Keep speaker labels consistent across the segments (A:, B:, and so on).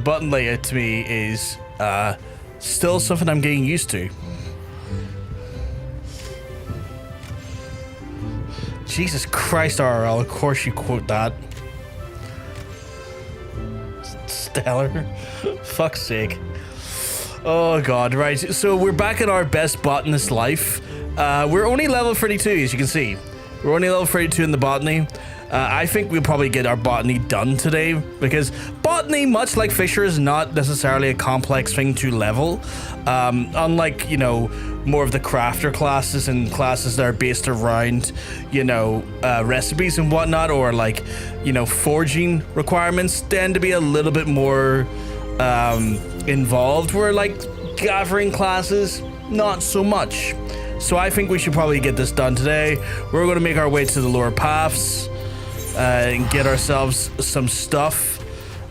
A: button layout to me is still something I'm getting used to. Jesus Christ, RL, of course you quote that. Stellar. Fuck's sake. Oh god, right. So we're back at our best botanist life. We're only level 32, as you can see. We're only level 32 in the botany. I think we'll probably get our botany done today, because botany, much like Fisher, is not necessarily a complex thing to level. Unlike, you know, more of the crafter classes and classes that are based around, you know, recipes and whatnot, or like, you know, forging requirements tend to be a little bit more involved, where like gathering classes, not so much. So I think we should probably get this done today. We're going to make our way to the lower paths and get ourselves some stuff.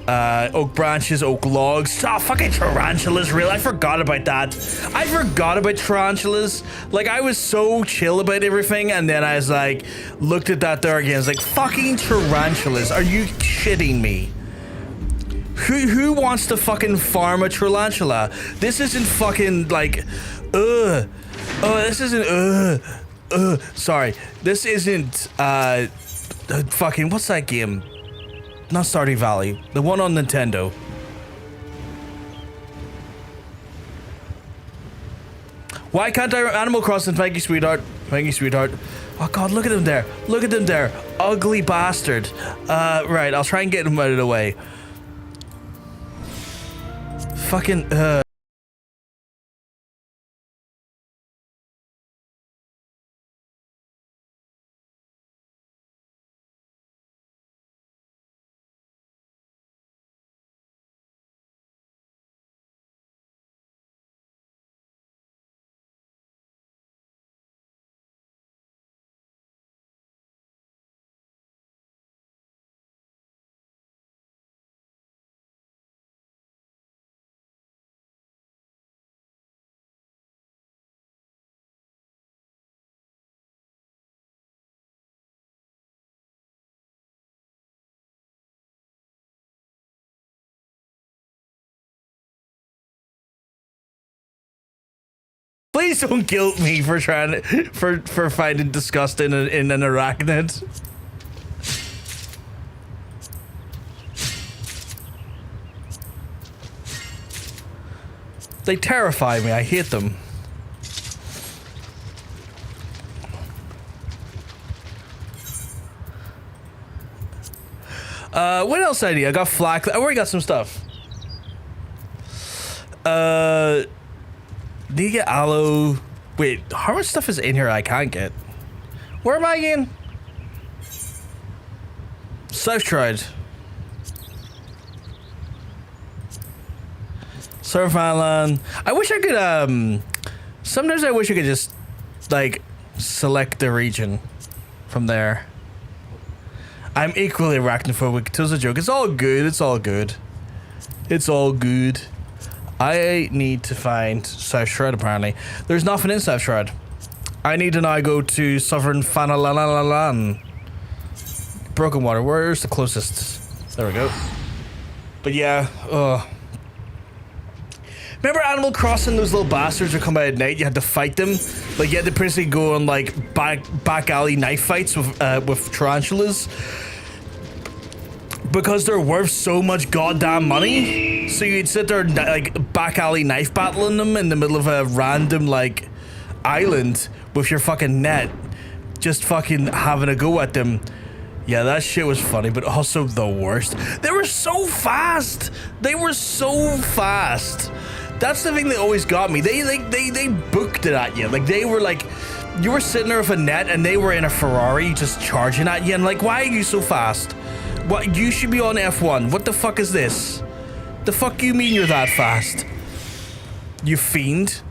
A: Oak branches, oak logs. Oh, fucking tarantulas, real. I forgot about that. I forgot about tarantulas. Like, I was so chill about everything, and then I was like, looked at that there again. I was like, fucking tarantulas. Are you shitting me? Who wants to fucking farm a tarantula? This isn't fucking like, Oh, this isn't, sorry. This isn't, fucking, what's that game? Not Stardew Valley. The one on Nintendo. Why can't I Animal Crossing? Thank you, sweetheart. Thank you, sweetheart. Oh god, look at them there. Look at them there. Ugly bastard. Right, I'll try and get him out of the way. Fucking, please don't guilt me for trying to, for finding disgust in an arachnid. They terrify me. I hate them. What else I need? I got flak. I already got some stuff. Need to get aloe. Wait, how much stuff is in here I can't get? Where am I again? South Shroud. Surf Island. I wish I could, sometimes I wish I could just, like, select the region from there. I'm equally arachnophobic. It was a joke. It's all good. It's all good. It's all good. I need to find South Shroud, apparently. There's nothing in South Shroud. I need to now go to Southern Fanalalan. Broken Water. Where's the closest? There we go. But yeah, remember Animal Crossing? Those little bastards would come out at night. You had to fight them. Like, you had to basically go on, like, back alley knife fights with tarantulas. Because they're worth so much goddamn money. So you'd sit there, like, back alley knife battling them in the middle of a random, like, island with your fucking net. Just fucking having a go at them. Yeah, that shit was funny, but also the worst. They were so fast. They were so fast. That's the thing that always got me. They booked it at you. Like, they were like, you were sitting there with a net and they were in a Ferrari just charging at you. And like, why are you so fast? What, you should be on F1. What the fuck is this? The fuck you mean you're that fast? You fiend.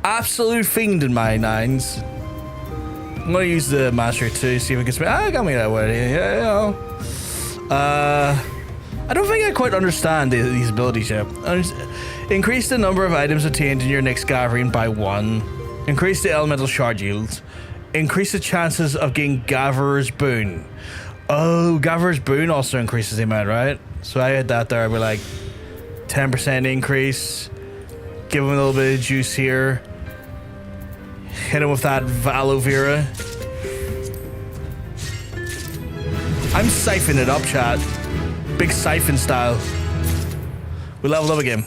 A: Absolute fiend in my nines. I'm gonna use the master to see if it gets me. Ah, got me that way. Yeah, I don't think I quite understand these abilities yet. Increase the number of items obtained in your next gathering by 1. Increase the elemental shard yield. Increase the chances of getting Gatherer's Boon. Oh, Gavr's Boon also increases the amount, right? So I had that there. I'd be like 10% increase. Give him a little bit of juice here. Hit him with that aloe vera. I'm siphoning it up, chat. Big siphon style. We leveled up again.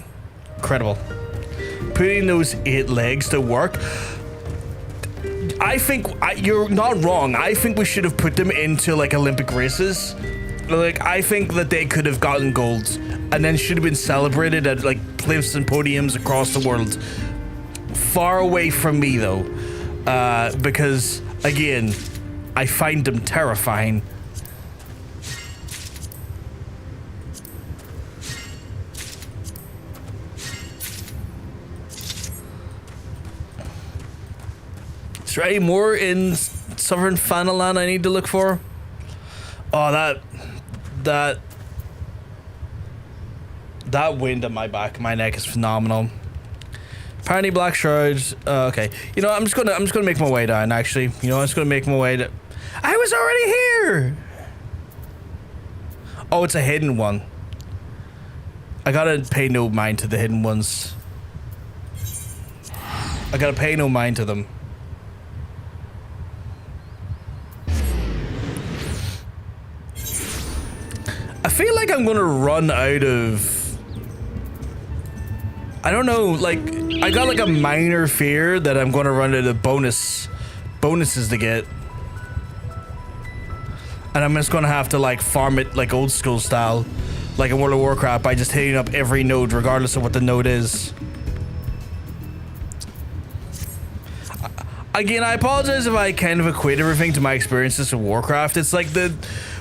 A: Incredible. Putting those 8 legs to work. I think you're not wrong. I think we should have put them into like Olympic races. Like, I think that they could have gotten gold and then should have been celebrated at like cliffs and podiums across the world. Far away from me though, because again, I find them terrifying. Is there any more in Southern Fanaland I need to look for? Oh, that wind at my back, my neck is phenomenal. Apparently Black Shrouds. Okay, you know, I'm just gonna make my way down. Actually, you know, I'm just gonna make my way down. I was already here. Oh, it's a hidden one. I gotta pay no mind to the hidden ones. I gotta pay no mind to them. I feel like I'm gonna run out of... I don't know, like, I got like a minor fear that I'm gonna run out of bonuses to get. And I'm just gonna have to like farm it like old school style, like in World of Warcraft, by just hitting up every node regardless of what the node is. Again, I apologize if I kind of equate everything to my experiences in Warcraft. It's like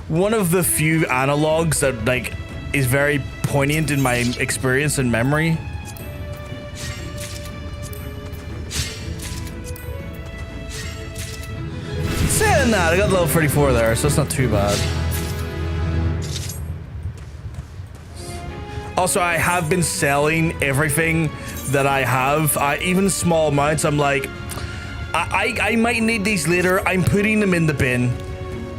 A: one of the few analogs that like is very poignant in my experience and memory. Saying that, I got level 34 there, so it's not too bad. Also, I have been selling everything that I have, even small amounts. I'm like, I might need these later. I'm putting them in the bin.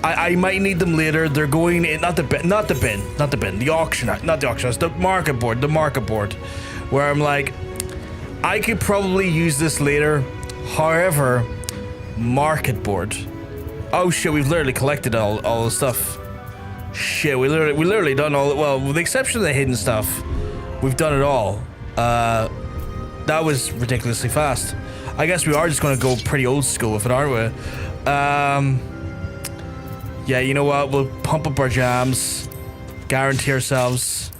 A: I might need them later. They're going in, the auction, not the auction house, the market board, where I'm like, I could probably use this later. However, market board. Oh shit, we've literally collected all the stuff. Shit, we literally done all, well, with the exception of the hidden stuff, we've done it all. That was ridiculously fast. I guess we are just gonna go pretty old school with it, aren't we? Yeah, you know what? We'll pump up our jams, guarantee ourselves.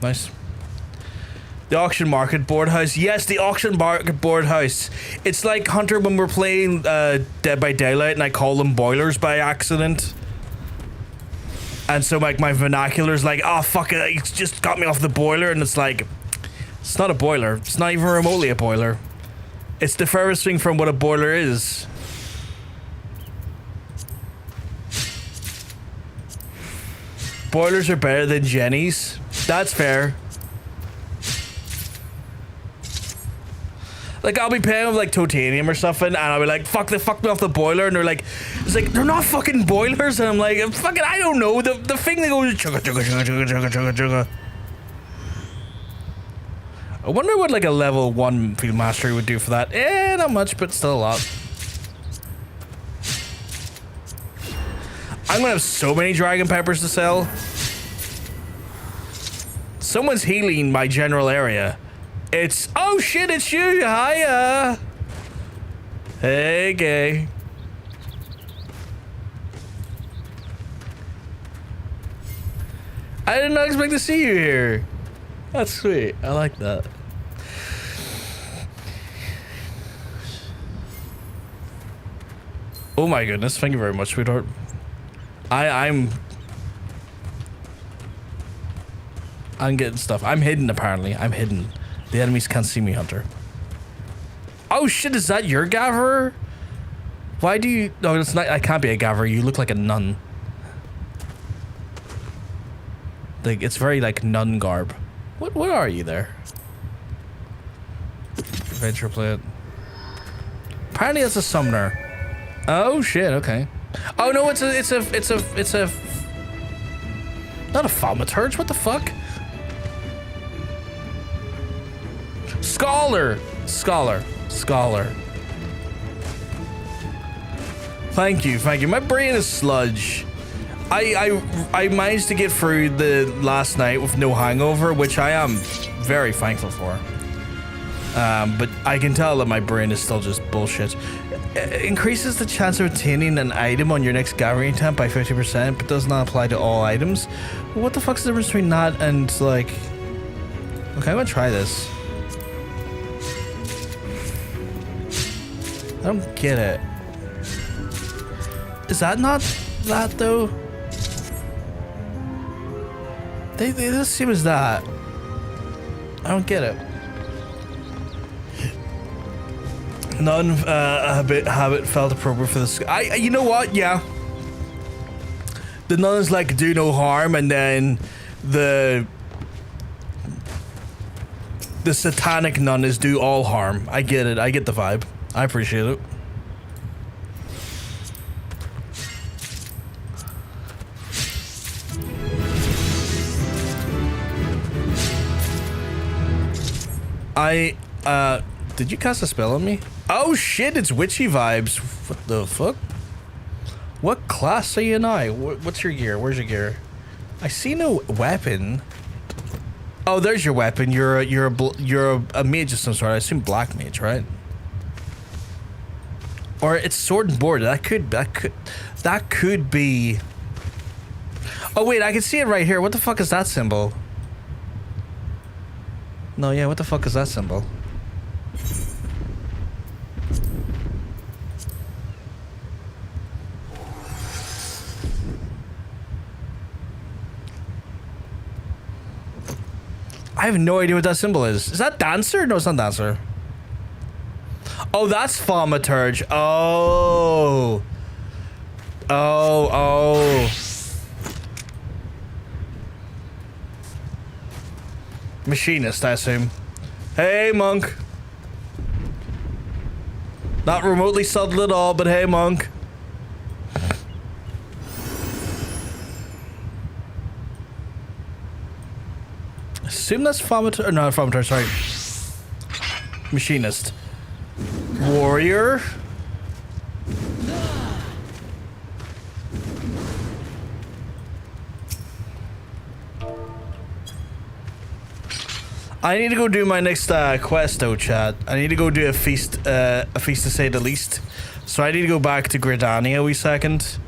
A: Nice. The auction market board house. Yes, the auction market board house. It's like Hunter when we're playing Dead by Daylight and I call them boilers by accident. And so like my vernacular's like, oh fuck it, it's just got me off the boiler, and it's like, it's not a boiler. It's not even remotely a boiler. It's the furthest thing from what a boiler is. Boilers are better than Jennies. That's fair. Like, I'll be playing with like titanium or something, and I'll be like, fuck, they fucked me off the boiler, and they're like, it's like, they're not fucking boilers, and I'm like, fucking, I don't know, the thing that goes chugga chugga chugga chugga chugga chugga chugga. I wonder what like a level 1 field mastery would do for that. Eh, not much, but still a lot. I'm gonna have so many dragon peppers to sell. Someone's healing my general area. It's, oh shit, it's you, hiya. Hey, gay. I did not expect to see you here. That's sweet, I like that. Oh my goodness, thank you very much, sweetheart. I'm getting stuff. I'm hidden, apparently. I'm hidden. The enemies can't see me, Hunter. Oh shit, is that your Gavr? Why do you... No, it's not. I can't be a Gavr. You look like a nun. Like, it's very like nun garb. What are you there? Adventure plate. Apparently that's a summoner. Oh shit, okay. Oh no, it's a not a thaumaturge, what the fuck? Scholar. Thank you. My brain is sludge. I managed to get through the last night with no hangover, which I am very thankful for. But I can tell that my brain is still just bullshit. It increases the chance of obtaining an item on your next gathering attempt by 50%, but does not apply to all items. What the fuck's the difference between that and like... Okay, I'm gonna try this. I don't get it. Is that not that though? They just seem as that. I don't get it. None habit felt appropriate for this. You know what? Yeah. The nuns like do no harm, and then the satanic nun is do all harm. I get it. I get the vibe. I appreciate it. Did you cast a spell on me? Oh shit, it's witchy vibes. What the fuck? What class are you now? What's your gear? Where's your gear? I see no weapon. Oh, there's your weapon. You're a mage of some sort. I assume black mage, right? Or it's sword and board. That could be. Oh wait, I can see it right here. What the fuck is that symbol? No, yeah, what the fuck is that symbol? I have no idea what that symbol is. Is that dancer? No, it's not dancer. Oh, that's thaumaturge. Oh. Machinist, I assume. Hey, monk. Not remotely subtle at all, but hey, monk. Assume that's thaumaturge. No, thaumaturge, sorry. Machinist. Warrior. I need to go do my next quest though, chat. I need to go do a feast to say the least. So I need to go back to Dravania a wee second.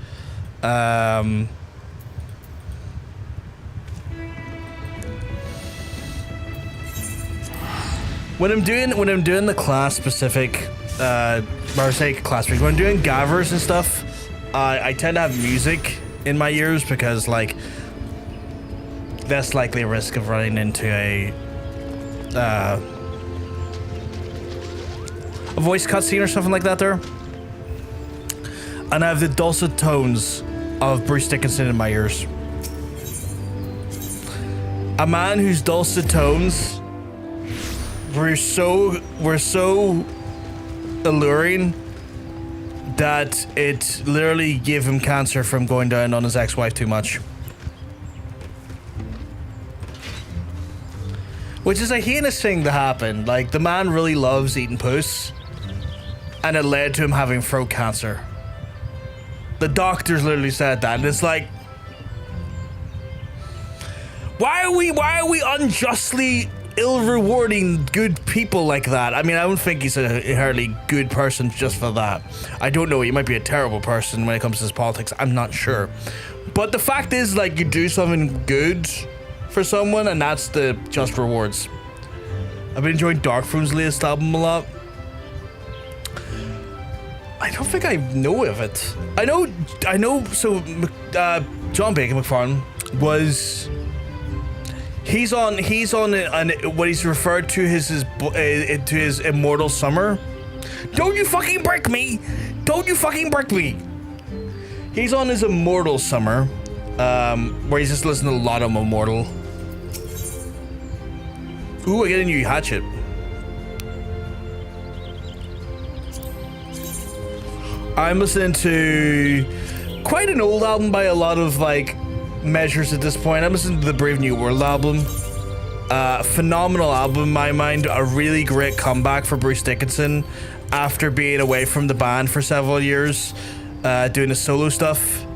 A: When I'm doing the class specific, when I'm doing gathers and stuff, I tend to have music in my ears because like less likely risk of running into a voice cutscene or something like that there. And I have the dulcet tones of Bruce Dickinson in my ears. A man whose dulcet tones were so alluring that it literally gave him cancer from going down on his ex-wife too much. Which is a heinous thing to happen. Like, the man really loves eating puss, and it led to him having throat cancer. The doctors literally said that, and it's like, why are we unjustly ill-rewarding good people like that? I mean, I don't think he's a inherently good person just for that. I don't know, he might be a terrible person when it comes to his politics, I'm not sure. But the fact is, like, you do something good for someone, and that's the just rewards. I've been enjoying Darkthrum's latest album a lot. I don't think I know of it. I know. So John Bacon McFarlane was. He's on what he's referred to as his immortal summer. Don't you fucking break me! Don't you fucking break me! He's on his immortal summer, where he's just listening to a lot of Immortal. Ooh, I get a new hatchet. I'm listening to quite an old album by a lot of like measures at this point. I'm listening to the Brave New World album. Phenomenal album in my mind. A really great comeback for Bruce Dickinson after being away from the band for several years, doing the solo stuff.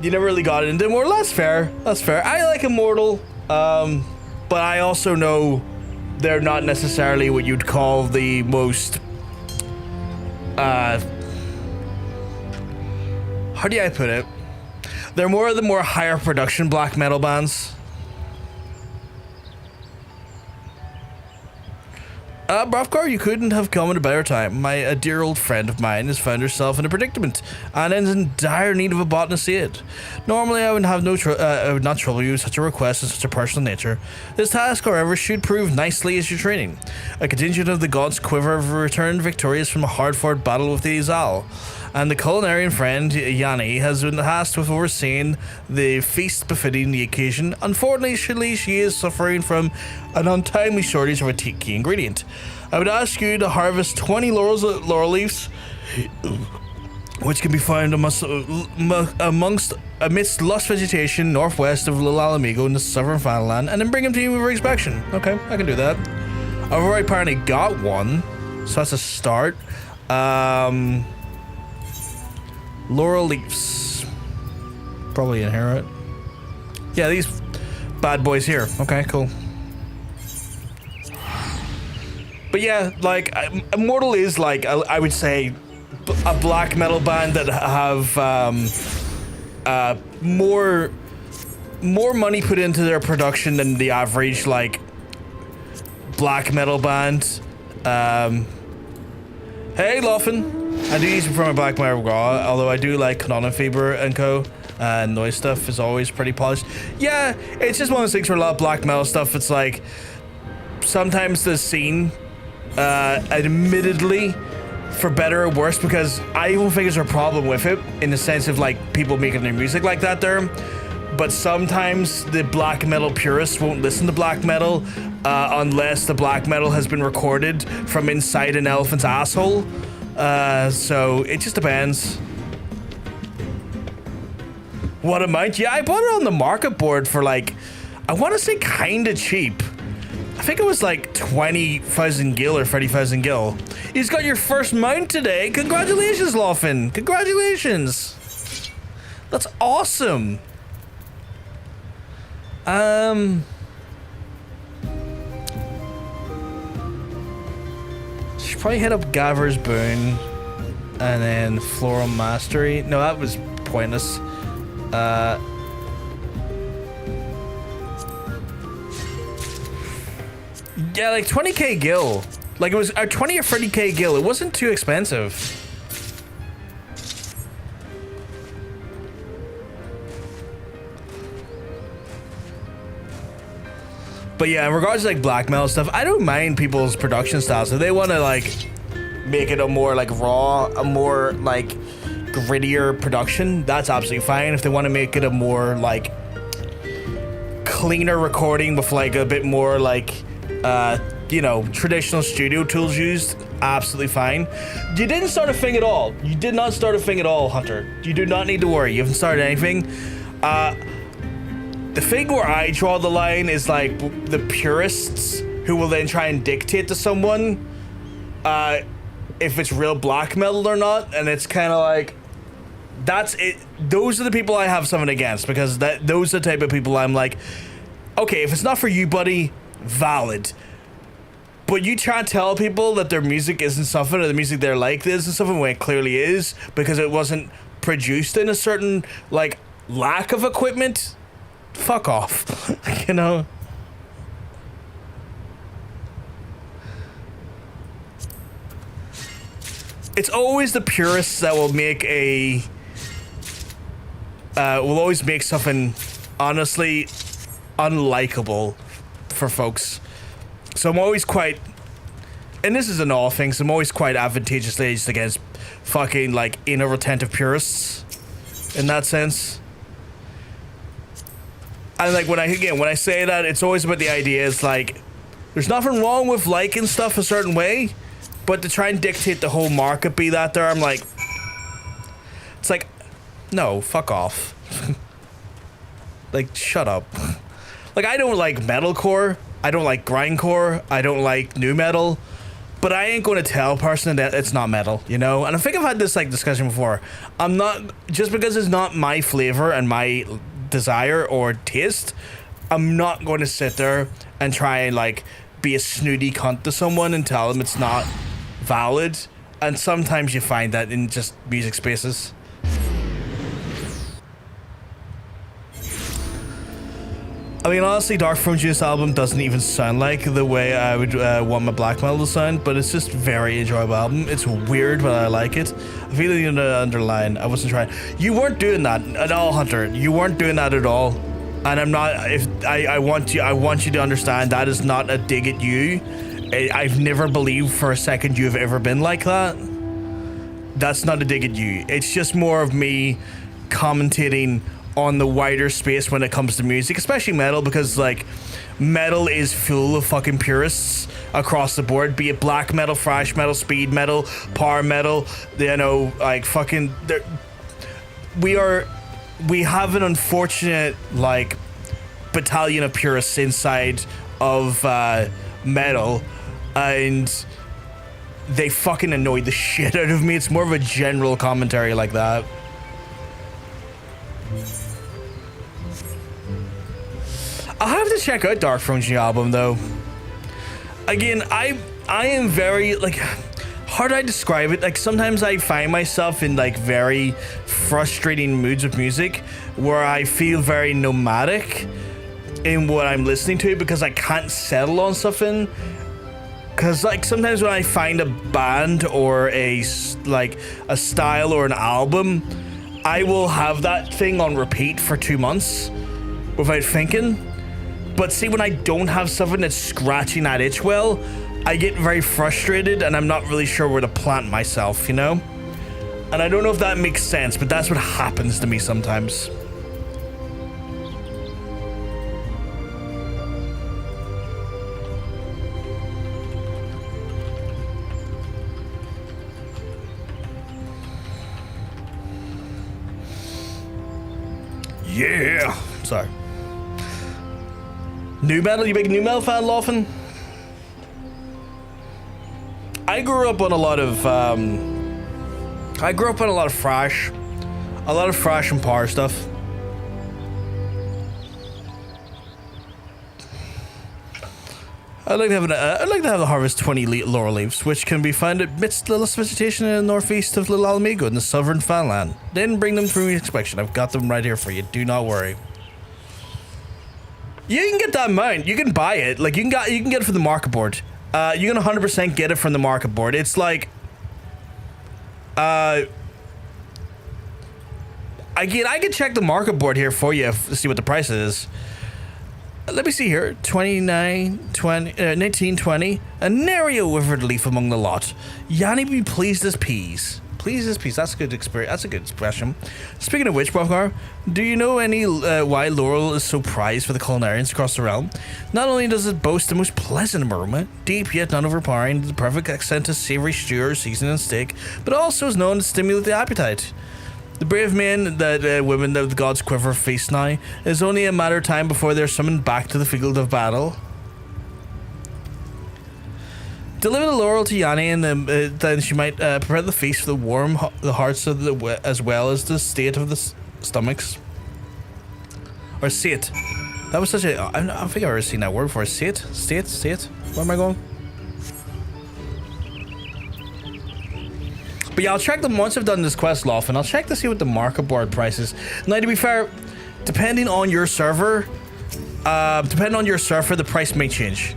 A: You never really got into Immortal. That's fair. That's fair. I like Immortal, but I also know they're not necessarily what you'd call the most how do I put it? They're more of the more higher production black metal bands. Bravkar, you couldn't have come at a better time. A dear old friend of mine has found herself in a predicament and is in dire need of a bot to see it. Normally, I would have I would not trouble you with such a request of such a personal nature. This task, however, should prove nicely as your training. A contingent of the gods' quiver have returned victorious from a hard-fought battle with the Izal, and the culinarian friend Yanni has been tasked with overseeing the feast befitting the occasion. Unfortunately, she is suffering from an untimely shortage of a key ingredient. I would ask you to harvest 20 laurel leaves, which can be found amidst lush vegetation northwest of Little Alamigo in the southern Fanland, and then bring them to you for inspection. Okay, I can do that. I've already apparently got one, so that's a start. Laurel leaves. Probably in here, right? Yeah, these bad boys here. Okay, cool. But yeah, like, Immortal is like, I would say, a black metal band that have more money put into their production than the average, like, black metal band. Hey, Loffin. I do use it for my black metal raw, although I do like Canon Fever and co. Noise stuff is always pretty polished. Yeah, it's just one of those things where a lot of black metal stuff, it's like, sometimes the scene, admittedly, for better or worse, because I even think there's a problem with it in the sense of like people making their music like that there, but sometimes the black metal purists won't listen to black metal unless the black metal has been recorded from inside an elephant's asshole. So it just depends. What amount? Yeah, I bought it on the market board for like, I want to say kinda cheap. I think it was like 20,000 gil or 30,000 gil. He's got your first mount today. Congratulations, Loffin. Congratulations. That's awesome. Should probably hit up Gaver's Boon and then Floral Mastery. No, that was pointless. Yeah, like 20k gil. Like it was 20 or 30k gil. It wasn't too expensive. But yeah, in regards to like black metal stuff, I don't mind people's production styles. If they want to like make it a more like raw, a more like grittier production, that's absolutely fine. If they want to make it a more like cleaner recording with like a bit more like you know, traditional studio tools used, absolutely fine. You didn't start a thing at all. You did not start a thing at all, Hunter. You do not need to worry. You haven't started anything. The thing where I draw the line is like the purists who will then try and dictate to someone if it's real black metal or not, and it's kind of like, that's it. Those are the people I have something against, because those are the type of people I'm like, okay, if it's not for you, buddy, valid. But you try to tell people that their music isn't something, or the music they're like isn't something, when it clearly is, because it wasn't produced in a certain like lack of equipment. Fuck off. You know? It's always the purists that will make a will always make something honestly unlikable for folks. So I'm always quite, and this is in all things, I'm always quite advantageously aged against fucking like inner retentive purists in that sense. And like when I say that, it's always about the idea is like, there's nothing wrong with liking stuff a certain way, But to try and dictate the whole market be that there, I'm like, it's like, no, fuck off. Like, shut up. Like, I don't like metalcore, I don't like grindcore, I don't like new metal, but I ain't going to tell a person that it's not metal, you know? And I think I've had this, like, discussion before. I'm not, just because it's not my flavor and my desire or taste, I'm not going to sit there and try and, like, be a snooty cunt to someone and tell them it's not valid. And sometimes you find that in just music spaces. I mean, honestly, Darkthrone Juice album doesn't even sound like the way I would want my black metal to sound, but it's just a very enjoyable album. It's weird, but I like it. I feel like in the underline, I wasn't trying. You weren't doing that at all, Hunter. You weren't doing that at all. And I'm not. If I want you to understand that is not a dig at you. I've never believed for a second you've ever been like that. That's not a dig at you. It's just more of me commentating on the wider space when it comes to music, especially metal, because like metal is full of fucking purists across the board, be it black metal, thrash metal, speed metal, power metal, you know, like fucking we have an unfortunate like battalion of purists inside of metal, and they fucking annoyed the shit out of me. It's more of a general commentary like that. I'll have to check out Darkthrone's new album though. Again, I am very, like, how do I describe it? Like, sometimes I find myself in like very frustrating moods of music where I feel very nomadic in what I'm listening to because I can't settle on something. Because like sometimes when I find a band or a style or an album, I will have that thing on repeat for 2 months without thinking. But see, when I don't have something that's scratching that itch well, I get very frustrated and I'm not really sure where to plant myself, you know? And I don't know if that makes sense, but that's what happens to me sometimes. Yeah! Sorry. New metal? You big new metal fan, Laughin? I grew up on a lot of thrash. A lot of thrash and power stuff. I'd like to have the harvest 20 laurel leaves, which can be found amidst little vegetation in the northeast of Little Alamigo in the southern Fanland. Then bring them through inspection. I've got them right here for you. Do not worry. You can get that mount. You can buy it. Like you can get it from the market board. You can 100% get it from the market board. It's like, again, I can check the market board here for you to see what the price is. Let me see here. 1920. A nary a withered leaf among the lot. Yanni be pleased as peas. Pleased as peas. That's a good experience. That's a good expression. Speaking of which, Brovgar, do you know any why Laurel is so prized for the culinarians across the realm? Not only does it boast the most pleasant aroma, deep yet not overpowering, the perfect accent to savory stew or seasoned and steak, but also is known to stimulate the appetite. The brave men that women of the gods quiver feast now. It is only a matter of time before they're summoned back to the field of battle. Deliver the laurel to Yanni, and then she might prepare the feast for the hearts of the as well as the state of the stomachs. Or sate. That was such a. I don't think I've ever seen that word before. Sate? State? Where am I going? But yeah, I'll check them once I've done this quest, Laughin. I'll check to see what the market board price is. Now, to be fair, depending on your server, the price may change.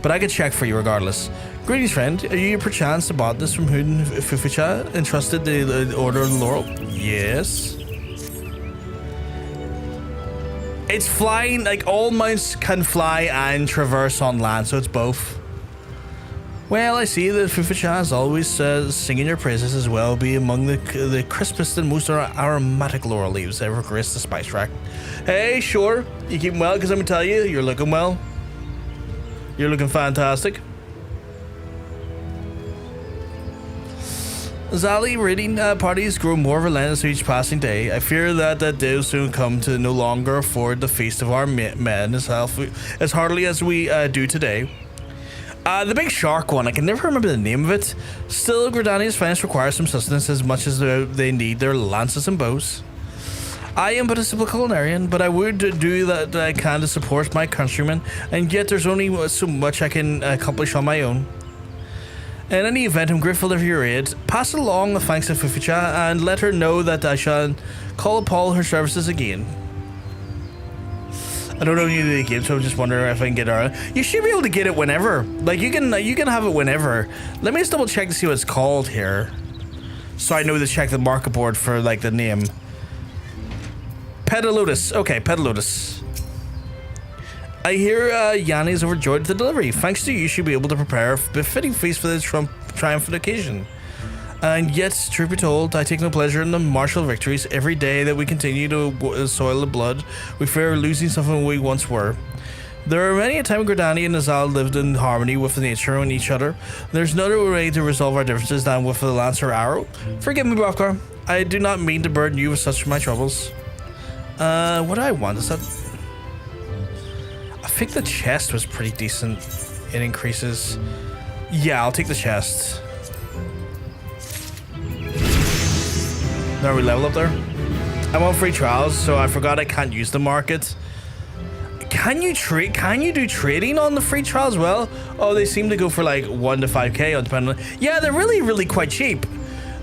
A: But I can check for you regardless. Greetings, friend. Are you perchance the bottomist from Huden Fuficha entrusted the Order of the Laurel? Yes. It's flying, like all mounts can fly and traverse on land, so it's both. Well, I see that Fuficha is always singing your praises as well, be among the crispest and most aromatic laurel leaves ever graced the spice rack. Hey, sure, you keeping well? Because let me tell you, you're looking well. You're looking fantastic. Zali raiding parties grow more relentless with each passing day. I fear that that day will soon come to no longer afford the feast of our men as heartily as we do today. The big shark one, I can never remember the name of it. Still, Gridania's finest require some sustenance as much as they need their lances and bows. I am but a simple culinarian, but I would do that I can to support my countrymen, and yet there's only so much I can accomplish on my own. In any event, I'm grateful for your aid. Pass along the thanks to Fuficha and let her know that I shall call upon her services again. I don't know any of the games, so I'm just wondering if I can get her. You should be able to get it whenever. Like you can have it whenever. Let me just double check to see what it's called here, so I know to check the market board for like the name. Pedalotus. Okay, Pedalotus. I hear Yanni is overjoyed at the delivery. Thanks to you, you should be able to prepare a befitting feast for this triumphant occasion. And yet, truth be told, I take no pleasure in the martial victories. Every day that we continue to soil the blood, we fear losing something we once were. There are many a time Gridania and Azal lived in harmony with nature and each other. There's no other way to resolve our differences than with the lance or arrow. Forgive me, Brothgar. I do not mean to burden you with such of my troubles. What do I want? Is that... I think the chest was pretty decent. It increases. Yeah, I'll take the chest. Now we level up there. I'm on free trials, so I forgot I can't use the market. Can you trade? Can you do trading on the free trial as well? Oh, they seem to go for like 1 to 5k, depending on... Yeah, they're really quite cheap.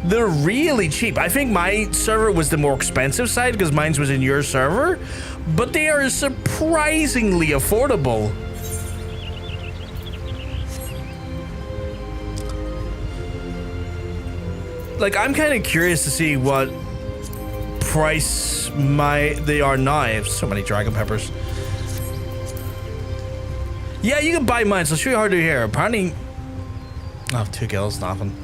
A: They're really cheap. I think my server was the more expensive side because mine was in your server, but they are surprisingly affordable. Like, I'm kind of curious to see what price they are now. I have so many dragon peppers. Yeah, you can buy mine, so I'll show you how to do here. Apparently, I have 2 gills, nothing.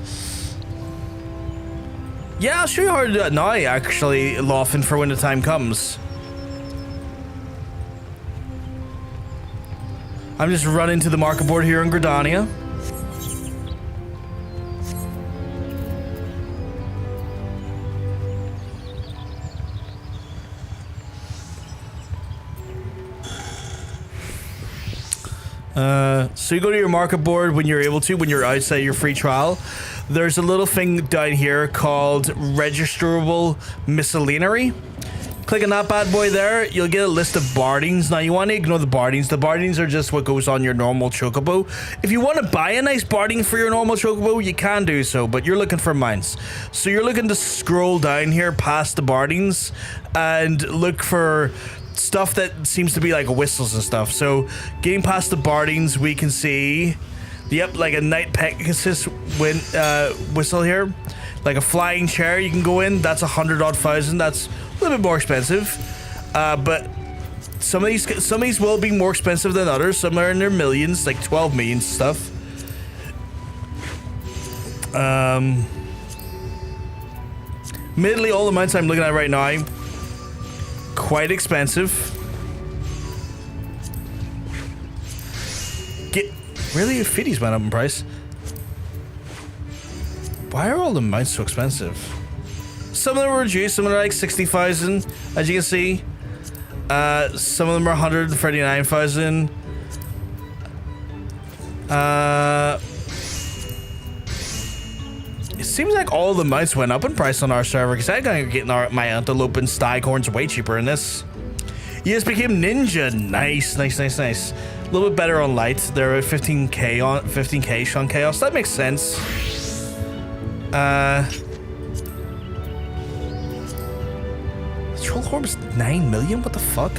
A: Yeah, I'll show you how to do it now, actually, Laufin, for when the time comes. I'm just running to the market board here in Gridania. So you go to your market board when you're able to, when you're outside your free trial. There's a little thing down here called registerable miscellaneary. Click on that bad boy there, you'll get a list of bardings. Now you want to ignore the bardings. The bardings are just what goes on your normal chocobo. If you want to buy a nice barding for your normal chocobo, you can do so, but you're looking for mines. So you're looking to scroll down here past the bardings and look for stuff that seems to be like whistles and stuff. So getting past the bardings, we can see, yep, like a Night Pegasus whistle here, like a flying chair. You can go in. That's 100,000. That's a little bit more expensive, but some of these will be more expensive than others. Some are in their millions, like 12 million stuff. Admittedly, all the amounts I'm looking at right now, quite expensive. Really, Fiddy's went up in price. Why are all the mounts so expensive? Some of them are reduced, some of them are like 60,000, as you can see. Some of them are 139,000. It seems like all the mounts went up in price on our server, because I'm going to get my antelope and staghorns way cheaper in this. You just became ninja. Nice. A little bit better on light. They're at 15k Sean Chaos. That makes sense. Troll Horn is 9 million? What the fuck?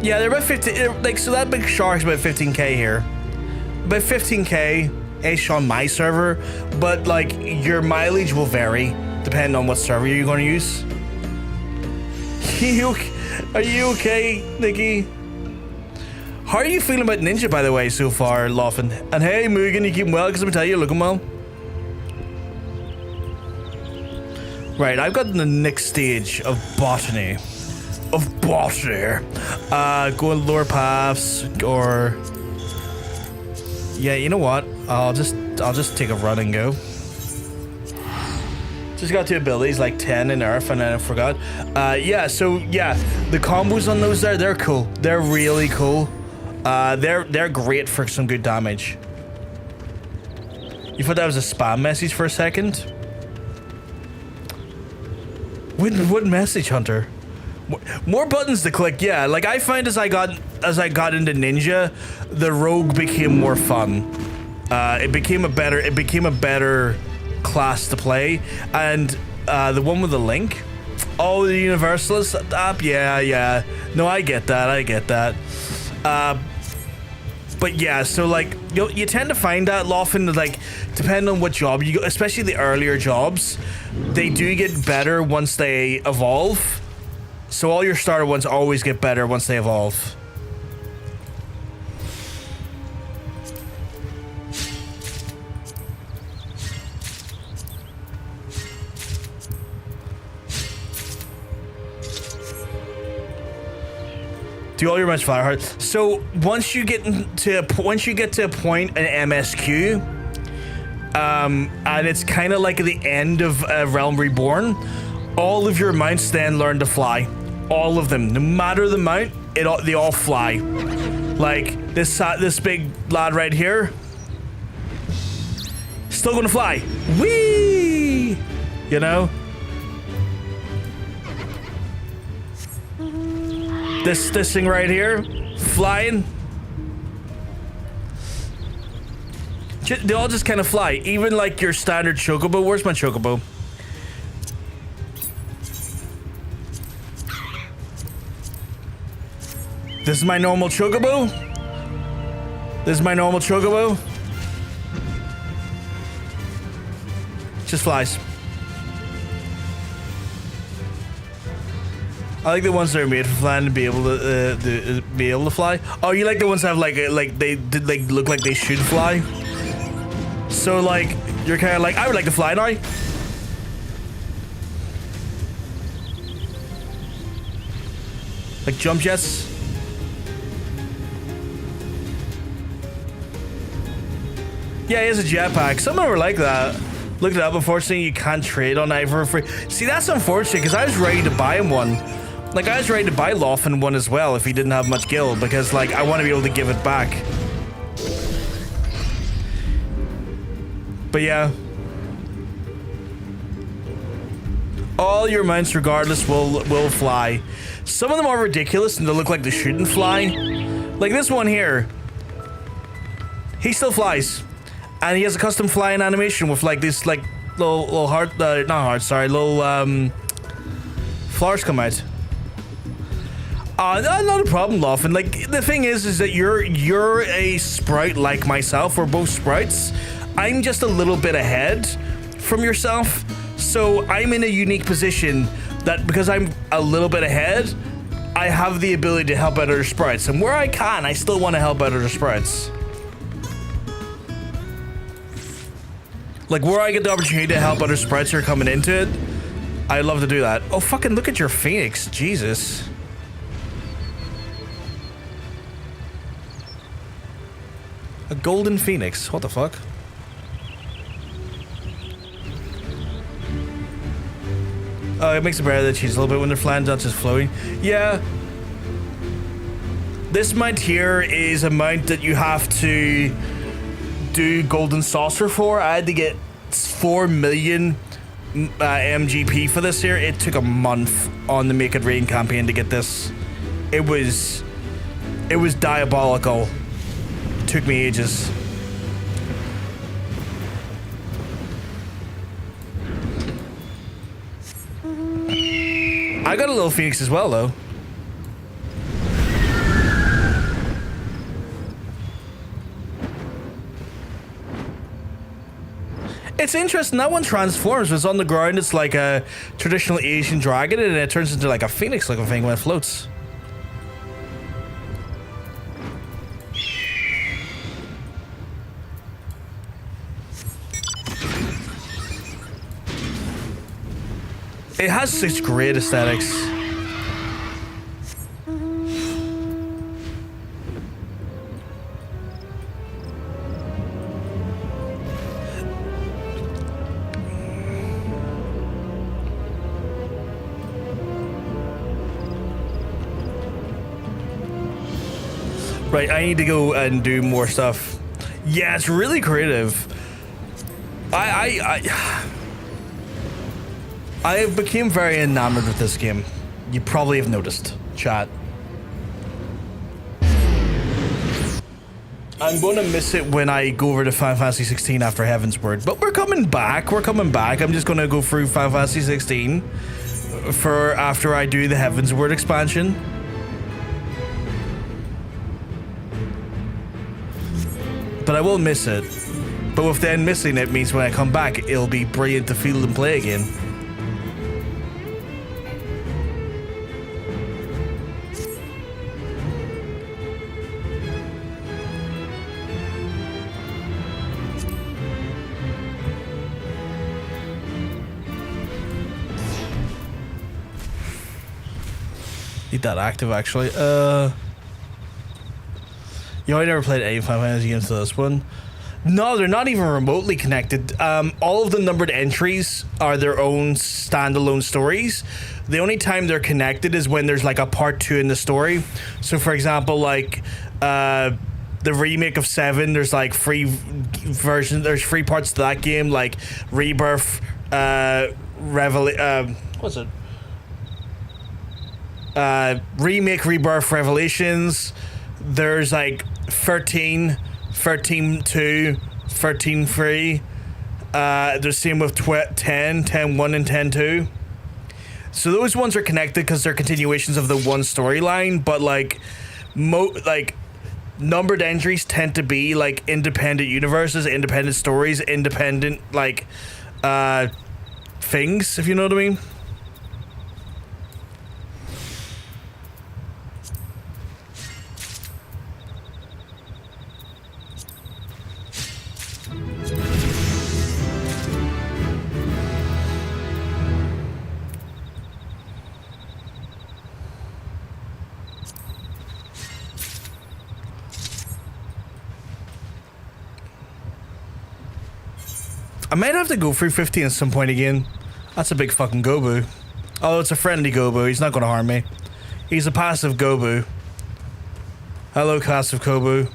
A: Yeah, they're about 15, like, so that big shark's about 15k here. About 15k-ish on my server, but like, your mileage will vary depending on what server you're going to use. Are you okay, Nikki? How are you feeling about Ninja, by the way, so far, Laufin? And hey, Mugen, you keeping well? Because let me tell you, you're looking well. Right, I've got the next stage of botany. of Vidofnir. Go in lower paths, or yeah, you know what? I'll just take a run and go. Just got 2 abilities like 10 and Earth, and then I forgot. Yeah, so yeah, the combos on those they're cool. They're really cool. They're great for some good damage. You thought that was a spam message for a second? What message, Hunter? More buttons to click, yeah. Like I find as I got into Ninja, the rogue became more fun. It became a better class to play, and the one with the link. Oh, the Universalist app, yeah. No, I get that. But yeah, so like you tend to find that often, like depending on what job you go, especially the earlier jobs, they do get better once they evolve. So all your starter ones always get better once they evolve. Do all your much fire hard. So once you get to a point in MSQ, and it's kind of like at the end of Realm Reborn, all of your mounts then learn to fly. All of them, no matter the mount, they all fly. Like this big lad right here, still gonna fly. Whee! You know. This thing right here, flying. They all just kind of fly. Even like your standard Chocobo. Where's my Chocobo? This is my normal Chocobo. Just flies. I like the ones that are made for flying to be able to fly. Oh, you like the ones that have they look like they should fly. So like you're kind of like, I would like to fly now. Like jump jets. Yeah, he has a jetpack. Some of them are like that. Looked it up. Unfortunately, you can't trade on Ivor for free. See, that's unfortunate because I was ready to buy him one. Like, I was ready to buy Laufin one as well if he didn't have much gil, because, like, I want to be able to give it back. But yeah. All your mounts, regardless, will fly. Some of them are ridiculous and they look like they shouldn't fly. Like this one here. He still flies. And he has a custom flying animation with, like, this, like, little heart, not heart, sorry, little, flowers come out. Not a problem, Laufin. Like, the thing is that you're a sprite like myself. We're both sprites. I'm just a little bit ahead from yourself. So I'm in a unique position that because I'm a little bit ahead, I have the ability to help out other sprites. And where I can, I still want to help out other sprites. Like, where I get the opportunity to help other sprites who are coming into it, I'd love to do that. Oh, fucking look at your Phoenix. Jesus. A golden Phoenix. What the fuck? Oh, it makes it better that she's a little bit when they're flying, not just floating. Yeah. This mount here is a mount that you have to do Golden Saucer for. I had to get 4 million MGP for this here. It took a month on the Make It Rain campaign to get this. It was diabolical. It took me ages. I got a little Phoenix as well, though. It's interesting, that one transforms. It's on the ground, it's like a traditional Asian dragon, and it turns into like a phoenix looking thing when it floats. It has such great aesthetics. Right, I need to go and do more stuff. Yeah, it's really creative. I became very enamored with this game. You probably have noticed, chat. I'm going to miss it when I go over to Final Fantasy 16 after Heavensward, but we're coming back. We're coming back. I'm just going to go through Final Fantasy 16 for after I do the Heavensward expansion. But I will miss it. But with then missing it means when I come back, it'll be brilliant to feel and play again. Need that active actually. You know, I never played any Final Fantasy games to this one. No, they're not even remotely connected. All of the numbered entries are their own standalone stories. The only time they're connected is when there's like a part 2 in the story. So for example, like the remake of 7, there's like 3 versions, there's 3 parts to that game, like Rebirth, what's it? Remake, Rebirth, Revelations. There's like 13, 13.2, 13.3. The same with 10, 10.1 and 10.2. So those ones are connected because they're continuations of the one storyline, but like numbered entries tend to be like independent universes, independent stories, independent like things, if you know what I mean. I might have to go through 50 at some point again. That's a big fucking Gobu. Oh, it's a friendly Gobu. He's not going to harm me. He's a passive Gobu. Hello, passive Gobu.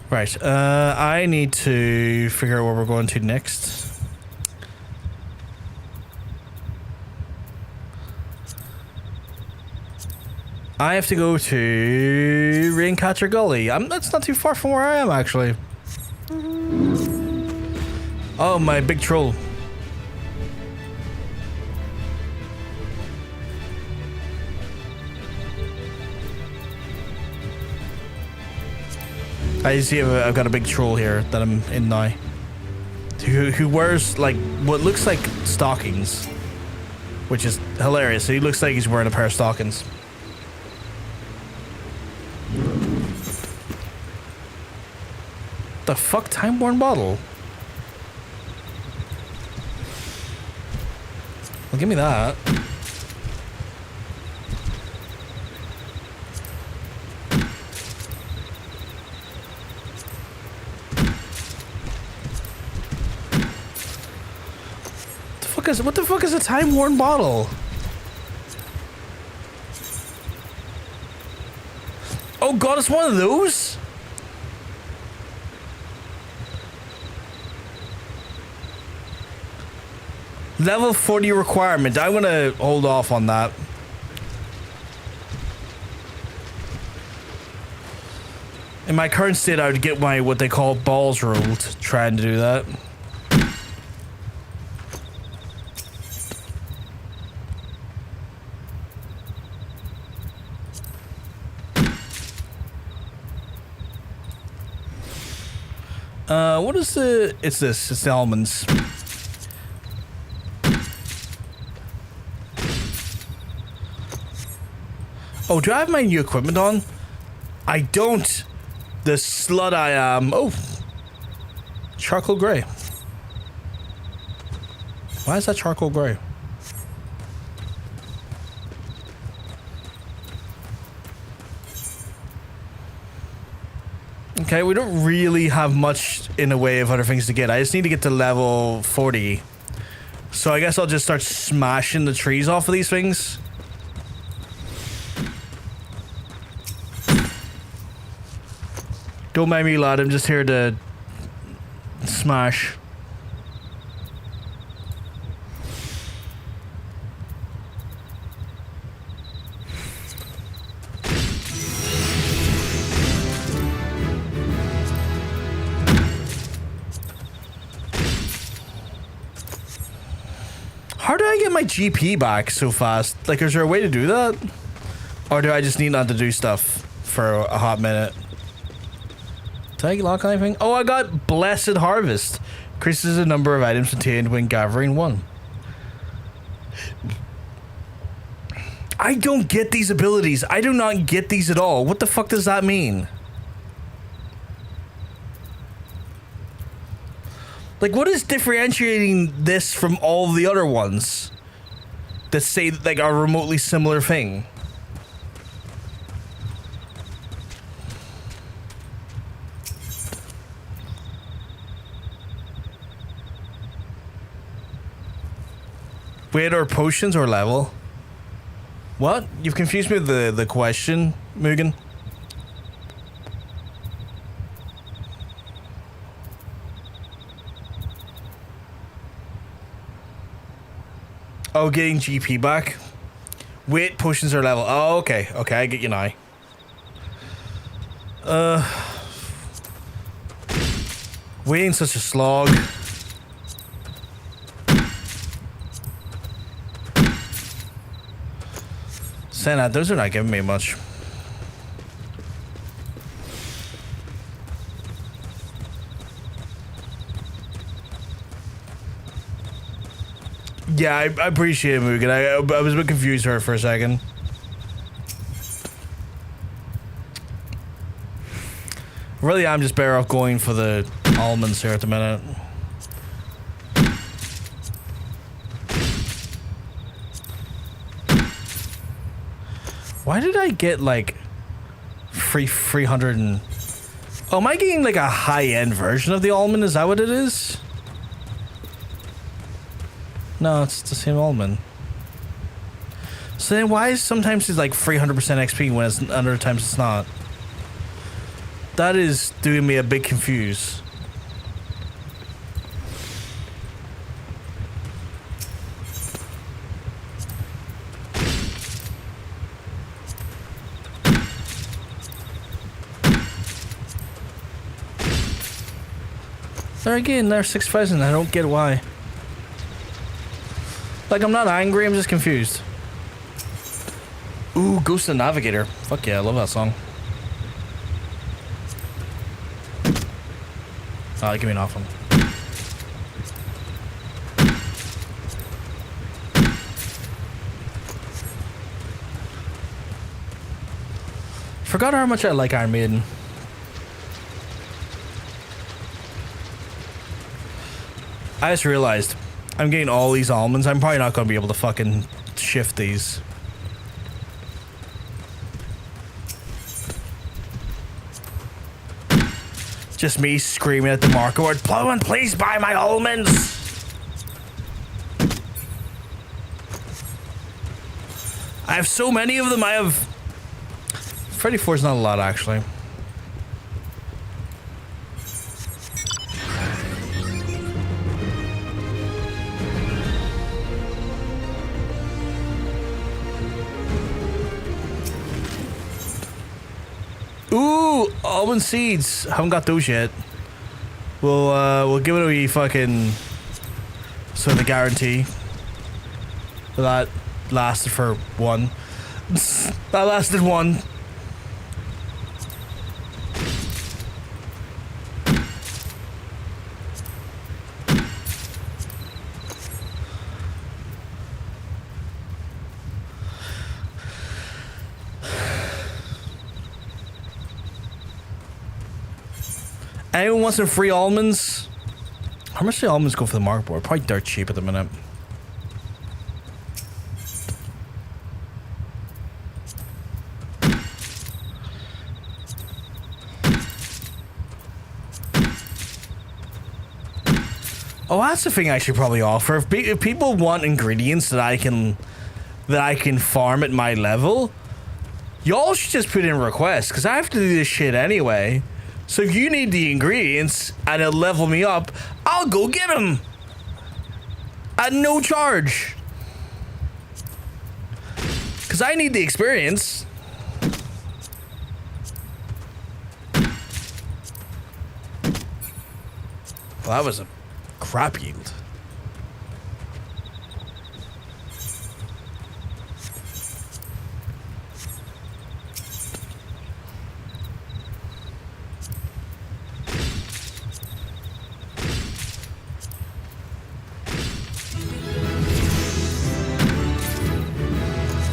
A: Right, I need to figure out where we're going to next. I have to go to Raincatcher Gully. That's not too far from where I am, actually. Oh, my big troll. I see I've got a big troll here that I'm in now. Who wears like what looks like stockings, which is hilarious. He looks like he's wearing a pair of stockings. The fuck, time-worn bottle? Well, give me that. What the fuck is a time-worn bottle? Oh god, it's one of those? Level 40 requirement. I'm gonna hold off on that. In my current state, I would get my what they call balls rolled trying to do that. What is the... It's this. It's the almonds. Oh, do I have my new equipment on? I don't. The slut I am. Oh. Charcoal grey. Why is that charcoal grey? Okay, we don't really have much in the way of other things to get. I just need to get to level 40. So I guess I'll just start smashing the trees off of these things. Don't mind me, lad. I'm just here to smash. How do I get my GP back so fast? Like, is there a way to do that? Or do I just need not to do stuff for a hot minute? Did I lock anything? Oh, I got Blessed Harvest. Increases the number of items contained when gathering one. I don't get these abilities. I do not get these at all. What the fuck does that mean? Like, what is differentiating this from all the other ones that say, like, a remotely similar thing? Wait, are potions or level? What? You've confused me with the question, Mugen. Oh, getting GP back. Wait, potions are level. Oh, okay. Okay, I get you now. Waiting such a slog. Saying that, those are not giving me much. Yeah, I appreciate it, Mugen. I was a bit confused here for a second. Really, I'm just better off going for the almonds here at the minute. Why did I get like 300 and... Oh, am I getting like a high-end version of the almond? Is that what it is? No, it's the same almond. So then why is sometimes it's like 300% XP when it's other times it's not? That is doing me a bit confused. There again, there's 6,000. I don't get why. Like, I'm not angry, I'm just confused. Ooh, Ghost of the Navigator. Fuck yeah, I love that song. Oh, give me an off one. Forgot how much I like Iron Maiden. I just realized I'm getting all these almonds. I'm probably not going to be able to fucking shift these. Just me screaming at the market board, "Plowman, please buy my almonds!" I have so many of them. I have... 34 is not a lot, actually. Ooh, almond seeds. Haven't got those yet. We'll give it a wee fucking... So the guarantee. That lasted for one. That lasted one. Anyone wants some free almonds? How much do almonds go for the market board? Probably dirt cheap at the minute. Oh, that's the thing I should probably offer. If people want ingredients that I can farm at my level, y'all should just put in requests, because I have to do this shit anyway. So if you need the ingredients and it'll level me up, I'll go get them at no charge. Because I need the experience. Well, that was a crap yield.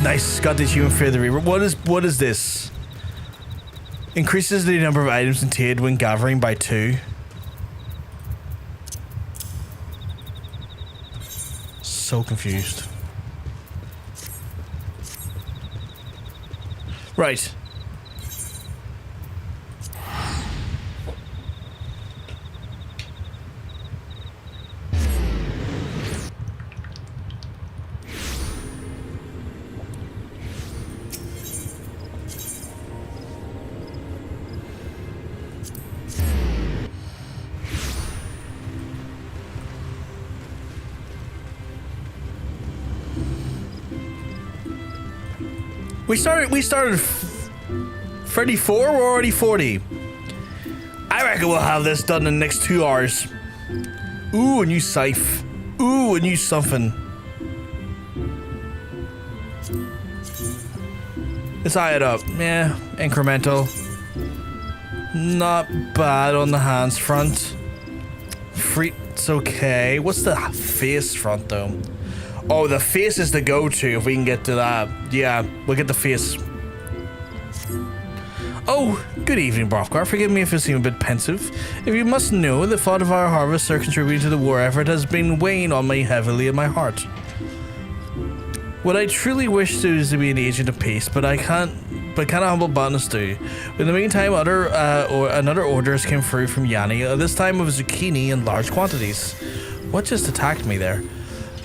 A: Nice, got the human fear the reaver. What is this? Increases the number of items obtained when gathering by 2. So confused. Right. We started 34, we're already 40. I reckon we'll have this done in the next 2 hours. Ooh, a new scythe. Ooh, a new something. Let's eye it up. Yeah, incremental. Not bad on the hands front. It's okay. What's the face front though? Oh, the face is the go-to if we can get to that. Yeah, we'll get the face. Oh, good evening, Brothgar. Forgive me if I seem a bit pensive. If you must know, the thought of our harvests are contributing to the war effort has been weighing on me heavily in my heart. What I truly wish to is to be an agent of peace, but I can't. But can a humble botanist do? In the meantime, another orders came through from Yanni. This time of zucchini in large quantities. What just attacked me there?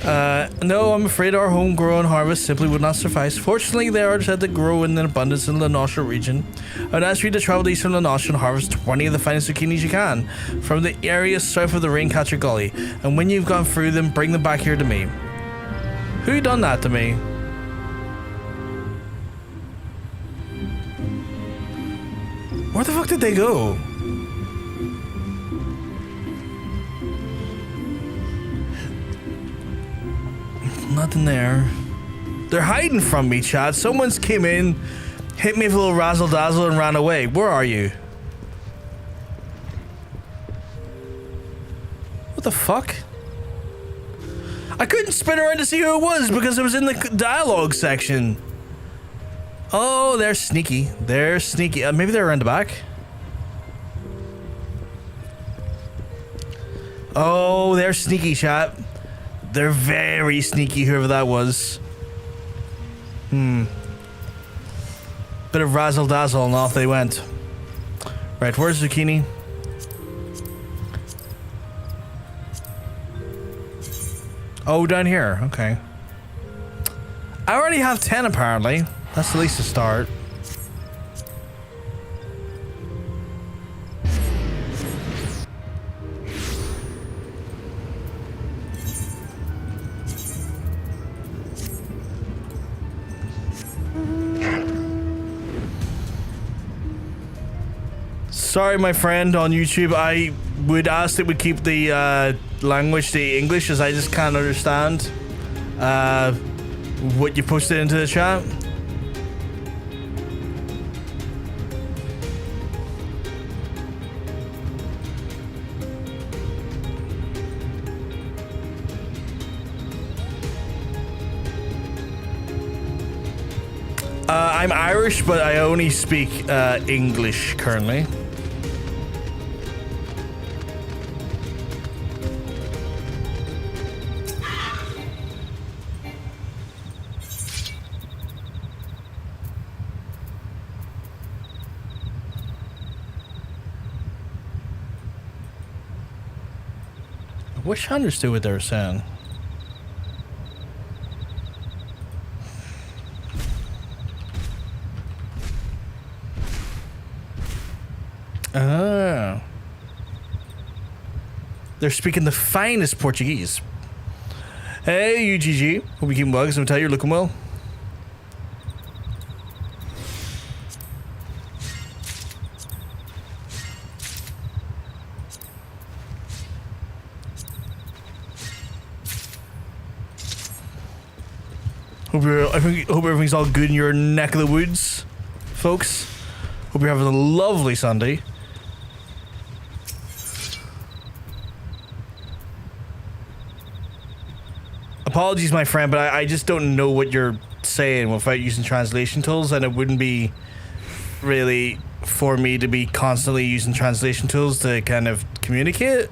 A: No, I'm afraid our homegrown harvest simply would not suffice. Fortunately, they are said to grow in abundance in the Lanosha region. I would ask you to travel east from Lanosha and harvest 20 of the finest zucchinis you can from the area south of the Raincatcher Gully. And when you've gone through them, bring them back here to me. Who done that to me? Where the fuck did they go? Nothing there. They're hiding from me, chat. Someone's came in, hit me with a little razzle dazzle and ran away. Where are you? What the fuck? I couldn't spin around to see who it was because it was in the dialogue section. Oh, they're sneaky. They're sneaky. Maybe they're around the back. Oh, they're sneaky, chat. They're very sneaky, whoever that was. Bit of razzle dazzle and off they went. Right, where's zucchini? Oh, down here. Okay. I already have 10 apparently. That's at least a start. Sorry, my friend on YouTube. I would ask that we keep the language to English, as I just can't understand what you posted into the chat. I'm Irish, but I only speak English currently. wish I understood what they were saying. Oh. They're speaking the finest Portuguese. Hey, UGG. Hope you keeping well, because I'm telling you, you're looking well. Hope everything's all good in your neck of the woods, folks. Hope you're having a lovely Sunday. Apologies, my friend, but I just don't know what you're saying without using translation tools, and it wouldn't be really for me to be constantly using translation tools to kind of communicate.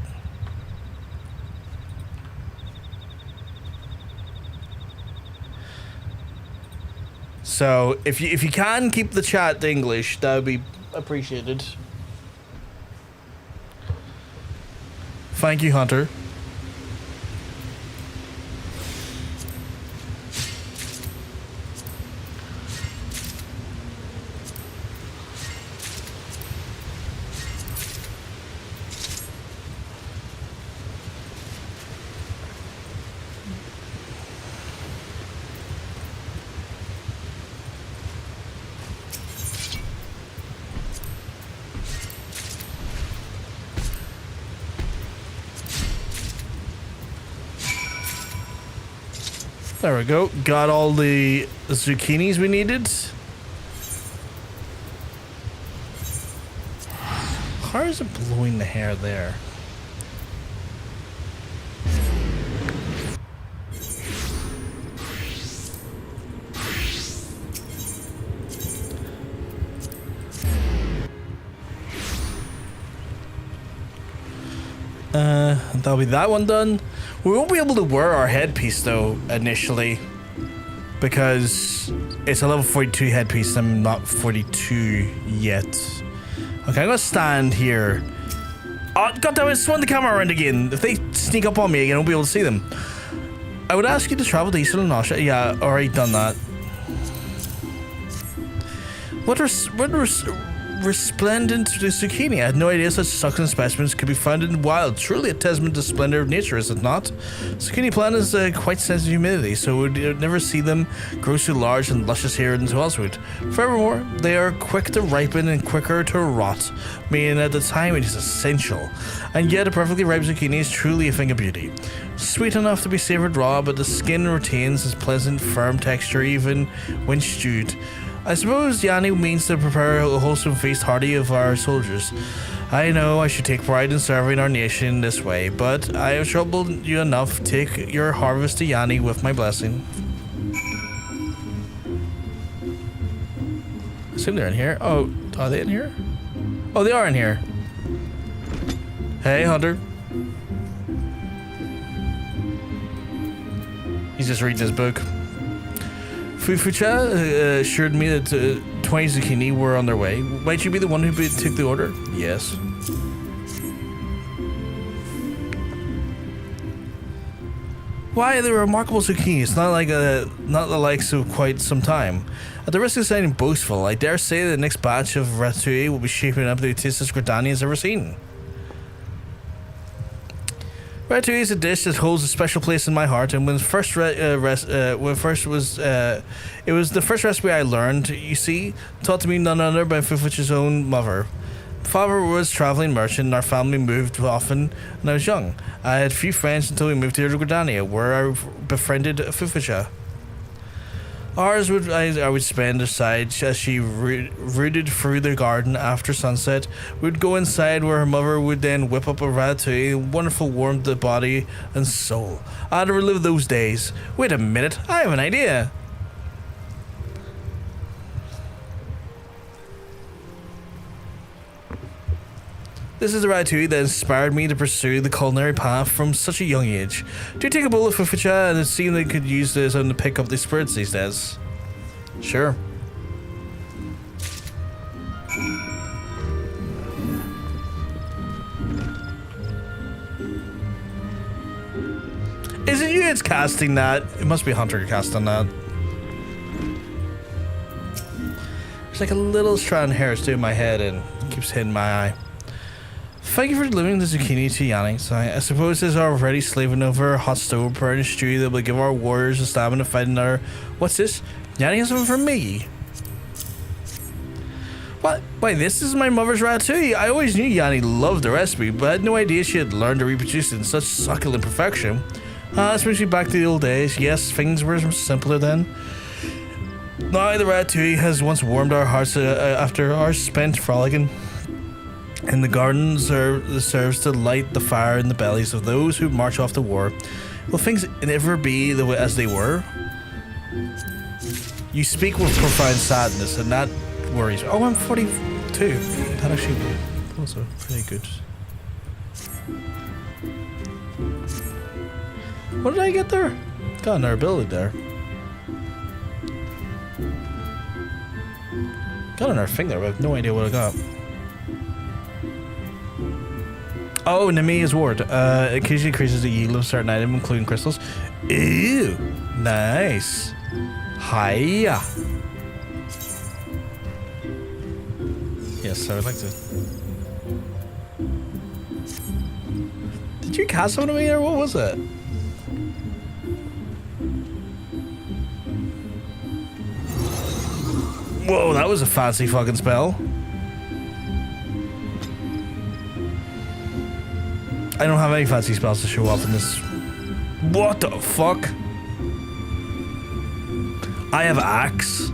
A: So if you can keep the chat to English, that would be appreciated. Thank you, Hunter. There we go. Got all the zucchinis we needed. How is it blowing the hair there? That'll be that one done. We won't be able to wear our headpiece though initially, because it's a level 42 headpiece and I'm not 42 yet. Okay, I'm gonna stand here. Oh, goddammit, it swung the camera around again. If they sneak up on me again, I won't be able to see them. I would ask you to travel to Eastern Lusha. Yeah, already done that. What resplendent zucchini? I had no idea such succulent specimens could be found in the wild. Truly a testament to the splendor of nature, is it not? Zucchini plant is quite sensitive to humidity, so we'd never see them grow so large and luscious here in Heavensward. Furthermore, they are quick to ripen and quicker to rot, meaning at the time it is essential. And yet a perfectly ripe zucchini is truly a thing of beauty. Sweet enough to be savoured raw, but the skin retains its pleasant, firm texture even when stewed. I suppose Yanni means to prepare a wholesome feast hearty of our soldiers. I know I should take pride in serving our nation this way, but I have troubled you enough. Take your harvest to Yanni with my blessing. I assume they're in here. Oh, are they in here? Oh, they are in here. Hey, Hunter. He's just reading his book. Fufucha assured me that 20 zucchini were on their way. Might you be the one who took the order? Yes. Why, they're remarkable zucchinis, not the likes of quite some time. At the risk of sounding boastful, I dare say that the next batch of ratatouille will be shaping up the tasteless Dravania has ever seen. Ratatouille is a dish that holds a special place in my heart, and it was the first recipe I learned, you see, taught to me none other by Fufucha's own mother. Father was a traveling merchant, and our family moved often when I was young. I had few friends until we moved to Dravania, where I befriended Fufucha. Hours I would spend aside as she rooted through the garden after sunset. We'd go inside where her mother would then whip up a ratatouille, wonderful warmth to body and soul. I had to relive those days. Wait a minute, I have an idea. This is the ratatouille that inspired me to pursue the culinary path from such a young age. Do take a bowl of fufucha, and it seemed they could use this to pick up the spirits these days. Sure. Is it you that's casting that? It must be Hunter casting that. There's like a little strand of hair still in my head and keeps hitting my eye. Thank you for delivering the zucchini to Yanni. So I suppose there's already slaving over a hot stove preparing a stew that will give our warriors a stamina to fight another. What's this? Yanni has something for me. What? Wait, this is my mother's ratatouille. I always knew Yanni loved the recipe, but I had no idea she had learned to reproduce it in such succulent perfection. This brings me back to the old days. Yes, things were simpler then. Now the ratatouille has once warmed our hearts after hours spent frolicking in the garden serves to light the fire in the bellies of those who march off to war. Will things ever be the way as they were? You speak with profound sadness, and that worries me. Oh, I'm 42. That actually was pretty good. What did I get there? Got another ability there. Got another thing there, but I have no idea what I got. Oh, Nemia's Ward. It occasionally increases the yield of a certain item, including crystals. Ew. Nice. Hiya. Yes, I would like to. Did you cast something to me or what was it? Whoa, that was a fancy fucking spell. I don't have any fancy spells to show off in this. What the fuck? I have axe.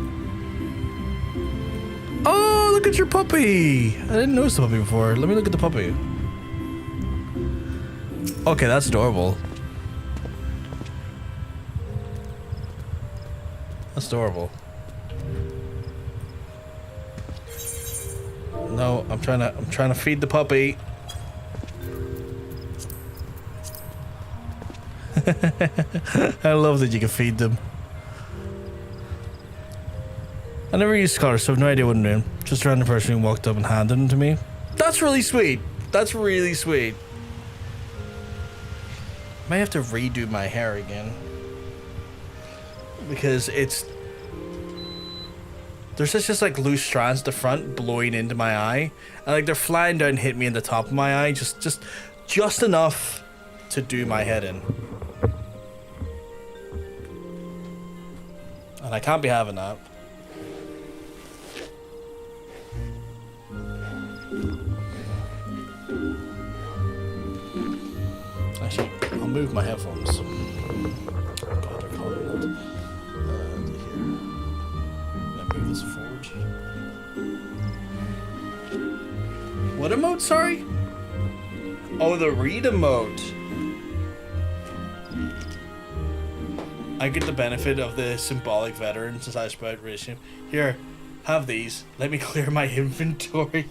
A: Oh, look at your puppy. I didn't notice the puppy before. Let me look at the puppy. Okay, that's adorable. That's adorable. No, I'm trying to feed the puppy. I love that you can feed them. I never used collars, so I have no idea what I'm doing. Just a random person who walked up and handed them to me. That's really sweet. That's really sweet. Might have to redo my hair again. Because there's just like loose strands at the front blowing into my eye. And like they're flying down and hit me in the top of my eye. Just enough to do my head in. And I can't be having that. Actually, I'll move my headphones. God, they're calling that. Here. Let me move this forward. What emote, sorry? Oh, the read emote. I get the benefit of the symbolic veteran since I spout racing. Here, have these. Let me clear my inventory.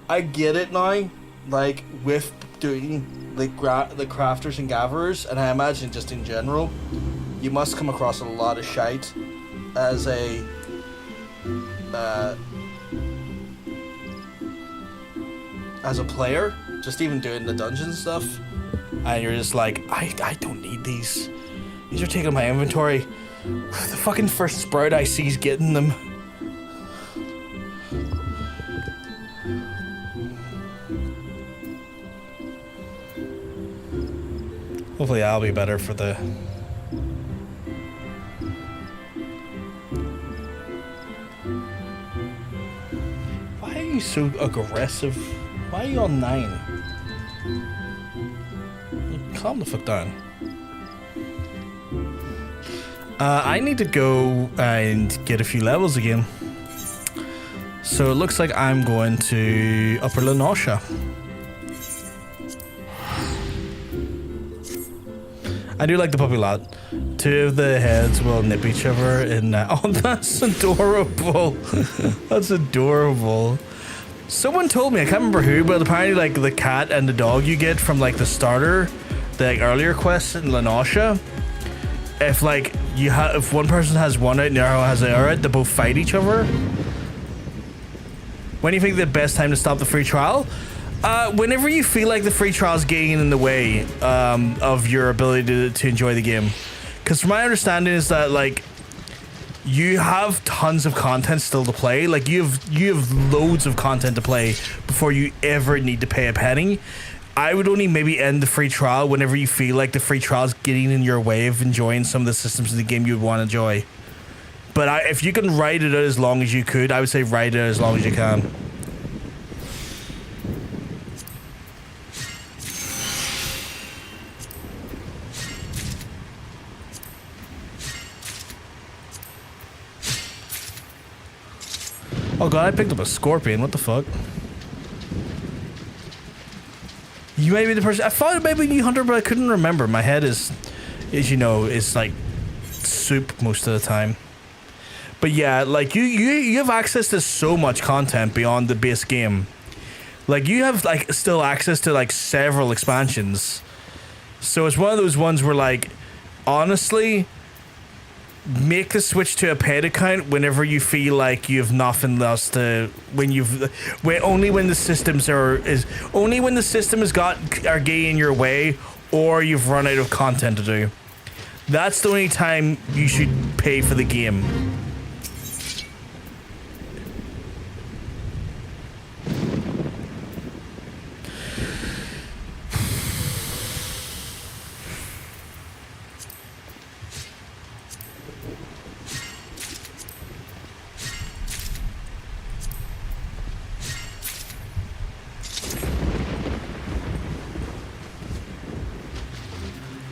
A: I get it now, like with doing the crafters and gatherers, and I imagine just in general, you must come across a lot of shite as a player, just even doing the dungeon stuff. And you're just like, I don't need these. These are taking my inventory. The fucking first sprout I see is getting them. Hopefully I'll be better for the... Why are you so aggressive? Why are you on 9? Calm the fuck down. I need to go and get a few levels again. So it looks like I'm going to Upper Lenosha. I do like the puppy a lot. Two of the heads will nip each other in... oh, that's adorable. That's adorable. Someone told me, I can't remember who, but apparently like the cat and the dog you get from like the starter, the like, earlier quests in Lenosha, if like if one person has one out and the other has the other out, they both fight each other. When do you think the best time to stop the free trial? Whenever you feel like the free trial's getting in the way of your ability to enjoy the game. Because from my understanding is that, like, you have tons of content still to play. Like, you have loads of content to play before you ever need to pay a penny. I would only maybe end the free trial whenever you feel like the free trial is getting in your way of enjoying some of the systems in the game you would want to enjoy. But if you can ride it out as long as you could, I would say ride it out as long as you can. Oh god, I picked up a scorpion. What the fuck? You may be the person. I thought it might be New Hunter, but I couldn't remember. My head is you know, is like soup most of the time. But yeah, like you have access to so much content beyond the base game. Like you have like still access to like several expansions. So it's one of those ones where like honestly, make the switch to a paid account whenever you feel like you have nothing else to. Only when the systems are getting in your way, or you've run out of content to do. That's the only time you should pay for the game.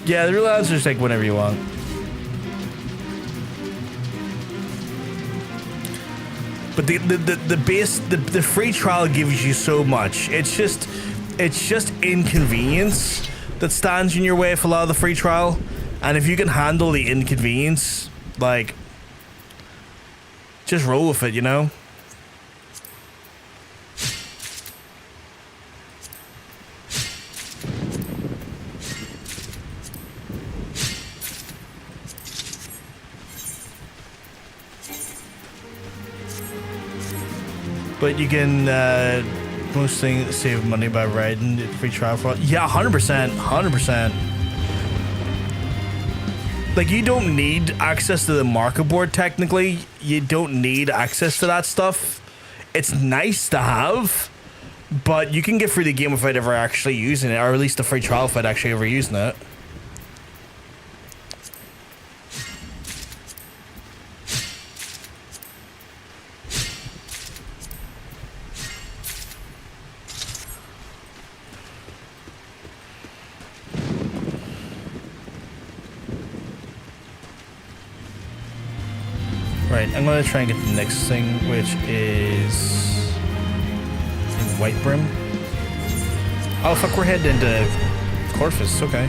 A: Yeah, the real answer is like whenever you want. But the free trial gives you so much. It's just inconvenience that stands in your way for a lot of the free trial. And if you can handle the inconvenience, like, just roll with it, you know? But you can mostly save money by riding the free trial for. Yeah, 100%, 100%. Like you don't need access to the marker board. Technically, you don't need access to that stuff. It's nice to have, but you can get through the game without ever actually using it, or at least the free trial without actually ever using it. Right, I'm gonna try and get the next thing, which is in White Brim. Oh fuck, we're heading into Coerthas, okay.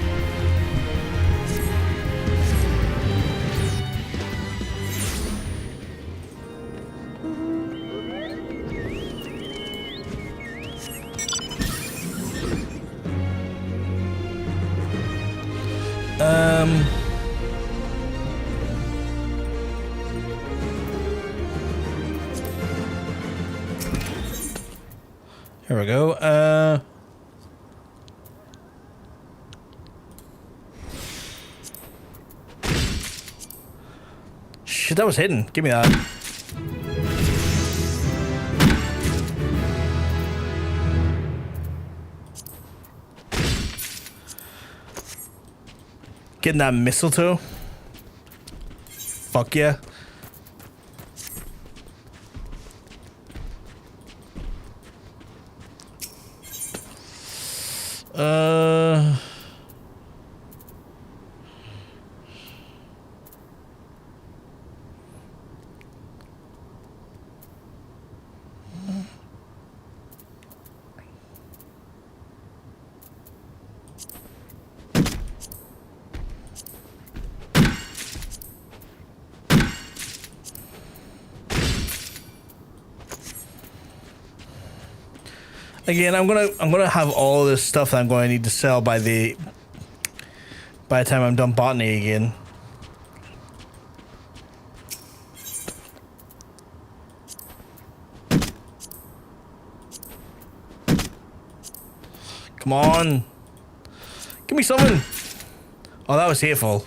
A: Here we go. Shit, that was hidden. Give me that. Getting that mistletoe. Fuck yeah. Again, I'm gonna have all this stuff that I'm going to need to sell by the time I'm done botany again. Come on. Give me something. Oh, that was hateful.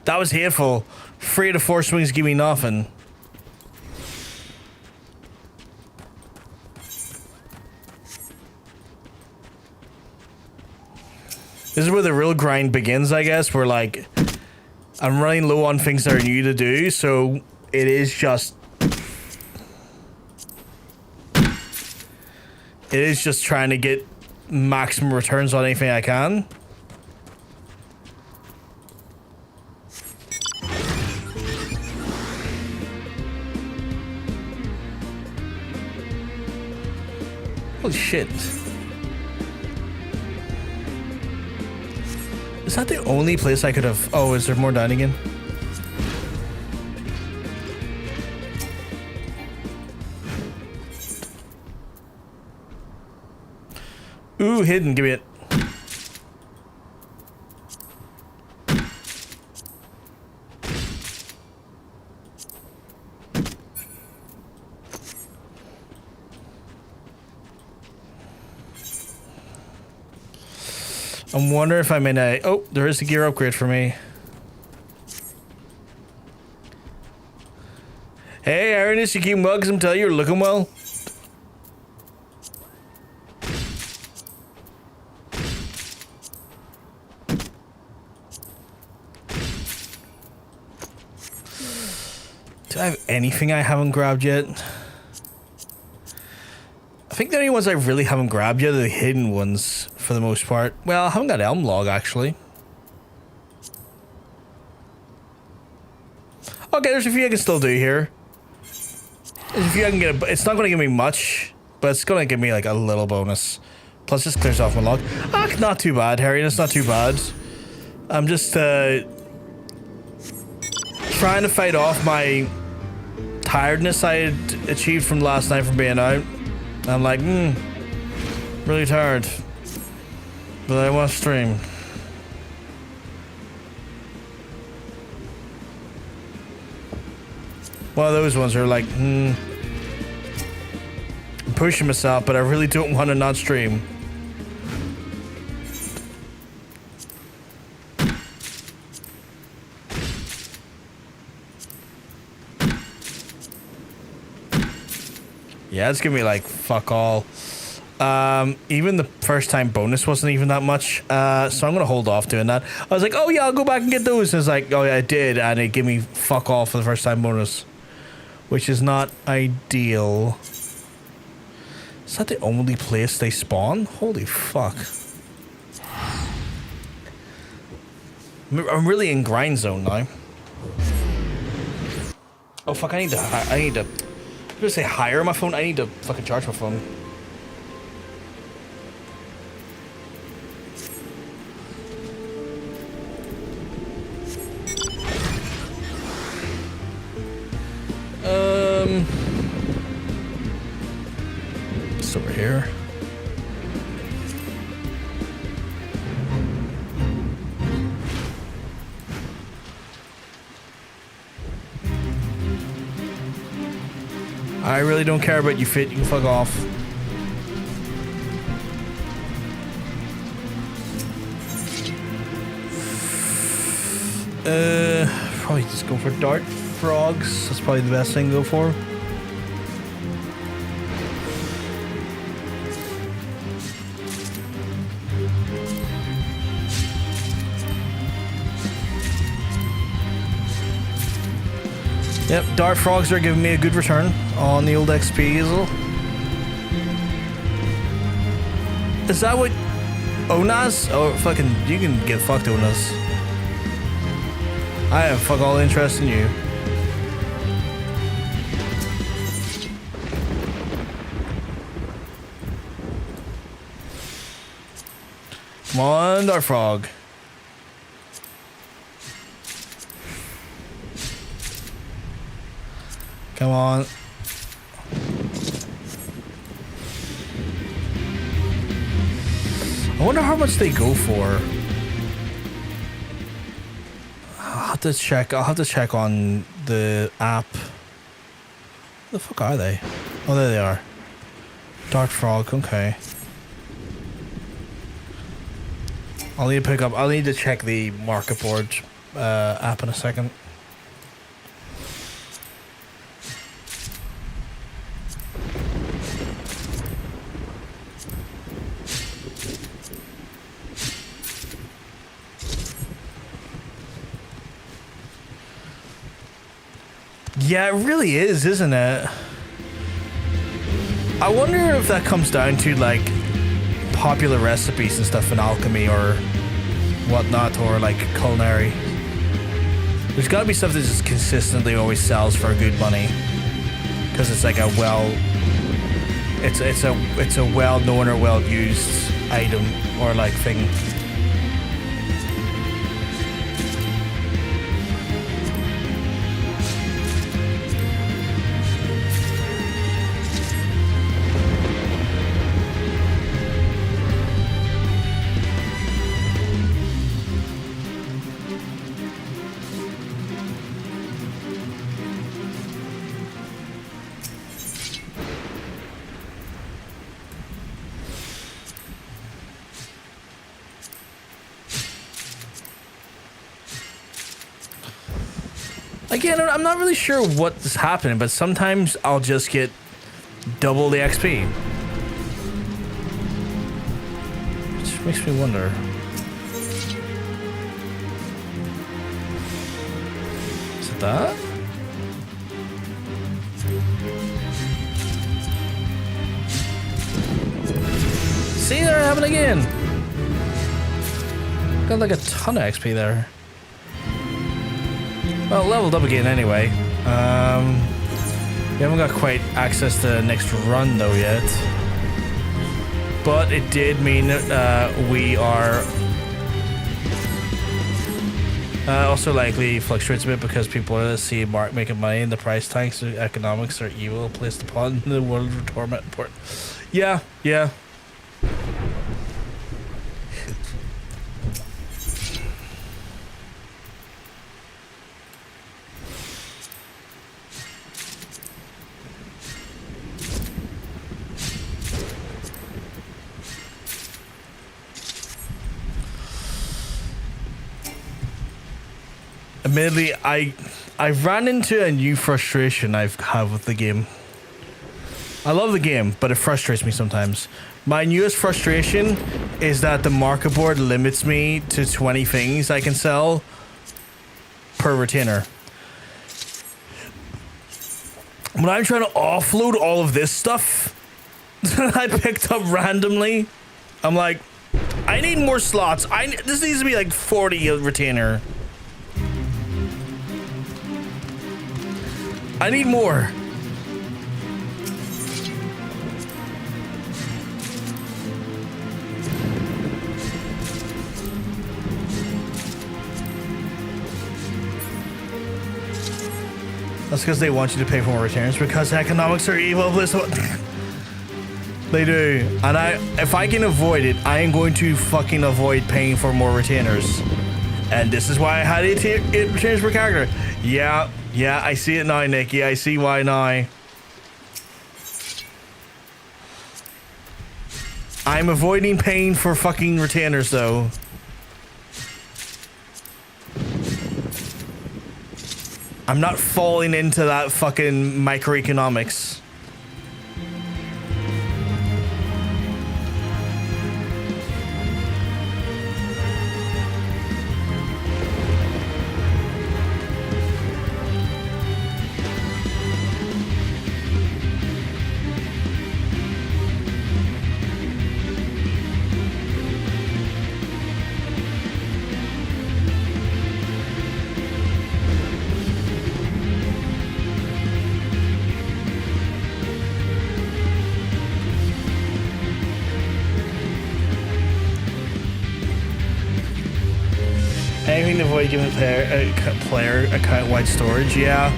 A: That was hateful. 3 of the 4 swings give me nothing. This is where the real grind begins, I guess, where, like, I'm running low on things that are new to do, so it is just... It is just trying to get maximum returns on anything I can. Holy shit. Is that the only place I could have... Oh, is there more down again? Ooh, hidden. Give me it. I'm wondering if I'm in a... Oh, there is a gear upgrade for me. Hey, Aaronus, you keep well because I'm telling you, you're looking well. Do I have anything I haven't grabbed yet? I think the only ones I really haven't grabbed yet are the hidden ones, for the most part. Well, I haven't got Elm Log, actually. Okay, there's a few I can still do here. There's a few I can get. It's not going to give me much, but it's going to give me, like, a little bonus. Plus, this clears off my log. Ah, not too bad, Harry. That's not too bad. I'm just, trying to fight off my tiredness I had achieved from last night from being out. I'm like, really tired, but I want to stream. One of those ones are like, I'm pushing myself, but I really don't want to not stream. Yeah, it's giving me like fuck all. Even the first time bonus wasn't even that much. So I'm gonna hold off doing that. I was like, oh yeah, I'll go back and get those. And it's like, oh yeah, I did, and it gave me fuck all for the first time bonus, which is not ideal. Is that the only place they spawn? Holy fuck! I'm really in grind zone now. Oh fuck! I need to. I'm gonna say hire my phone. I need to fucking charge my phone. It's over here. I really don't care about you, Fit. You can fuck off. Probably just go for dart frogs. That's probably the best thing to go for. Yep, dart frogs are giving me a good return on the old XP as well. Is that what Onas? Oh, fucking, you can get fucked, Onas. I have fuck all interest in you. Come on, dart frog. Come on. I wonder how much they go for. I'll have to check. I'll have to check on the app. Where the fuck are they? Oh, there they are. Dart frog. Okay. I'll need to pick up. I'll need to check the market board app in a second. Yeah, it really is, isn't it? I wonder if that comes down to like popular recipes and stuff in alchemy or whatnot, or like culinary. There's got to be stuff that just consistently always sells for good money because it's like a it's a well known or well used item or like thing. Again, I'm not really sure what's happening, but sometimes I'll just get double the XP. Which makes me wonder. Is it that? See, there it happened again. Got like a ton of XP there. Well, leveled up again anyway. We haven't got quite access to the next run though yet. But it did mean we are also likely fluctuates a bit because people see Mark making money and the price tags and economics are evil placed upon the world of torment port. Yeah, yeah. Admittedly, I've ran into a new frustration I've had with the game. I love the game, but it frustrates me sometimes. My newest frustration is that the market board limits me to 20 things I can sell per retainer. When I'm trying to offload all of this stuff that I picked up randomly, I'm like, I need more slots. This needs to be like 40 a retainer. I need more. That's because they want you to pay for more retainers because economics are evil. They do. And if I can avoid it, I am going to fucking avoid paying for more retainers. And this is why I had 8 retainers per character. Yeah. Yeah, I see it now, Nikki. I see why now. I'm avoiding paying for fucking retainers, though. I'm not falling into that fucking microeconomics. Anything to avoid giving player account-wide storage, yeah.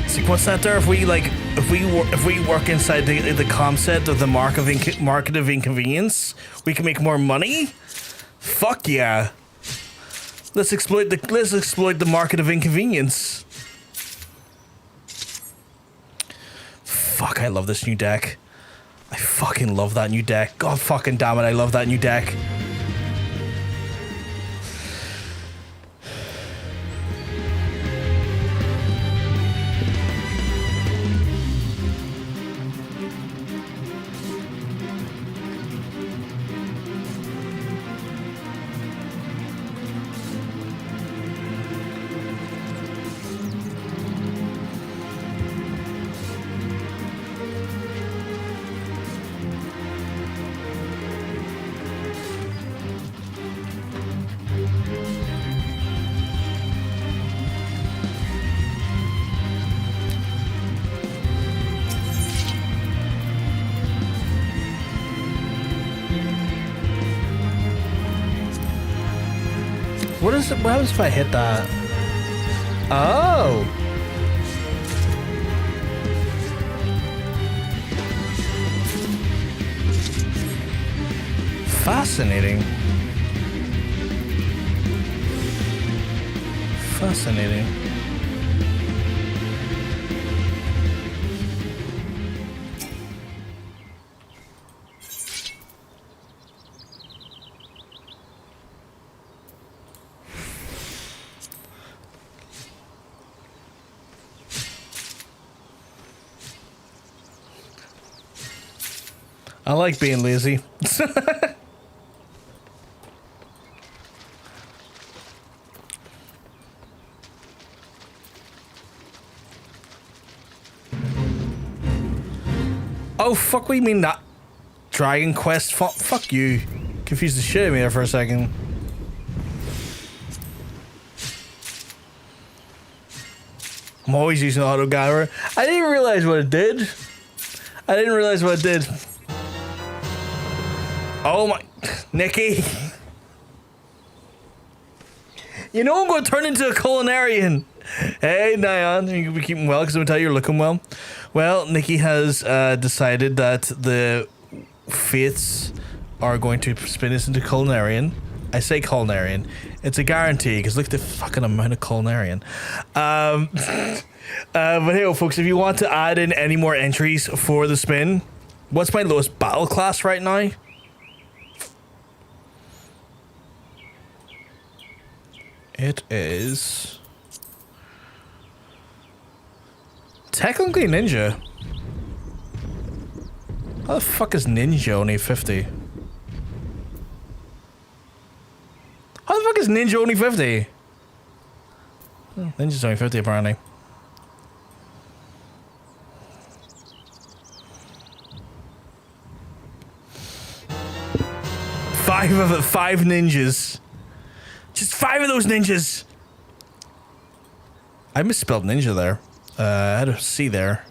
A: It's like, what's that there? If we work inside the concept of the market of inconvenience, we can make more money. Fuck yeah! Let's exploit the market of inconvenience. Fuck, I love this new deck. I fucking love that new deck. God fucking damn it, I love that new deck. What happens if I hit that? Oh! Fascinating. Fascinating. I like being lazy. Oh, fuck, we mean that Dragon Quest. Fuck you. Confused the shit out of me there for a second. I'm always using auto gather. I didn't realize what it did. I didn't realize what it did. Oh my, Nikki. You know I'm going to turn into a culinarian. Hey, Nyan, you can be keeping well because I'm going to tell you you're looking well. Well, Nikki has decided that the fates are going to spin us into culinarian. I say culinarian. It's a guarantee because look at the fucking amount of culinarian. But hey, folks, if you want to add in any more entries for the spin, what's my lowest battle class right now? It is technically ninja. How the fuck is ninja only 50? How the fuck is ninja only 50? Ninja's only 50 apparently. Five ninjas. Just 5 of those ninjas. I misspelled ninja there. I had a C there.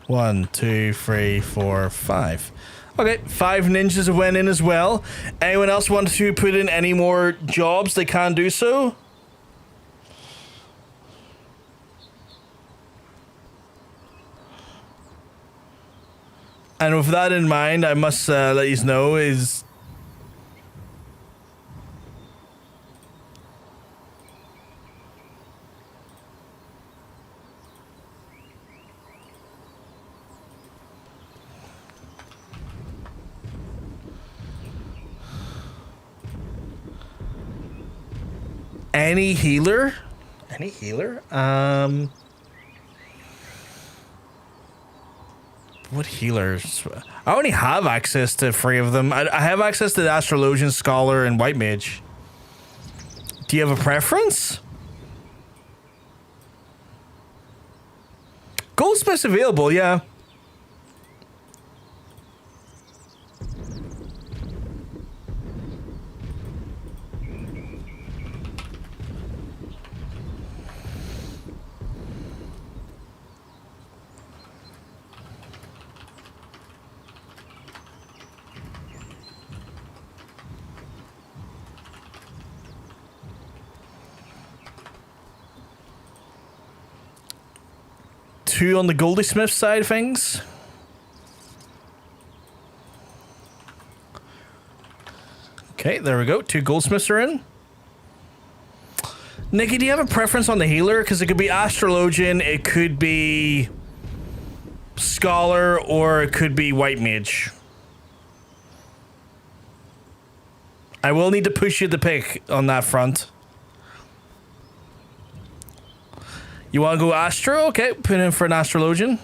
A: 1, 2, 3, 4, 5. Okay, 5 ninjas went in as well. Anyone else want to put in any more jobs? They can do so. And with that in mind, I must let you know is any healer? Any healer? What healers? I only have access to 3 of them. I have access to the Astrologian, Scholar, and White Mage. Do you have a preference? Goldsmith's available, yeah. Two on the Goldsmith side of things. Okay, there we go. 2 goldsmiths are in. Nikki, do you have a preference on the healer? Because it could be Astrologian, it could be Scholar, or it could be White Mage. I will need to push you to pick on that front. You want to go Astro? Okay, put in for an Astrologian.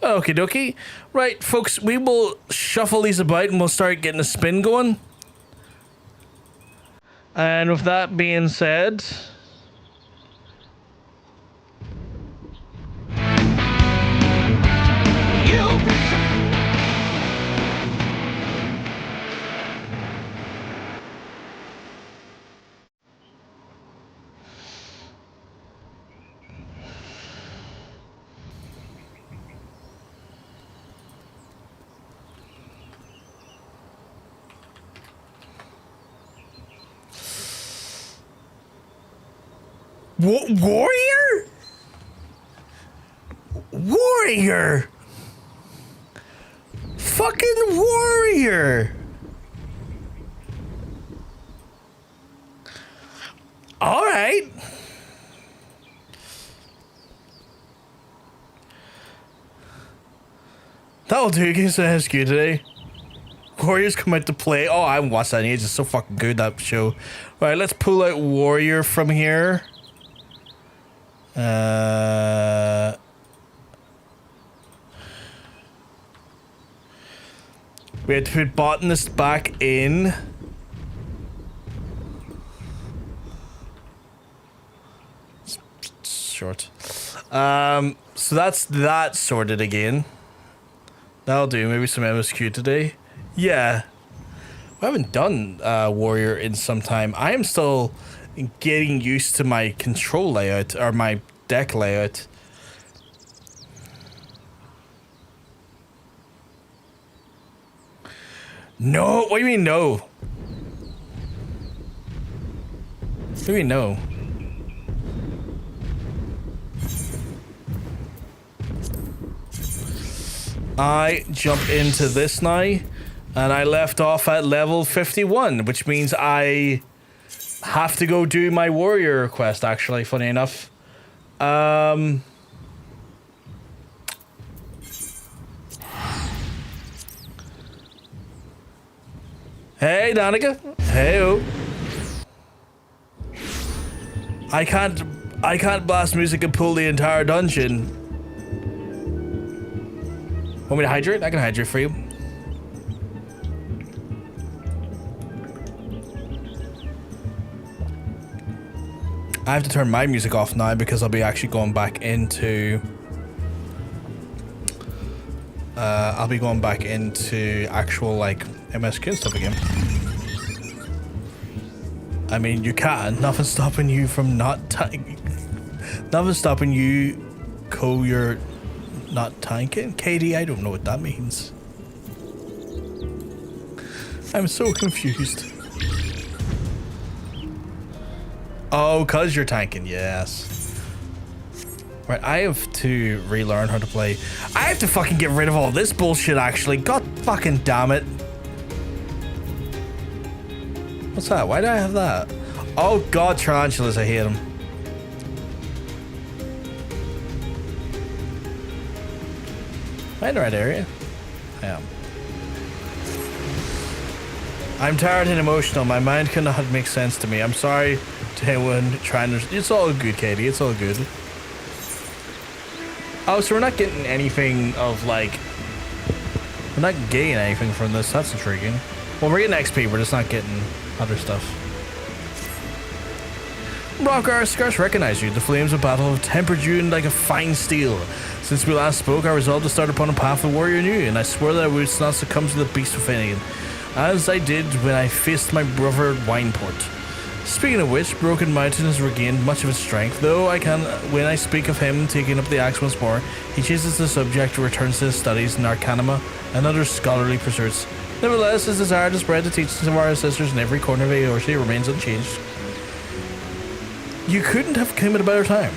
A: Okie dokie. Right, folks, we will shuffle these about and we'll start getting a spin going. And with that being said... Warrior? Warrior! Fucking warrior! Alright. That'll do, guys. That's good today. Warriors come out to play. Oh, I haven't watched that in ages. It's so fucking good, that show. Alright, let's pull out Warrior from here. We have to put Botanist back in. Short. So that's that sorted again. That'll do. Maybe some MSQ today. Yeah. I haven't done Warrior in some time. I am still getting used to my control layout, or my deck layout. No, what do you mean no? What do you mean no? I jump into this now, and I left off at level 51, which means I have to go do my warrior quest, actually, funny enough. Hey, Danica. Hey-o. I can't blast music and pull the entire dungeon. Want me to hydrate? I can hydrate for you. I have to turn my music off now because I'll be actually going back into... I'll be going back into actual, like, MSQ and stuff again. I mean, you can. Nothing's stopping you from not... Nothing's stopping you, you're not tanking. KD, I don't know what that means. I'm so confused. Oh, cause you're tanking, yes. Right, I have to relearn how to play. I have to fucking get rid of all this bullshit, actually. God fucking damn it. What's that? Why do I have that? Oh god, tarantulas, I hate them. Am I in the right area? I am. I'm tired and emotional. My mind cannot make sense to me. I'm sorry to anyone trying to... It's all good, Katie. It's all good. Oh, so we're not getting anything of, like... We're not getting anything from this. That's intriguing. Well, we're getting XP. We're just not getting other stuff. Rockar, scarce recognize you. The flames of battle have tempered you like a fine steel. Since we last spoke, I resolved to start upon a path the warrior knew, and I swore that I would not succumb to the beast within, as I did when I faced my brother Wineport. Speaking of which, Broken Mountain has regained much of its strength, though when I speak of him taking up the axe once more, he chases the subject and returns to his studies in Arcanima and other scholarly pursuits. Nevertheless, his desire to spread the teachings of our ancestors in every corner of Eorsi remains unchanged. You couldn't have come at a better time.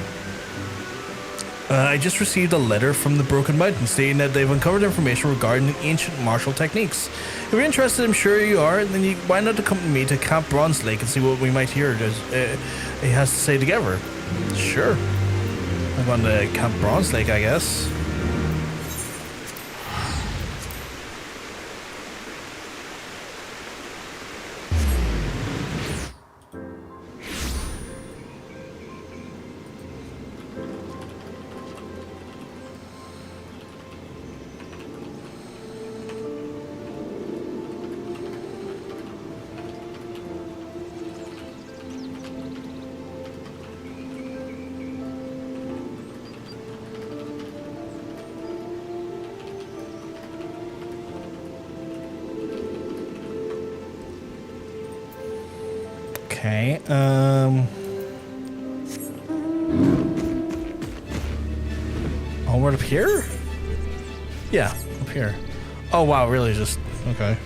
A: I just received a letter from the Broken Mountain stating that they've uncovered information regarding ancient martial techniques. If you're interested, I'm sure you are, then why not accompany me to Camp Bronze Lake and see what we might hear he has to say together? Sure. I'm going to Camp Bronze Lake, I guess. Okay, onward up here? Yeah, up here. Oh wow, really just, okay.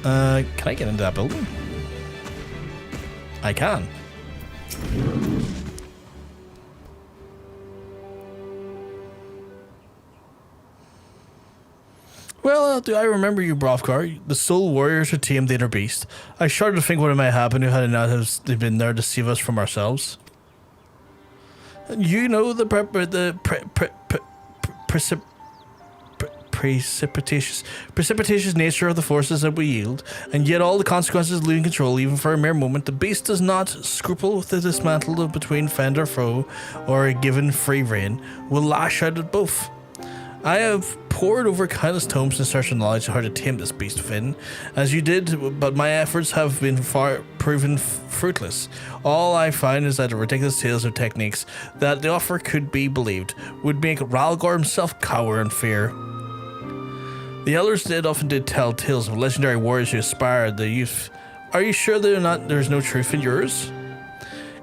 A: Can I get into that building? I can. Well, do I remember you, Hraesvelgr, the sole warrior to tame the inner beast. I shudder to think what might happen who had it not have been there to save us from ourselves. You know the precipitous nature of the forces that we yield, and yet all the consequences losing control even for a mere moment. The beast does not scruple to dismantle between friend or foe, or given free rein, will lash out at both. I have pored over countless tomes in search of knowledge of how to tame this beast within, as you did, but my efforts have been proven fruitless. All I find is that the ridiculous tales of techniques that the offer could be believed would make Hraesvelgr himself cower in fear. The elders often did tell tales of legendary warriors who aspired the youth. Are you sure there's no truth in yours?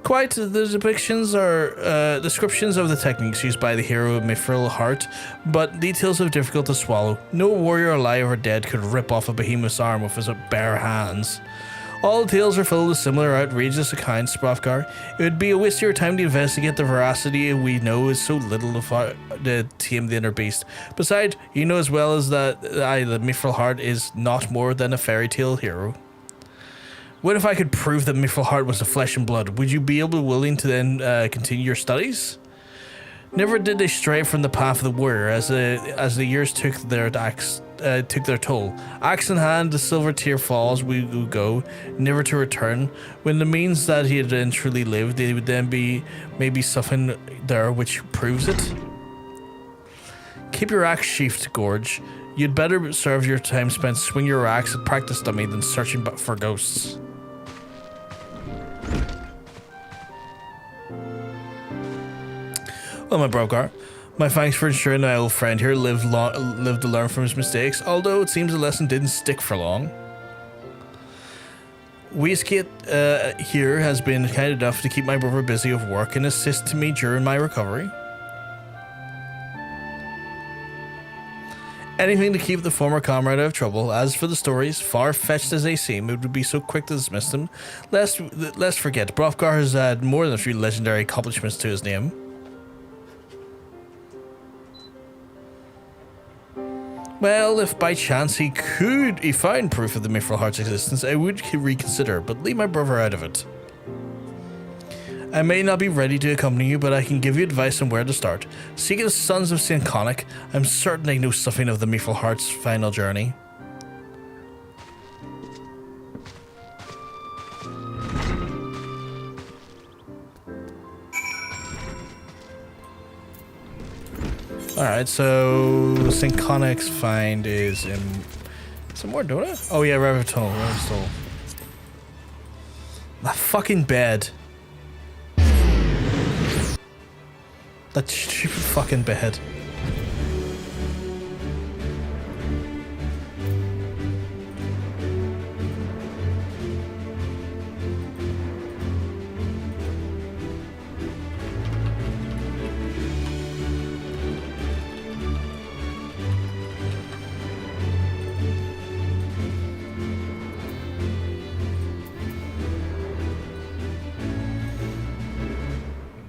A: Quite, the depictions are descriptions of the techniques used by the hero Mithril Heart, but details are difficult to swallow. No warrior alive or dead could rip off a behemoth's arm with his bare hands. All the tales are filled with similar outrageous accounts, Hraesvelgr. It would be a waste of your time to investigate the veracity we know is so little to tame the inner beast. Besides, you know as well as that the Mithril Heart is not more than a fairy tale hero. What if I could prove that Mithril Heart was the flesh and blood? Would you be willing to then continue your studies? Never did they stray from the path of the warrior as the years took their toll. Axe in hand, the silver tear falls, we go, never to return. When the means that he had then truly lived, they would then be maybe something there which proves it. Keep your axe sheathed, Gorge. You'd better serve your time spent swinging your axe at practice dummy than searching for ghosts. Well, my Hraesvelgr, my thanks for ensuring my old friend here lived to learn from his mistakes, although it seems the lesson didn't stick for long. Ishgard here has been kind enough to keep my brother busy with work and assist me during my recovery. Anything to keep the former comrade out of trouble. As for the stories, far-fetched as they seem, it would be so quick to dismiss them. Let's forget, Hraesvelgr has had more than a few legendary accomplishments to his name. Well, if by chance he found proof of the Mithril Heart's existence, I would reconsider, but leave my brother out of it. I may not be ready to accompany you, but I can give you advice on where to start. Seek the Sons of St. Conic. I'm certain they know something of the Mithril Heart's final journey. Alright, so St. Conic's find is in somewhere, don't it? Oh yeah, Revitol. That fucking bed. That stupid fucking bed.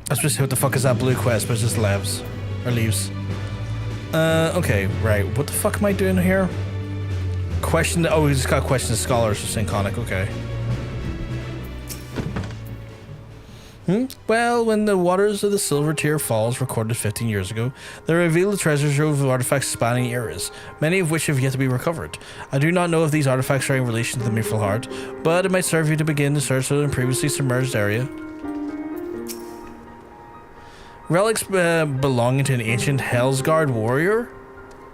A: Let's just see what the fuck is that blue quest, but it's just leaves. Okay, right. What the fuck am I doing here? Question. Oh, we just got questions scholars for St. Conic, okay. Well, when the waters of the Silver Tear Falls recorded 15 years ago, they revealed a treasure trove of artifacts spanning eras, many of which have yet to be recovered. I do not know if these artifacts are in relation to the Mithril Heart, but it might serve you to begin the search of the previously submerged area. Relics belonging to an ancient Hraesvelgr warrior?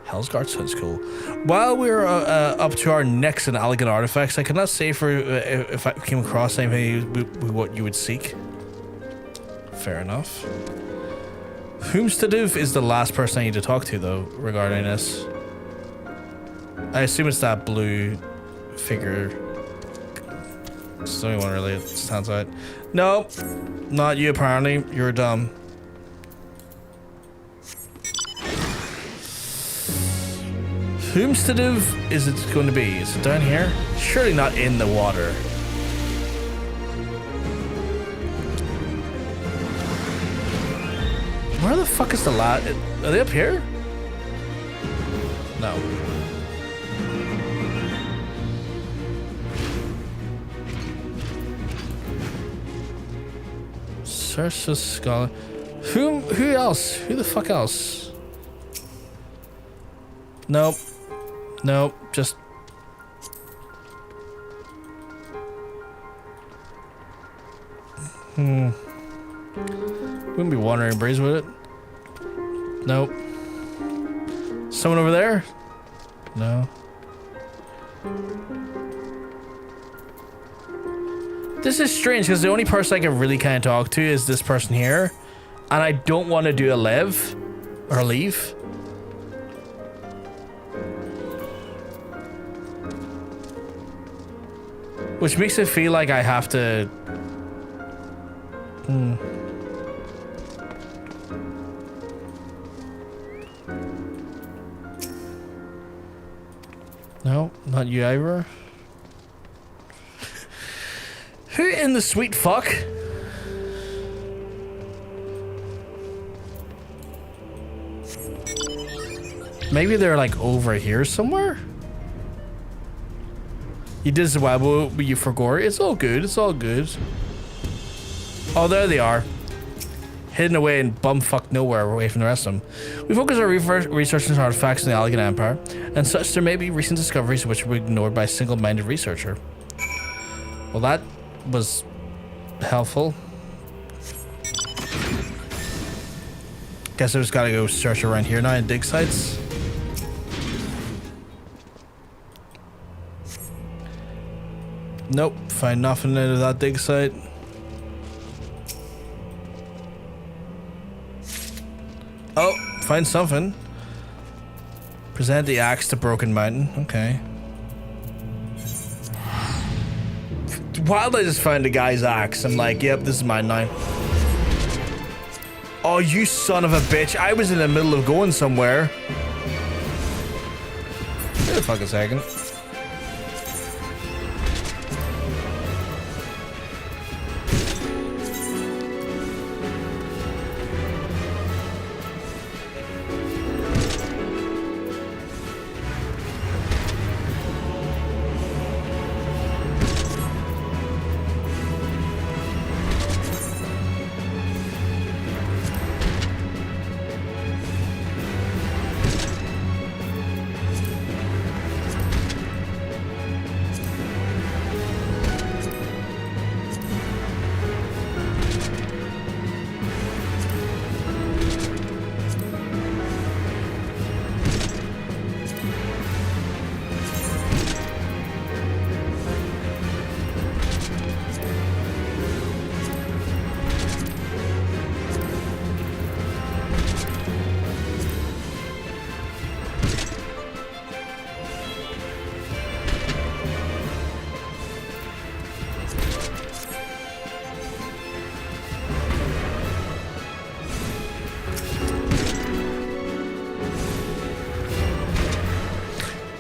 A: Hraesvelgr sounds cool. While we're up to our necks in elegant artifacts, I cannot say for if I came across anything what you would seek. Fair enough. Whomstadiv is the last person I need to talk to, though, regarding this. I assume it's that blue figure. It's the only one really that stands out. Nope. Not you, apparently. You're dumb. Whomstead is it going to be? Is it down here? Surely not in the water. Where the fuck is the lad? Are they up here? No. Search the skull. Who else? Who the fuck else? Nope. Nope. Just. Wouldn't be wandering breeze, would it? Nope. Someone over there? No. This is strange because the only person I can really kind of talk to is this person here, and I don't want to do a live or leave. Which makes it feel like I have to. No, not you either. Who in the sweet fuck? Maybe they're like over here somewhere? You did as well, but you forgot. It's all good, it's all good. Oh, there they are. Hidden away in bumfuck nowhere away from the rest of them. We focus our research on artifacts in the Allegan Empire, and such there may be recent discoveries which were ignored by a single-minded researcher. Well, that was helpful. Guess I just gotta go search around here now and dig sites. Nope, find nothing out of that dig site. Oh, find something. Present the axe to Broken Mountain. Okay. While I just found the guy's axe, I'm like, yep, this is mine now. Oh, you son of a bitch. I was in the middle of going somewhere. Wait a fucking second.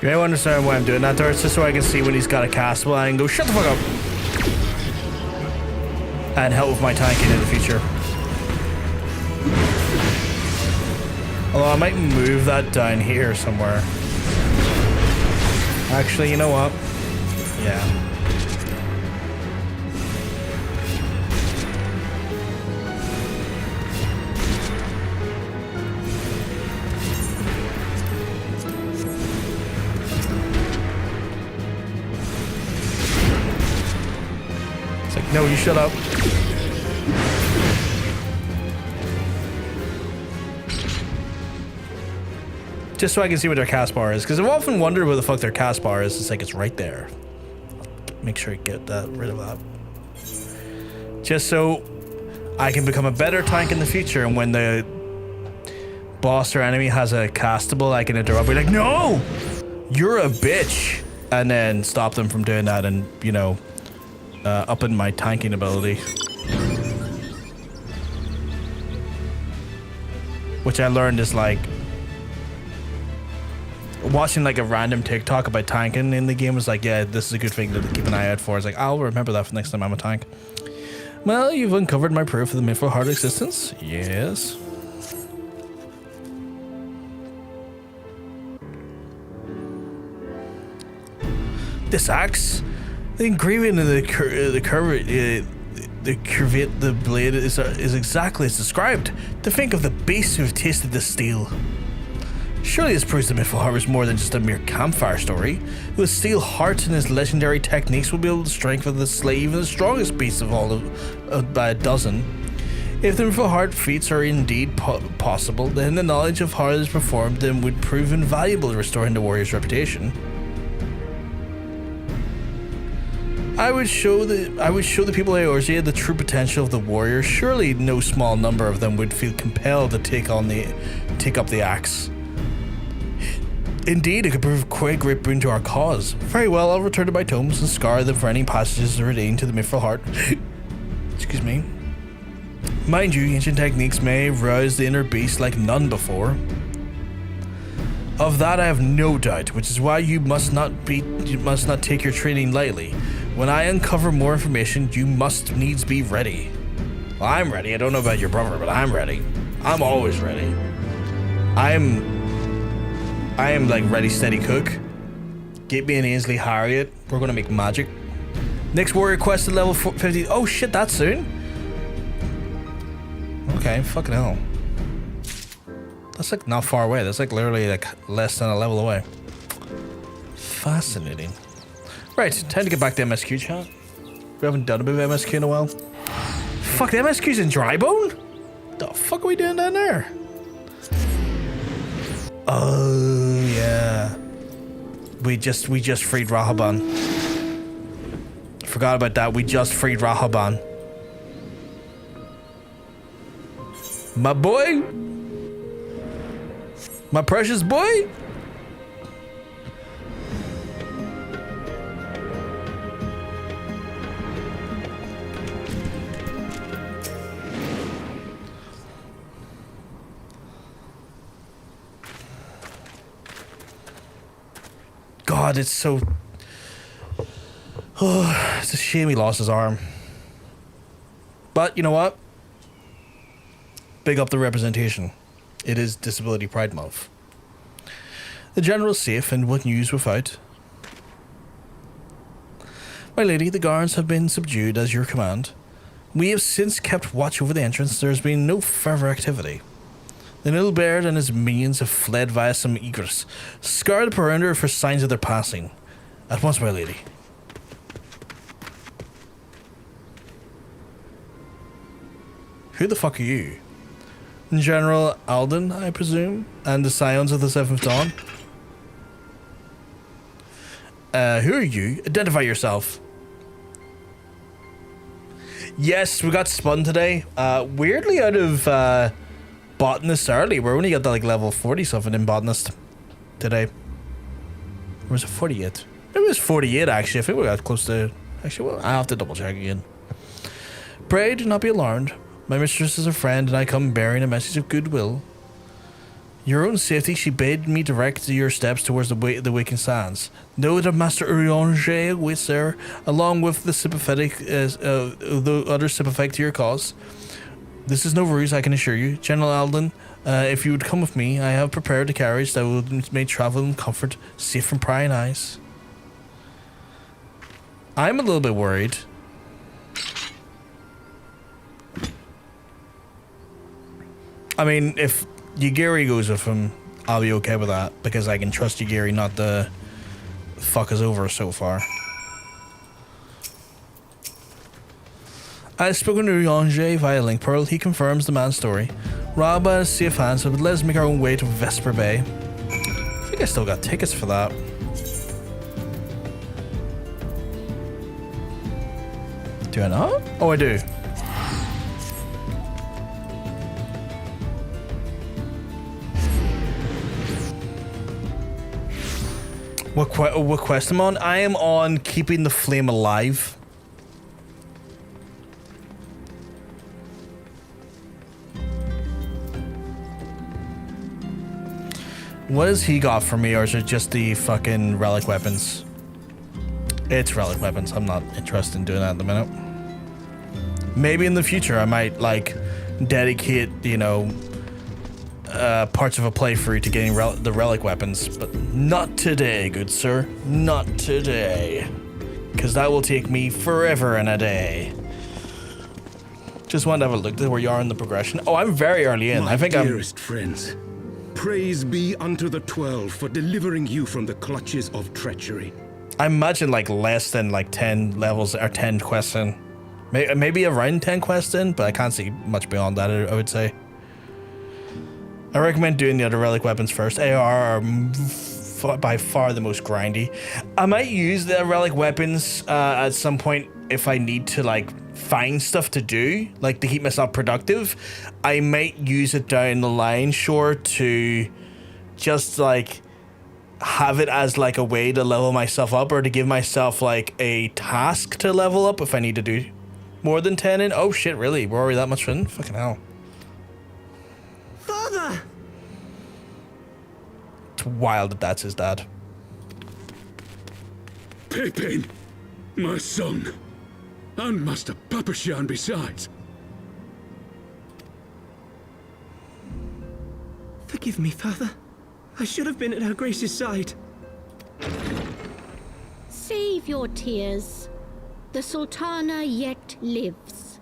A: You may understand why I'm doing that, It's just so I can see when he's got a castable and I can go, shut the fuck up! And help with my tanking in the future. Although I might move that down here somewhere. Actually, you know what? Yeah. No, you shut up. Just so I can see what their cast bar is, because I've often wondered where the fuck their cast bar is. It's like it's right there. Make sure I get rid of that. Just so I can become a better tank in the future, and when the boss or enemy has a castable, I can interrupt. Be like, no, you're a bitch, and then stop them from doing that, and you know. upping my tanking ability. Which I learned is like watching like a random TikTok about tanking in the game was like, yeah, this is a good thing to keep an eye out for. It's like, I'll remember that for next time I'm a tank. Well, you've uncovered my proof of the mythical heart existence. Yes. This axe, the engraving of the curvate the blade is exactly as described. To think of the beasts who have tasted this steel. Surely this proves the mythical heart is more than just a mere campfire story. With steel heart and his legendary techniques, will be able to strengthen the slay even the strongest beasts of all by a dozen. If the mythical heart feats are indeed possible, then the knowledge of how it is performed then would prove invaluable in restoring the warrior's reputation. I would show the people of Eorzea the true potential of the warrior. Surely no small number of them would feel compelled to take up the axe. Indeed, it could prove quite a great boon to our cause. Very well, I'll return to my tomes and scour them for any passages relating to the mythical heart. Excuse me. Mind you, ancient techniques may rouse the inner beast like none before. Of that I have no doubt, which is why you must not take your training lightly. When I uncover more information, you must needs be ready. Well, I'm ready. I don't know about your brother, but I'm ready. I'm always ready. I am like ready, steady, cook. Get me an Ainsley Harriet. We're gonna make magic. Next warrior quest at level 50. Oh shit, that soon? Okay, fucking hell. That's like not far away. That's like literally like less than a level away. Fascinating. Right, time to get back to MSQ chat. We haven't done a bit of MSQ in a while. Fuck, the MSQ's in Drybone? The fuck are we doing down there? Oh yeah. We just freed Rahaban. Forgot about that. We just freed Rahaban. My boy? My precious boy? God, it's so... Oh, it's a shame he lost his arm. But, you know what? Big up the representation. It is Disability Pride Month. The general's safe, and what news without? My lady, the guards have been subdued as your command. We have since kept watch over the entrance. There has been no further activity. The Nilbert and his minions have fled via some egress. Scour the perimeter for signs of their passing. At once, my lady. Who the fuck are you? General Alden, I presume? And the Scions of the Seventh Dawn? Who are you? Identify yourself. Yes, we got spun today. Weirdly out of botanist early. We're only at like level 40 something in botanist today. Or was it 48? It was 48 actually. I think we got close to... Actually, well, I'll have to double check again. Pray do not be alarmed. My mistress is a friend and I come bearing a message of goodwill. Your own safety, she bade me direct your steps towards the waking sands. Know that Master Urianger waits there, along with the sympathetic, the others sympathetic to your cause. This is no ruse, I can assure you. General Alden, if you would come with me, I have prepared a carriage that will make travel in comfort, safe from prying eyes. I'm a little bit worried. I mean, if Yagiri goes with him, I'll be okay with that, because I can trust Yagiri not to fuck us over so far. I have spoken to Urianger via Link Pearl. He confirms the man's story. Rabba is safe hands, so let's make our own way to Vesper Bay. I think I still got tickets for that. Do I not? Oh, I do. What quest am I on? I am on Keeping the Flame Alive. What has he got for me, or is it just the fucking relic weapons? It's relic weapons. I'm not interested in doing that at the minute. Maybe in the future I might, like, dedicate, you know, parts of a playthrough to getting the relic weapons, but not today, good sir. Not today. Because that will take me forever and a day. Just wanted to have a look at where you are in the progression. Oh, I'm very early in. I think
B: dearest friends, praise be unto the 12 for delivering you from the clutches of treachery.
A: I imagine like less than like 10 levels or 10 quests in. Maybe around 10 quests in, but I can't see much beyond that, I would say. I recommend doing the other relic weapons first. AR are by far the most grindy. I might use the relic weapons at some point if I need to like find stuff to do, like to keep myself productive. I might use it down the line, sure, to just like have it as like a way to level myself up, or to give myself like a task to level up if I need to do more than 10 in. Oh shit, really? We're already that much in? Fucking hell.
C: Father!
A: It's wild that that's his dad.
B: Pippin, my son, and Master Papashan besides.
C: Forgive me, Father. I should have been at Her Grace's side.
D: Save your tears. The Sultana yet lives.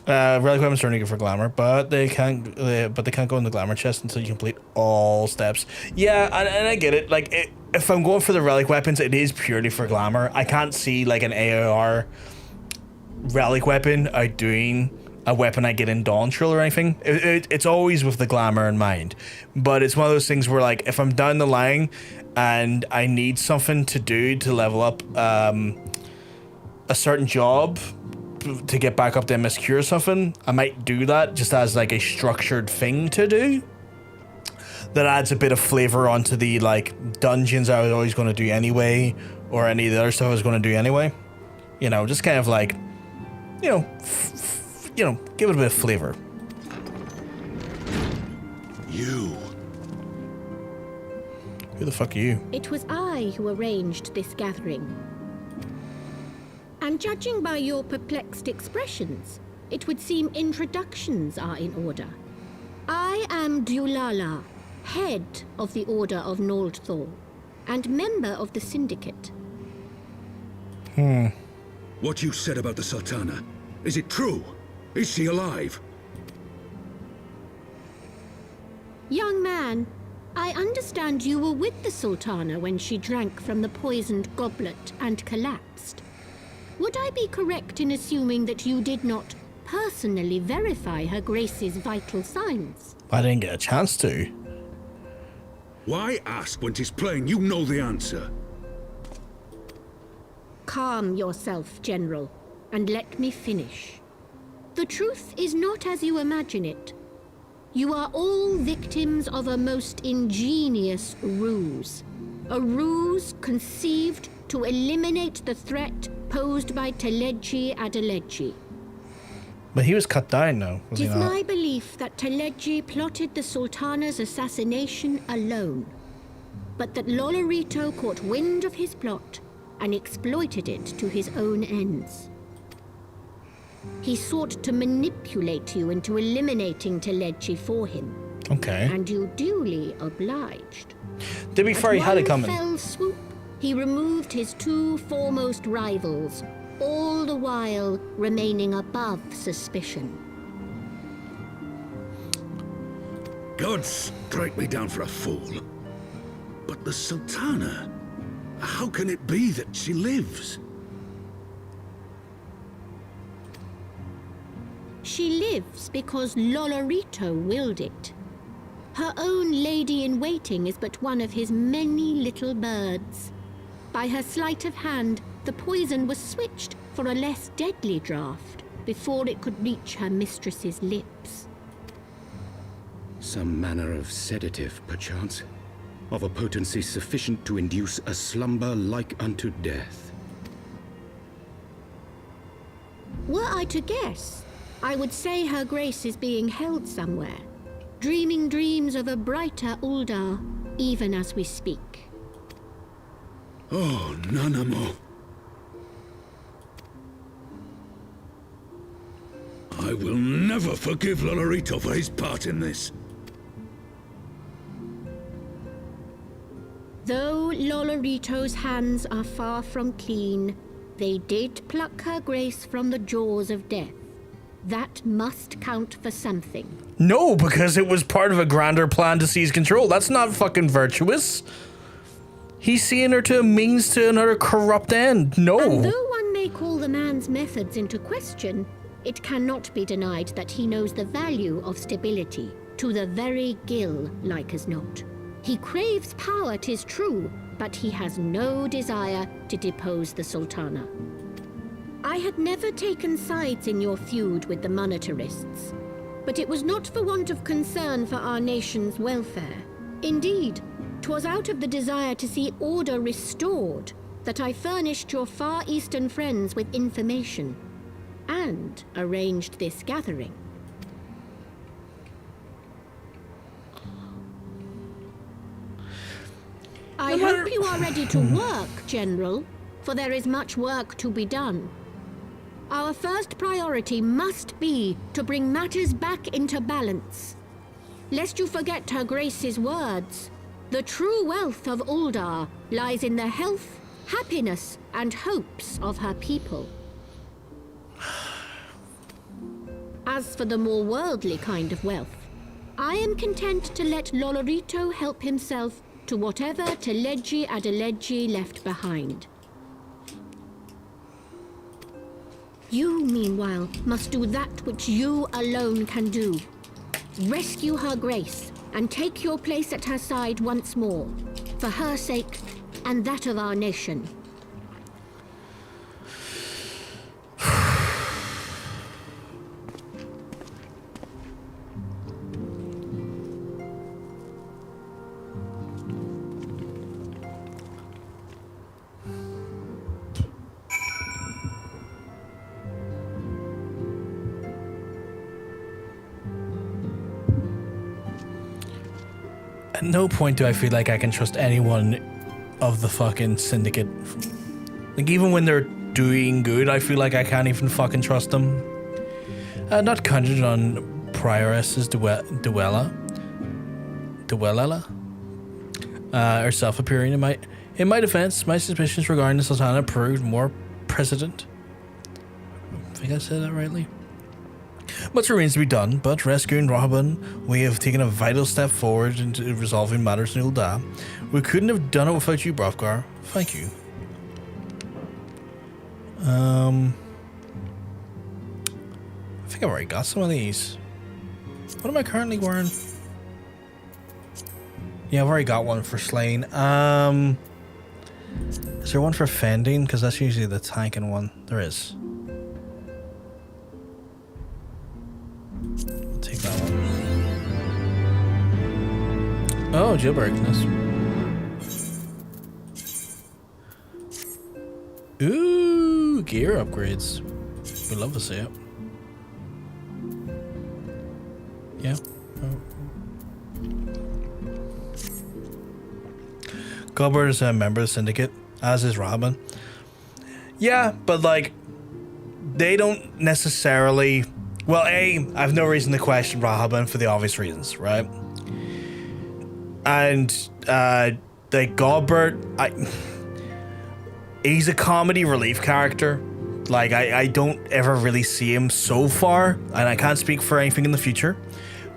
A: Relic weapons are only good for glamour, but they can't go in the glamour chest until you complete all steps. Yeah, and I get it. Like, if I'm going for the relic weapons, it is purely for glamour. I can't see like an AOR relic weapon outdoing a weapon I get in Dawntrail or anything. It's always with the glamour in mind. But it's one of those things where, like, if I'm down the line and I need something to do to level up a certain job to get back up to MSQ or something, I might do that just as like a structured thing to do. That adds a bit of flavor onto the like dungeons I was always going to do anyway, or any of the other stuff I was going to do anyway. You know, just kind of like, you know, give it a bit of flavor.
B: You.
A: Who the fuck are you?
D: It was I who arranged this gathering. And judging by your perplexed expressions, it would seem introductions are in order. I am Dulala, head of the Order of Noldthor, and member of the Syndicate.
B: What you said about the Sultana, is it true? Is she alive?
D: Young man, I understand you were with the Sultana when she drank from the poisoned goblet and collapsed. Would I be correct in assuming that you did not personally verify Her Grace's vital signs?
A: I didn't get a chance to.
B: Why ask when 'tis plain you know the answer?
D: Calm yourself, General, and let me finish. The truth is not as you imagine it. You are all victims of a most ingenious ruse. A ruse conceived to eliminate the threat posed by Teleji Adeleji.
A: But he was cut down now, was
D: It
A: he
D: is
A: not?
D: my belief that Teleji plotted the Sultana's assassination alone, but that Lolorito caught wind of his plot and exploited it to his own ends. He sought to manipulate you into eliminating Teleji for him,
A: Okay.
D: and you duly obliged.
A: To be fair, he had it
D: At
A: coming.
D: one fell swoop, he removed his two foremost rivals, all the while remaining above suspicion.
B: God strike me down for a fool. But the Sultana, how can it be that she lives?
D: She lives because Lolorito willed it. Her own lady-in-waiting is but one of his many little birds. By her sleight of hand, the poison was switched for a less deadly draught before it could reach her mistress's lips.
B: Some manner of sedative, perchance? Of a potency sufficient to induce a slumber like unto death.
D: Were I to guess, I would say Her Grace is being held somewhere, dreaming dreams of a brighter Uldah, even as we speak.
B: Oh, Nanamo. I will never forgive Lolorito for his part in this.
D: Though Lolorito's hands are far from clean, they did pluck her grace from the jaws of death. That must count for something.
A: No, because it was part of a grander plan to seize control. That's not fucking virtuous. He's seeing her to a means to another corrupt end. No.
D: And though one may call the man's methods into question, it cannot be denied that he knows the value of stability, to the very gill, like as not. He craves power, 'tis true, but he has no desire to depose the Sultana. I had never taken sides in your feud with the monetarists, but it was not for want of concern for our nation's welfare. Indeed, 'twas out of the desire to see order restored that I furnished your Far Eastern friends with information and arranged this gathering. I hope you are ready to work, General, for there is much work to be done. Our first priority must be to bring matters back into balance. Lest you forget Her Grace's words, the true wealth of Uldah lies in the health, happiness, and hopes of her people. As for the more worldly kind of wealth, I am content to let Lolorito help himself to whatever Teledji Adeledji left behind. You, meanwhile, must do that which you alone can do. Rescue Her Grace and take your place at her side once more, for her sake and that of our nation.
A: At no point do I feel like I can trust anyone of the fucking syndicate. Like, even when they're doing good, I feel like I can't even fucking trust them. Not conjured on Prioress's Duella, herself appearing in my defense, my suspicions regarding the Sultana proved more precedent. I think I said that rightly. Much remains to be done, but rescuing Rahaban, we have taken a vital step forward into resolving matters in Uldah. We couldn't have done it without you, Brovgar. Thank you. I think I've already got some of these. What am I currently wearing? Yeah, I've already got one for slaying. Is there one for fending? Because that's usually the tanking one. There is. I'll take that one. Oh, jailbreakness. Ooh, gear upgrades. We love to see it. Yeah. Goldberg is a member of the syndicate, as is Robin. Yeah, but like, they don't necessarily. Well, I have no reason to question Rahaban for the obvious reasons, right? And like Goldberg, he's a comedy relief character. Like, I don't ever really see him so far, and I can't speak for anything in the future,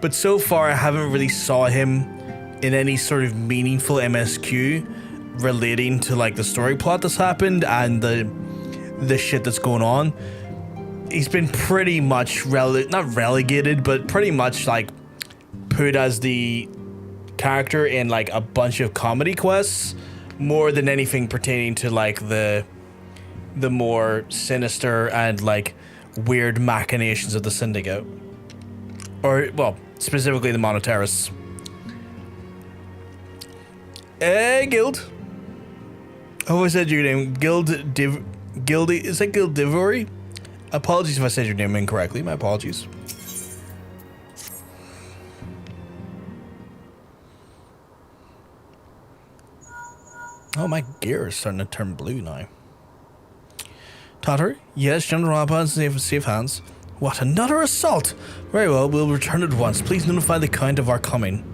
A: but so far I haven't really saw him in any sort of meaningful MSQ relating to like the story plot that's happened and the shit that's going on. He's been pretty much not relegated, but pretty much like put as the character in like a bunch of comedy quests more than anything pertaining to like the more sinister and like weird machinations of the syndicate, or well, specifically the monetarists. Guild. I always said your name. Gildy. Is that Gildivory? Apologies if I said your name incorrectly. My apologies. Oh, my gear is starting to turn blue now. Tatter? Yes, General Rampant's in safe hands. What, another assault? Very well, we'll return at once. Please notify the Count of our coming.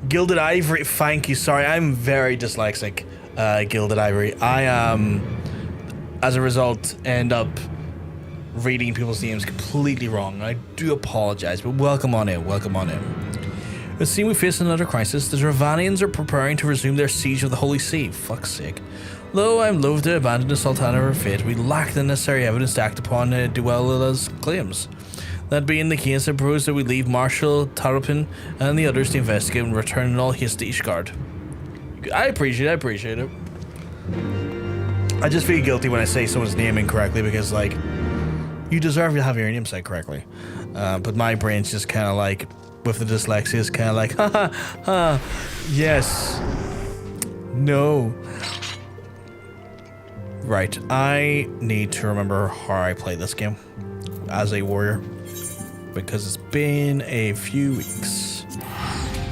A: Gilded Ivory, thank you. Sorry, I'm very dyslexic. Gilded Ivory. I, as a result, end up reading people's names completely wrong. I do apologize, but welcome on in, welcome on in. It seems we face another crisis. The Dravanians are preparing to resume their siege of the Holy See. Fuck's sake. Though I'm loath to abandon the Sultana of her fate, we lack the necessary evidence to act upon Duella's claims. That being the case, I propose that we leave Marshal Tarapin and the others to investigate and return in all haste to Ishgard. I appreciate it. I just feel guilty when I say someone's name incorrectly because, like, you deserve to have your name said correctly. But my brain's just kind of like, with the dyslexia, is kind of like, ha, yes, no. Right, I need to remember how I play this game as a warrior because it's been a few weeks.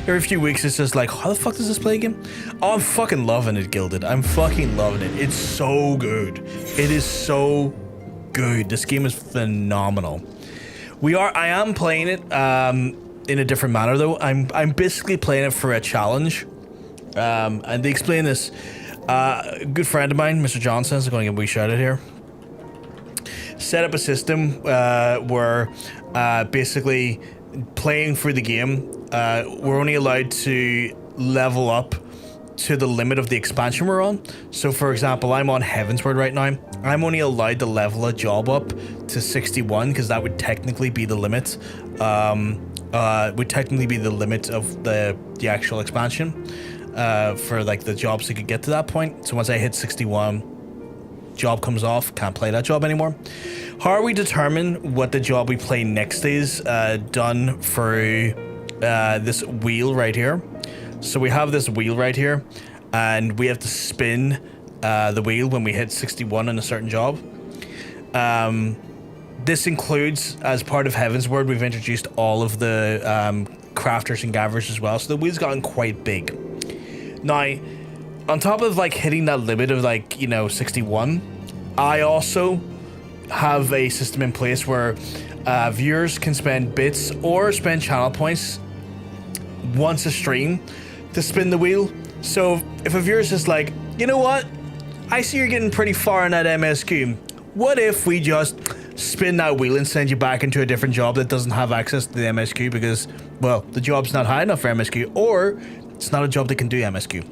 A: Every few weeks it's just like, how the fuck does this play again? Oh, I'm fucking loving it, Gilded. I'm fucking loving it. It's so good. It is so good. This game is phenomenal. I am playing it in a different manner though. I'm basically playing it for a challenge. And they explain this. A good friend of mine, Mr. Johnson, is going to get a wee shout out here. Set up a system where basically playing through the game, we're only allowed to level up to the limit of the expansion we're on. So for example, I'm on Heavensward right now. I'm only allowed to level a job up to 61 because that would technically be the limit. Would technically be the limit of the actual expansion. For like the jobs that could get to that point. So once I hit 61, job comes off, can't play that job anymore. How we determine what the job we play next is done through this wheel right here. So we have this wheel right here and we have to spin the wheel when we hit 61 on a certain job. This includes, as part of Heavensward, we've introduced all of the crafters and gatherers as well. So the wheel's gotten quite big. Now, on top of like hitting that limit of like, 61, I also have a system in place where viewers can spend bits or spend channel points once a stream to spin the wheel. So if a viewer's just like, you know what? I see you're getting pretty far in that MSQ. What if we just spin that wheel and send you back into a different job that doesn't have access to the MSQ because, well, the job's not high enough for MSQ, or it's not a job that can do MSQ.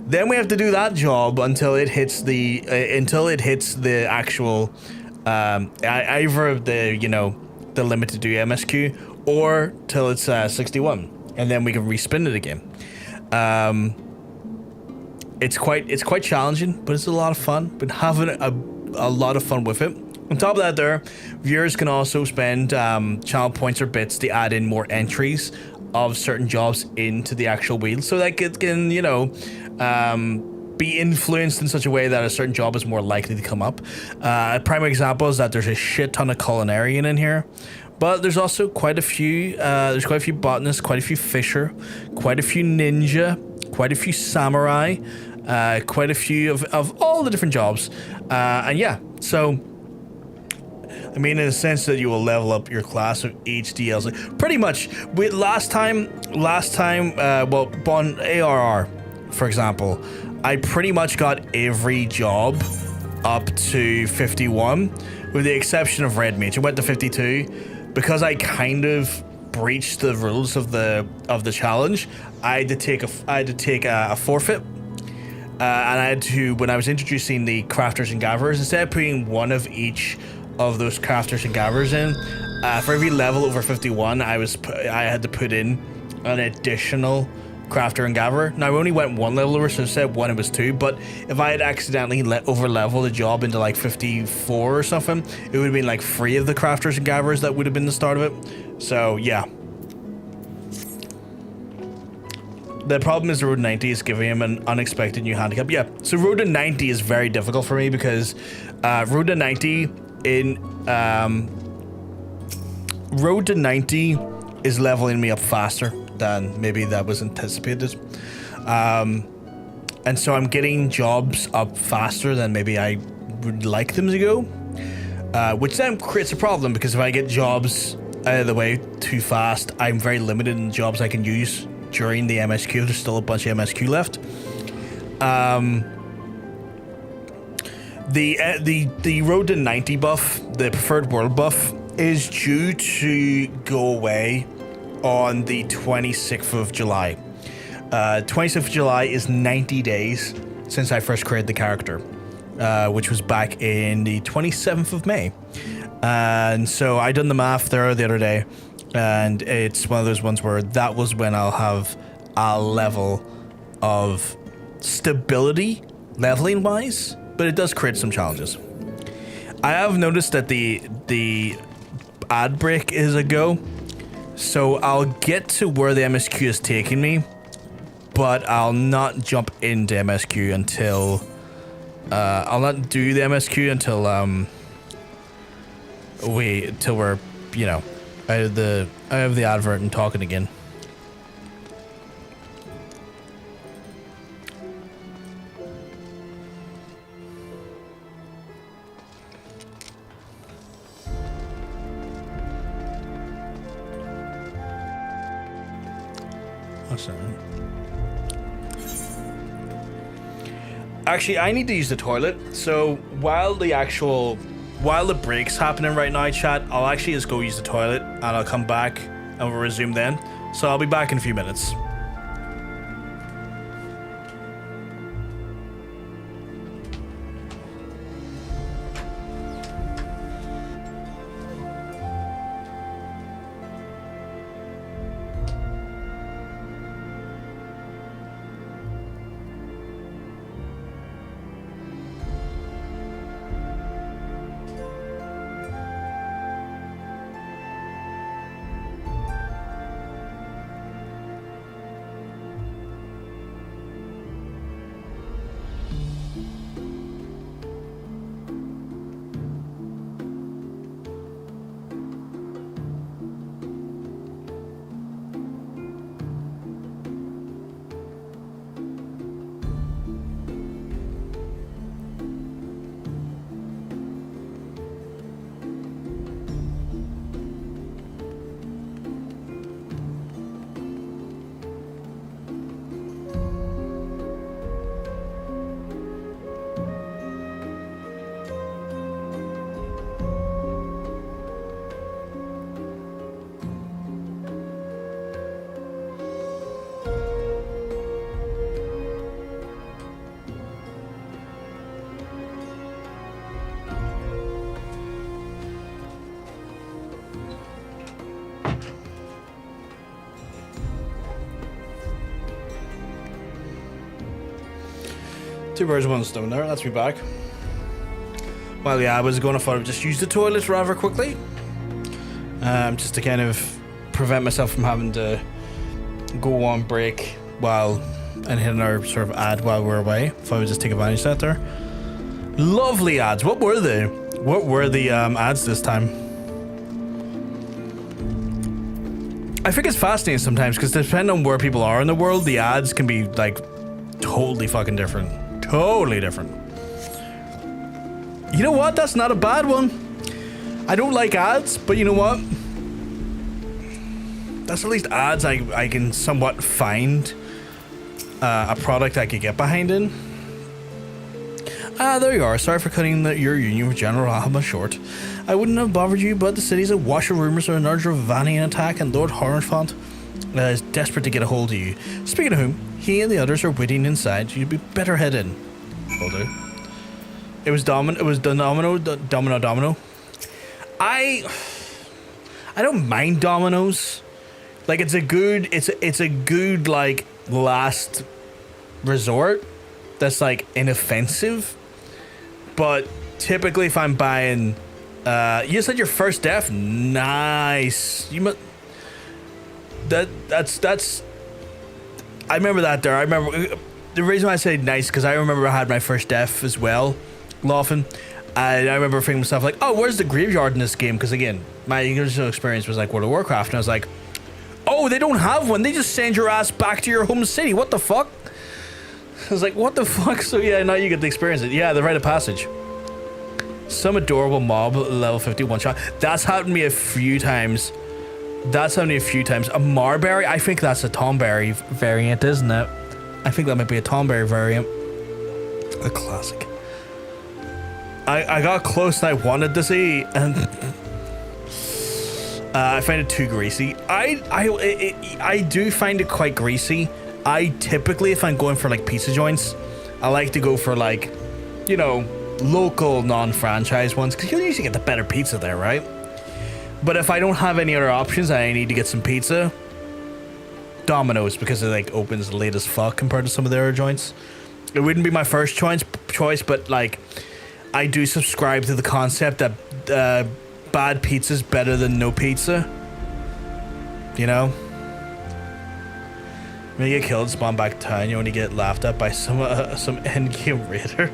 A: Then we have to do that job until it hits the actual either the limit to do MSQ or till it's 61, and then we can respin it again. It's quite challenging, but it's a lot of fun. Been having a lot of fun with it. On top of that, there, viewers can also spend channel points or bits to add in more entries of certain jobs into the actual wheel, so that it can, be influenced in such a way that a certain job is more likely to come up. A prime example is that there's a shit ton of culinarian in here, but there's also quite a few, botanists, quite a few fisher, quite a few ninja, quite a few samurai, quite a few of all the different jobs. And yeah, so I mean, in the sense that you will level up your class of each DLC. Pretty much, last time, on ARR, for example, I pretty much got every job up to 51, with the exception of Red Mage. I went to 52 because I kind of breached the rules of the challenge. I had to take a forfeit. And I had to, when I was introducing the crafters and gatherers, instead of putting one of each of those crafters and gatherers in, for every level over 51, I had to put in an additional crafter and gatherer. Now I only went one level over, so instead of one it was two, but if I had accidentally over leveled the job into like 54 or something, it would have been like 3 of the crafters and gatherers that would have been the start of it. So yeah. The problem is the Road to 90 is giving him an unexpected new handicap. Yeah, so Road to 90 is very difficult for me because Road to 90 is leveling me up faster than maybe that was anticipated. And so I'm getting jobs up faster than maybe I would like them to go. Which then creates a problem, because if I get jobs out of the way too fast, I'm very limited in the jobs I can use during the MSQ. There's still a bunch of MSQ left. The Road to 90 buff, the Preferred World buff, is due to go away on the 26th of July. 26th of July is 90 days since I first created the character, which was back in the 27th of May. And so I done the math there the other day, and it's one of those ones where that was when I'll have a level of stability leveling wise, but it does create some challenges. I have noticed that the ad break is a go, so I'll get to where the MSQ is taking me, but I'll not jump into MSQ until I'll not do the MSQ until we're, you know, out of the advert and talking again. Actually, I need to use the toilet. So while the break's happening right now, chat, I'll actually just go use the toilet, and I'll come back and we'll resume then. So I'll be back in a few minutes. Two birds, one stone there. That's me back. Well, yeah, I was going to thought I would just use the toilet rather quickly. Just to kind of prevent myself from having to go on break and hit another sort of ad while we're away. If I would just take advantage of that there. Lovely ads. What were they? What were the ads this time? I think it's fascinating sometimes, because depending on where people are in the world, the ads can be like totally fucking different. Totally different. You know what? That's not a bad one. I don't like ads, but you know what? That's at least ads I can somewhat find a product I could get behind in. Ah, there you are. Sorry for cutting your union with General Alma short. I wouldn't have bothered you, but the city's a wash of rumors of another Dravanian attack, and Lord Hornfont is desperate to get a hold of you. Speaking of whom, he and the others are waiting inside. You'd be better head in. Will do. It was Domino. It was Domino. I don't mind dominoes. Like, it's a good like last resort. That's like inoffensive. But typically, if I'm buying, you said your first death. Nice. You must. That's. I remember that there. I remember the reason why I say nice, because I remember I had my first death as well, laughing. And I remember thinking to myself like, oh, where's the graveyard in this game? Because again, my original experience was like World of Warcraft, and I was like, oh, they don't have one. They just send your ass back to your home city. What the fuck? I was like, what the fuck? So yeah, now you get to experience it. Yeah, the rite of passage. Some adorable mob level 51 shot. That's happened to me a few times. That's happened to me a few times. A Marberry? I think that's a Tomberry variant, isn't it? I think that might be a Tomberry variant. A classic. I got close and I wanted to see, and I find it too greasy. I do find it quite greasy. I typically, if I'm going for like pizza joints, I like to go for like, you know, local non-franchise ones, because you'll usually get the better pizza there, right? But if I don't have any other options and I need to get some pizza, Domino's, because it like opens late as fuck compared to some of the other joints. It wouldn't be my first choice, but like, I do subscribe to the concept that bad pizza's better than no pizza. You know? When you get killed, spawn back to town, you only get laughed at by some endgame raider.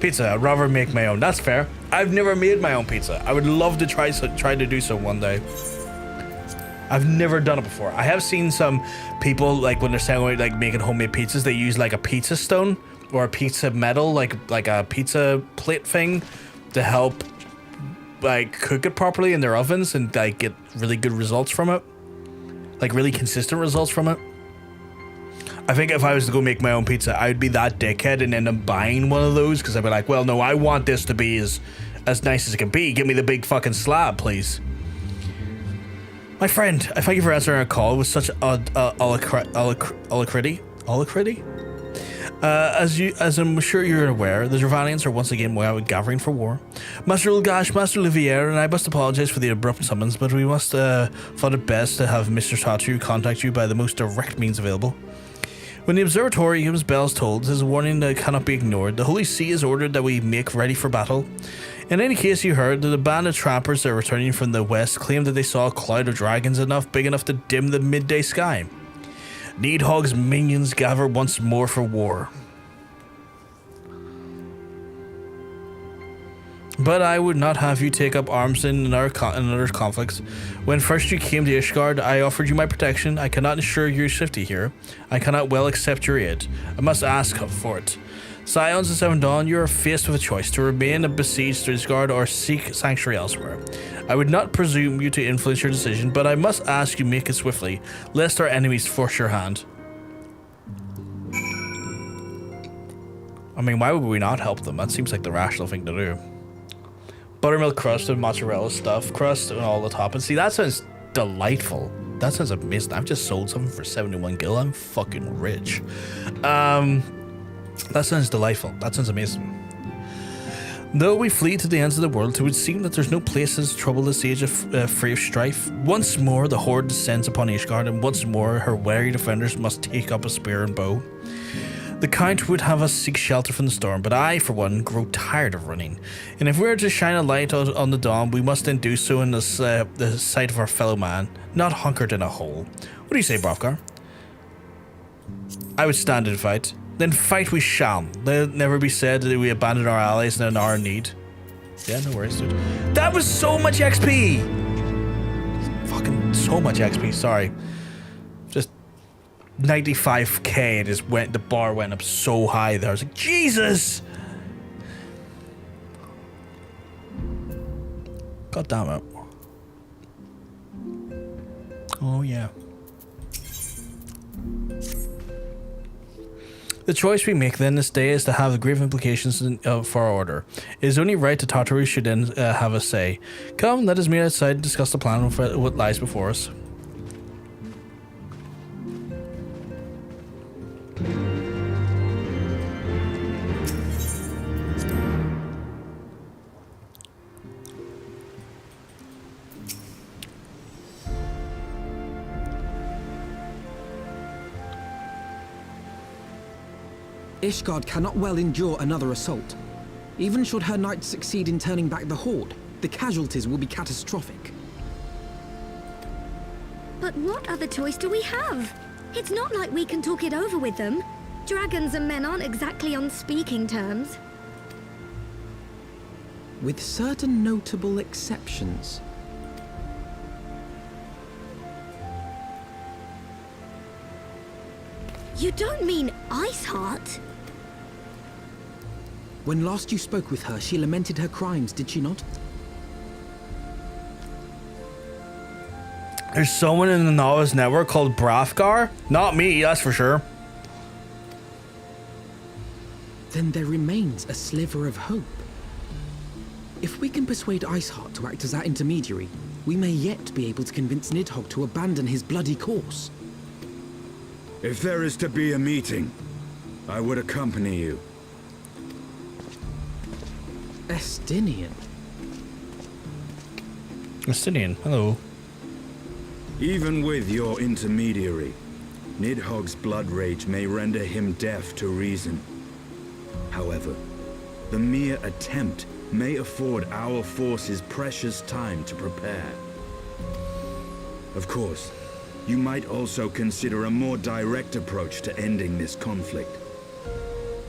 A: Pizza, I'd rather make my own. That's fair. I've never made my own pizza. I would love to try to do so one day. I've never done it before. I have seen some people, like when they're saying like making homemade pizzas, they use like a pizza stone or a pizza metal, like a pizza plate thing, to help like cook it properly in their ovens and like get really good results from it, like really consistent results from it. I think if I was to go make my own pizza, I would be that dickhead and end up buying one of those, because I'd be like, well, no, I want this to be as nice as it can be. Give me the big fucking slab, please. My friend, I thank you for answering our call with such alacrity. As I'm sure you're aware, the Dravanians are once again gathering for war. Master Ulgash, Master Olivier, and I must apologize for the abrupt summons, but we must thought it best to have Mr. Tatu contact you by the most direct means available. When the observatorium's bells tolled, this is a warning that cannot be ignored. The Holy See has ordered that we make ready for battle. In any case, you heard that a band of trappers that are returning from the west claimed that they saw a cloud of dragons big enough to dim the midday sky. Needhog's minions gather once more for war. But I would not have you take up arms in another conflicts. When first you came to Ishgard, I offered you my protection. I cannot ensure your safety here. I cannot well accept your aid. I must ask for it. Scions of Seven Dawn, you are faced with a choice: to remain a besieged Ishgard or seek sanctuary elsewhere. I would not presume you to influence your decision, but I must ask you make it swiftly, lest our enemies force your hand. I mean, why would we not help them? That seems like the rational thing to do. Buttermilk crust and mozzarella stuffed crust and all the toppings. See, that sounds delightful. That sounds amazing. I've just sold something for 71 gil. I'm fucking rich. That sounds delightful. That sounds amazing. Though we flee to the ends of the world, it would seem that there's no places trouble this age free of strife. Once more, the horde descends upon Ishgard, and once more, her wary defenders must take up a spear and bow. The Count would have us seek shelter from the storm, but I, for one, grow tired of running. And if we are to shine a light on the dawn, we must then do so in the sight of our fellow man, not hunkered in a hole. What do you say, Brovkar? I would stand and fight. Then fight we shall. Let it never be said that we abandon our allies in an hour of need. Yeah, no worries, dude. That was so much XP! Fucking so much XP, sorry. Just 95k, the bar went up so high there. I was like, Jesus! God damn it. Oh yeah. The choice we make then this day is to have grave implications for our order. It is only right that Tartarus should then have a say. Come, let us meet outside and discuss the plan of what lies before us.
C: Ishgard cannot well endure another assault. Even should her knights succeed in turning back the horde, the casualties will be catastrophic.
E: But what other choice do we have? It's not like we can talk it over with them. Dragons and men aren't exactly on speaking terms.
C: With certain notable exceptions.
E: You don't mean Iceheart?
C: When last you spoke with her, she lamented her crimes, did she not?
A: There's someone in the novice network called Hraesvelgr? Not me, that's for sure.
C: Then there remains a sliver of hope. If we can persuade Iceheart to act as our intermediary, we may yet be able to convince Nidhogg to abandon his bloody course.
B: If there is to be a meeting, I would accompany you.
C: Estinian.
A: Estinian, hello.
B: Even with your intermediary, Nidhogg's blood rage may render him deaf to reason. However, the mere attempt may afford our forces precious time to prepare. Of course, you might also consider a more direct approach to ending this conflict.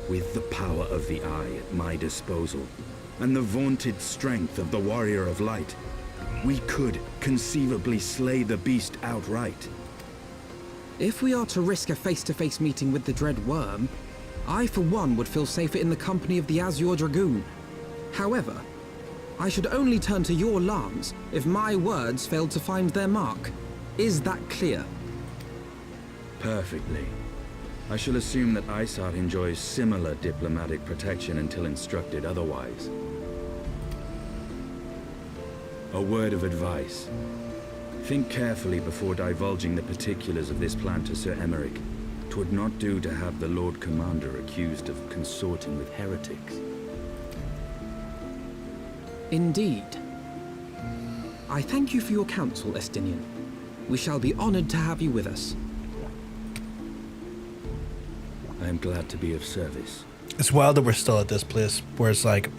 B: With the power of the Eye at my disposal, and the vaunted strength of the Warrior of Light, we could conceivably slay the beast outright.
C: If we are to risk a face-to-face meeting with the Dread Worm, I for one would feel safer in the company of the Azure Dragoon. However, I should only turn to your lance if my words failed to find their mark. Is that clear?
B: Perfectly. I shall assume that Iceheart enjoys similar diplomatic protection until instructed otherwise. A word of advice. Think carefully before divulging the particulars of this plan to Sir Emeric. 'Twould not do to have the Lord Commander accused of consorting with heretics.
C: Indeed. I thank you for your counsel, Estinian. We shall be honored to have you with us.
B: I am glad to be of service.
A: It's wild that we're still at this place where it's like,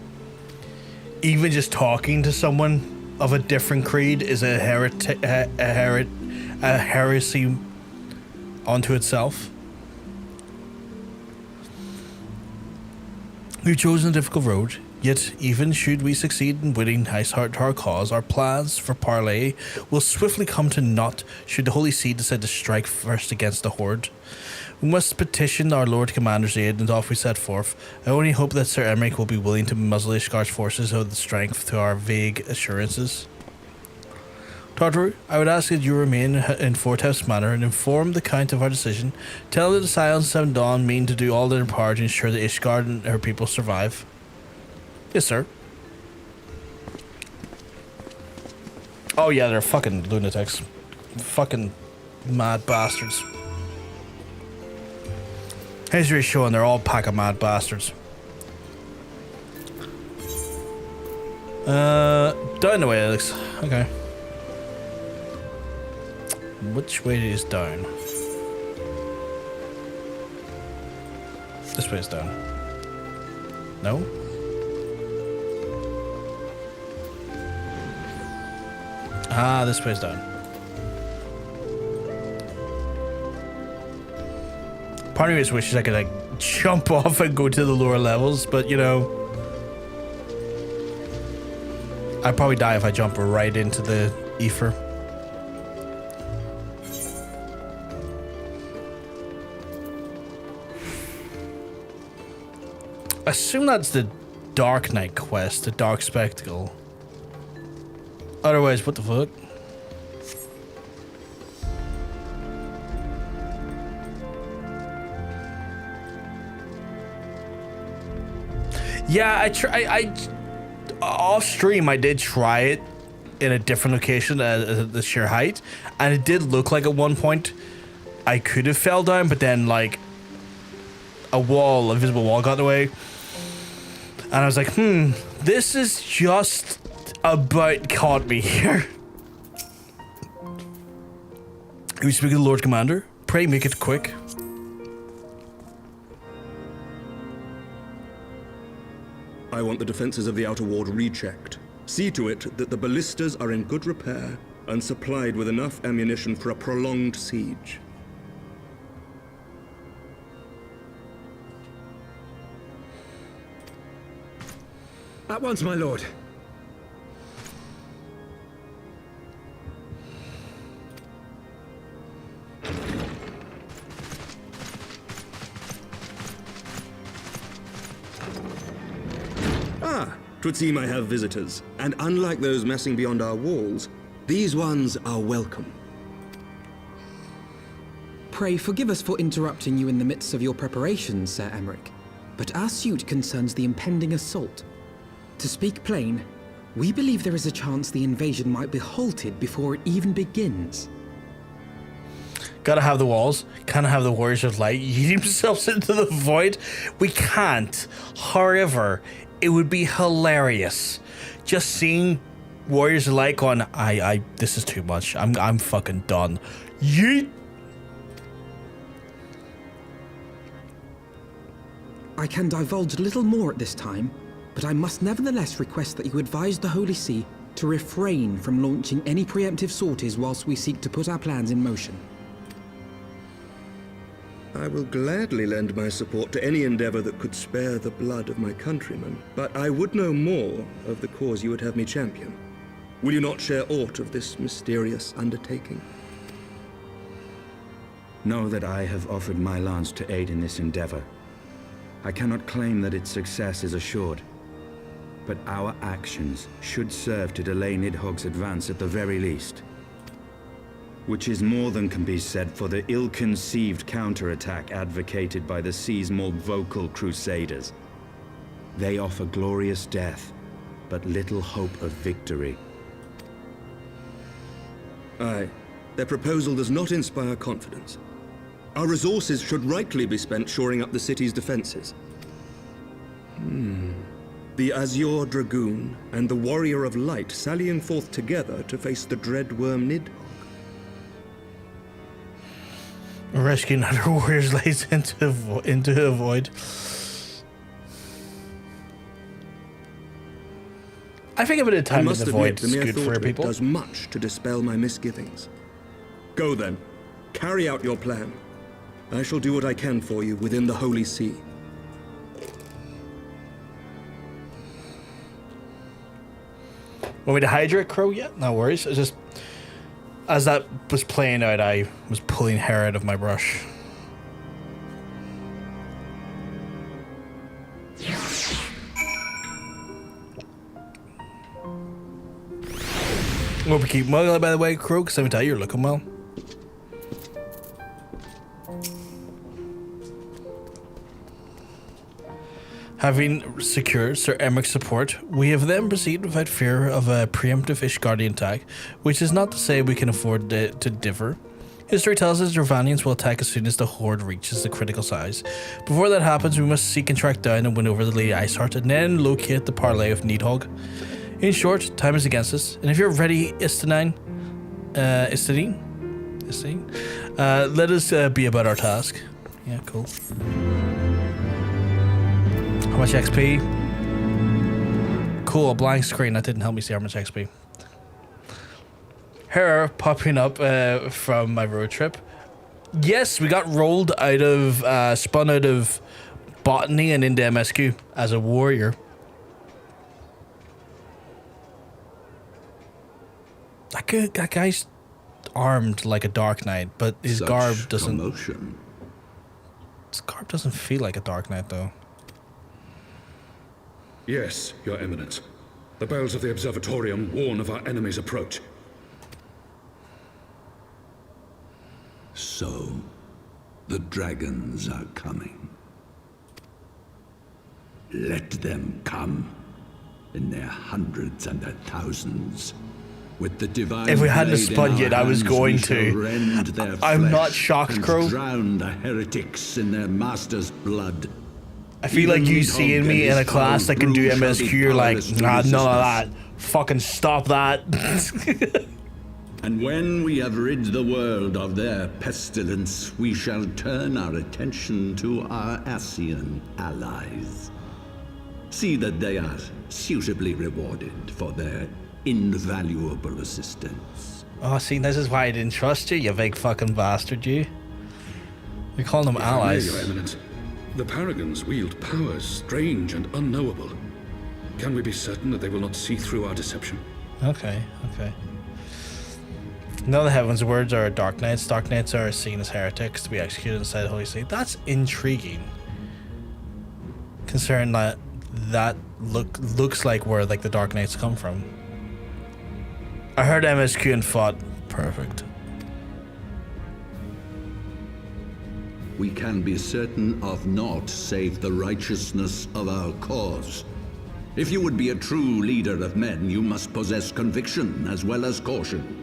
A: even just talking to someone of a different creed is a heresy unto itself. We've chosen a difficult road, yet even should we succeed in winning Iceheart to our cause, our plans for Parlay will swiftly come to naught should the Holy See decide to strike first against the Horde. We must petition our Lord Commander's aid, and off we set forth. I only hope that Sir Emeric will be willing to muzzle Ishgard's forces with the strength to our vague assurances. Tartaru, I would ask that you remain in Forthouse Manor and inform the Count of our decision. Tell him that the Silence and Dawn mean to do all their part to ensure that Ishgard and her people survive. Yes, sir. Oh yeah, they're fucking lunatics. Fucking mad bastards. History's showing they're all a pack of mad bastards. Down the way, Alex. Okay. Which way is down? This way is down. No? Ah, this way is down. Part of me just wishes I could like jump off and go to the lower levels, but you know, I'd probably die if I jump right into the Aether. I assume that's the Dark Knight quest, the Dark Spectacle. Otherwise, what the fuck? Yeah, I off stream I did try it in a different location at the sheer height, and it did look like at one point I could have fell down, but then like a invisible wall got in the way, and I was like, this is just about caught me here. We speak to the Lord Commander. Pray make it quick.
F: I want the defenses of the Outer Ward rechecked. See to it that the ballistas are in good repair and supplied with enough ammunition for a prolonged siege.
C: At once, my lord.
F: Ah, 'twould seem I have visitors, and unlike those messing beyond our walls, these ones are welcome.
C: Pray forgive us for interrupting you in the midst of your preparations, Sir Emmerich, but our suit concerns the impending assault. To speak plain, we believe there is a chance the invasion might be halted before it even begins.
A: Gotta have the walls. Can't have the Warriors of Light eating themselves into the void. We can't. However, it would be hilarious just seeing Warriors of Light going, this is too much. I'm fucking done. Yeet.
C: I can divulge little more at this time, but I must nevertheless request that you advise the Holy See to refrain from launching any preemptive sorties whilst we seek to put our plans in motion.
F: I will gladly lend my support to any endeavor that could spare the blood of my countrymen, but I would know more of the cause you would have me champion. Will you not share aught of this mysterious undertaking?
B: Know that I have offered my lance to aid in this endeavor. I cannot claim that its success is assured, but our actions should serve to delay Nidhogg's advance at the very least. Which is more than can be said for the ill-conceived counterattack advocated by the sea's more vocal crusaders. They offer glorious death, but little hope of victory.
F: Aye, their proposal does not inspire confidence. Our resources should rightly be spent shoring up the city's defenses. The Azure Dragoon and the Warrior of Light sallying forth together to face the dread worm Nidhogg.
A: Rescuing other Warriors Light into a void. I think a bit of time in the void is good for people.
F: It does much to dispel my misgivings. Go then, carry out your plan. I shall do what I can for you within the Holy See.
A: Want me to hydrate, Crow? Yeah, no worries. It's just, as that was playing out, I was pulling hair out of my brush. Hope you keep muggling, by the way, Crow, because let me tell you, you're looking well. Having secured Sir Emmerich's support, we have then proceeded without fear of a preemptive Ishgardian attack, which is not to say we can afford to differ. History tells us Dravanians will attack as soon as the horde reaches the critical size. Before that happens, we must seek and track down and win over the Lady Iceheart, and then locate the Parlay of Nidhogg. In short, time is against us, and if you're ready, Istadine, let us be about our task. Yeah, cool. How much XP? Cool, a blank screen. That didn't help me see how much XP. Here, popping up from my road trip. Yes, we got rolled out of, spun out of botany and into MSQ as a warrior. That guy's armed like a Dark Knight, but his garb doesn't. His garb doesn't feel like a Dark Knight, though.
G: Yes, Your Eminence. The bells of the Observatorium warn of our enemy's approach.
H: So, the dragons are coming. Let them come, in their hundreds and their thousands. With the divine
A: if we hadn't spun yet, I was going to. I'm not shocked, Crow.
H: Drown the heretics in their master's blood.
A: I feel like you seeing me in a class that can do MSQ, you're like, nah, none of that. Fucking stop that.
H: And when we have rid the world of their pestilence, we shall turn our attention to our Ascian allies. See that they are suitably rewarded for their invaluable assistance.
A: Oh, see, this is why I didn't trust you, you big fucking bastard, you. You're calling them allies.
G: Your Eminence. The Paragons wield powers strange and unknowable. Can we be certain that they will not see through our deception?
A: Okay. None of the Heavenswards are Dark Knights. Dark Knights are seen as heretics to be executed inside the Holy See. That's intriguing. Considering that that looks like where like the Dark Knights come from. I heard MSQ and fought. Perfect.
H: We can be certain of naught save the righteousness of our cause. If you would be a true leader of men, you must possess conviction as well as caution.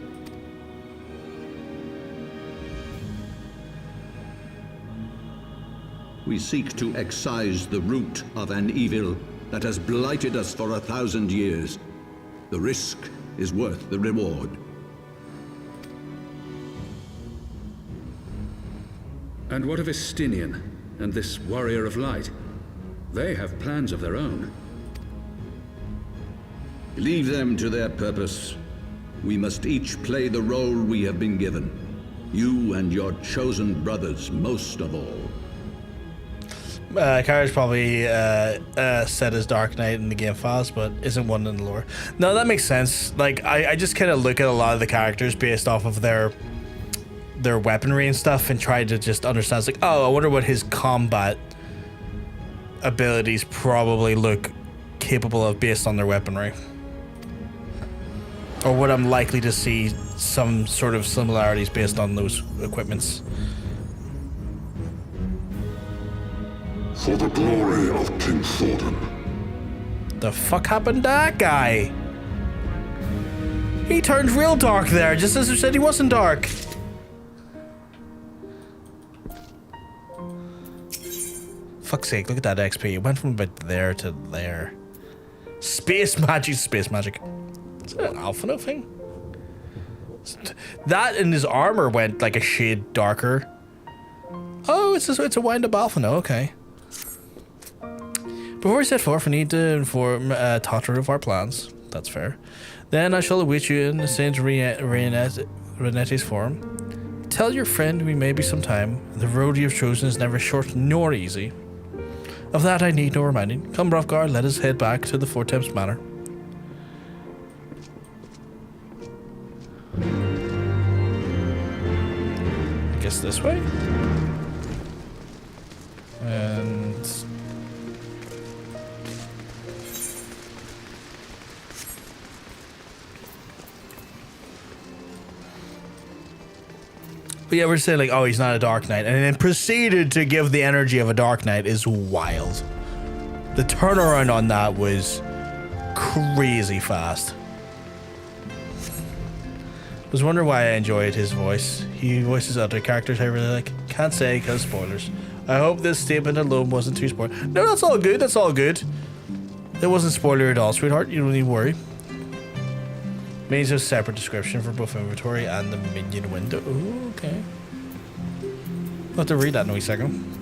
H: We seek to excise the root of an evil that has blighted us for 1,000 years. The risk is worth the reward.
G: And what of Estinian and this Warrior of Light? They have plans of their own.
H: Leave them to their purpose. We must each play the role we have been given. You and your chosen brothers most of all.
A: Kara's probably set as Dark Knight in the game files, but isn't one in the lore. No, that makes sense. Like, I just kind of look at a lot of the characters based off of their weaponry and stuff and try to just understand. It's like, oh, I wonder what his combat abilities probably look capable of based on their weaponry. Or what I'm likely to see some sort of similarities based on those equipments.
I: For the glory of King Thornton.
A: The fuck happened to that guy? He turned real dark there, just as you said he wasn't dark. Fuck's sake, look at that XP. It went from about there to there. Space magic, space magic. Is that an Alphinaud thing? That and his armor went like a shade darker. Oh, it's a wind-up Alphinaud, okay. Before we set forth, we need to inform Totter of our plans. That's fair. Then I shall await you in Saint Renette's forum. Tell your friend we may be some time. The road you have chosen is never short nor easy. Of that I need no reminding. Come, Hraesvelgr, let us head back to the Four Temps Manor. I guess this way? And... but yeah, we're saying like, oh, he's not a Dark Knight, and then proceeded to give the energy of a Dark Knight is wild. The turnaround on that was crazy fast. I was wondering why I enjoyed his voice. He voices other characters I really like. Can't say because spoilers. I hope this statement alone wasn't too spoiler. No, that's all good. That's all good. It wasn't spoiler at all, sweetheart. You don't need to worry. Means a separate description for both inventory and the minion window. Ooh, okay. I'll have to read that in a wee second.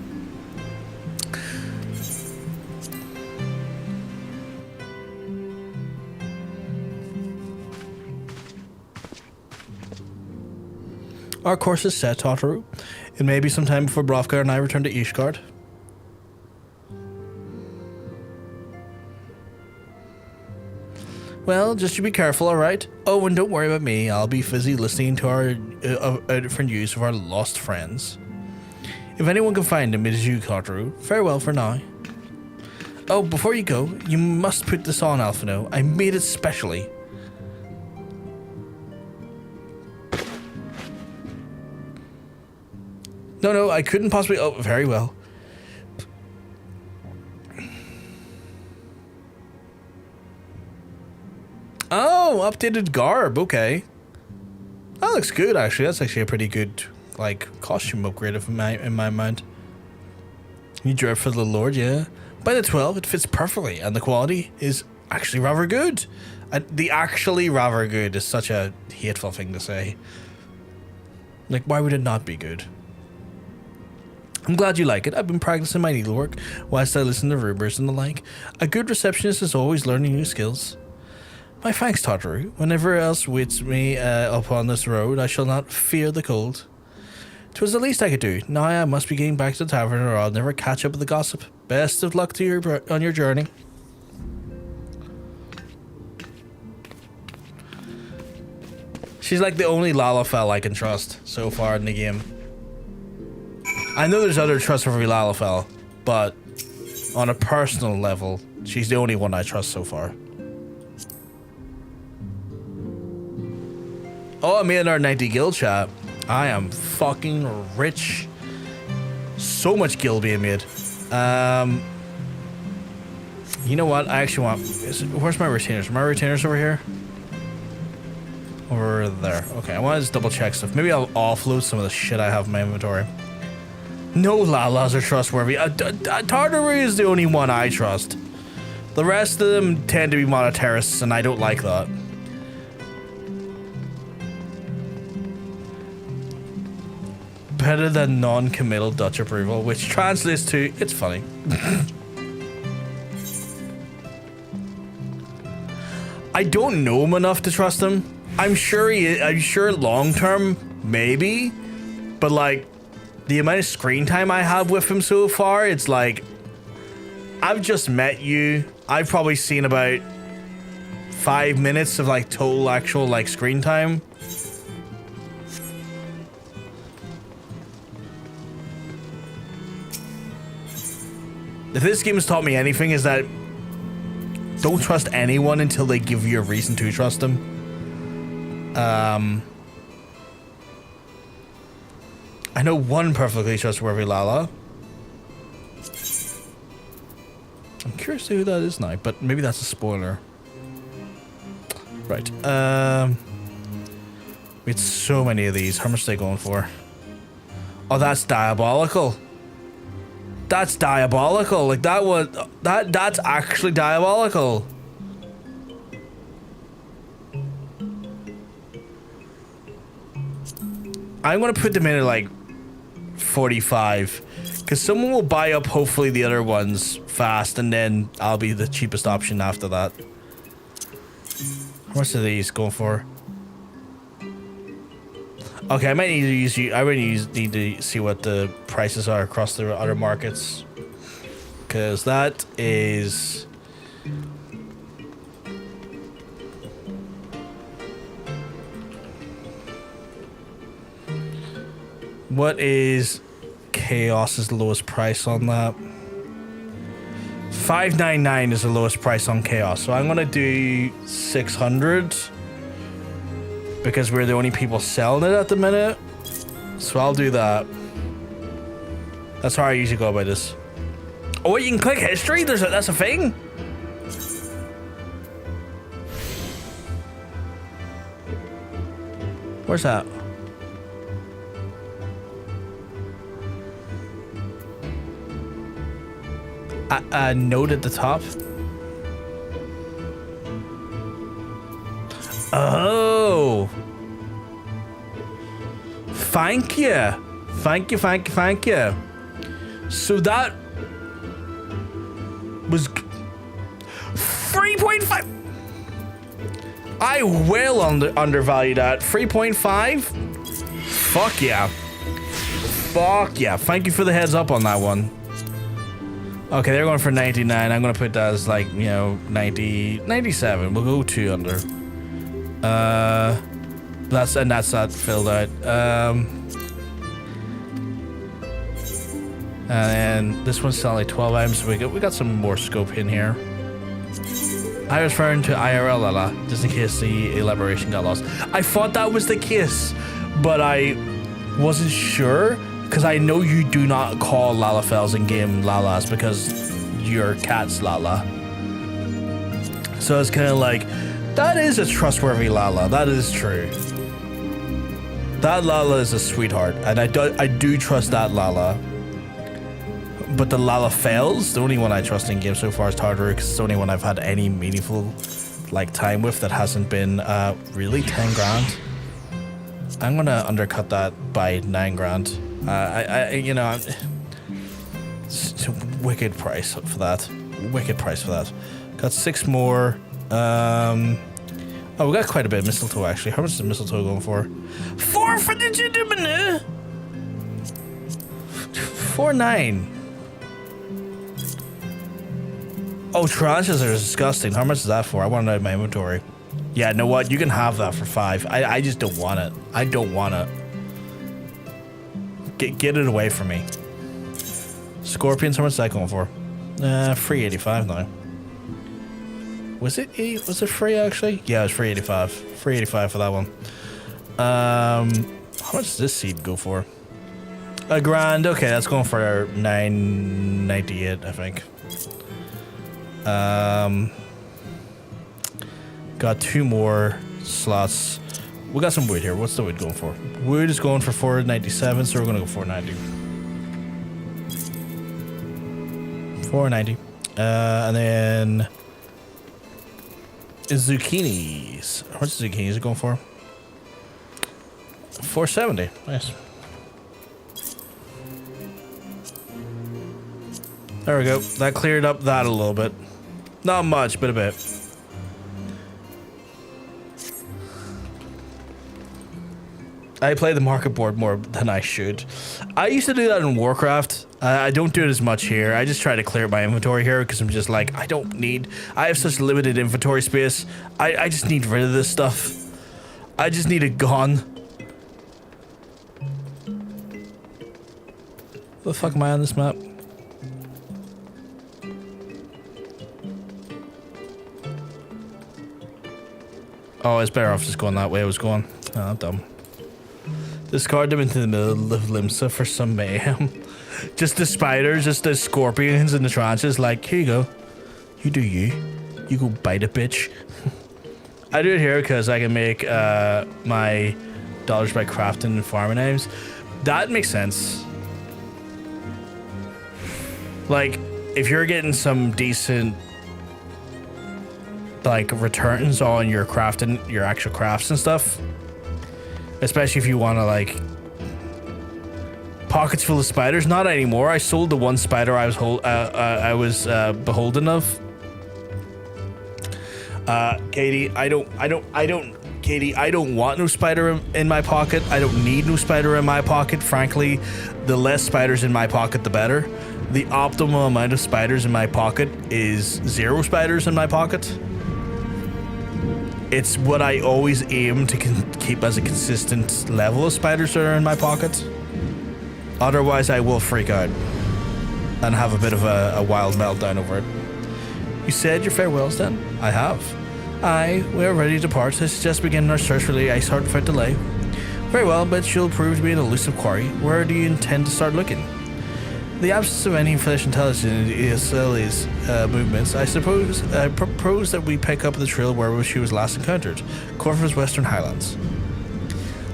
A: Our course is set, Totaru. It may be some time before Hraesvelgr and I return to Ishgard. Well, just you be careful, alright? Oh, and don't worry about me. I'll be busy listening to our different news of our lost friends. If anyone can find him, it is you, Totaru. Farewell for now. Oh, before you go, you must put this on, Alphinaud. I made it specially. No, I couldn't possibly... Oh, very well. Oh, updated garb. Okay. That looks good, actually. That's actually a pretty good, like, costume upgrade in my mind. You dread for the Lord, yeah. By the 12, it fits perfectly, and the quality is actually rather good. The actually rather good is such a hateful thing to say. Like, why would it not be good? I'm glad you like it. I've been practicing my needlework whilst I listen to rumors and the like. A good receptionist is always learning new skills. My thanks, Totaru. Whenever else waits me upon this road, I shall not fear the cold. 'Twas the least I could do. Now I must be getting back to the tavern, or I'll never catch up with the gossip. Best of luck to on your journey. She's like the only Lalafell I can trust so far in the game. I know there's other trustworthy Lalafell, but on a personal level, She's the only one I trust so far. Oh, I made another 90 guild chat. I am fucking rich. So much guild being made. You know what? I actually want... where's my retainers? Are my retainers over here? Over there. Okay, I want to just double check stuff. Maybe I'll offload some of the shit I have in my inventory. No Lalas are trustworthy. Tartarus is the only one I trust. The rest of them tend to be monetarists, and I don't like that. Better than non-committal Dutch approval, which translates to, it's funny. I don't know him enough to trust him. I'm sure long term, maybe. But like, the amount of screen time I have with him so far, it's like, I've just met you. I've probably seen about 5 minutes of like total actual like screen time. If this game has taught me anything, is that don't trust anyone until they give you a reason to trust them. I know one perfectly trustworthy Lala. I'm curious to who that is now, but maybe that's a spoiler. Right. We had so many of these. How much are they going for? Oh, that's diabolical. That's diabolical. Like that was that's actually diabolical. I'm gonna put them in at like 45, because someone will buy up hopefully the other ones fast, and then I'll be the cheapest option after that. How much are these going for? Okay, I might need to use you. I really need to see what the prices are across the other markets, because that is. What is Chaos's lowest price on that? 599 is the lowest price on Chaos, so I'm gonna do 600 because we're the only people selling it at the minute. So I'll do that. That's how I usually go about this. Oh wait, you can click history? That's a thing? Where's that? A note at the top. Oh. Thank you. Thank you, thank you, thank you. So that was 3.5. I will undervalue that. 3.5? Fuck yeah. Fuck yeah. Thank you for the heads up on that one. Okay, they're going for 99. I'm going to put that as like, you know, 90, 97. We'll go 2 under. That's that filled out. And then this one's selling like 12 items. So we got some more scope in here. I was referring to IRL Lala, just in case the elaboration got lost. I thought that was the case, but I wasn't sure. Because I know you do not call Lalafels in game Lalas because your cat's Lala. So it's kind of like, that is a trustworthy Lala. That is true. That Lala is a sweetheart, and I do trust that Lala. But the Lalafels, the only one I trust in game so far is Tartaru, because it's the only one I've had any meaningful like time with that hasn't been really 10 grand. I'm gonna undercut that by 9 grand. You know, it's a wicked price for that. Wicked price for that. Got 6 more. Oh, we got quite a bit of mistletoe actually. How much is the mistletoe going for? 4 for the gentleman. 4.9. Oh, tranches are disgusting. How much is that for? I want to know my inventory. Yeah, know what? You can have that for 5. I just don't want it. I don't want it. Get it away from me. Scorpions, how much is that going for? 385 now. Was it free actually? Yeah, it was free 85. Free 85 for that one. How much does this seed go for? $1,000. Okay, that's going for 998, I think. Got 2 more slots. We got some wood here. What's the wood going for? Wood is going for 497, so we're gonna go 490. 490. And then zucchinis. How much zucchinis are going for? 470. Nice. There we go. That cleared up that a little bit. Not much, but a bit. I play the market board more than I should. I used to do that in Warcraft. I don't do it as much here. I just try to clear my inventory here because I'm just like, I have such limited inventory space. I just need rid of this stuff. I just need it gone. What the fuck am I on this map? Oh, it's better off just going that way I was going. Oh, I'm dumb. Discard them into the middle of Limsa for some mayhem. Just the spiders, just the scorpions and the tranches, like, here you go. You do you. You go bite a bitch. I do it here because I can make my dollars by crafting and farming items. That makes sense. Like, if you're getting some decent like returns on your crafting, your actual crafts and stuff, especially if you want to like pockets full of spiders. Not anymore. I sold the one spider I was beholden of. Katie, Katie, I don't want no spider in my pocket. I don't need no spider in my pocket. Frankly, the less spiders in my pocket, the better. The optimal amount of spiders in my pocket is 0 spiders in my pocket. It's what I always aim to keep as a consistent level of spiders that are in my pocket. Otherwise, I will freak out and have a bit of a wild meltdown over it. You said your farewells then? I have. Aye, we are ready to depart. Let's just begin our search for the ice heart without delay. Very well, but she'll prove to be an elusive quarry. Where do you intend to start looking? The absence of any flesh intelligence in Ili's movements, I propose that we pick up the trail where she was last encountered, Coerthas Western Highlands.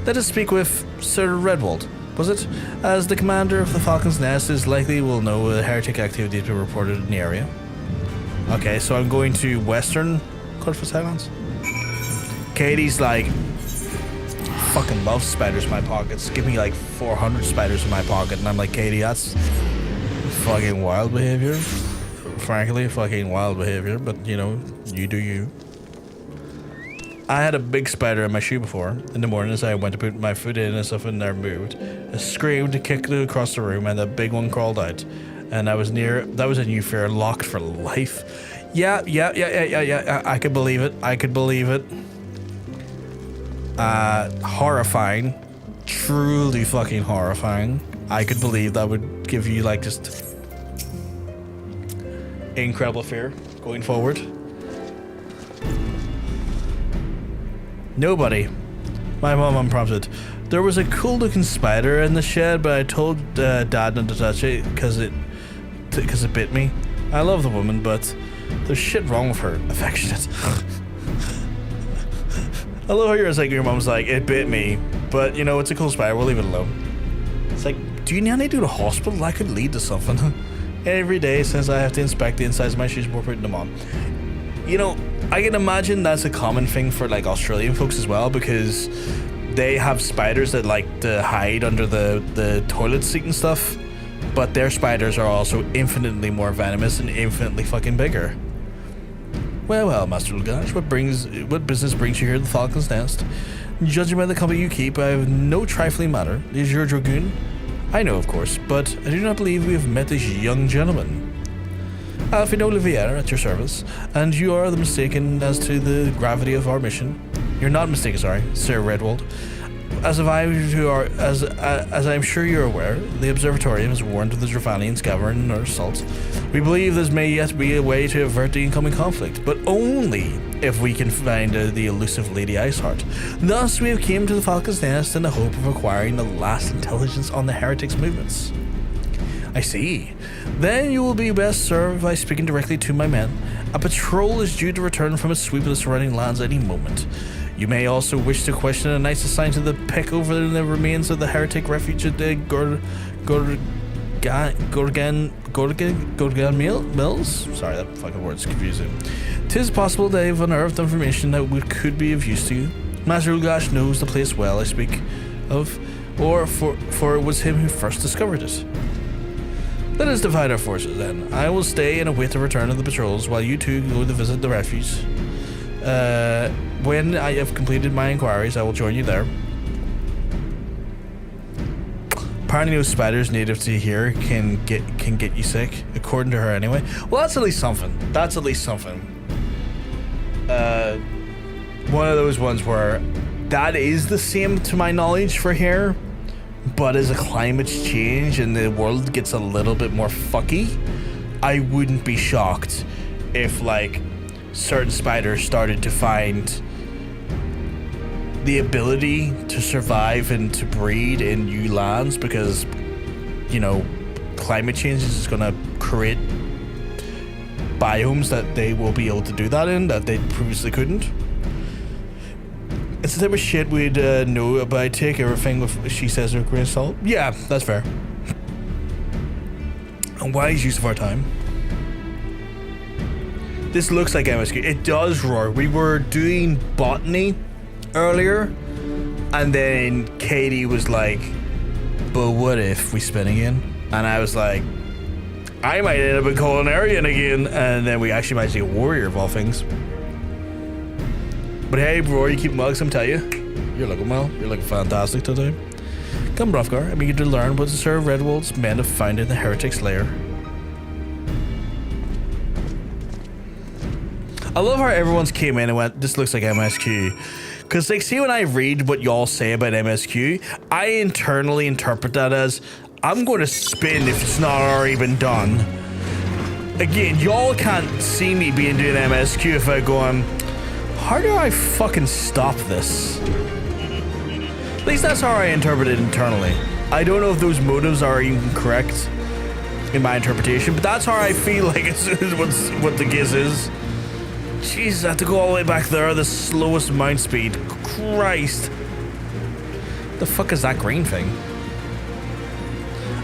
A: Let us speak with Sir Redwald, was it? As the commander of the Falcon's Nest is likely will know the heretic activity to be reported in the area. Okay, so I'm going to Western Coerthas Highlands. Katie's like, fucking loves spiders in my pockets. Give me like 400 spiders in my pocket, and I'm like, Katie, that's fucking wild behavior. Frankly, fucking wild behavior, but you know, you do you. I had a big spider in my shoe before. In the morning as I went to put my foot in and stuff and there moved. I screamed, kicked it across the room, and the big one crawled out. And I was that was a new fear, locked for life. Yeah, I could believe it. Horrifying. Truly fucking horrifying. I could believe that would give you like just incredible fear going forward. Nobody. My mom unprompted. There was a cool looking spider in the shed, but I told Dad not to touch it because it bit me. I love the woman, but there's shit wrong with her. Affectionate. I love how your mom's like, it bit me, but you know, it's a cool spider, we'll leave it alone. It's like, do you need to go to hospital? That could lead to something. Every day since I have to inspect the insides of my shoes before putting them on. You know, I can imagine that's a common thing for like Australian folks as well, because they have spiders that like to hide under the toilet seat and stuff, but their spiders are also infinitely more venomous and infinitely fucking bigger. Well, Master Uldah, what business brings you here to the Falcon's Nest? Judging by the company you keep, I have no trifling matter. Is your dragoon? I know, of course, but I do not believe we have met this young gentleman. Alphinaud at your service, and you are mistaken as to the gravity of our mission. You're not mistaken, sorry, Sir Redwald. as I'm sure you're aware, the Observatorium has warned of the Dravanians gathering their assaults. We believe there may yet be a way to avert the incoming conflict, but only if we can find the elusive Lady Iceheart. Thus, we have came to the Falcon's Nest in the hope of acquiring the last intelligence on the heretics' movements. I see. Then you will be best served by speaking directly to my men. A patrol is due to return from its sweep of the surrounding lands any moment. You may also wish to question the knights assigned to the pick over the remains of the heretic refuge at the Gorgan Mills? Sorry, that fucking word's confusing. 'Tis possible they have unearthed information that could be of use to you. Master Uldah knows the place well I speak of, for it was him who first discovered it. Let us divide our forces then. I will stay and await the return of the patrols while you two go to visit the refuge. When I have completed my inquiries, I will join you there. Apparently those spiders native to here can get you sick, according to her anyway. Well, that's at least something. That's at least something. One of those ones where that is the same to my knowledge for here, but as the climates change and the world gets a little bit more fucky, I wouldn't be shocked if like certain spiders started to find the ability to survive and to breed in new lands because, you know, climate change is going to create biomes that they will be able to do that in that they previously couldn't. It's the type of shit we'd know about. I take everything with she says with a grain of salt. Yeah, that's fair. A wise use of our time. This looks like MSQ. It does, Roar. We were doing botany earlier, and then Katie was like, but what if we spin again? And I was like, I might end up a culinarian again, and then we actually might see a warrior of all things. But hey, bro, you keep mugs, I'm telling you. You're looking well. You're looking fantastic today. Come, Hraesvelgr, I'm eager to learn what the Sir Redwold's men have found in the heretics' lair. I love how everyone's came in and went, this looks like MSQ. Because, like, see when I read what y'all say about MSQ, I internally interpret that as, I'm going to spin if it's not already been done. Again, y'all can't see me doing MSQ if I go on, how do I fucking stop this? At least that's how I interpret it internally. I don't know if those motives are even correct in my interpretation, but that's how I feel like it's what the giz is. Jesus, I have to go all the way back there, the slowest mount speed. Christ. The fuck is that green thing?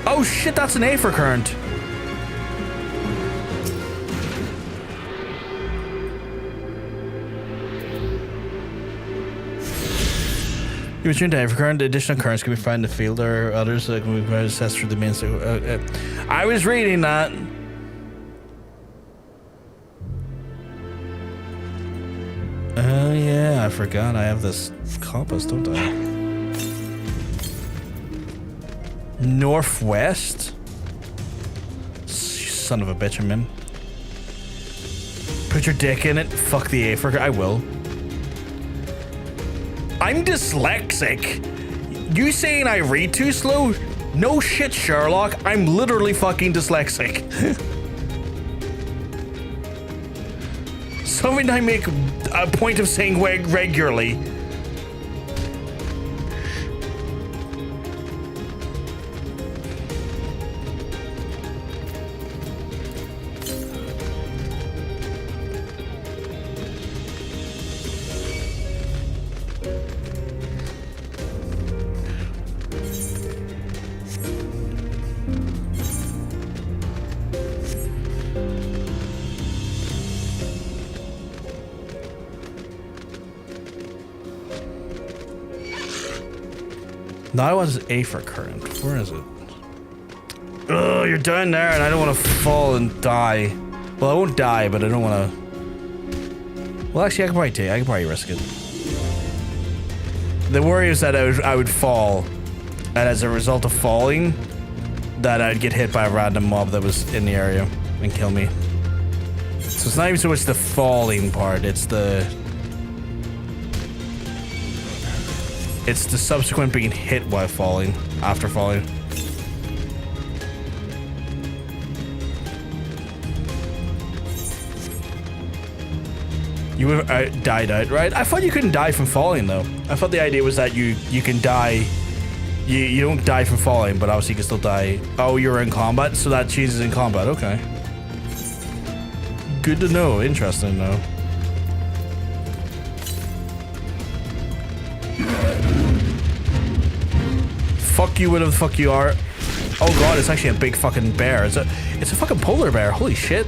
A: Oh shit, that's an Aether current. You return to Aether current. Additional currents can be found in the field. There are others that can be accessed through the main. I was reading that. Oh yeah, I forgot I have this compass, don't I? Northwest? Son of a bitch, I'm in. Put your dick in it. Fuck the Aether. I will. I'm dyslexic. You saying I read too slow? No shit, Sherlock. I'm literally fucking dyslexic. Something I make a point of saying regularly. Now I want Aether current. Where is it? Oh, you're down there and I don't want to fall and die. Well, I won't die, but I don't want to... Well, actually, I can probably risk it. The worry is that I would fall, and as a result of falling, that I'd get hit by a random mob that was in the area and kill me. So it's not even so much the falling part, it's the... It's the subsequent being hit while falling, after falling. You would have died outright. I thought you couldn't die from falling though. I thought the idea was that you can die. You don't die from falling, but obviously you can still die. Oh, you're in combat, so that changes in combat. Okay. Good to know. Interesting though. Fuck you, whatever the fuck you are. Oh god, it's actually a big fucking bear. It's a fucking polar bear. Holy shit.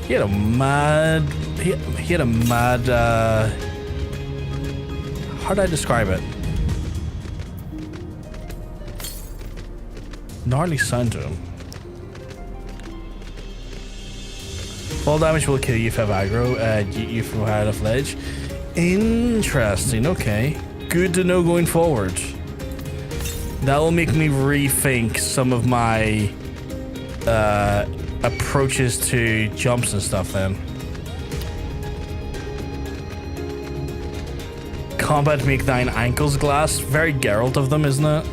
A: He had a mad... He had a mad... how do I describe it? Gnarly sound to him. Fall damage will kill you if you have aggro. You from high enough ledge. Interesting, okay. Good to know going forward. That will make me rethink some of my... approaches to jumps and stuff then. Combat make thine ankles glass. Very Geralt of them, isn't it?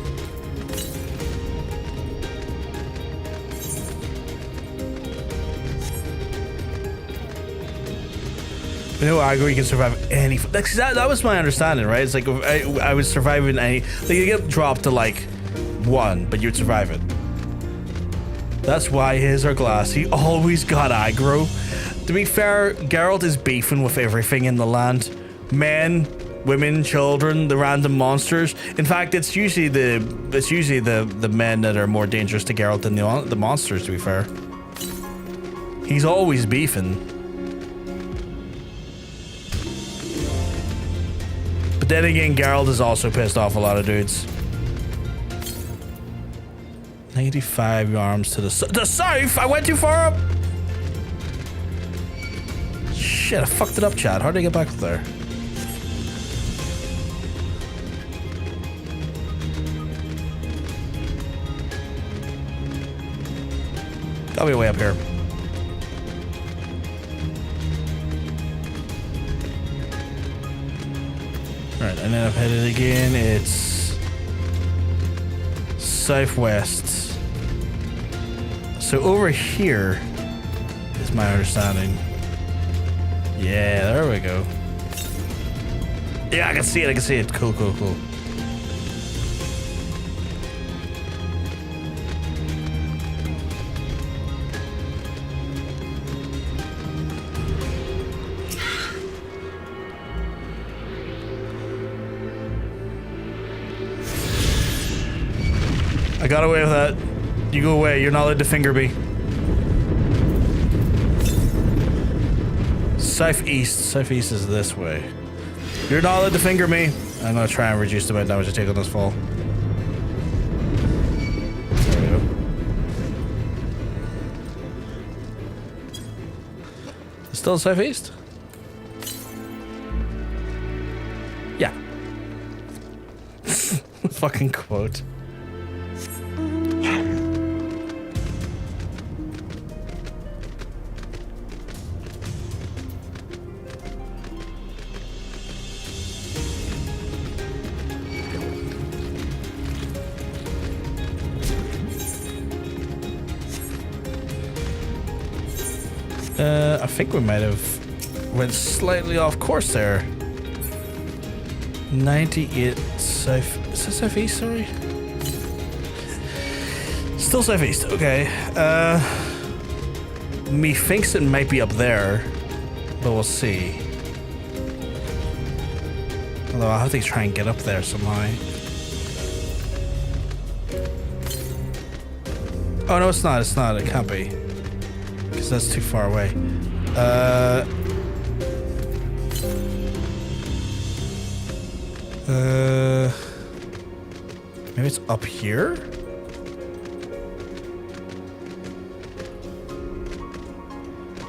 A: You know, aggro, you can survive any... That was my understanding, right? It's like I was surviving any... Like, you get dropped to like 1, but you'd survive it. That's why his are glass. He always got aggro. To be fair, Geralt is beefing with everything in the land. Men, women, children, the random monsters. In fact, it's usually the men that are more dangerous to Geralt than the monsters, to be fair. He's always beefing. But then again, Geralt has also pissed off a lot of dudes. 95 arms to the safe! I went too far up! Shit, I fucked it up, Chad. How did I get back there? Gotta be way up here. Alright, and then I've headed again. It's southwest. So over here is my understanding. Yeah, there we go. Yeah, I can see it. Cool. I got away with that. You go away. You're not allowed to finger me. Southeast. Southeast is this way. You're not allowed to finger me. I'm gonna try and reduce the amount of damage I take on this fall. There we go. Still southeast? Yeah. Fucking quote. I think we might have went slightly off course there. 98 south. Is that southeast? Sorry. Still southeast. Okay. Me thinks it might be up there, but we'll see. Although I'll have to try and get up there somehow. Oh no, it's not. It's not. It can't be. Because that's too far away. Maybe it's up here?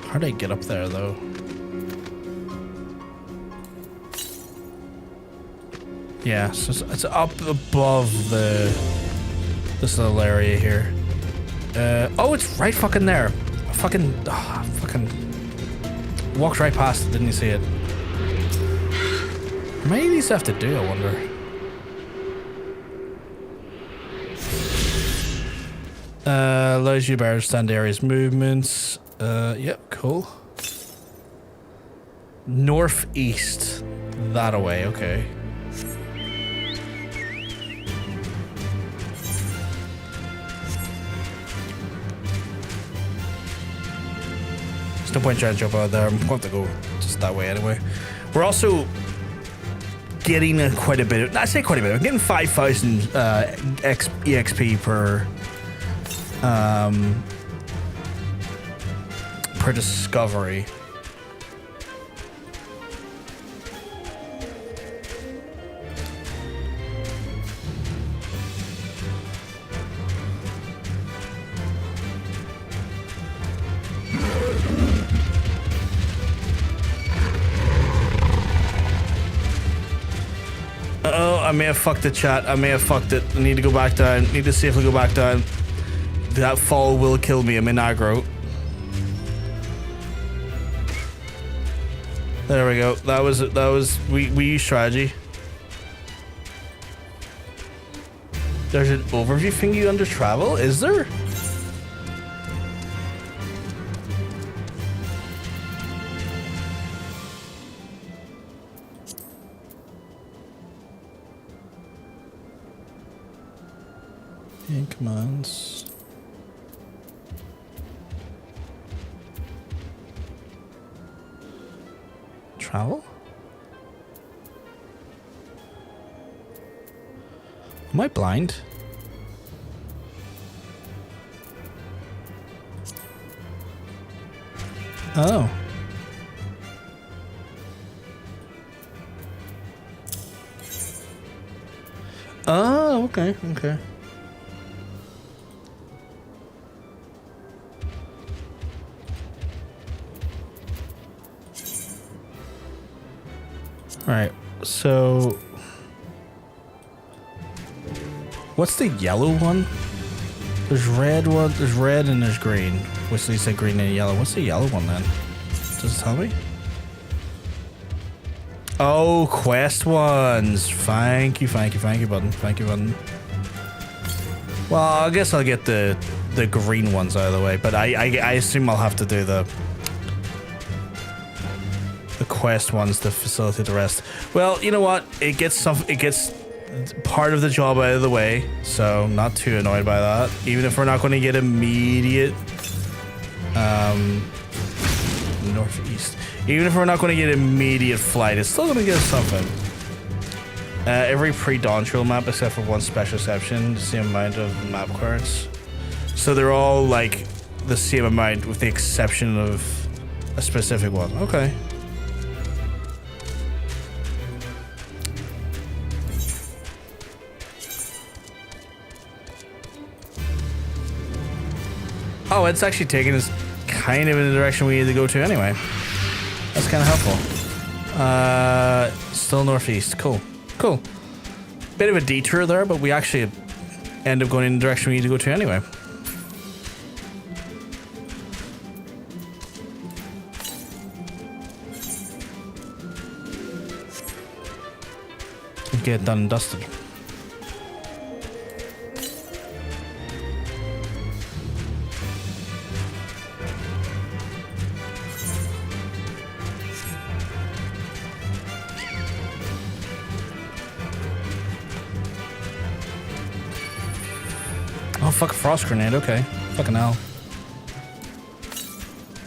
A: How do I get up there though? Yeah, so it's up above this little area here. Oh, it's right fucking there. Fucking walked right past it, didn't you see it? How many of these have to do, I wonder? Allows you to understand area's movements. Yep, cool. Northeast. That away, okay. There's no point trying to jump out there. I'm going to go just that way anyway. We're also getting quite a bit of, I say quite a bit, I'm getting 5,000 EXP per discovery. I may have fucked the chat. I may have fucked it. I need to go back down. Need to safely go back down. That fall will kill me. I'm in aggro. There we go. That was we use strategy. There's an overview thingy under travel, is there? Commands. Travel? Am I blind? Oh. Oh, okay, okay. Alright, so what's the yellow one? There's red one, there's red and there's green. Which leads to green and yellow. What's the yellow one then? Does it tell me? Oh, quest ones. Thank you, button. Thank you, button. Well, I guess I'll get the green ones out of the way, but I assume I'll have to do the quest ones to facilitate the rest. Well, you know what? It gets part of the job out of the way, so not too annoyed by that. Even if we're not going to get immediate northeast. Even if we're not going to get immediate flight, it's still going to get something. Every pre-dawn trail map except for one special exception, the same amount of map cards. So they're all like the same amount with the exception of a specific one. Okay. Oh, it's actually taking us kind of in the direction we need to go to anyway. That's kind of helpful. Still northeast. Cool. Cool. Bit of a detour there, but we actually end up going in the direction we need to go to anyway. Get done and dusted. Oh, fuck, frost grenade, okay. Fucking hell.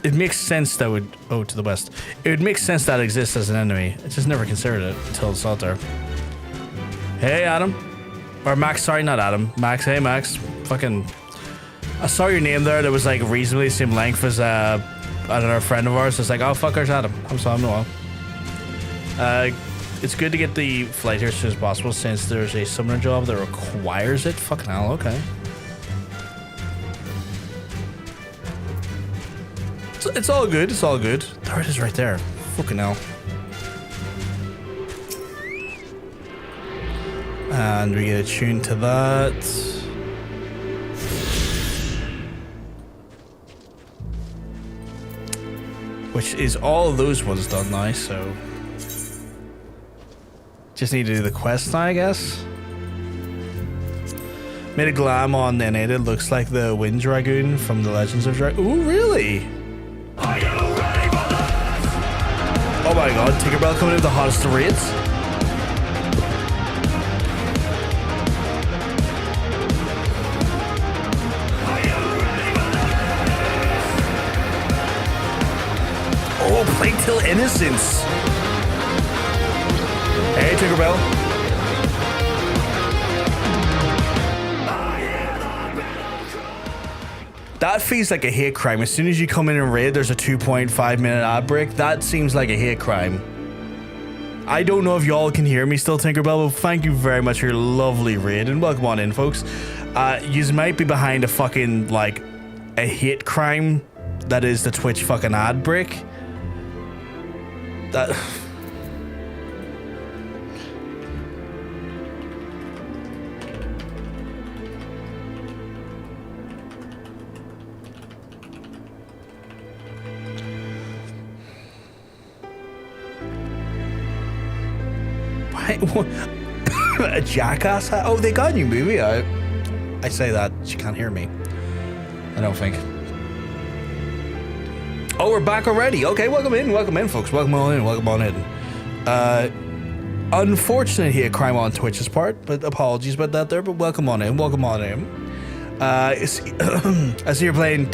A: It makes sense that would... Oh, to the west. It would make sense that it exists as an enemy. I just never considered it until it's out there. Hey, Adam. Or Max, sorry, not Adam. Max, hey, Max. Fucking... I saw your name there that was, like, reasonably the same length as, another friend of ours. It's like, oh, fuck, there's Adam. I'm sorry, I'm no one. It's good to get the flight here as soon as possible since there's a summoner job that requires it. Fucking hell, okay. It's all good, it's all good. There it is right there. Fucking hell. And we get attuned to that. Which is all of those ones done now, so... Just need to do the quest now, I guess. Made a glam on the it looks like the Wind Dragoon from the Legends of Dragoon. Ooh, really? Oh my god, Tinkerbell coming in with the hottest of rates. Oh, Plague Till Innocence. Hey, Tinkerbell. That feels like a hate crime. As soon as you come in and raid, there's a 2.5 minute ad break. That seems like a hate crime. I don't know if y'all can hear me still, Tinkerbell, but thank you very much for your lovely raid, and welcome on in, folks. You might be behind a fucking, like, a hate crime that is the Twitch fucking ad break. That... A jackass hat? Oh, they got a new movie out. I say that, she can't hear me. I don't think. Oh, we're back already. Okay, welcome in, folks. Welcome on in. Unfortunate hate crime on Twitch's part, but apologies about that there, but welcome on in. I see you're playing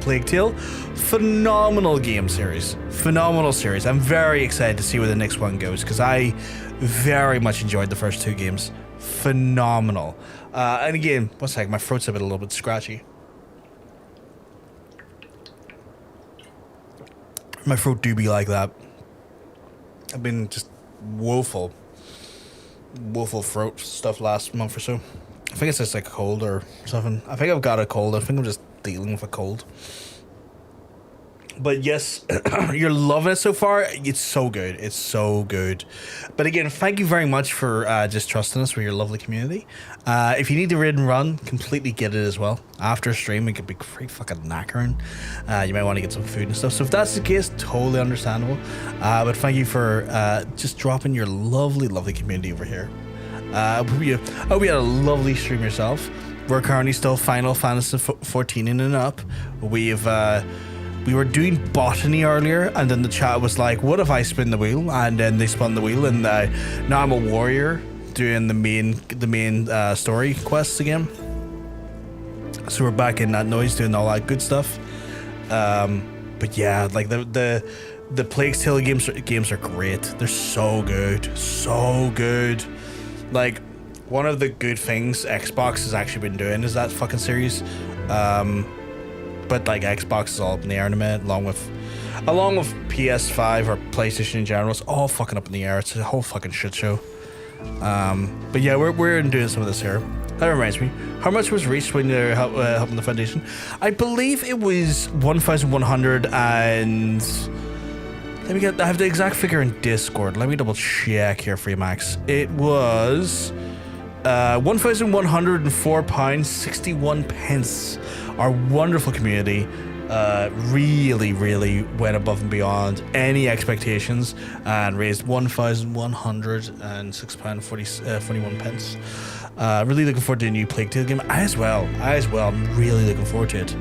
A: Plague Tale. Phenomenal game series. Phenomenal series. I'm very excited to see where the next one goes, because I very much enjoyed the first two games. Phenomenal. And again, one second, my throat's a little bit scratchy. My throat do be like that. I've been just woeful throat stuff last month or so. I think it's just like a cold or something. I think I've got a cold. I think I'm just dealing with a cold. But yes, you're loving it so far. It's so good. It's so good. But again, thank you very much for just trusting us with your lovely community. If you need to raid and run, completely get it as well. After a stream, it could be pretty fucking knackering. You might want to get some food and stuff. So if that's the case, totally understandable. But thank you for just dropping your lovely, lovely community over here. I hope you had a lovely stream yourself. We're currently still Final Fantasy 14 in and up. We were doing botany earlier, and then the chat was like, what if I spin the wheel? And then they spun the wheel, and now I'm a warrior doing the main story quests again. So we're back in that noise doing all that good stuff. But yeah, like the Plague Tale games are great. They're so good. Like, one of the good things Xbox has actually been doing is that fucking series. But like Xbox is all up in the air in a minute, along with PS5 or PlayStation in general. It's all fucking up in the air. It's a whole fucking shit show. But yeah, we're doing some of this here. That reminds me, how much was reached when you're helping the foundation? I believe it was 1,100 and I have the exact figure in Discord. Let me double check here for you, Max. It was £1,104.61. Our wonderful community really went above and beyond any expectations and raised £1,106.41. Really looking forward to a new Plague Tale game. I as well. I'm really looking forward to it.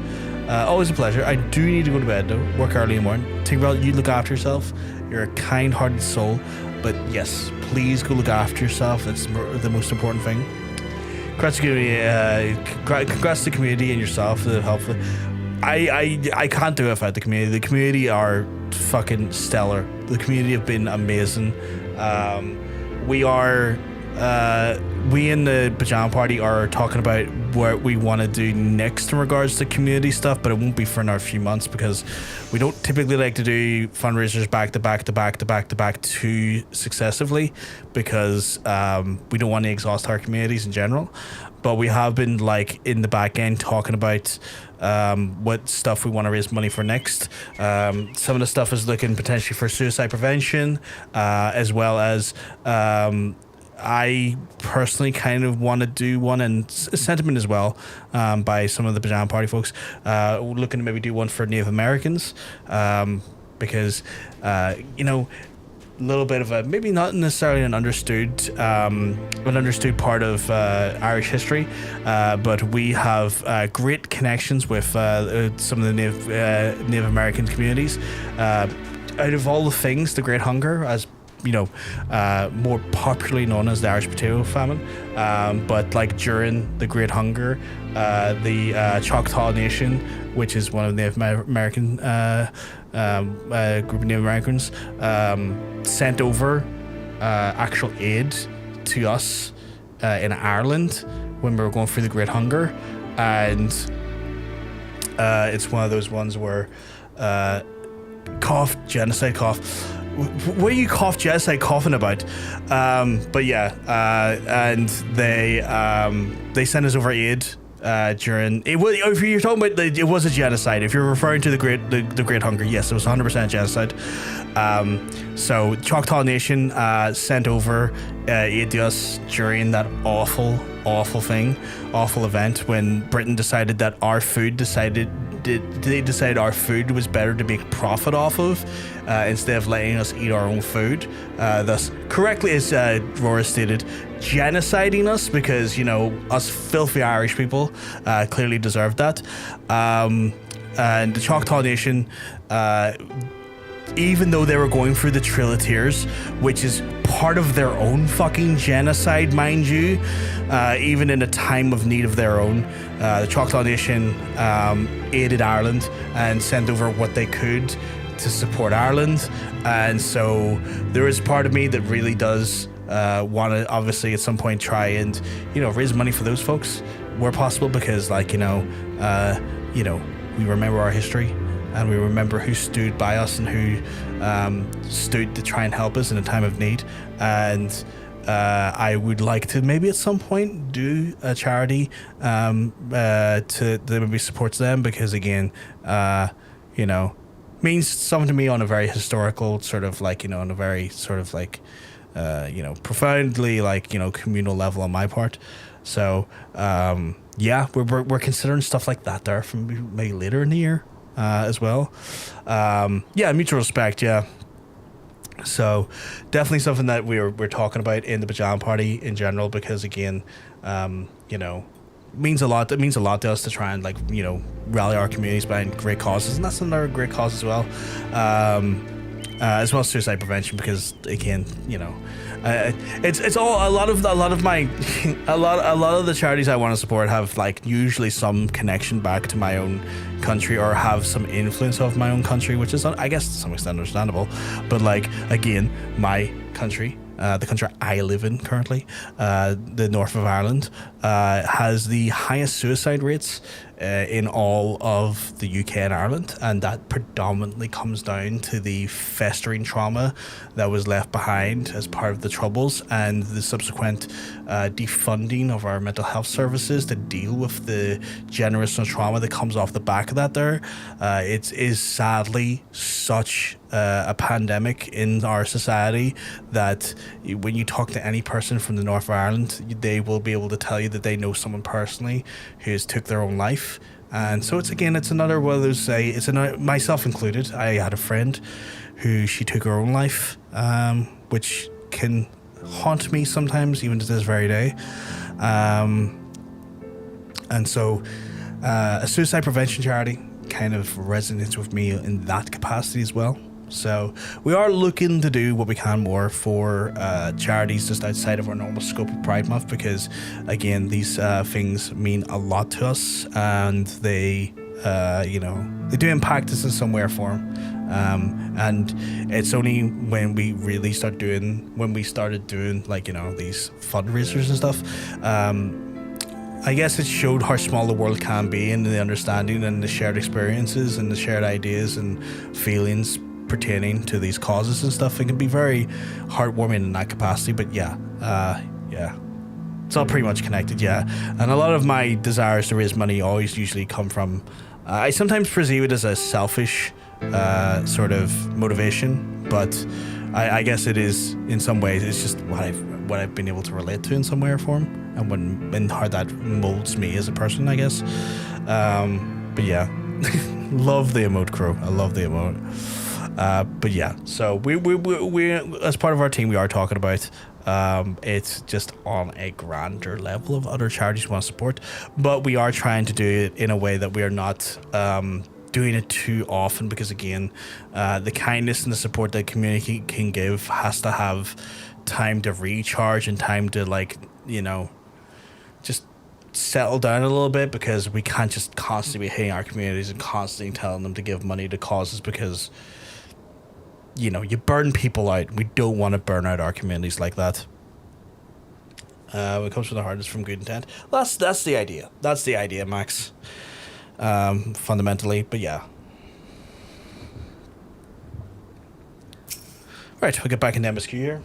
A: Always a pleasure. I do need to go to bed though. Work early in the morning. Tinkerbell, you look after yourself. You're a kind-hearted soul. But yes, please go look after yourself. That's the most important thing. Congrats to the community and yourself for the help. I can't do it without the community. The community are fucking stellar. The community have been amazing. We in the Pajama Party are talking about what we want to do next in regards to community stuff, but it won't be for another few months because we don't typically like to do fundraisers back to back too successively because we don't want to exhaust our communities in general. But we have been like in the back end talking about what stuff we want to raise money for next. Some of the stuff is looking potentially for suicide prevention, as well as I personally kind of want to do one, and sentiment as well, by some of the Pajama Party folks, looking to maybe do one for Native Americans, because little bit of a, maybe not necessarily an understood part of Irish history, but we have great connections with some of the Native American communities. Out of all the things, the Great Hunger, as you know, more popularly known as the Irish Potato Famine, but like during the Great Hunger, the Choctaw Nation, which is one of the Native American group of Native Americans, sent over actual aid to us in Ireland when we were going through the Great Hunger, and it's one of those ones where genocide. What are you genocide coughing about? But yeah, and they sent us over aid during it. If you're talking about it was a genocide. If you're referring to the Great Hunger, yes, it was 100% genocide. So Choctaw Nation sent over aid to us during that awful event when Britain decided that our food our food was better to make profit off of instead of letting us eat our own food, thus correctly, as Rory stated, genociding us, because, you know, us filthy Irish people clearly deserved that. And the Choctaw Nation, even though they were going through the Trail of Tears, which is part of their own fucking genocide, mind you, even in a time of need of their own, the Choctaw Nation aided Ireland and sent over what they could to support Ireland. And so there is part of me that really does want to obviously at some point try and, you know, raise money for those folks where possible, because, like, we remember our history and we remember who stood by us and who stood to try and help us in a time of need. And I would like to maybe at some point do a charity that maybe supports them, because again, means something to me on a very historical sort of like, on a very sort of like, profoundly like, communal level on my part. So we're considering stuff like that there from maybe later in the year as well. Mutual respect. Yeah. So definitely something that we're talking about in the Pajama Party in general, because again, means a lot. It means a lot to us to try and rally our communities behind great causes, and that's another great cause as well. As well as suicide prevention, because again, it's all a lot of the charities I want to support have usually some connection back to my own country, or have some influence of my own country, which is, I guess, to some extent understandable. But again, my country, the country I live in currently, the north of Ireland, has the highest suicide rates in all of the UK and Ireland, and that predominantly comes down to the festering trauma that was left behind as part of the Troubles, and the subsequent defunding of our mental health services to deal with the generational trauma that comes off the back of that there. It is sadly such a pandemic in our society that when you talk to any person from the north of Ireland, they will be able to tell you that they know someone personally who's took their own life. And so it's another one of those, myself included. I had a friend who she took her own life, which can haunt me sometimes, even to this very day. And so a suicide prevention charity kind of resonates with me in that capacity as well. So we are looking to do what we can more for charities just outside of our normal scope of Pride Month, because again, these things mean a lot to us, and they they do impact us in some way or form. And it's only when we really started doing these fundraisers and stuff, I guess it showed how small the world can be, and the understanding and the shared experiences and the shared ideas and feelings pertaining to these causes and stuff. It can be very heartwarming in that capacity. But it's all pretty much connected. And a lot of my desires to raise money always usually come from, I sometimes perceive it as a selfish sort of motivation, but I guess it is in some ways. It's just what I've been able to relate to in some way or form, and how that molds me as a person, I guess. But yeah, love the emote, Crow. I love the emote. But yeah, so we as part of our team, we are talking about it's just on a grander level of other charities we want to support, but we are trying to do it in a way that we are not doing it too often, because again, the kindness and the support that community can give has to have time to recharge and time to, like, you know, just settle down a little bit, because we can't just constantly be hitting our communities and constantly telling them to give money to causes, because, you know, you burn people out. We don't want to burn out our communities like that. It comes from the heart, it's from good intent. That's the idea. That's the idea, Max. Fundamentally, but yeah. Right, we'll get back into MSQ here.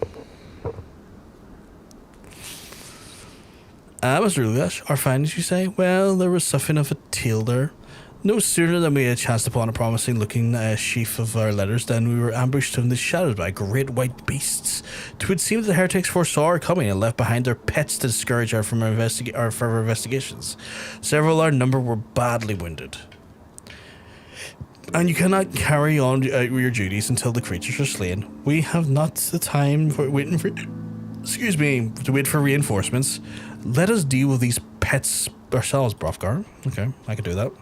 A: Was Rugash our findings, you say? Well, there was something of a tale there. No sooner than we had chanced upon a promising looking sheaf of our letters than we were ambushed in the shadows by great white beasts. 'Twould seem that the heretics foresaw our coming and left behind their pets to discourage our from our further investigations. Several of our number were badly wounded. And you cannot carry on your duties until the creatures are slain. We have not the time for waiting for... Excuse me, to wait for reinforcements. Let us deal with these pets ourselves, Hraesvelgr. Okay, I can do that.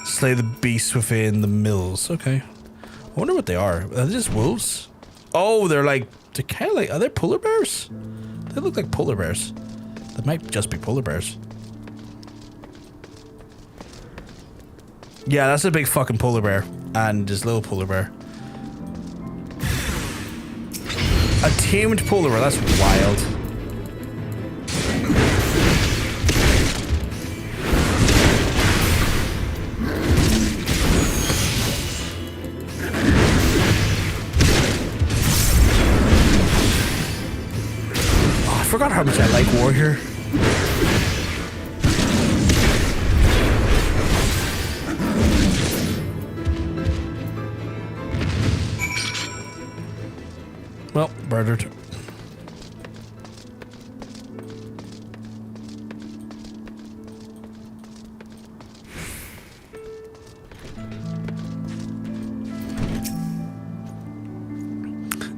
A: Slay the beasts within the mills. Okay. I wonder what they are. Are they just wolves? Oh, they're kind of like, are they polar bears? They look like polar bears. They might just be polar bears. Yeah, that's a big fucking polar bear. And this little polar bear. A tamed polar bear, that's wild. Oh, I forgot how much I like Warrior. Well, murdered.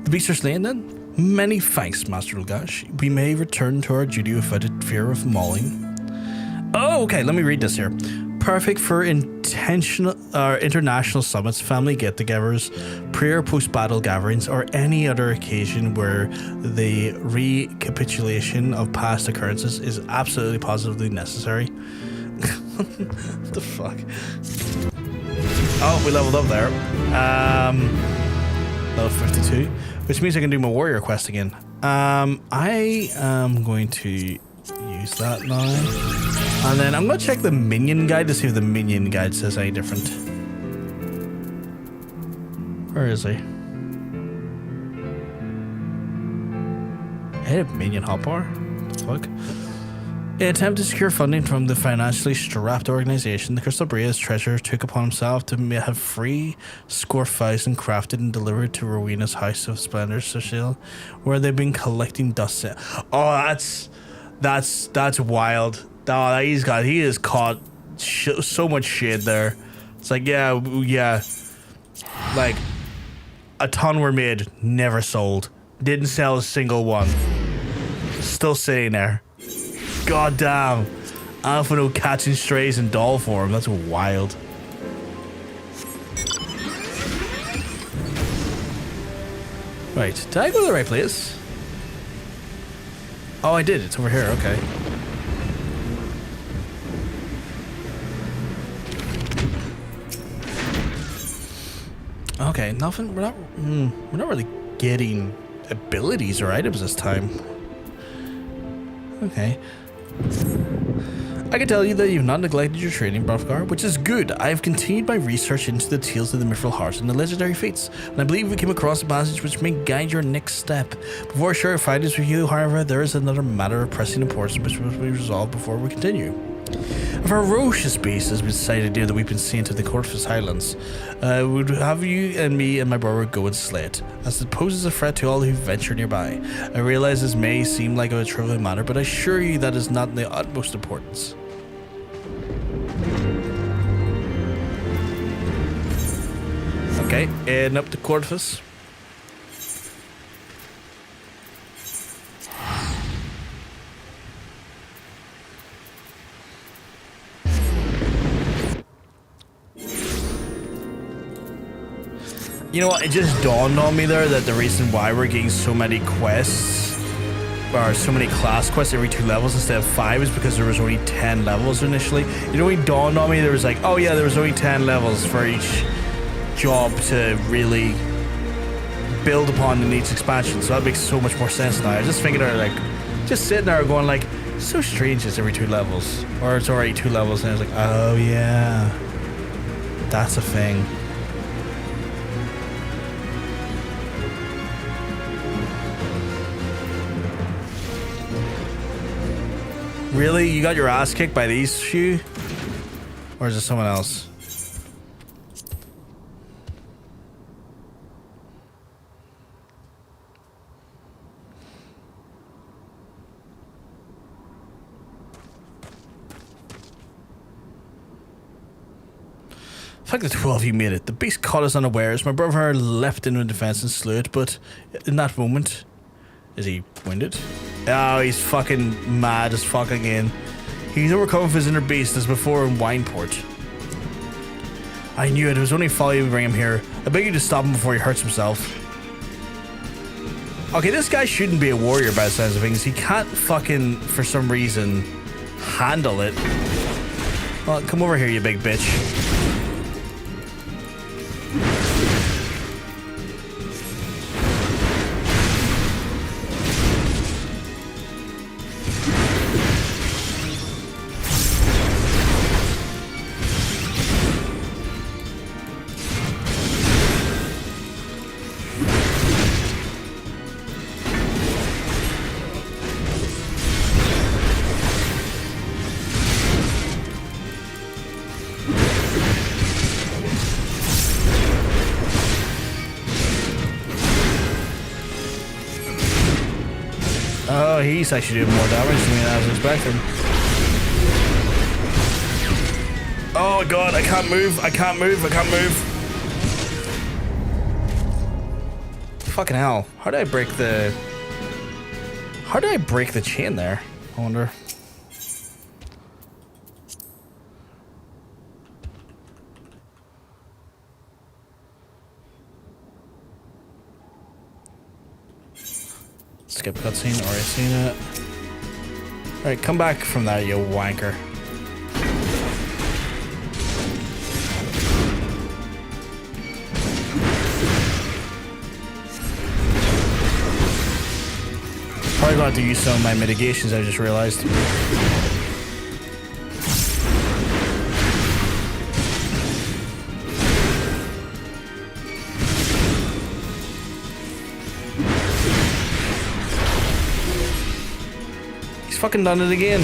A: The beasts are slain then? Many thanks, Master Ulgash. We may return to our duty without a fear of mauling. Oh, okay, let me read this here. Perfect for international summits, family get-togethers, prayer post-battle gatherings, or any other occasion where the recapitulation of past occurrences is absolutely positively necessary. What the fuck? Oh, we leveled up there. Level 52, which means I can do my warrior quest again. I am going to use that now. And then I'm going to check the minion guide to see if the minion guide says any different. Where is he? Head of minion hotbar? What the fuck? In an attempt to secure funding from the financially strapped organization, the Crystal Brea's treasurer took upon himself to have free Scorphizen crafted and delivered to Rowena's House of Splendor, Social, where they've been collecting dust. Oh, that's wild. Oh, he has caught so much shit there. It's like, yeah, like a ton were made, never sold, didn't sell a single one, still sitting there. God damn, Alphinaud catching strays in doll form. That's wild. Right, did I go to the right place? Oh, I did. It's over here. Okay. Okay, nothing. We're not really getting abilities or items this time. Okay. I can tell you that you've not neglected your training, Hraesvelgr, which is good. I have continued my research into the tales of the Mithril Heart and the legendary feats, and I believe we came across a passage which may guide your next step. Before I share findings with you, however, there is another matter of pressing importance which must be resolved before we continue. A ferocious beast has been sighted near the Weeping Saint of the Coerthas Highlands. Would have you and me and my brother go and slay it, as it poses a threat to all who venture nearby. I realize this may seem like a trivial matter, but I assure you that is not the utmost importance. Okay, and up to Coerthas. You know what, it just dawned on me there that the reason why we're getting so many quests, or so many class quests every 2 levels instead of 5 is because there was only 10 levels initially. You know, it dawned on me, there was like, oh yeah, there was only 10 levels for each job to really build upon in each expansion, so that makes so much more sense now. I was just thinking of like, just sitting there going like, so strange it's every 2 levels, or it's already 2 levels, and I was like, oh yeah, that's a thing. Really? You got your ass kicked by these few? Or is it someone else? Fuck, the 12 you made it. The beast caught us unawares. My brother leapt into defense and slew it, but in that moment... Is he winded? Oh, he's fucking mad as fuck again. He's overcome with his inner beast as before in Wineport. I knew it. It was only folly to bring him here. I beg you to stop him before he hurts himself. Okay, this guy shouldn't be a warrior by the sounds of things. He can't fucking, for some reason, handle it. Well, come over here, you big bitch. Oh, he's actually doing more damage than I was expecting. Oh god, I can't move, I can't move, I can't move. Fucking hell. How did I break the... How did I break the chain there? I wonder. Skip cutscene, already seen it. Alright, come back from that, you wanker. Probably got to use some of my mitigations, I just realized. Fucking done it again.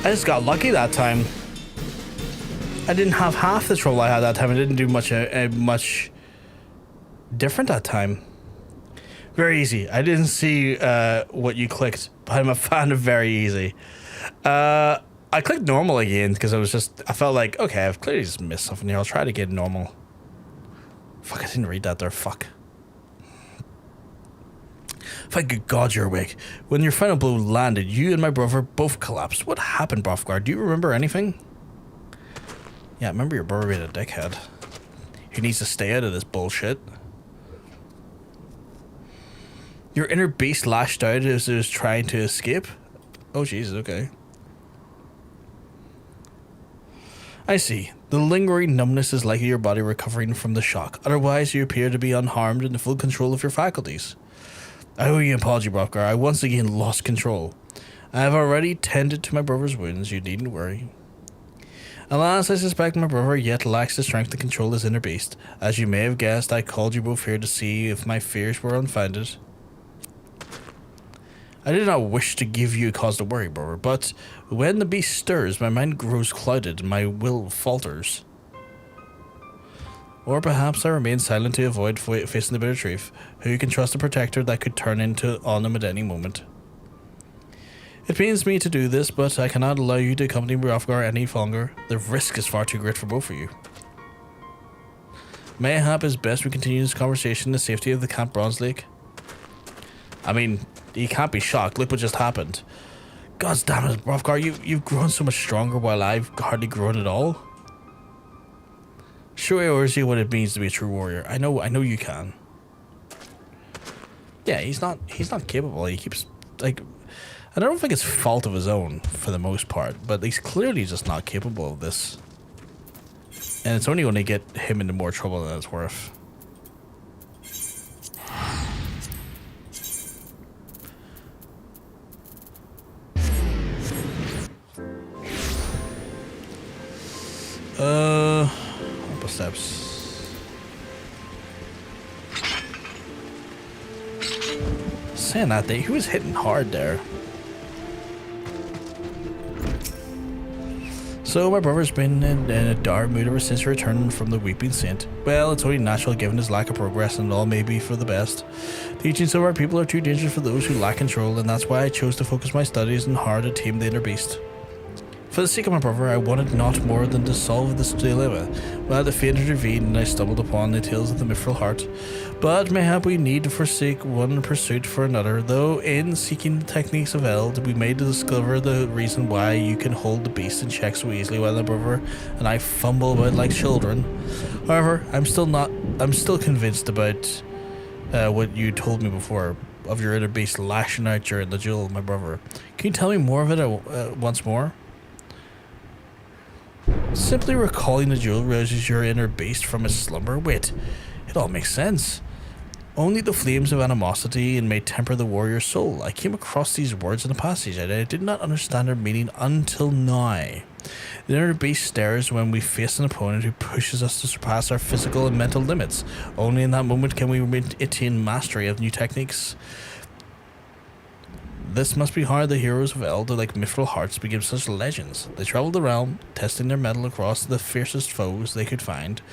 A: I just got lucky that time. I didn't have half the trouble I had that time. I didn't do much different that time. Very easy. I didn't see what you clicked, but I'm a fan of very easy. I clicked normal again because I felt like, okay, I've clearly just missed something here. I'll try to get normal. Fuck, I didn't read that there. Fuck. Thank good God you're awake. When your final blow landed, you and my brother both collapsed. What happened, Hraesvelgr? Do you remember anything? Yeah, I remember your brother being a dickhead. He needs to stay out of this bullshit. Your inner beast lashed out as it was trying to escape? Oh, Jesus, okay. I see. The lingering numbness is likely your body recovering from the shock. Otherwise, you appear to be unharmed and in full control of your faculties. I owe you an apology, Hraesvelgr. I once again lost control. I have already tended to my brother's wounds, you needn't worry. Alas, I suspect my brother yet lacks the strength to control his inner beast. As you may have guessed, I called you both here to see if my fears were unfounded. I did not wish to give you cause to worry, brother, but when the beast stirs, my mind grows clouded and my will falters. Or perhaps I remain silent to avoid facing the bitter truth. Who can trust a protector that could turn on him at any moment? It pains me to do this, but I cannot allow you to accompany Hraesvelgr any longer. The risk is far too great for both of you. Mayhap it's best we continue this conversation in the safety of the Camp Bronze Lake. I mean, you can't be shocked. Look what just happened. God damn it, Hraesvelgr, you've grown so much stronger while I've hardly grown at all. Show Eorzea what it means to be a true warrior. I know you can. Yeah, he's not capable. He keeps like, I don't think it's fault of his own for the most part, but he's clearly just not capable of this. And it's only going to get him into more trouble than it's worth. Up steps. Saying that, he was hitting hard there. So my brother's been in a dark mood ever since returning from the Weeping Saint. Well, it's only natural given his lack of progress, and all may be for the best. Teachings of our people are too dangerous for those who lack control, and that's why I chose to focus my studies on how to tame the inner beast. For the sake of my brother, I wanted not more than to solve this dilemma. Well, the fate intervened, and I stumbled upon the tales of the Mithril Heart. But mayhap we need to forsake one pursuit for another, though in seeking the techniques of Eld, we may discover the reason why you can hold the beast in check so easily while my brother and I fumble about like children. However, I'm still convinced about what you told me before of your inner beast lashing out during the duel with my brother. Can you tell me more of it once more? Simply recalling the duel rouses your inner beast from its slumber. Wait, it all makes sense. Only the flames of animosity may temper the warrior's soul. I came across these words in the passage, and I did not understand their meaning until now. The inner beast stirs when we face an opponent who pushes us to surpass our physical and mental limits. Only in that moment can we attain mastery of new techniques. This must be how the heroes of Uldah, like Mithril Hearts, became such legends. They traveled the realm, testing their mettle across the fiercest foes they could find.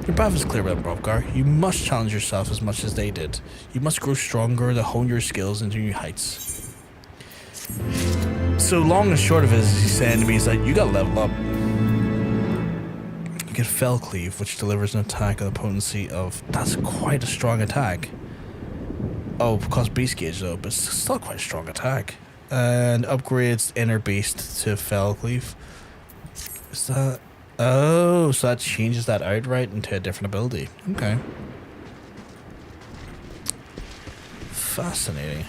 A: Your path is clear, Hraesvelgr. You must challenge yourself as much as they did. You must grow stronger to hone your skills into new heights. So long and short of it is he's saying to me, he's like, you gotta level up. You get Fell Cleave, which delivers an attack of the potency of... That's quite a strong attack. Oh, because beast gauge though, but it's still quite a strong attack. And upgrades inner beast to Fell Cleave. Is that... Oh, so that changes that outright into a different ability. Okay. Fascinating.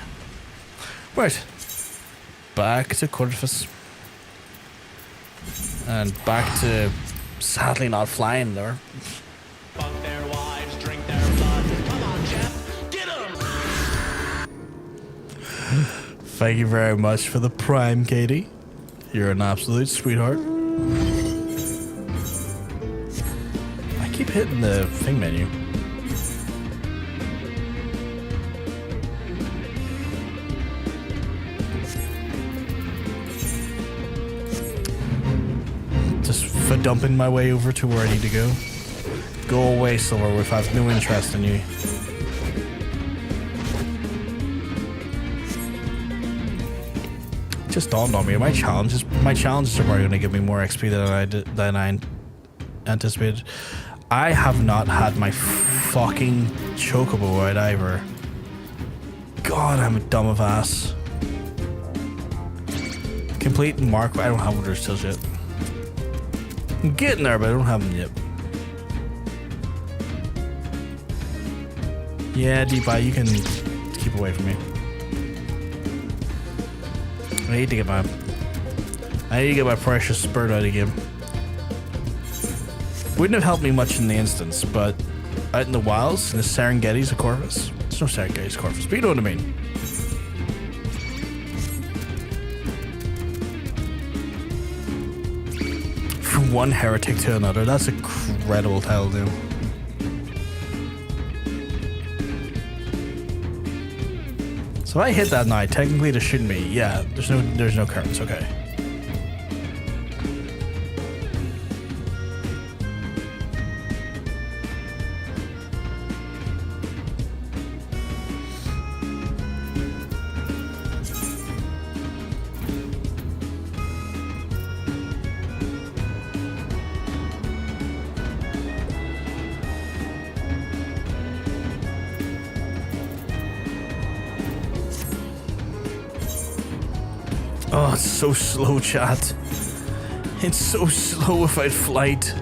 A: Right. Back to Coerthas. And back to sadly not flying there.
J: Fuck their wives, drink their blood. Come on, Jeff, get 'em!
A: Thank you very much for the Prime, Katie. You're an absolute sweetheart. I keep hitting the thing menu. Just for dumping my way over to where I need to go. Go away, Silverwolf. I have no interest in you. Just dawned on me. My challenges are probably going to give me more XP than I anticipated. I have not had my fucking Chocobo out either. God, I'm a dumb of ass. Complete mark. I don't have one of those still yet. I'm getting there, but I don't have them yet. Yeah, Deepai, you can keep away from me. I need to get my precious bird out again. Wouldn't have helped me much in the instance, but out in the wilds, in the Serengetis of Coerthas. There's no Serengetis of Coerthas, but you know what I mean. From one heretic to another, that's an incredible title, dude. So if I hit that now, technically there shouldn't be. Yeah, there's no curtains, okay. Oh, it's so slow, chat. It's so slow without flight.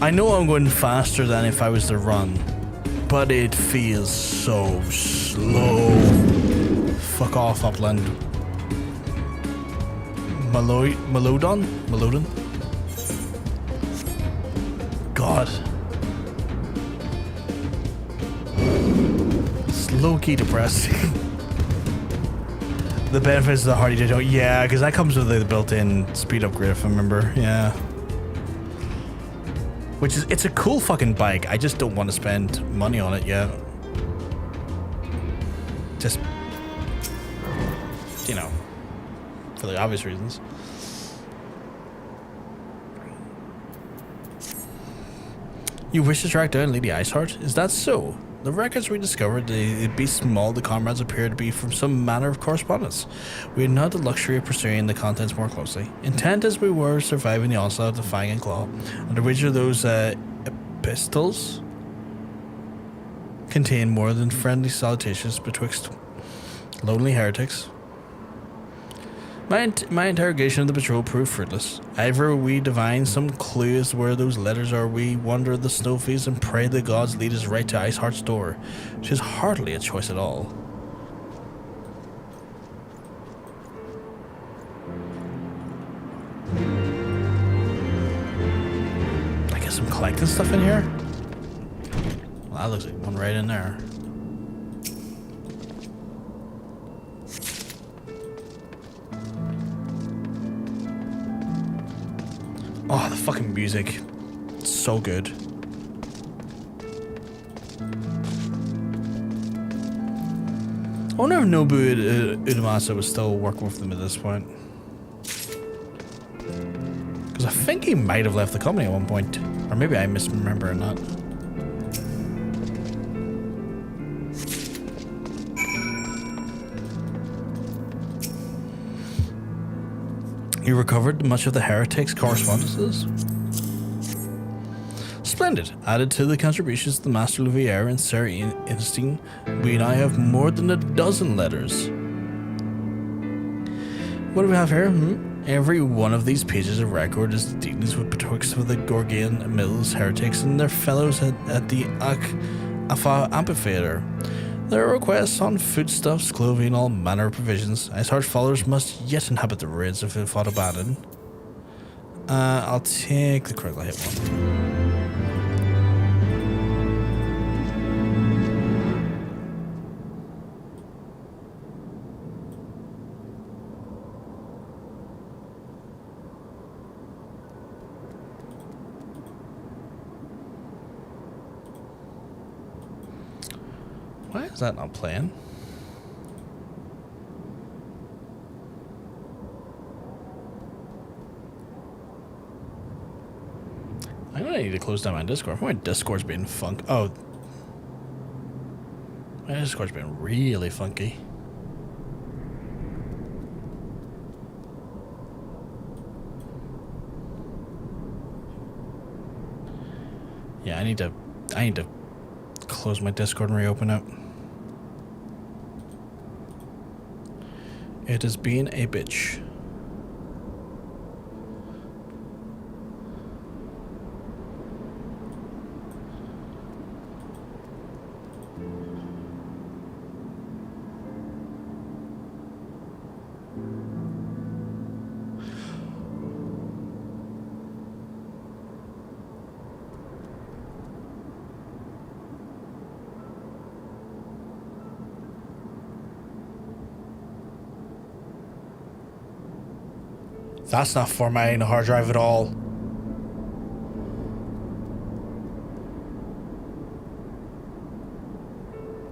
A: I know I'm going faster than if I was to run, but it feels so slow. Fuck off, Upland. Malodon? God. It's low-key depressing. The benefits of the Hardy Ditto, yeah, because that comes with the built-in speed upgrade, if I remember, yeah. Which is, it's a cool fucking bike, I just don't want to spend money on it yet. Just, you know, for the obvious reasons. You wish to track down Lady Iceheart? Is that so? The records we discovered, the beast's mauled the comrades appear to be from some manner of correspondence. We had not the luxury of pursuing the contents more closely. Intent as we were surviving the onslaught of the Fang and Claw, under which of those epistles contain more than friendly salutations betwixt lonely heretics. My interrogation of the patrol proved fruitless. Either we divine some clue as to where those letters are, we wander the snowfields and pray the gods lead us right to Iceheart's door, which is hardly a choice at all. I guess I'm collecting stuff in here? Well, that looks like one right in there. Oh, the fucking music. It's so good. I wonder if Nobu Udamasa was still working with them at this point. Because I think he might have left the company at one point. Or maybe I misremember or not. You recovered much of the heretics' correspondences? Splendid. Added to the contributions of the Master Louvier and Sir Einstein, we now have more than a dozen letters. What do we have here? Every one of these pages of record is dealings with betwixt of the Gorgian Mills heretics and their fellows at the Afa Amphitheater. There are requests on foodstuffs, clothing, all manner of provisions. Iceheart's followers must yet inhabit the raids if they fought abandoned. I'll take the critical hit one. Why is that not playing? I'm gonna need to close down my Discord. My Discord's being funky. Oh. My Discord's been really funky. Yeah, I need to close my Discord and reopen it. It has been a bitch. That's not formatting a hard drive at all.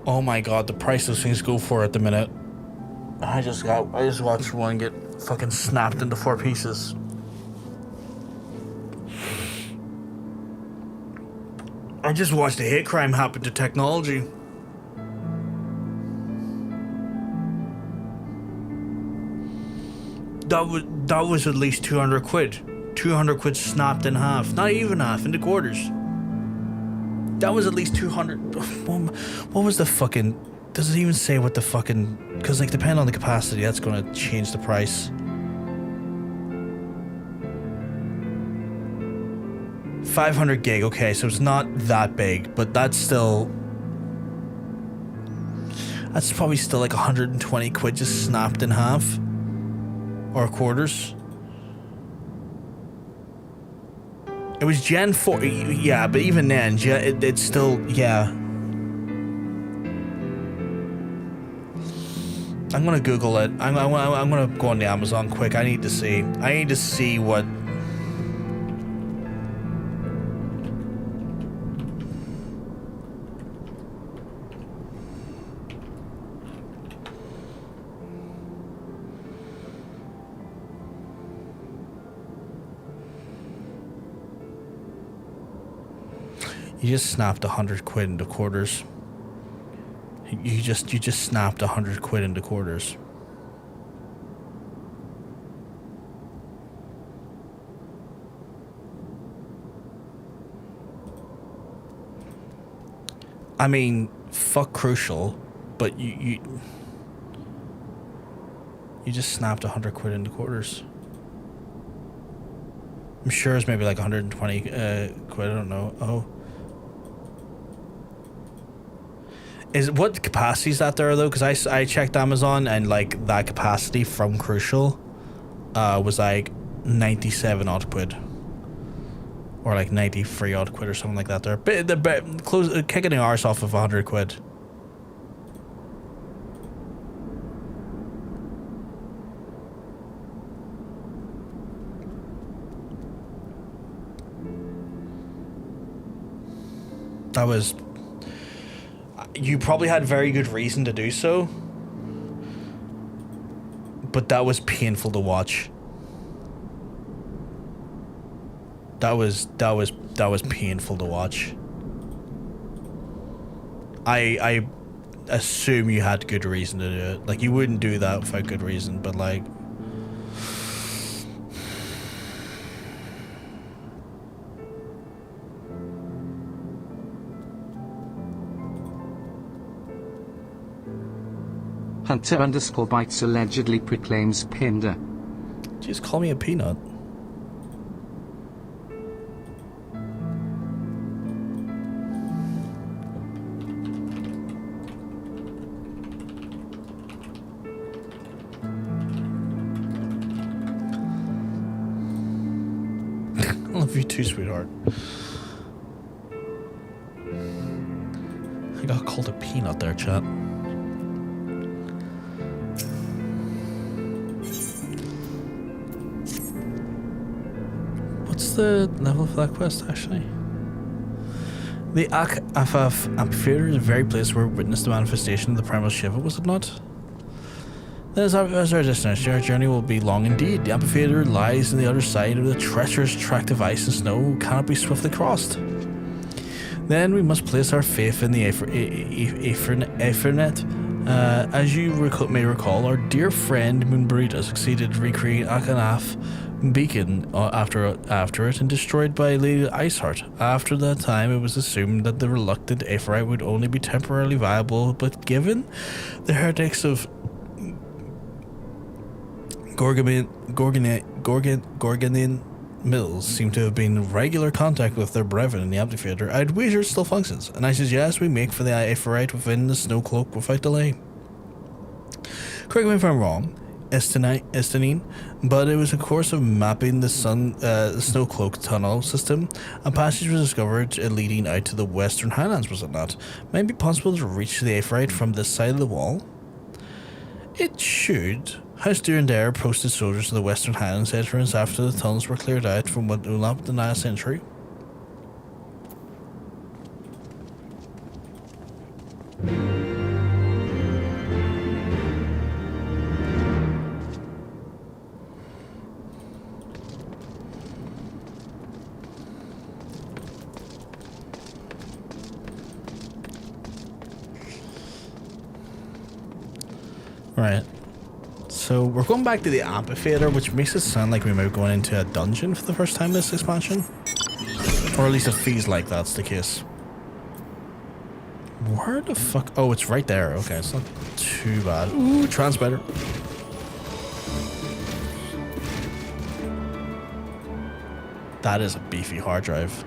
A: Oh my god, the price those things go for at the minute. I just watched one get fucking snapped into 4 pieces. I just watched a hate crime happen to technology. That was at least 200 quid. 200 quid snapped in half. Not even half, into quarters. That was at least 200. What was the fucking... Does it even say what the fucking... Because, like, depending on the capacity, that's going to change the price. 500 gig, okay, so it's not that big, but that's still... That's probably still like 120 quid just snapped in half. Or quarters. It was Gen 4, yeah, but even then, it's still, yeah. I'm gonna Google it. I'm gonna go on the Amazon quick. I need to see what. You just snapped 100 quid into quarters. You just snapped 100 quid into quarters. I mean, fuck Crucial, but you just snapped 100 quid into quarters. I'm sure it's maybe like 120 quid. I don't know. Oh. What capacity is that there though? Because I checked Amazon and like that capacity from Crucial was like 97 odd quid, or like 93 odd quid or something like that. They're close, kicking the arse off of 100 quid. That was. You probably had very good reason to do so, but that was painful to watch. That was painful to watch. I assume you had good reason to do it. Like, you wouldn't do that without good reason, but like.
K: Hunter_Bites allegedly proclaims Pinder.
A: Just call me a peanut. I love you too, sweetheart. I got called a peanut there, chat. What's the level for that quest, actually? The Amphitheater is a very place where we witnessed the manifestation of the Primal Shiva, was it not? As our destination, our journey will be long indeed. The Amphitheater lies on the other side of the treacherous tract of ice and snow, cannot be swiftly crossed. Then we must place our faith in the Aethernet. As you may recall, our dear friend Moonburrito succeeded to recreate Akanath beacon after it and destroyed by Lady Iceheart. After that time, it was assumed that the reluctant Aetherite would only be temporarily viable, but given the heretics of Gorgonin Mills seem to have been in regular contact with their brethren in the Amphitheater, I'd wager it still functions, and I suggest we make for the Aetherite within the snow cloak without delay. Correct me if I'm wrong, Estinine, but it was a course of mapping the snow cloak tunnel system. A passage was discovered leading out to the Western Highlands, was it not? Might it be possible to reach the Aetherite from this side of the wall? It should. House Durandare posted soldiers to the Western Highlands entrance after the tunnels were cleared out from what Uldah the last century. Right. So we're going back to the amphitheater, which makes it sound like we might be going into a dungeon for the first time this expansion. Or at least it feels like that's the case. Where the fuck? Oh, it's right there. Okay, it's not too bad. Ooh, transmitter. That is a beefy hard drive.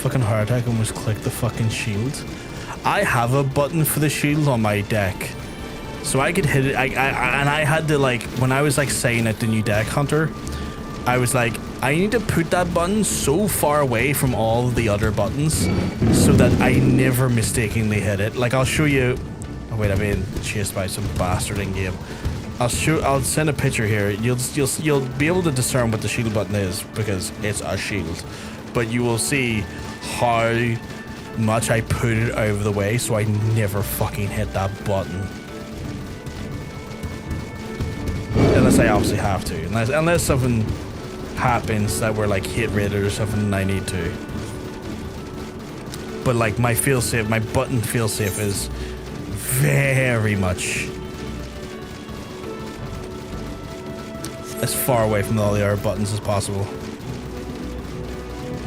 A: Fucking heart attack, almost clicked the fucking shield. I have a button for the shield on my deck, so I could hit it. And I had to, like, when I was like saying at the new deck hunter, I was like, I need to put that button so far away from all the other buttons so that I never mistakenly hit it. Like, I'll show you. Oh wait, I'm being chased by some bastard in game. I'll send a picture here. You'll be able to discern what the shield button is because it's a shield, but you will see how much I put it over the way so I never fucking hit that button. Unless I obviously have to. Unless something happens that we're like hit rated or something and I need to. But like my failsafe, my button failsafe is very much as far away from all the other buttons as possible.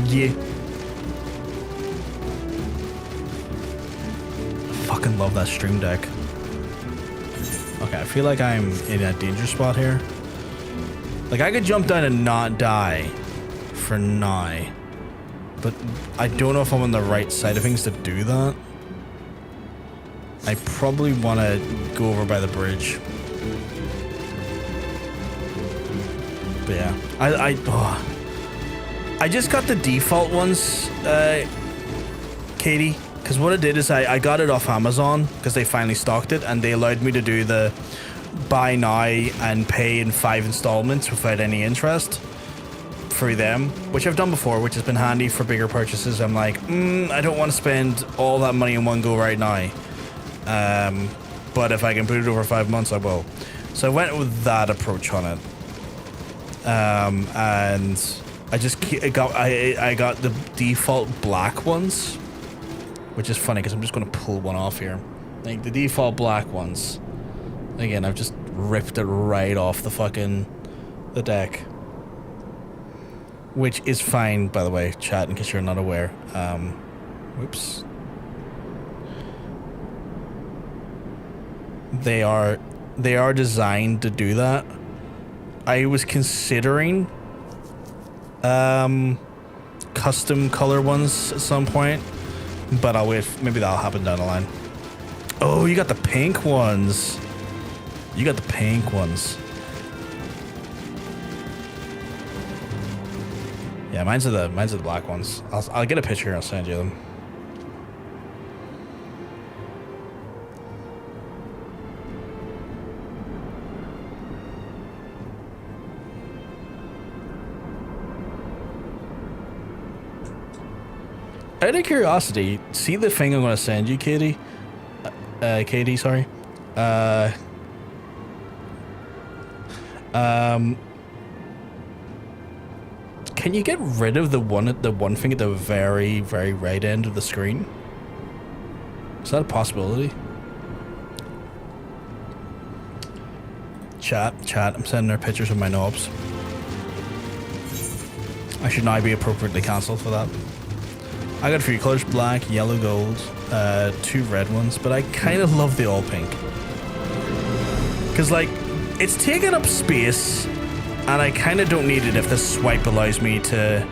A: Yeah. Fucking love that stream deck. Okay, I feel like I'm in a danger spot here. Like, I could jump down and not die for now, but I don't know if I'm on the right side of things to do that. I probably want to go over by the bridge. But yeah, I just got the default ones, Katie, because what I did is I got it off Amazon because they finally stocked it and they allowed me to do the buy now and pay in 5 installments without any interest through them, which I've done before, which has been handy for bigger purchases. I'm like, I don't want to spend all that money in one go right now, but if I can put it over 5 months, I will. So I went with that approach on it, and I got the default black ones, which is funny because I'm just going to pull one off here. Like the default black ones. Again, I've just ripped it right off the deck. Which is fine, by the way, chat, in case you're not aware. Whoops. They are designed to do that. I was considering custom color ones at some point, but I'll wait. Maybe that'll happen down the line. Oh, you got the pink ones. You got the pink ones. Yeah, mine's are the black ones. I'll get a picture and I'll send you them. Out of curiosity, see the thing I'm going to send you, Katie? Katie, sorry. Can you get rid of the one thing at the very, very right end of the screen? Is that a possibility? Chat, I'm sending her pictures of my knobs. I should now be appropriately cancelled for that. I got a few colors: black, yellow, gold. 2 red ones, but I kind of love the all pink. Because, like, it's taking up space, and I kind of don't need it if the swipe allows me to...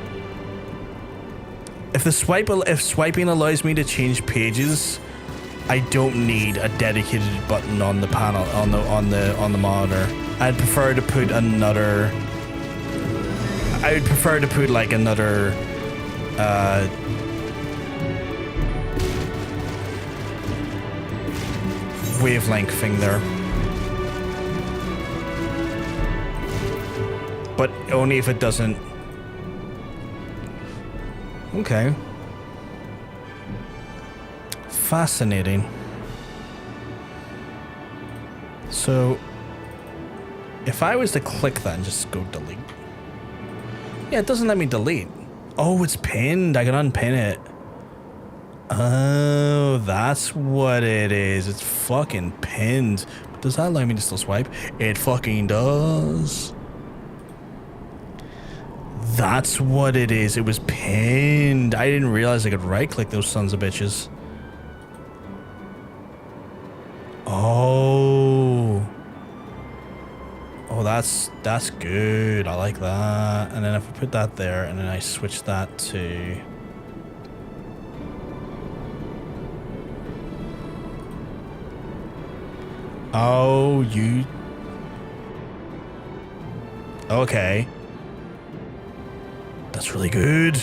A: If swiping allows me to change pages, I don't need a dedicated button on the panel, on the monitor. I'd prefer to put another... I would prefer to put, like, another... wavelength thing there. But only if it doesn't... Okay. Fascinating. So, if I was to click that and just go delete. Yeah, it doesn't let me delete. Oh, it's pinned. I can unpin it. Oh, that's what it is. It's fucking pinned. Does that allow me to still swipe? It fucking does. That's what it is. It was pinned. I didn't realize I could right-click those sons of bitches. Oh. Oh, that's good. I like that. And then if I put that there, and then I switch that to... Oh, you... Okay. That's really good.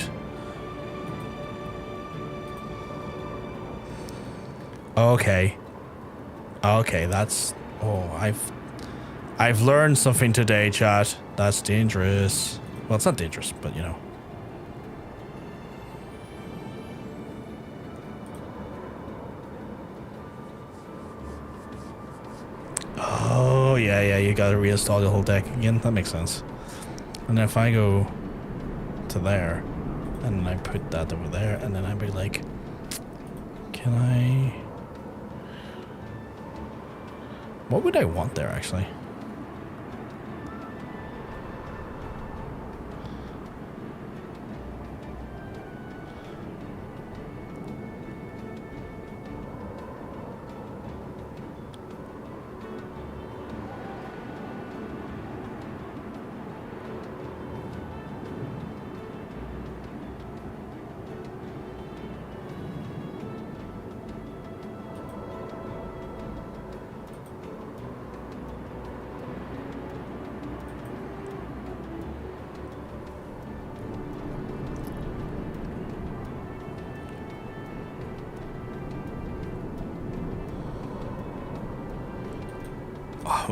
A: Okay. Okay, that's... Oh, I've learned something today, chat. That's dangerous. Well, it's not dangerous, but you know. Oh, yeah, you gotta reinstall the whole deck again. That makes sense. And then if I go to there, and then I put that over there, and then I'd be like, can I... What would I want there, actually?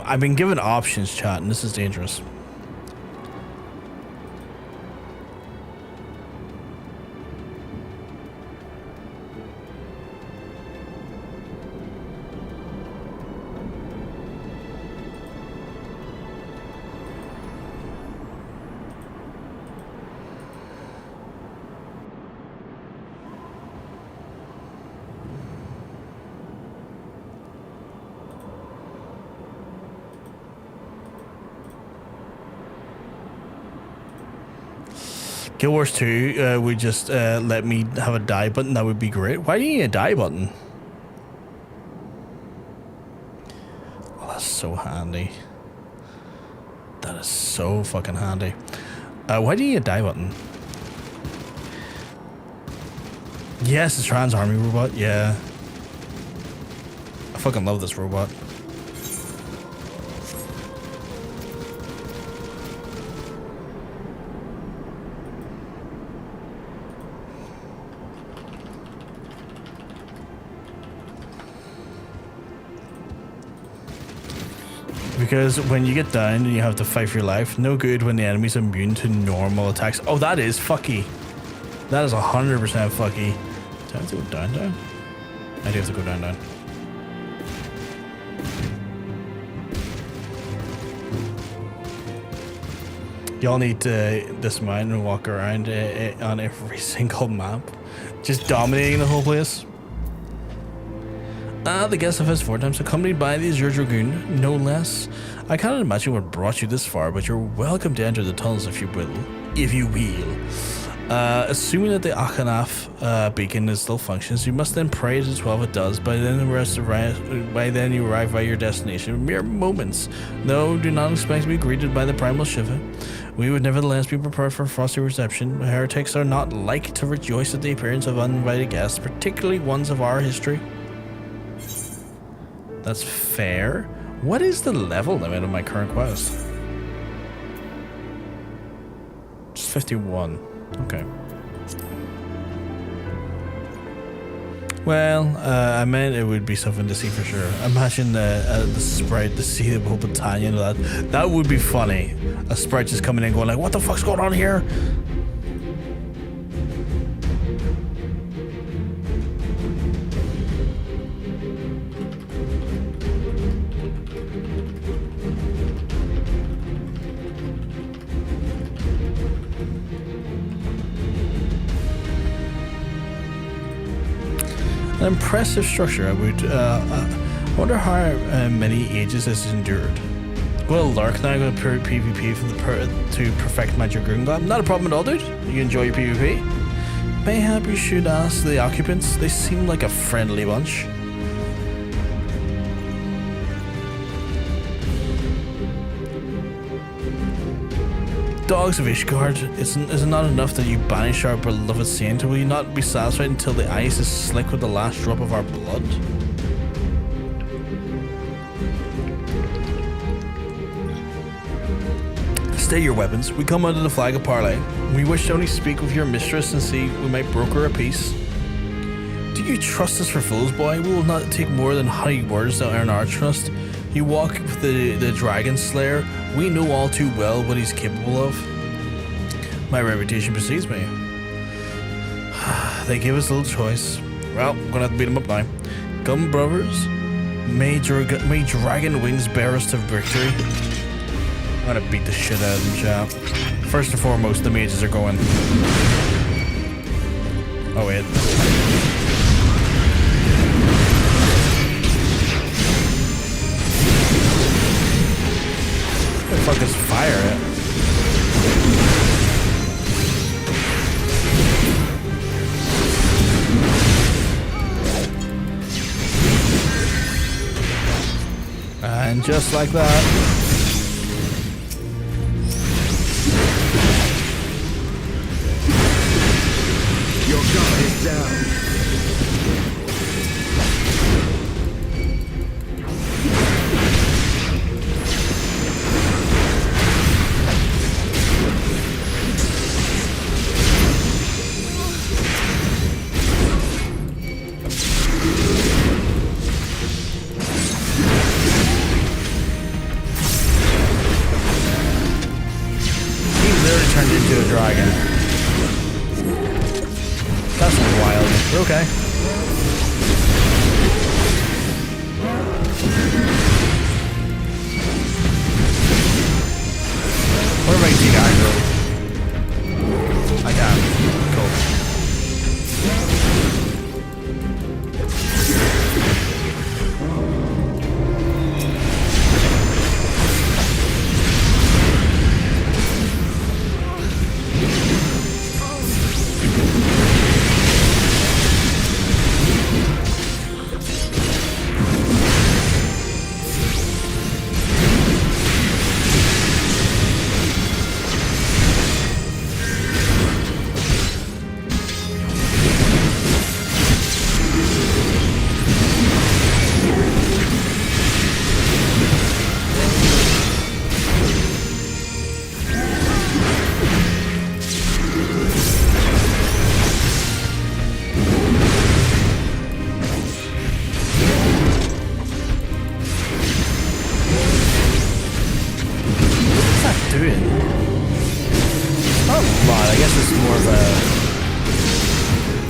A: I've been given options, chat, and this is dangerous. Guild Wars 2 would just let me have a die button. That would be great. Why do you need a die button? Oh, that's so handy. That is so fucking handy. Why do you need a die button? Yes, it's Trans Army robot. Yeah. I fucking love this robot. Because when you get down and you have to fight for your life, no good when the enemy's immune to normal attacks. Oh, that is fucky. That is 100% fucky. Do I have to go down? I do have to go down. Y'all need to dismount and walk around on every single map. Just dominating the whole place. The guest of Heavensward times accompanied by the Azure Dragoon, no less. I cannot imagine what brought you this far, but you're welcome to enter the tunnels if you will. Assuming that the Akhanaf beacon is still functions, you must then pray to 12 it does. By then you arrive at your destination in mere moments. No, do not expect to be greeted by the Primal Shiva. We would nevertheless be prepared for a frosty reception. Heretics are not like to rejoice at the appearance of uninvited guests, particularly ones of our history. That's fair. What is the level limit of my current quest? Just 51. Okay. Well, I meant it would be something to see for sure. Imagine the sprite to see the whole battalion of that. That would be funny. A sprite just coming in going like, what the fuck's going on here? An impressive structure. I wonder how many ages this has endured. Well, Lark, now I'm going to PvP to perfect my Dragoon God. Not a problem at all, dude. You enjoy your PvP? Mayhap you should ask the occupants. They seem like a friendly bunch. Dogs of Ishgard, is it not enough that you banish our beloved saint? Will you not be satisfied until the ice is slick with the last drop of our blood? Stay your weapons. We come under the flag of Parlay. We wish to only speak with your mistress and see we might broker a peace. Do you trust us for fools, boy? We will not take more than honeyed words to earn our trust. You walk with the Dragon Slayer. We know all too well what he's capable of. My reputation precedes me. They give us little choice. Well, I'm gonna have to beat him up now. Come, brothers. May dragon wings bear us to victory. I'm gonna beat the shit out of them, chap. First and foremost, the mages are going. Oh, wait. Where the fuck is fire at? And just like that.
B: Your guard is down.
A: Turned into a dragon. That's wild. We're okay. What if I can take aggro? I can. Cool.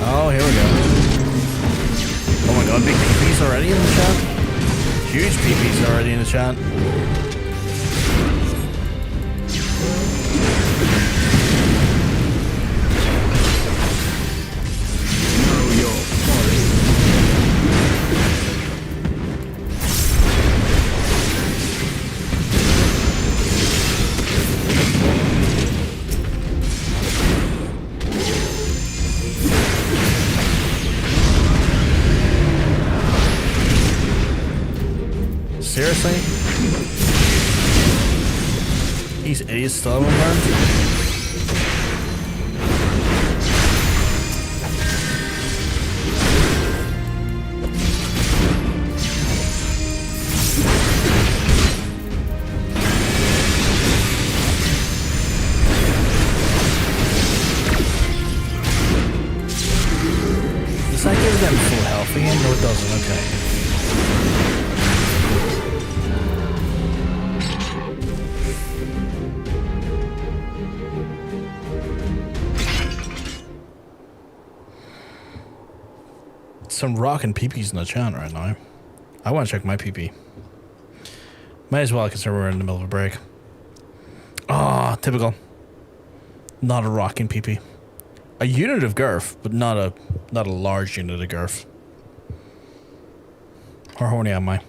A: Oh, here we go. Oh my god, big PP's already in the chat. Huge PP's already in the chat.
B: Know your folly.
A: These idiots still haven't learned. Does that give them full health again? No, it doesn't. Okay. Some rockin' peepees in the chat right now. I want to check my peepee. Might as well consider we're in the middle of a break. Ah, typical. Not a rocking peepee. A unit of girth, but not a large unit of girth. How horny am I?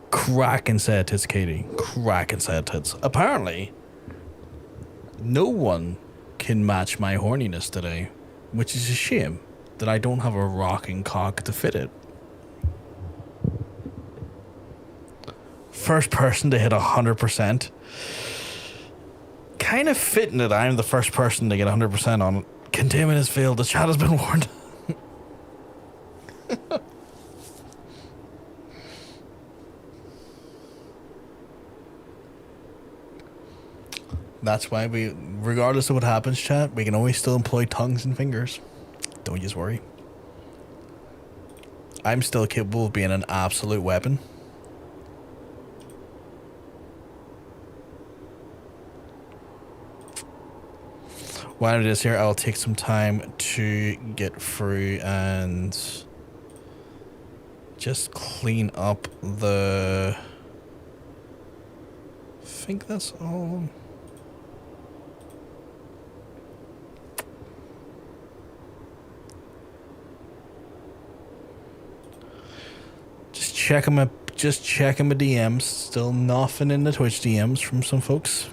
A: Cracking sad tits, Katie. Cracking sad tits. Apparently, no one can match my horniness today, which is a shame that I don't have a rocking cock to fit it. First person to hit 100%. Kind of fitting that I'm the first person to get 100% on it. Containment has failed. The chat has been warned. That's why we, regardless of what happens, chat, we can always still employ tongues and fingers. Don't just worry. I'm still capable of being an absolute weapon. While it is here, I'll take some time to get through and just clean up the... I think that's all. Just checking my DMs. Still nothing in the Twitch DMs from some folks.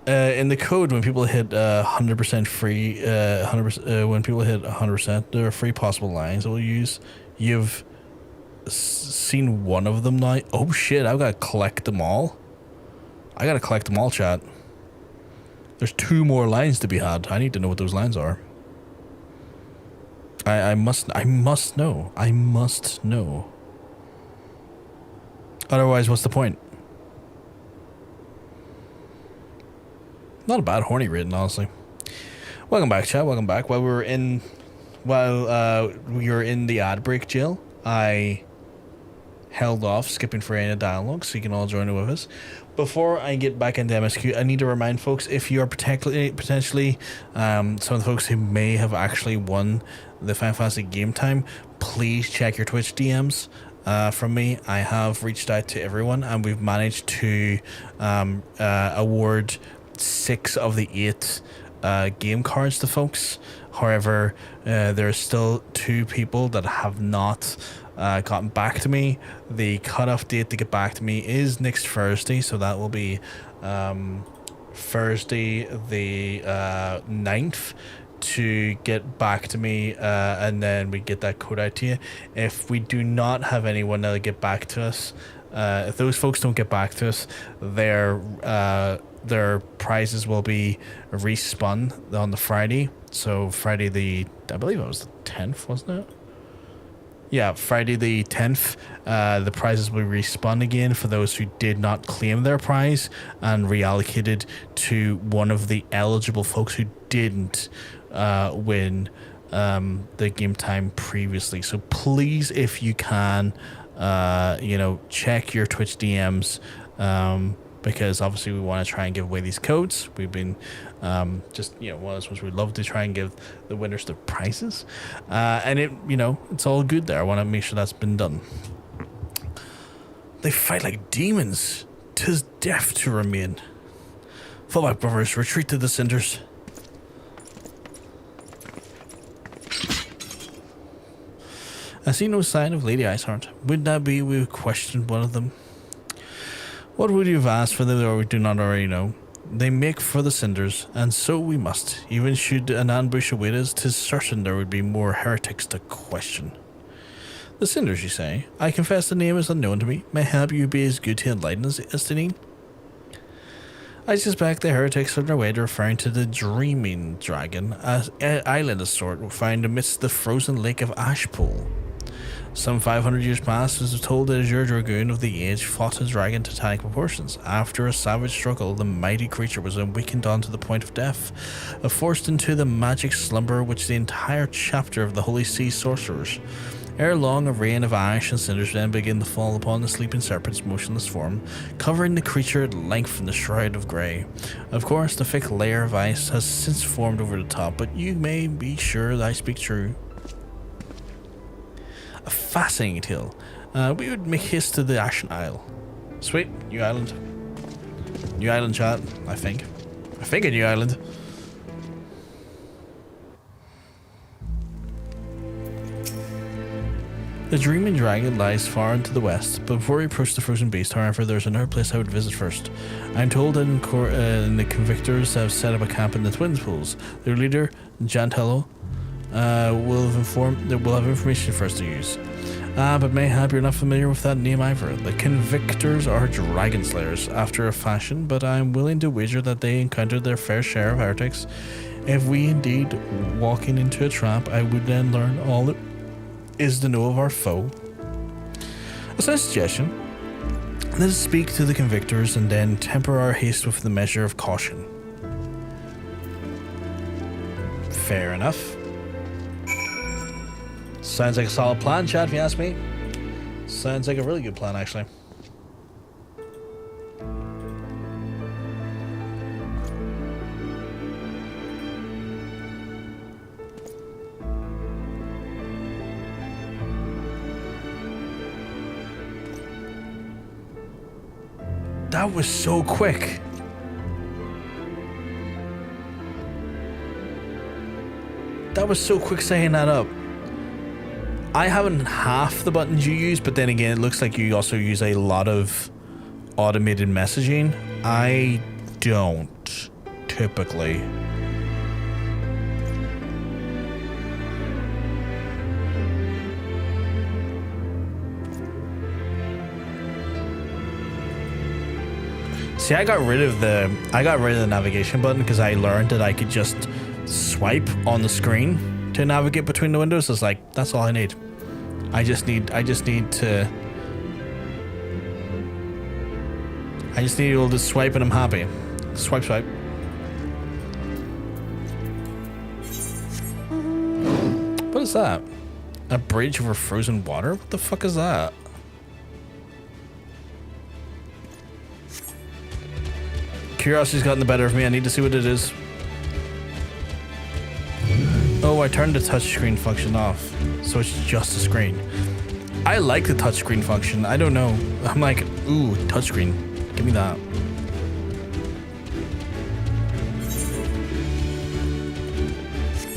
A: In the code, when people hit 100% free, 100%, when people hit 100%, there are free possible lines we'll use. You've seen one of them now. Oh shit! I've got to collect them all. I gotta collect them all, chat. There's 2 more lines to be had. I need to know what those lines are. I must know. I must know. Otherwise, what's the point? Not a bad horny rating, honestly. Welcome back, chat. Welcome back. While we were in the ad break jail, I held off skipping for any dialogue so you can all join in with us. Before I get back into MSQ, I need to remind folks, if you are potentially some of the folks who may have actually won the Fantastic Game Time, please check your Twitch DMs. From me, I have reached out to everyone, and we've managed to award 6 of the 8 game cards to folks. However, there are still 2 people that have not gotten back to me. The cutoff date to get back to me is next Thursday, so that will be Thursday the 9th to get back to me, and then we get that code out to you. If we do not have anyone that'll get back to us, if those folks don't get back to us, their prizes will be respun on the Friday. So Friday I believe it was the 10th, wasn't it? Yeah, Friday the 10th, the prizes will be respun again for those who did not claim their prize and reallocated to one of the eligible folks who didn't win the game time previously. So please, if you can, check your Twitch DMs, because obviously we want to try and give away these codes. We've been one of those ones we'd love to try and give the winners the prizes, and it's all good there. I want to make sure that's been done. They fight like demons. 'Tis death to remain. Fall back, brothers. Retreat to the cinders. I see no sign of Lady Iceheart. Would that be we questioned one of them? What would you have asked for them that we do not already know? They make for the cinders, and so we must. Even should an ambush await us, 'tis certain there would be more heretics to question. The Cinders, you say? I confess the name is unknown to me. Mayhap you be as good to enlighten us, Istini? I suspect the heretics on their way to referring to the Dreaming Dragon, an island of sort found amidst the frozen lake of Ashpool. Some 500 years past, it was told that Azure Dragoon of the Age fought a dragon to titanic proportions. After a savage struggle, the mighty creature was awakened onto the point of death, forced into the magic slumber which the entire chapter of the Holy Sea sorcerers. Ere long, a rain of ash and cinders then began to fall upon the sleeping serpent's motionless form, covering the creature at length in the shroud of grey. Of course, the thick layer of ice has since formed over the top, but you may be sure that I speak true. A fascinating tale. We would make haste to the Ashen Isle. Sweet, new island. New island, chat, I think. A new island. The Dreaming Dragon lies far into the west, but before we approach the frozen beast, however, there's another place I would visit first. I'm told that the convictors have set up a camp in the Twins Pools. Their leader, Jantello, will have information for us to use. But mayhap you're not familiar with that name either. The convictors are dragon slayers, after a fashion, but I'm willing to wager that they encountered their fair share of heretics. If we indeed walking into a trap, I would then learn all that is to know of our foe. A suggestion. Let us speak to the convictors and then temper our haste with the measure of caution. Fair enough. Sounds like a solid plan, chat, if you ask me. Sounds like a really good plan, actually. That was so quick. That was so quick saying that up. I haven't half the buttons you use, but then again, it looks like you also use a lot of automated messaging. I don't, typically. See, I got rid of the navigation button because I learned that I could just swipe on the screen to navigate between the windows. It's like, that's all I need. I just need to be able to swipe and I'm happy. Swipe, swipe. What is that? A bridge over frozen water? What the fuck is that? Curiosity's gotten the better of me. I need to see what it is. Oh, I turned the touchscreen function off, so it's just a screen. I like the touchscreen function. I don't know. I'm like, ooh, touchscreen. Give me that.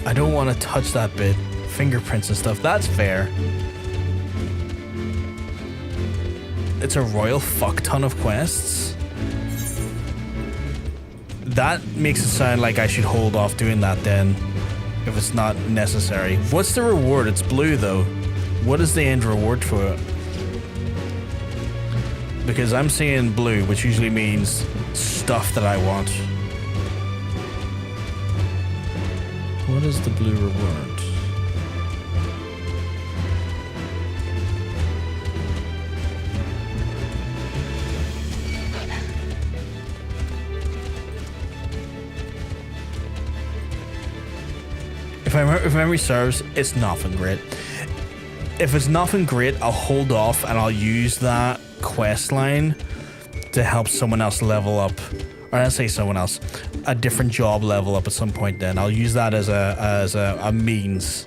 A: I don't want to touch that bit. Fingerprints and stuff. That's fair. It's a royal fuck ton of quests. That makes it sound like I should hold off doing that then, if it's not necessary. What's the reward? It's blue though. What is the end reward for it? Because I'm seeing blue, which usually means stuff that I want. What is the blue reward? If memory serves, it's nothing great. If it's nothing great, I'll hold off and I'll use that quest line to help someone else level up. Or I say someone else, a different job level up at some point then. I'll use that as a means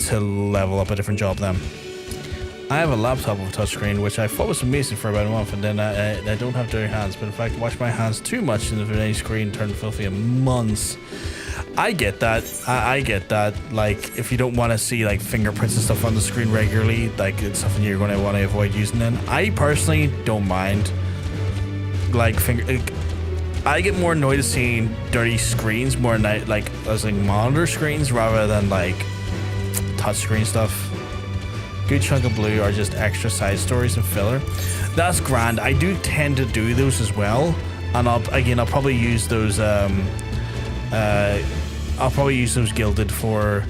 A: to level up a different job then. I have a laptop with a touchscreen, which I thought was amazing for about a month, and then I don't have dirty hands, but in fact, wash my hands too much and the screen turned filthy in months. I get that. I get that. Like, if you don't want to see like fingerprints and stuff on the screen regularly, like it's something you're going to want to avoid using. Then I personally don't mind. Like I get more annoyed at seeing dirty screens more than like as like monitor screens rather than like touch screen stuff. good chunk of blue are just extra side stories and filler. That's grand. I do tend to do those as well, and I'll probably use those. I'll probably use those gilded for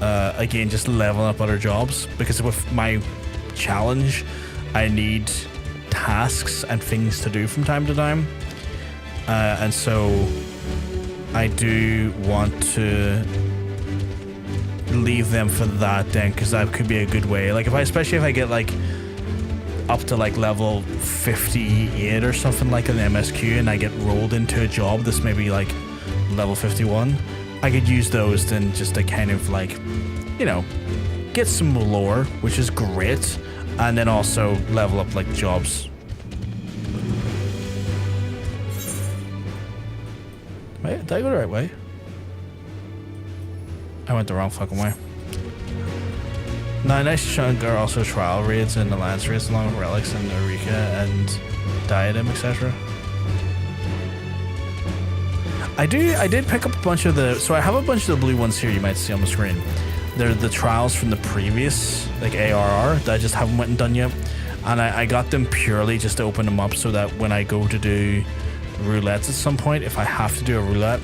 A: again just leveling up other jobs, because with my challenge, I need tasks and things to do from time to time, and so I do want to leave them for that then, because that could be a good way. Like especially if I get like up to like level 58 or something like an MSQ, and I get rolled into a job that's maybe like level 51, I could use those then just to kind of like, you know, get some lore, which is great, and then also level up like jobs. Wait, did I go the right way? I went the wrong fucking way. Now, a nice chunk are also trial raids and alliance raids along with relics and Eureka and Diadem, etc. I did pick up a bunch of the, so I have a bunch of the blue ones here you might see on the screen. They're the trials from the previous, like ARR, that I just haven't went and done yet. And I got them purely just to open them up so that when I go to do roulettes at some point, if I have to do a roulette,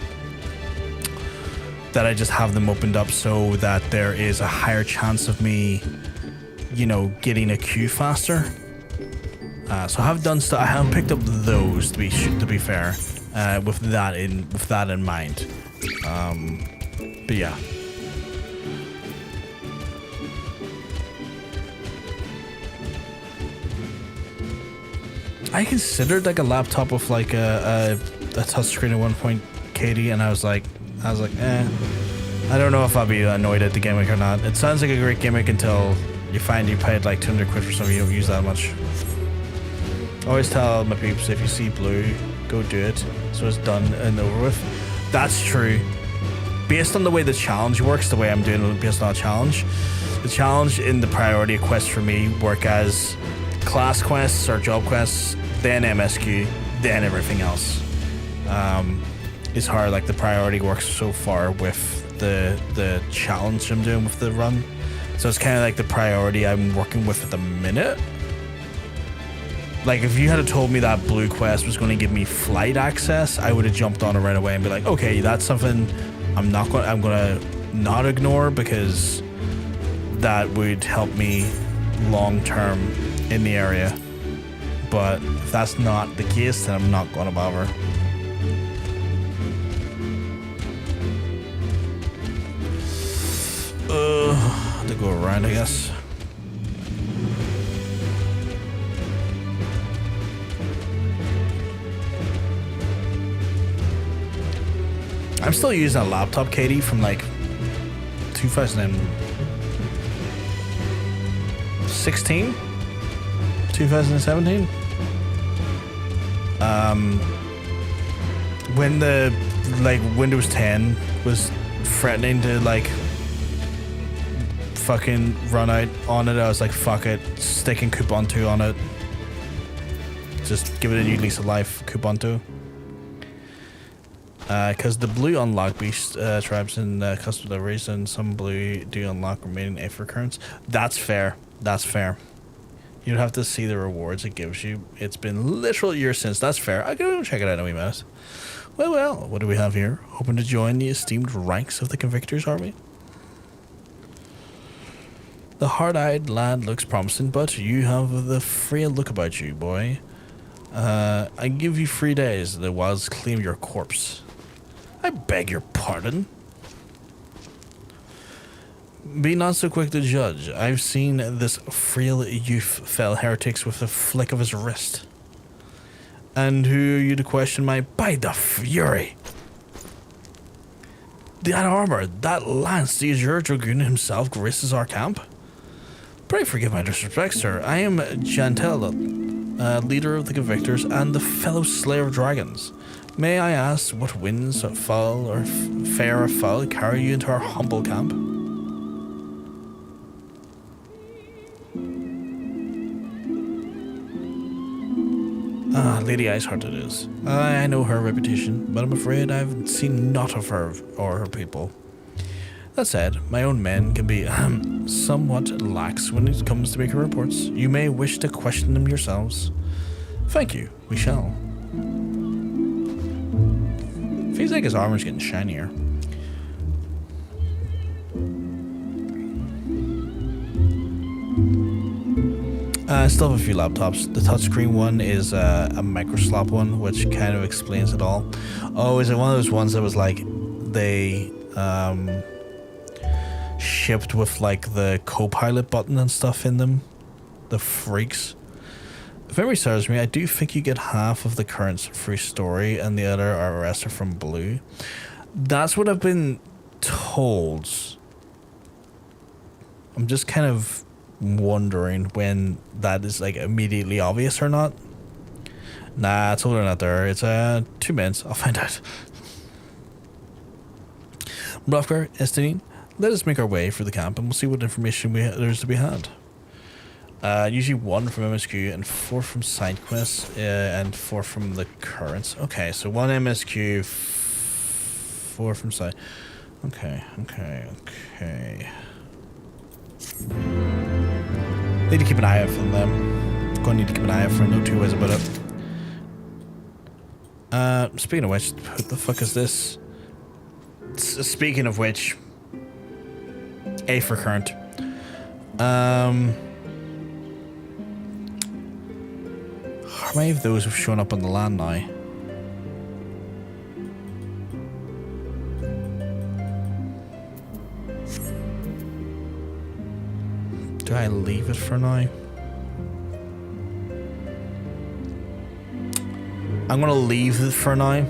A: that I just have them opened up so that there is a higher chance of me, you know, getting a queue faster. So I have done stuff. I haven't picked up those to be fair, with that in mind. But yeah. I considered like a laptop with like a touchscreen at one point, Katie, and I was like, I don't know if I'll be annoyed at the gimmick or not. It sounds like a great gimmick until you find you paid like 200 quid for something you don't use that much. I always tell my peeps, if you see blue, go do it, so it's done and over with. That's true. Based on the way the challenge works, the way I'm doing it based on a challenge, the challenge in the priority quest for me work as class quests or job quests, then MSQ, then everything else. Is how like the priority works so far with the challenge I'm doing with the run. So it's kind of like the priority I'm working with at the minute. Like if you had told me that blue quest was going to give me flight access, I would have jumped on it right away and be like, okay, that's something I'm going to not ignore, because that would help me long term in the area. But if that's not the case, then I'm not going to bother. To go around, I guess. I'm still using a laptop, Katie, from like 2016, 2017. When the like Windows 10 was threatening to like fucking run out on it, I was like, fuck it, sticking Kubuntu on it. Just give it a new lease of life, Kubuntu. Because the blue unlock beast tribes in custom deliveries, and some blue do unlock remaining Aether currents. That's fair. That's fair. You'd have to see the rewards it gives you. It's been literal years since. That's fair. I can go check it out in a wee minute. Well, what do we have here? Hoping to join the esteemed ranks of the Convictors, are we? The hard-eyed lad looks promising, but you have the frail look about you, boy. I give you 3 days. The wilds claim your corpse. I beg your pardon. Be not so quick to judge. I've seen this frail youth fell heretics with a flick of his wrist. And who are you to question my... By the fury! That armor, that lance, the Azure Dragoon himself graces our camp. Pray forgive my disrespect, sir. I am Jantel, leader of the Convictors and the fellow slayer of dragons. May I ask what winds, foul or fair or foul, carry you into our humble camp? Lady Iceheart it is. I know her reputation, but I'm afraid I've seen naught of her or her people. That said, my own men can be somewhat lax when it comes to making reports. You may wish to question them yourselves. Thank you, we shall. Feels like his armor's getting shinier. I still have a few laptops. The touchscreen one is a microslop one, which kind of explains it all. Oh, is it one of those ones that was like they shipped with like the co-pilot button and stuff in them? The freaks. If memory serves me, I do think you get half of the currents through story and the other are arrested from blue. That's what I've been told. I'm just kind of wondering when that is like immediately obvious or not. Nah, I told her not there. It's 2 minutes. I'll find out. Hraesvelgr, Estinine, let us make our way for the camp and we'll see what information there's to be had. Usually 1 from MSQ and 4 from side quests and 4 from the currents. Okay, so 1 MSQ, 4 from side. Okay. Need to keep an eye out for them. Gonna need to keep an eye out for no 2 ways about it. Speaking of which, what the fuck is this? Speaking of which, Aether current. How many of those have shown up on the land now? Do I leave it for now? I'm gonna leave it for now.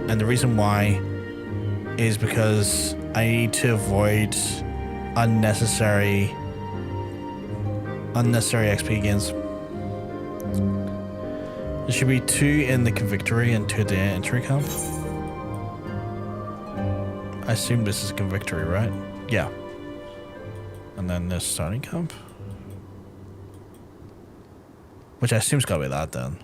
A: And the reason why is because I need to avoid unnecessary XP gains. There should be 2 in the Convictory and 2 at the entry camp. I assume this is Convictory, right? Yeah. And then the starting camp. Which I assume's gotta be that then.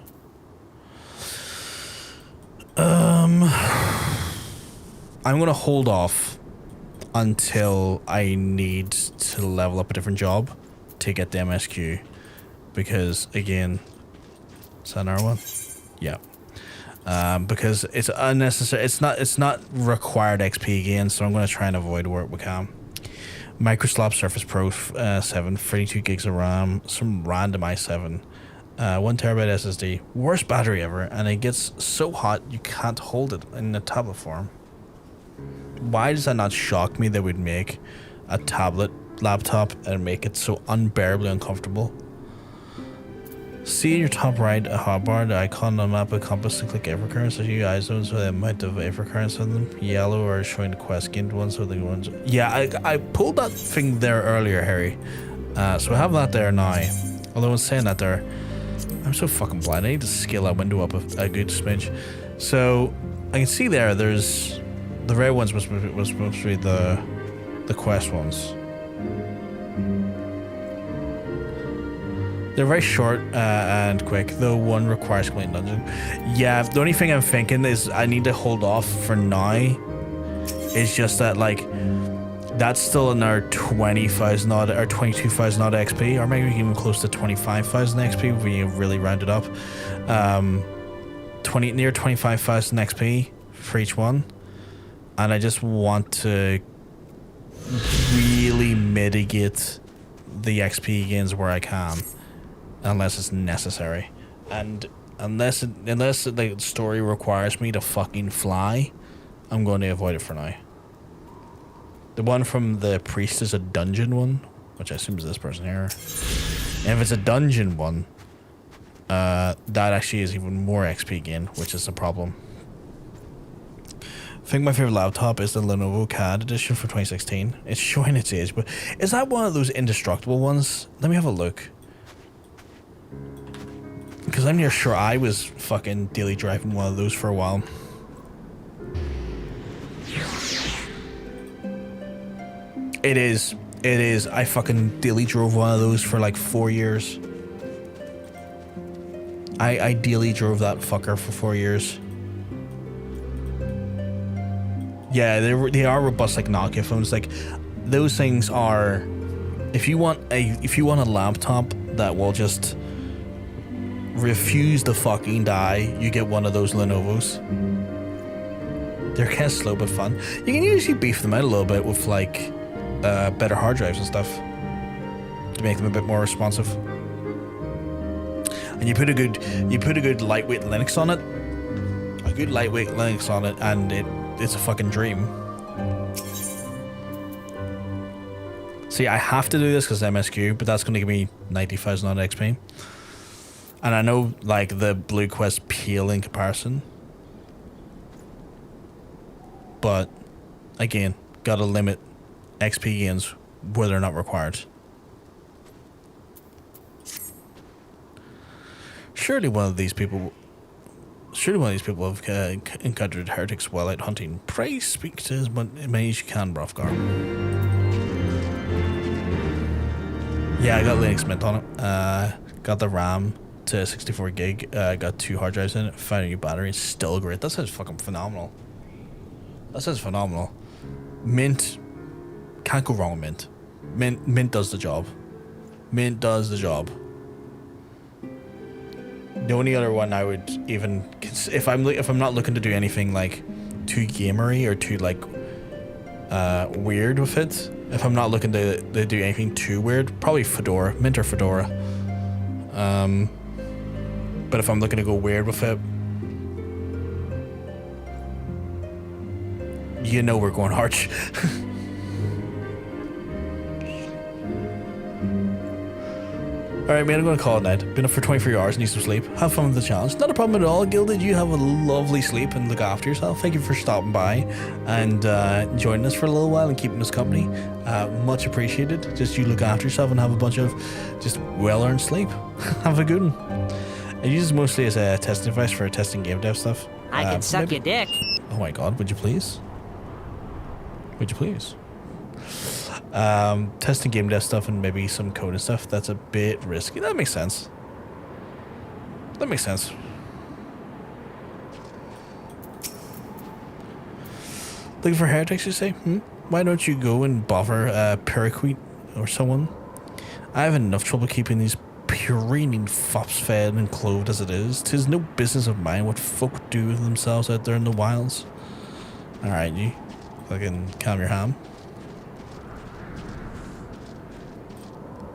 A: I'm gonna hold off until I need to level up a different job to get the MSQ, because again, is that another one? Yeah. Because it's unnecessary. It's not required XP again, so I'm gonna try and avoid where we can. Microslop Surface Pro 7, 32 gigs of RAM, some random i7, 1 terabyte SSD, worst battery ever, and it gets so hot you can't hold it in a tablet form. Why does that not shock me that we'd make a tablet laptop and make it so unbearably uncomfortable? See in your top right a hotbar, the icon on the map, a compass to click Aether currents. There's UI zones with the amount of Aether currents on them. Yellow are showing the quest gained ones, so the ones. Yeah, I pulled that thing there earlier, Harry. So I have that there now. Although in saying that there, I'm so fucking blind. I need to scale that window up a good smidge. So I can see there's the red ones was supposed to be the quest ones. They're very short and quick, though one requires completing dungeon. Yeah, the only thing I'm thinking is I need to hold off for now. It's just that, like, that's still another 20,000 odd or 22,000 odd XP, or maybe even close to 25,000 XP if we really round it up. Near 25,000 XP for each one. And I just want to really mitigate the XP gains where I can. Unless it's necessary, and unless the story requires me to fucking fly, I'm going to avoid it for now. The one from the priest is a dungeon one, which I assume is this person here. And if it's a dungeon one, that actually is even more XP gain, which is the problem. I think my favorite laptop is the Lenovo CAD edition for 2016. It's showing its age, but is that one of those indestructible ones? Let me have a look. Because I'm near sure I was fucking daily driving one of those for a while. It is. I fucking daily drove one of those for like 4 years. I daily drove that fucker for 4 years. Yeah, they are robust like Nokia phones. Like those things are. If you want a laptop that will just refuse to fucking die, you get one of those Lenovo's. They're kind of slow but fun. You can usually beef them out a little bit with like better hard drives and stuff to make them a bit more responsive. And you put a good lightweight Linux on it. A good lightweight Linux on it, and it's a fucking dream. See, I have to do this because MSQ, but that's going to give me 90,000 on XP. And I know, like, the Blue Quest pale in comparison. But, again, gotta limit XP gains where they're not required. Surely one of these people have encountered heretics while out hunting. Pray speak to as many as you can, Hraesvelgr. Yeah, I got Linux Mint on it. Got the RAM to 64 gig. Got 2 hard drives in it. Found a new battery. It's still great. That sounds fucking phenomenal. That sounds phenomenal. Mint. Can't go wrong with Mint. Mint does the job. Mint does the job. The only other one I would even, if I'm not looking to do anything like too gamery or too like weird with it, if I'm not looking to do anything too weird, probably Fedora, Mint or Fedora. But if I'm looking to go weird with it, you know we're going Arch. Alright, man, I'm going to call it night. Been up for 24 hours, need some sleep. Have fun with the challenge. Not a problem at all, Gilded. You have a lovely sleep and look after yourself. Thank you for stopping by and joining us for a little while and keeping us company. Much appreciated. Just you look after yourself and have a bunch of just well-earned sleep. Have a good one. I use this mostly as a testing device for testing game dev stuff.
L: I can suck your dick.
A: Oh my god, would you please? Would you please? Testing game dev stuff and maybe some code and stuff, that's a bit risky. That makes sense. That makes sense. Looking for heretics, you say? Why don't you go and bother Paraquet or someone? I have enough trouble keeping these purine fops fed and clothed as it is. 'Tis no business of mine what folk do with themselves out there in the wilds. Alright, you fucking calm your ham.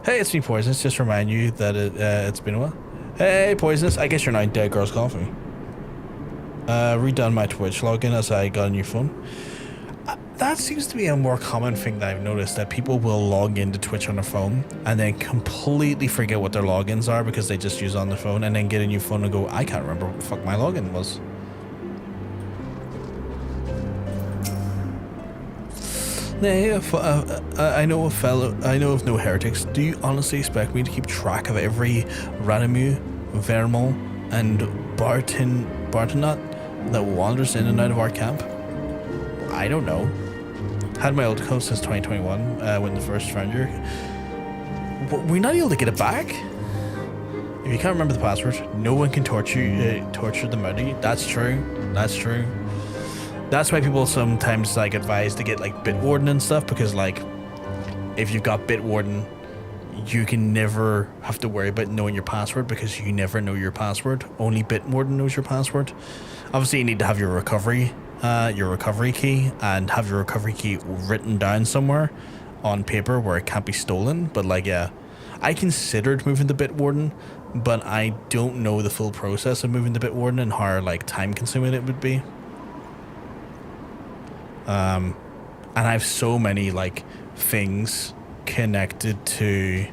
A: Hey, it's me, Poisonous. Just remind you that it's been a while. Hey, Poisonous. I guess you're not Dead Girls Coffee. Redone my Twitch login as I got a new phone. That seems to be a more common thing that I've noticed, that people will log into Twitch on their phone and then completely forget what their logins are because they just use it on the phone, and then get a new phone and go, I can't remember what the fuck my login was. Nay, I know of no heretics. Do you honestly expect me to keep track of every Radamu, Vermal, and Bartonut that wanders in and out of our camp? I don't know. Had my old code since 2021 when the first found you. We're not able to get it back. If you can't remember the password, no one can torture them out of you. That's true. That's true. That's why people sometimes like advise to get like Bitwarden and stuff, because like if you've got Bitwarden, you can never have to worry about knowing your password because you never know your password. Only Bitwarden knows your password. Obviously, you need to have your recovery key and have your recovery key written down somewhere on paper where it can't be stolen. But like, yeah, I considered moving to Bitwarden, but I don't know the full process of moving to Bitwarden and how like time consuming it would be. And I have so many like things connected to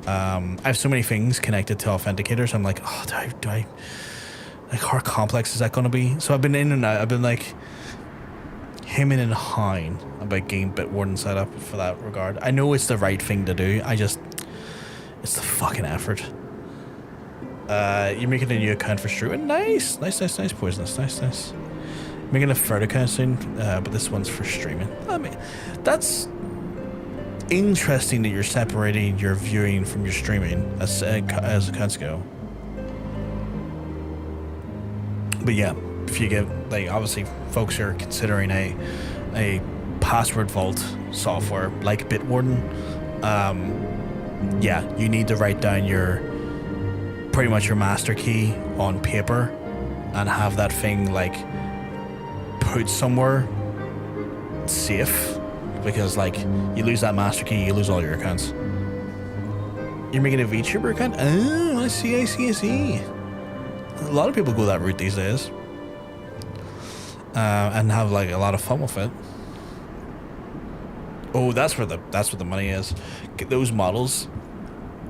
A: authenticators. I'm like, oh, do I like, how complex is that going to be? So I've been in and out. I've been like hemming and hawing about getting Bitwarden set up for that regard. I know it's the right thing to do. It's the fucking effort. You're making a new account for Struan. Nice, Poisonous. Nice. Making a third account soon, but this one's for streaming. I mean, that's interesting that you're separating your viewing from your streaming as accounts go. But yeah, if you get like obviously folks are considering a password vault software like Bitwarden, yeah, you need to write down pretty much your master key on paper and have that thing like put somewhere safe, because like you lose that master key, you lose all your accounts. You're making a VTuber account? Oh, I see. A lot of people go that route these days, and have like a lot of fun with it. Oh, that's where the money is. Those models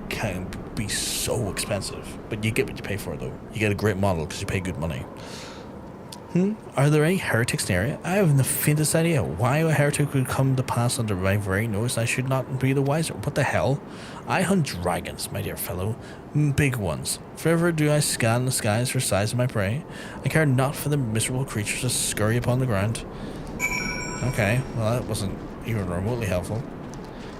A: can be so expensive, but you get what you pay for, though. You get a great model because you pay good money. Are there any heretics in the area? I have the faintest idea why a heretic would come to pass under my very nose. I should not be the wiser. What the hell? I hunt dragons, my dear fellow. Big ones. Forever do I scan the skies for size of my prey. I care not for the miserable creatures that scurry upon the ground. Okay, well that wasn't even remotely helpful.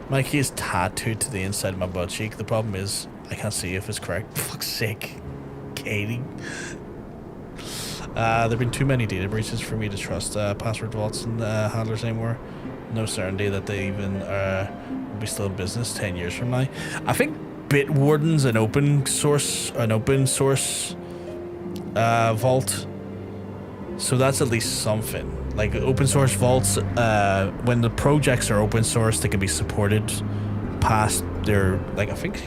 A: My key is tattooed to the inside of my butt cheek. The problem is, I can't see if it's correct. Fuck's sake. Katie. There have been too many data breaches for me to trust password vaults and handlers anymore. No certainty that they even will be still in business 10 years from now. I think Bitwarden's an open source vault, so that's at least something. Like open source vaults, when the projects are open source, they can be supported past their, like I think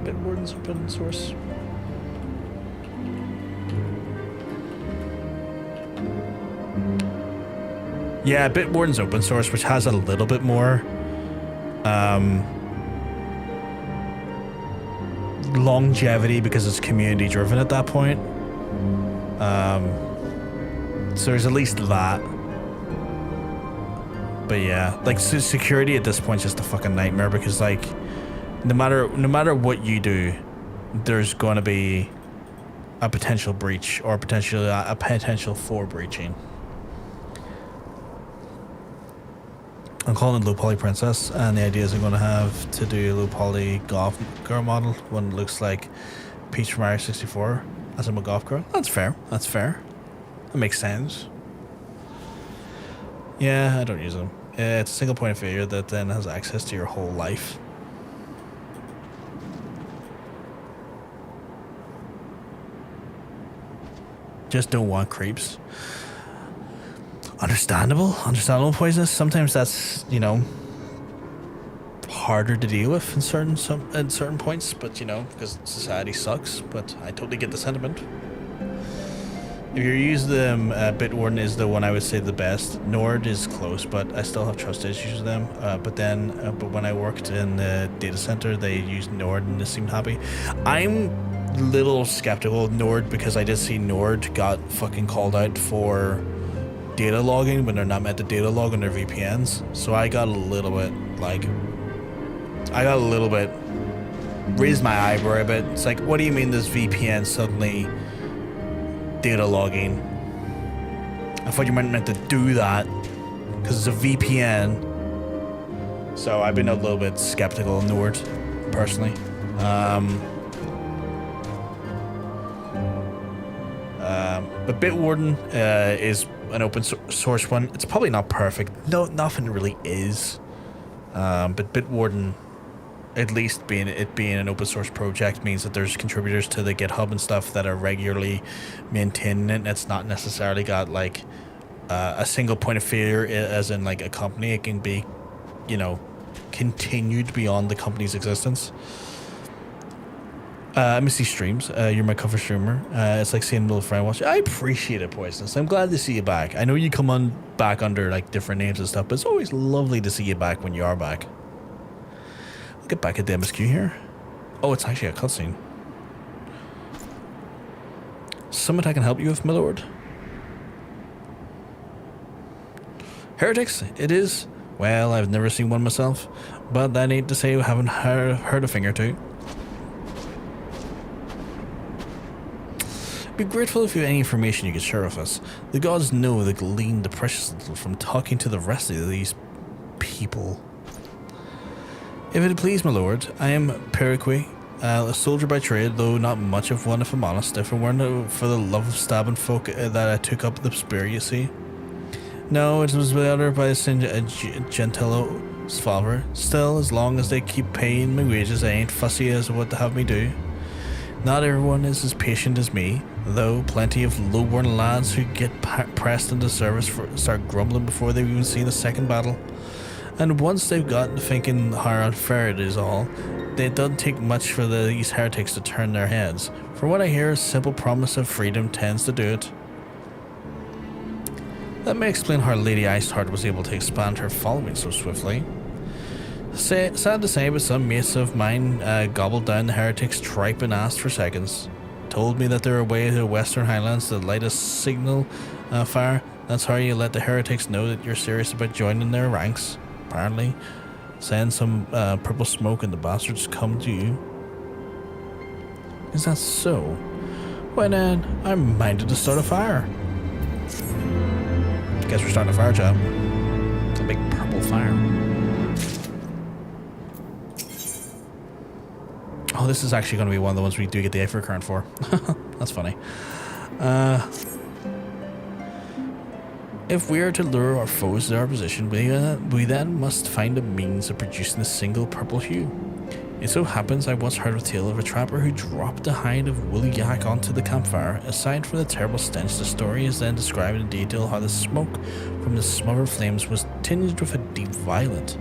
A: Bitwarden's open source. Yeah, Bitwarden's open source, which has a little bit more longevity because it's community driven at that point. So there's at least that. But yeah, like security at this point is just a fucking nightmare, because like no matter what you do, there's going to be a potential breach or a potential for breaching. I'm calling it Low Poly Princess, and the idea is I'm going to have to do a Low Poly Goth Girl model. One that looks like Peach from Mario 64 as I'm a Goth Girl. That's fair. That makes sense. Yeah, I don't use them. It's a single point of failure that then has access to your whole life. Just don't want creeps. Understandable poisonous. Sometimes that's, you know, harder to deal with in certain points, but you know, because society sucks. But I totally get the sentiment. If you use them, Bitwarden is the one I would say the best. Nord is close, but I still have trust issues with them. But when I worked in the data center, they used Nord and they seemed happy. I'm a little skeptical of Nord because I did see Nord got fucking called out for data logging when they're not meant to data log on their VPNs. So I got a little bit raised my eyebrow a bit. It's like, what do you mean this VPN suddenly data logging? I thought you weren't meant to do that because it's a VPN. So I've been a little bit skeptical of Nord personally. But Bitwarden is an open source one. It's probably not perfect. No, nothing really is. But Bitwarden, at least being an open source project, means that there's contributors to the GitHub and stuff that are regularly maintaining it. And it's not necessarily got like a single point of failure, as in like a company. It can be, you know, continued beyond the company's existence. I miss these streams. You're my cover streamer. It's like seeing an old friend watch. I appreciate it, Poisonous. I'm glad to see you back. I know you come on back under like different names and stuff, but it's always lovely to see you back when you are back. I'll get back at the MSQ here. Oh, it's actually a cutscene. Something I can help you with, my lord? Heretics, it is. Well, I've never seen one myself, but that ain't to say I haven't heard a thing or two. Be grateful if you have any information you could share with us. The gods know they glean the precious little from talking to the rest of these people. If it please, my lord, I am Periqui, A soldier by trade, though not much of one if I'm honest. If it weren't for the love of stabbing folk that I took up the spear, you see. No, it was better by a gentillo Svalbard. Still, as long as they keep paying me wages, I ain't fussy as what to have me do. Not everyone is as patient as me, though plenty of low-born lads who get pressed into service start grumbling before they've even seen a second battle. And once they've gotten thinking how unfair it is all, it doesn't take much for these heretics to turn their heads. For what I hear, a simple promise of freedom tends to do it. That may explain how Lady Iceheart was able to expand her following so swiftly. Sad to say, but some mates of mine gobbled down the heretics' tripe and asked for seconds. Told me that they're away to the Western Highlands to light a signal fire. That's how you let the heretics know that you're serious about joining their ranks. Apparently, send some purple smoke and the bastards come to you. Is that so? Well then, I'm minded to start a fire. Guess we're starting a fire, chat. It's a big purple fire. Oh, this is actually going to be one of the ones we do get the Aether current for. That's funny. If we are to lure our foes to our position, we then must find a means of producing a single purple hue. It so happens I once heard a tale of a trapper who dropped a hide of woolly yak onto the campfire. Aside from the terrible stench, the story is then described in detail how the smoke from the smothered flames was tinged with a deep violet.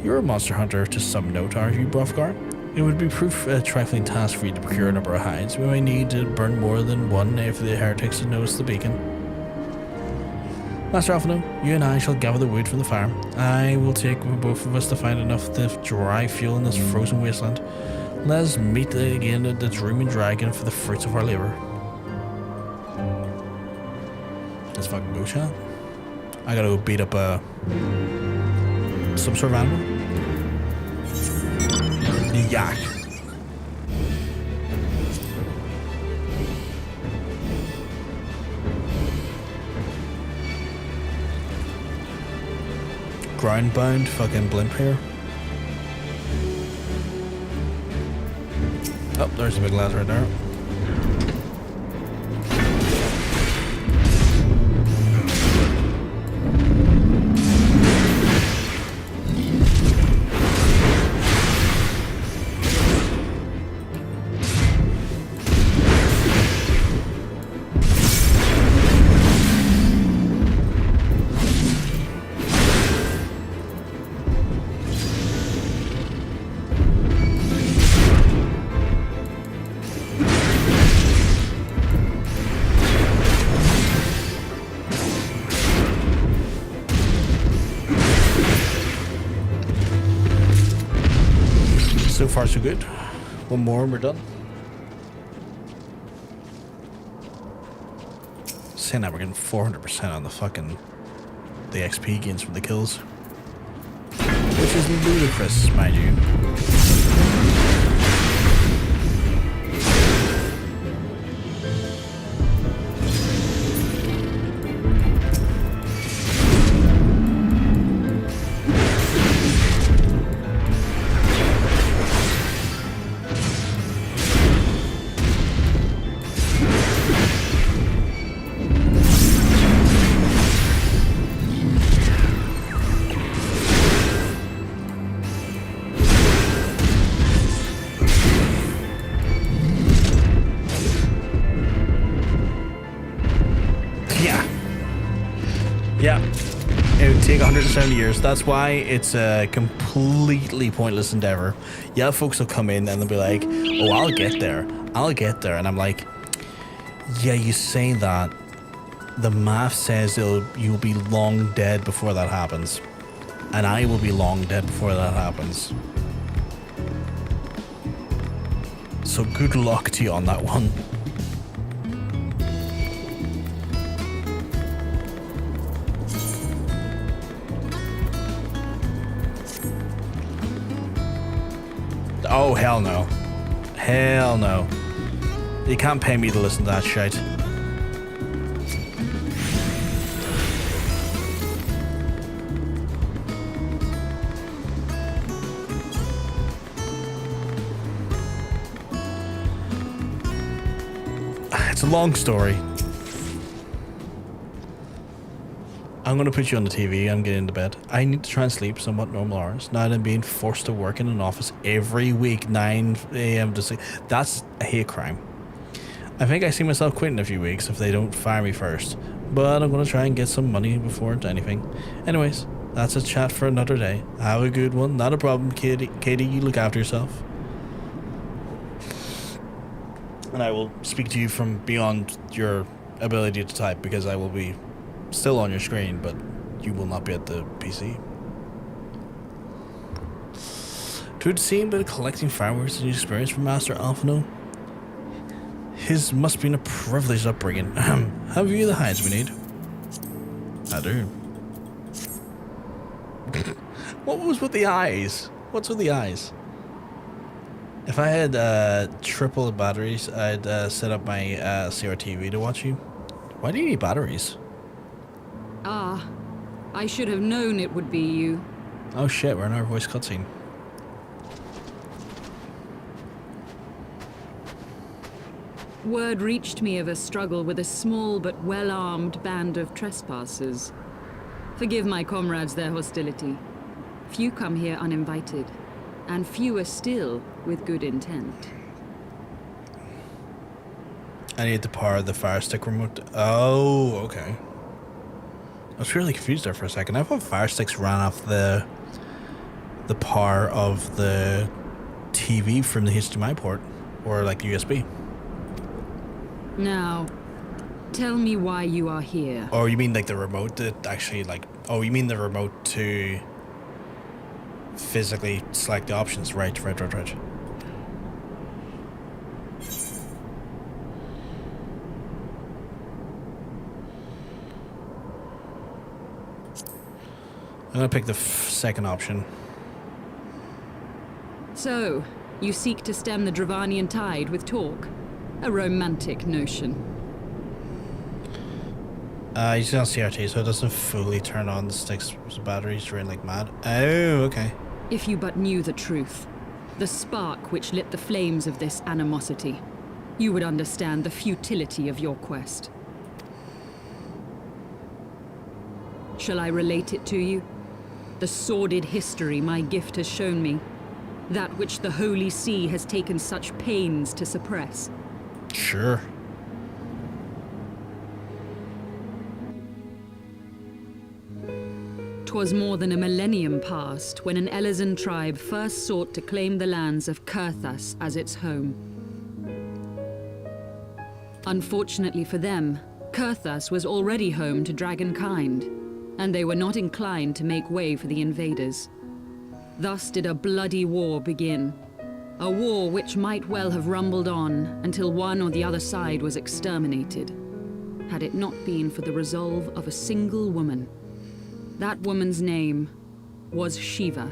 A: You're a monster hunter to some note, are you, Hraesvelgr? It would be proof a trifling task for you to procure a number of hides. We may need to burn more than one if the heretics have noticed the beacon. Master Alphinaud, you and I shall gather the wood from the fire. I will take both of us to find enough to dry fuel in this frozen wasteland. Let us meet again at the Dreaming Dragon for the fruits of our labor. Let's fucking go, chat. I gotta go beat up some sort of animal. The yak. Groundbound fucking blimp here. Oh, there's a big lad right there. So far so good. One more and we're done. Saying that we're getting 400% on the XP gains from the kills. Which is ludicrous, mind you. Yeah, it would take 170 years. That's why it's a completely pointless endeavor. Yeah, folks will come in and they'll be like, oh, I'll get there. And I'm like, yeah, you say that. The math says you'll be long dead before that happens. And I will be long dead before that happens. So good luck to you on that one. Oh, hell no. Hell no. You can't pay me to listen to that shit. It's a long story. I'm gonna put you on the TV. I'm getting into bed. I need to try and sleep somewhat normal hours. Now that I'm being forced to work in an office every week, 9 a.m. to 6. That's a hate crime. I think I see myself quitting in a few weeks if they don't fire me first. But I'm gonna try and get some money before anything. Anyways, that's a chat for another day. Have a good one. Not a problem, Katie. Katie, you look after yourself. And I will speak to you from beyond your ability to type because I will be still on your screen, but you will not be at the PC. To it seem that collecting fireworks is an experience for Master Alphinaud. His must be a privileged upbringing. Have you the hides we need? I do. What was with the eyes? What's with the eyes? If I had triple batteries, I'd set up my CRTV to watch you. Why do you need batteries?
L: Ah, I should have known it would be you.
A: Oh shit, we're in our voice cutscene.
L: Word reached me of a struggle with a small but well-armed band of trespassers. Forgive my comrades their hostility. Few come here uninvited, and fewer still with good intent.
A: I need to power the fire stick remote. Oh, okay. I was really confused there for a second. I thought fire sticks ran off the power of the TV from the HDMI port, or like USB.
L: Now, tell me why you are here.
A: Oh, you mean like the remote that actually like... Oh, you mean the remote to physically select the options. Right. I'm gonna pick the second option.
L: So, you seek to stem the Dravanian tide with talk? A romantic notion.
A: He's on CRT, so it doesn't fully turn on the stick's batteries drain like mad. Oh, okay.
L: If you but knew the truth, the spark which lit the flames of this animosity, you would understand the futility of your quest. Shall I relate it to you? The sordid history my gift has shown me, that which the Holy See has taken such pains to suppress.
A: Sure.
L: "'Twas more than a millennium past when an Elezen tribe first sought to claim the lands of Coerthas as its home. Unfortunately for them, Coerthas was already home to dragonkind, and they were not inclined to make way for the invaders. Thus did a bloody war begin, a war which might well have rumbled on until one or the other side was exterminated, had it not been for the resolve of a single woman. That woman's name was Shiva.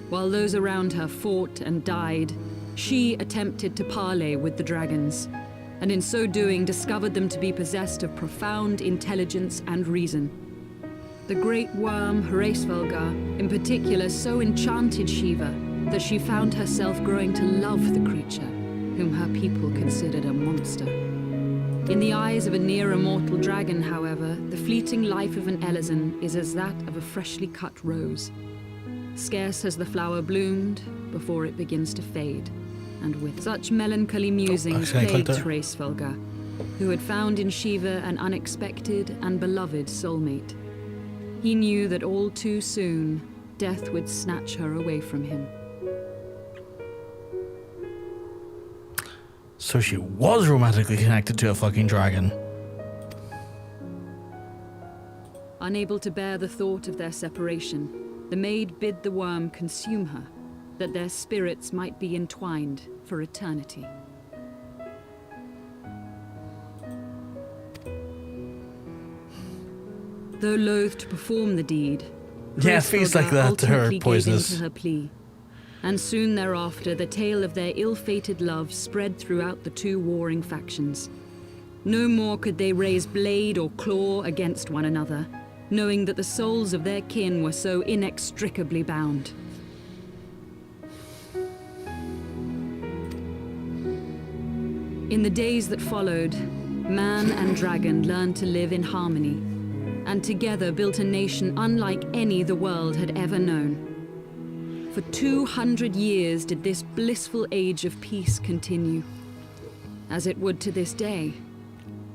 L: While those around her fought and died, she attempted to parley with the dragons, and in so doing discovered them to be possessed of profound intelligence and reason. The great worm Hraesvelgr, in particular, so enchanted Shiva that she found herself growing to love the creature, whom her people considered a monster. In the eyes of a near-immortal dragon, however, the fleeting life of an Elezen is as that of a freshly cut rose. Scarce has the flower bloomed before it begins to fade, and with such melancholy musings plagued Hraesvelgr, who had found in Shiva an unexpected and beloved soulmate. He knew that all too soon, death would snatch her away from him.
A: So she was romantically connected to a fucking dragon.
L: Unable to bear the thought of their separation, the maid bid the worm consume her, that their spirits might be entwined for eternity. Though loath to perform the deed,
A: yeah, feels like that to her, poisonous.
L: Gave in to her plea, and soon thereafter the tale of their ill-fated love spread throughout the two warring factions. No more could they raise blade or claw against one another, knowing that the souls of their kin were so inextricably bound. In the days that followed, man and dragon learned to live in harmony, and together built a nation unlike any the world had ever known. For 200 years did this blissful age of peace continue, as it would to this day,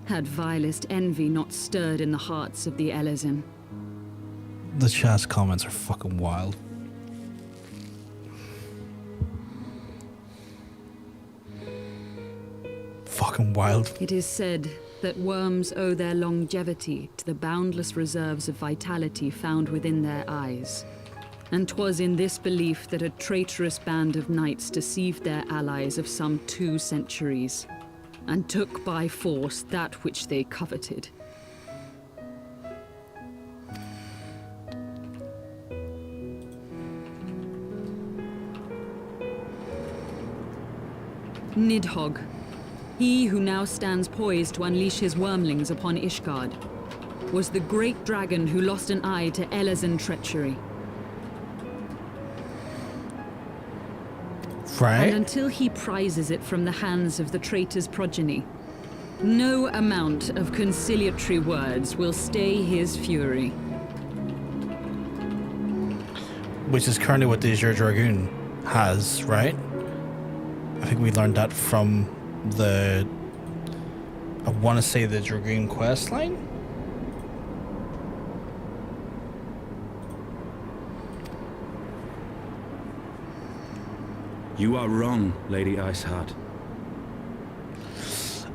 L: had vilest envy not stirred in the hearts of the Elezen.
A: The chat's comments are fucking wild. Fucking wild.
L: It is said that worms owe their longevity to the boundless reserves of vitality found within their eyes. And 'twas in this belief that a traitorous band of knights deceived their allies of some 2 centuries, and took by force that which they coveted. Nidhogg, he who now stands poised to unleash his wormlings upon Ishgard, was the great dragon who lost an eye to Elezen treachery.
A: Right.
L: And until he prizes it from the hands of the traitor's progeny, no amount of conciliatory words will stay his fury.
A: Which is currently what the Azure Dragoon has, right? I think we learned that from the... I want to say the Dragoon quest line?
B: You are wrong, Lady Iceheart.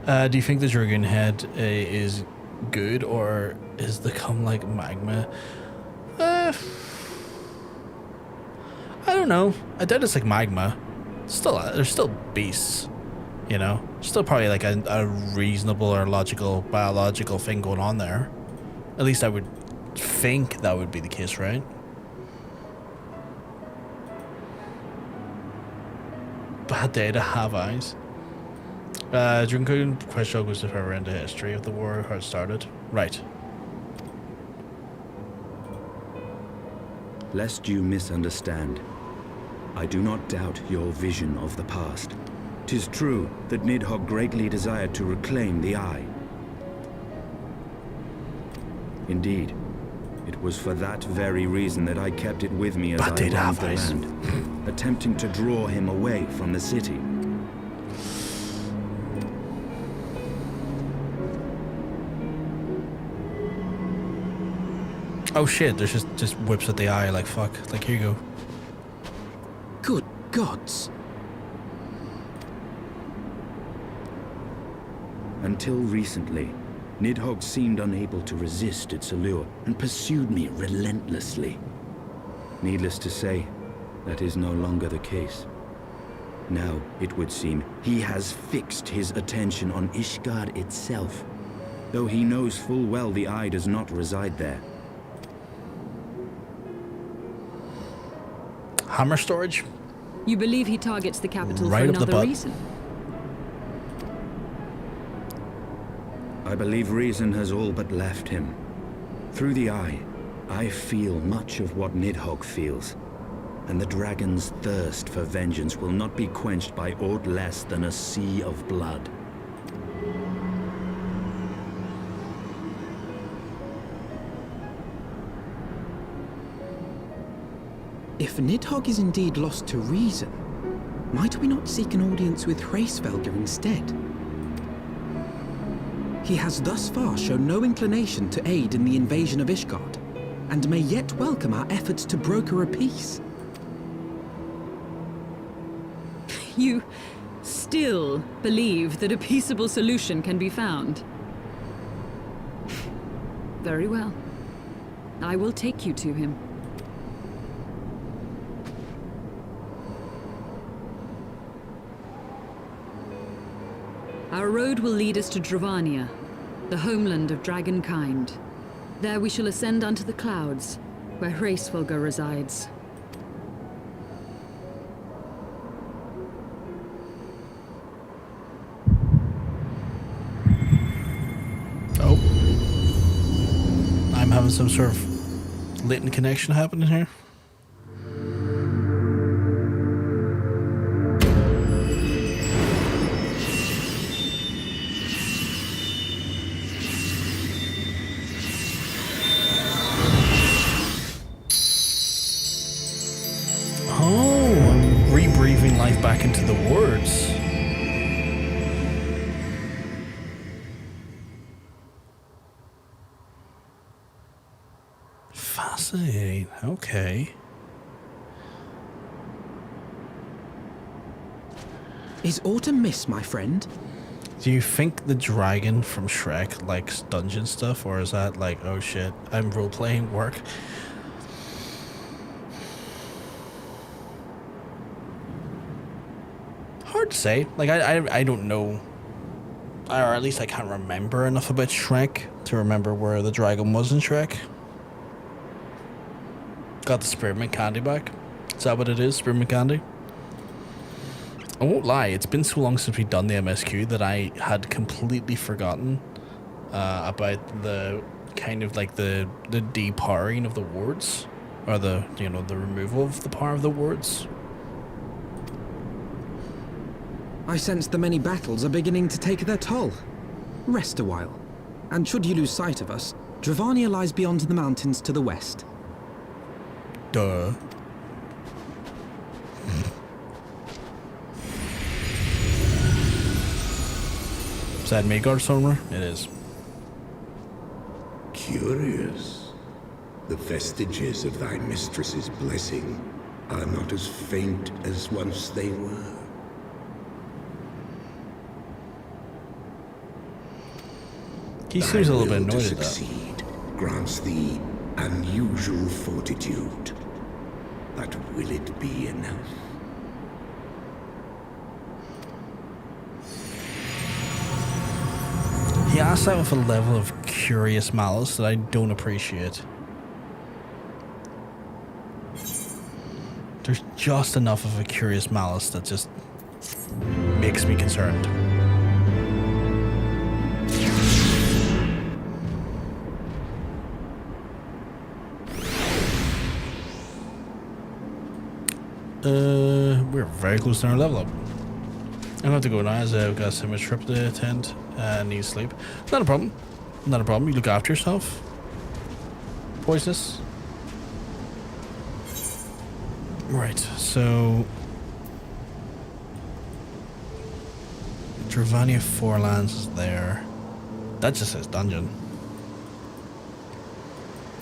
A: Do you think the Dragoon head is good, or is the come like magma? I don't know. I doubt it's like magma. Still, there's still beasts, you know? Still probably like a reasonable or logical biological thing going on there. At least I would think that would be the case, right? Bad day to have eyes. Dragoon question goes to further into history of the war, how it started. Right.
B: Lest you misunderstand, I do not doubt your vision of the past. 'Tis true that Nidhogg greatly desired to reclaim the Eye. Indeed, it was for that very reason that I kept it with me as I roamed the land, attempting to draw him away from the city.
A: Oh shit, there's just whips at the eye like fuck. Like, here you go.
C: Good gods.
B: Until recently, Nidhogg seemed unable to resist its allure and pursued me relentlessly. Needless to say, that is no longer the case. Now, it would seem, he has fixed his attention on Ishgard itself, though he knows full well the Eye does not reside there.
A: Hammer storage?
L: You believe he targets the capital
A: Right
L: for
A: up the
L: another
A: butt.
L: reason?
B: I believe reason has all but left him. Through the Eye, I feel much of what Nidhogg feels, and the dragon's thirst for vengeance will not be quenched by aught less than a sea of blood.
C: If Nidhogg is indeed lost to reason, might we not seek an audience with Hraesvelgr instead? He has thus far shown no inclination to aid in the invasion of Ishgard, and may yet welcome our efforts to broker a peace.
L: You still believe that a peaceable solution can be found? Very well. I will take you to him. Our road will lead us to Dravania, the homeland of dragonkind. There we shall ascend unto the clouds, where Hraesvelgr resides.
A: Oh. I'm having some sort of latent connection happening here. Fascinating. Okay.
C: Is autumn mist, my friend?
A: Do you think the dragon from Shrek likes dungeon stuff, or is that like, oh shit, I'm role-playing work? Hard to say. Like, I don't know. Or at least I can't remember enough about Shrek to remember where the dragon was in Shrek. Got the spearmint candy back. Is that what it is, spearmint candy? I won't lie, it's been so long since we've done the MSQ that I had completely forgotten about the kind of like the depowering of the wards, or the, you know, the removal of the power of the wards.
C: I sense the many battles are beginning to take their toll. Rest a while, and should you lose sight of us, Dravania lies beyond the mountains to the west.
A: Duh. Is that Midgard somewhere? It is.
I: Curious. The vestiges of thy mistress's blessing are not as faint as once they were.
A: He seems a little bit annoyed
I: to
A: at that.
I: succeed grants thee unusual fortitude. But will it be enough?
A: He asks that with a level of curious malice that I don't appreciate. There's just enough of a curious malice that just makes me concerned. We're very close to our level up. I'm gonna have to go now as I've got so much trip to attend and need sleep. Not a problem. Not a problem. You look after yourself. Poisonous. Right, so Dravania Forelands is there. That just says dungeon.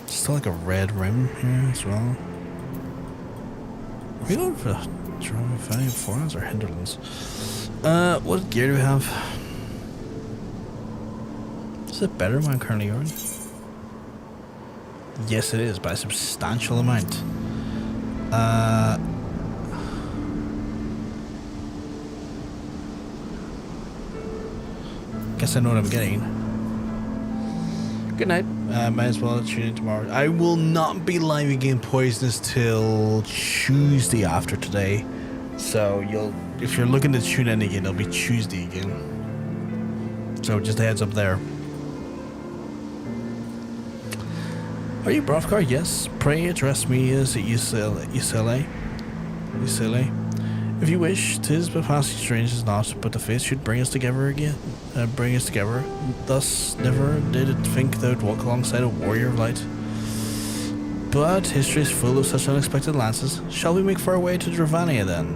A: Still like a red rim here as well. Are we going for Dravania Forelands or Hinterlands? What gear do we have? Is it better than I'm currently wearing? Yes, it is, by a substantial amount. Guess I know what I'm getting. Good night. Might as well tune in tomorrow. I will not be live again Poisonous till Tuesday after today. So if you're looking to tune in again, it'll be Tuesday again. So just a heads up there. Are you Brovkar? Yes. Pray address me as UCLA. If you wish, 'tis but passing strange is not, but the fates should bring us together again. Thus never did it think thou'd walk alongside a warrior of light. But history is full of such unexpected lances. Shall we make for our way to Dravania then?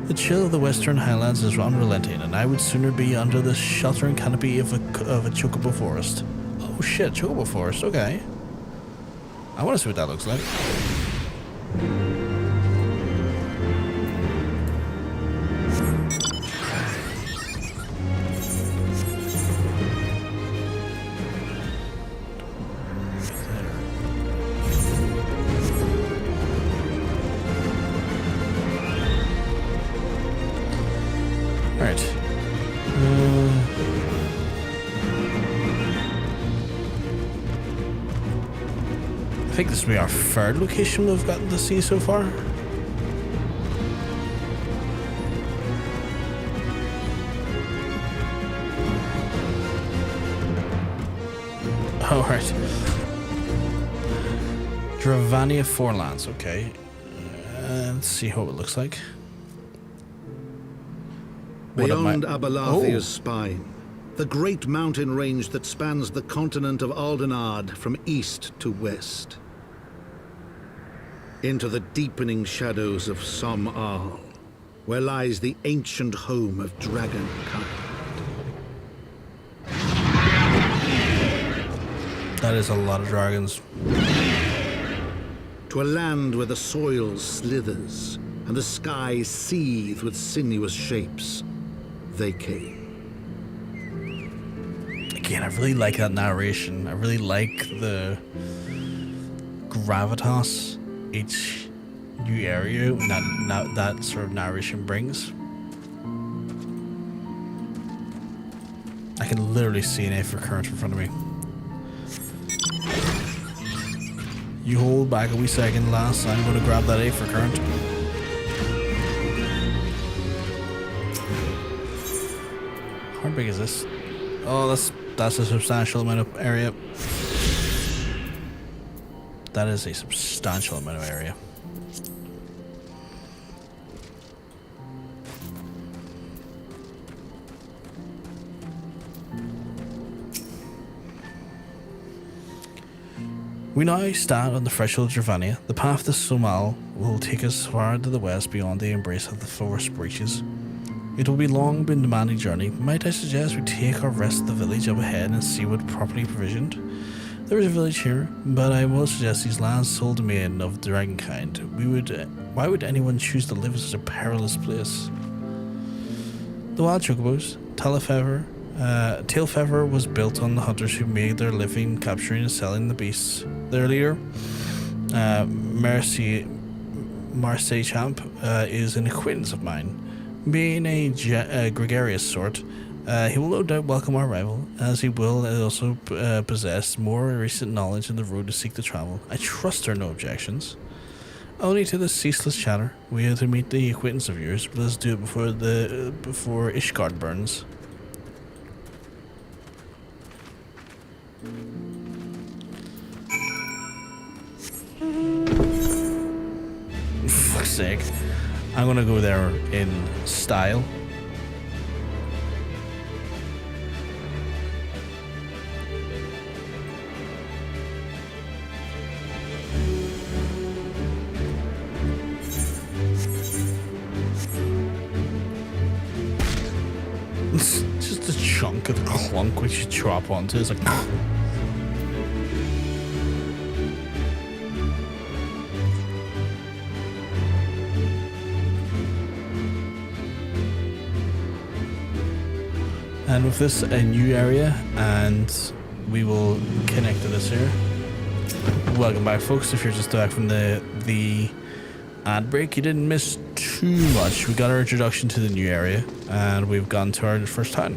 A: The chill of the western highlands is unrelenting, and I would sooner be under the sheltering canopy of a Chocobo forest. Oh shit, Chocobo forest, okay. I want to see what that looks like. I think this will be our third location we've gotten to see so far. Oh, right. Dravania Forelands, okay. Let's see how it looks like.
M: Beyond Abalathia's spine, the great mountain range that spans the continent of Aldenard from east to west. Into the deepening shadows of Som-Al, where lies the ancient home of dragonkind.
A: That is a lot of dragons.
M: to a land where the soil slithers and the skies seethe with sinuous shapes, they came.
A: Again, I really like that narration. I really like the gravitas each new area that sort of narration brings. I can literally see an Aether current in front of me. You hold back a wee second, lass. I'm going to grab that Aether current. How big is this? Oh, that's a substantial amount of area. That is a substantial amount of area. We now stand on the threshold of Dravania. The path to Somal will take us far to the west beyond the embrace of the forest breaches. It will be a long but demanding journey. Might I suggest we take our rest at the village up ahead and see what properly provisioned? There is a village here, but I will suggest these lands sold to men of dragonkind. Why would anyone choose to live in such a perilous place? The wild chocobos, Tailfeather was built on the hunters who made their living capturing and selling the beasts. Their leader, Marseille Champ, is an acquaintance of mine. Being a gregarious sort, he will no doubt welcome our arrival, as he will also possess more recent knowledge in the road to seek to travel. I trust there are no objections. Only to this ceaseless chatter. We are to meet the acquaintance of yours, but let's do it before Ishgard burns. For fuck's sake. I'm gonna go there in style. It's just a chunk of the clunk which you chop onto. It's like. And with this, a new area, and we will connect to this here. Welcome back, folks. If you're just back from the ad break, you didn't miss too much. We got our introduction to the new area, and we've gone to our first town.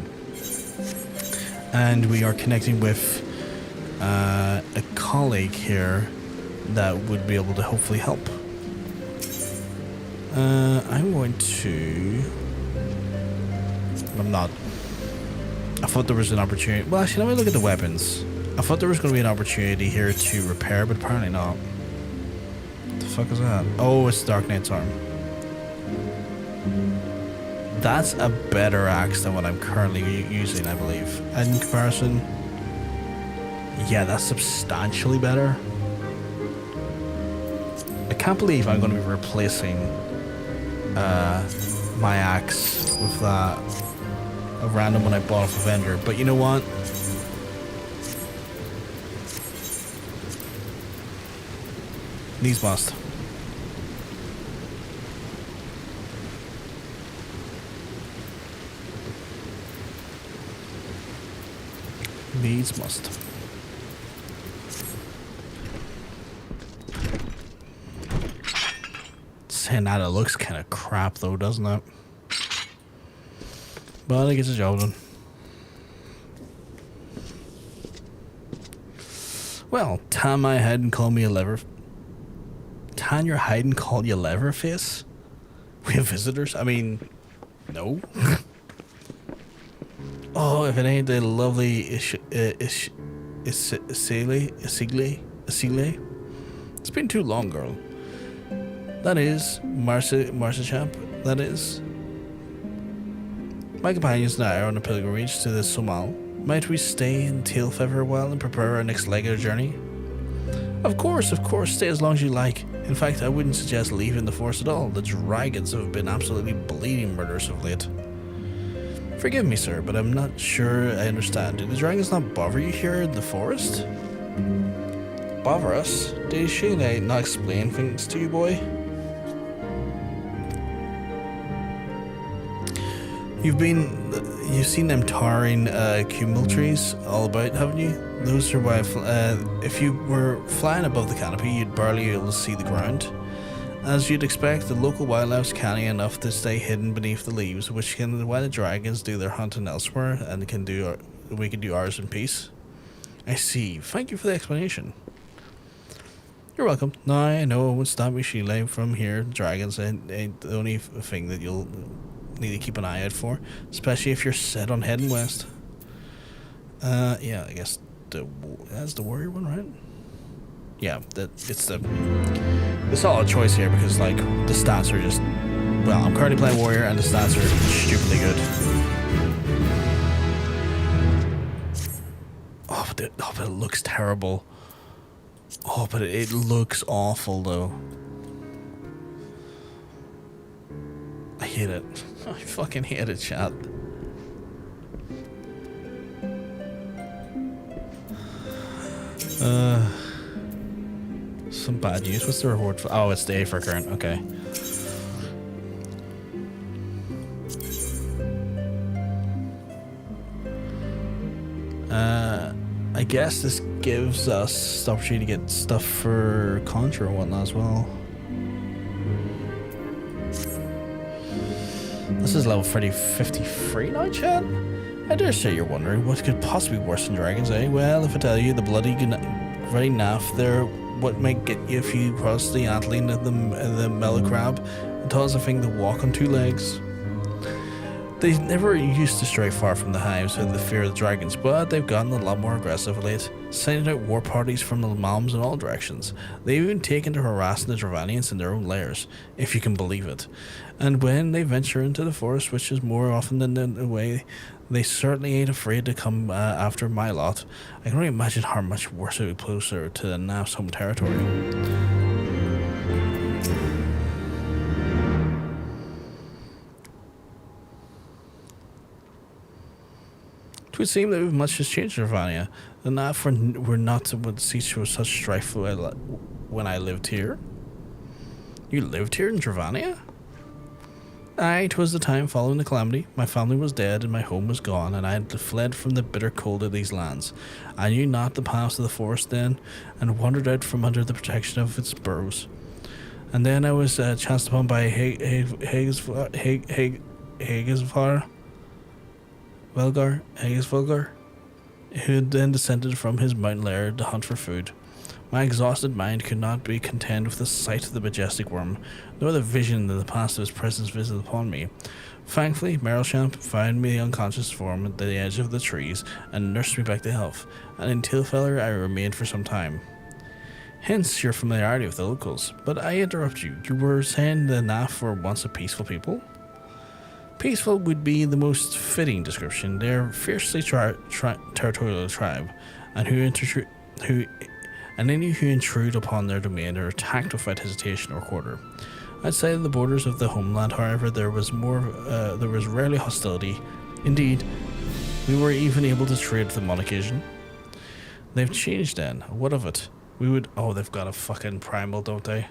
A: And we are connecting with a colleague here that would be able to hopefully help. I'm going to... I'm not... I thought there was an opportunity. Well, actually, let me look at the weapons. I thought there was going to be an opportunity here to repair, but apparently not. What the fuck is that? Oh, it's Dark Knight's arm. That's a better axe than what I'm currently using, I believe. And in comparison, yeah, that's substantially better. I can't believe I'm going to be replacing my axe with that. A random one I bought off a vendor, but you know what? These must. These must. Saying that, it looks kind of crap though, doesn't it? But it gets the job done. Well, tan my head and call me a lever. Tan your hide and call you Leatherface? We have visitors? I mean, no. Oh, if it ain't the lovely Isigle. It's been too long, girl. That is Marsa Champ. That is. My companions and I are on a pilgrimage to the Somal. Might we stay in Tailfeather a while and prepare our next leg of the journey? Of course, stay as long as you like. In fact, I wouldn't suggest leaving the forest at all. The dragons have been absolutely bleeding murderous of late. Forgive me, sir, but I'm not sure I understand. Do the dragons not bother you here in the forest? bother us. Did she not explain things to you, boy? You've seen them towering cumul trees all about, haven't you? Those are why if you were flying above the canopy, you'd barely be able to see the ground. As you'd expect, the local wildlife's canny enough to stay hidden beneath the leaves, while the dragons do their hunting elsewhere, and we can do ours in peace. I see. Thank you for the explanation. You're welcome. Now I know it would stop me Sheila from here. Dragons ain't the only thing that you'll need to keep an eye out for, especially if you're set on heading west. Yeah, I guess that's the warrior one, right? Yeah, it's a solid choice here because like the stats are just, well, I'm currently playing warrior and the stats are stupidly good. Oh, but it looks terrible. Oh, but it looks awful though. I hate it. I fucking hate it, chat. Some bad news. What's the reward for? Oh, it's the Aether current. Okay. I guess this gives us the opportunity to get stuff for Contra and whatnot as well. This is level 53 now, chat? I dare say you're wondering what could possibly be worse than dragons, eh? Well, if I tell you the bloody naff, they're what might get you if you cross the antling of the mellow crab and tell us a thing to walk on two legs. They never used to stray far from the hives with the fear of the dragons, but they've gotten a lot more aggressive of late, sending out war parties from the malms in all directions. They've even taken to harassing the Dravanians in their own lairs, if you can believe it. And when they venture into the forest, which is more often than away, they certainly ain't afraid to come after my lot. I can only imagine how much worse it would be closer to the Naf's home territory. It would seem that much has changed in Dravania. The Naf were not what ceased with such strife when I lived here. You lived here in Dravania? Aye, 'twas the time following the calamity. My family was dead and my home was gone, and I had fled from the bitter cold of these lands. I knew not the paths of the forest then, and wandered out from under the protection of its burrows. And then I was chanced upon by Hraesvelgr, who had then descended from his mountain lair to hunt for food. My exhausted mind could not be content with the sight of the majestic worm, nor the vision of the past of his presence visited upon me. Thankfully, Merylchamp found me the unconscious form at the edge of the trees and nursed me back to health, and in Tilfeller I remained for some time. Hence your familiarity with the locals. But I interrupt you. You were saying the Naf were once a peaceful people? Peaceful would be the most fitting description. They're a fiercely territorial tribe, and any who intrude upon their domain are attacked without hesitation or quarter. Outside of the borders of the homeland, however, there was rarely hostility. Indeed, we were even able to trade with them on occasion. They've changed then. What of it? They've got a fucking primal, don't they?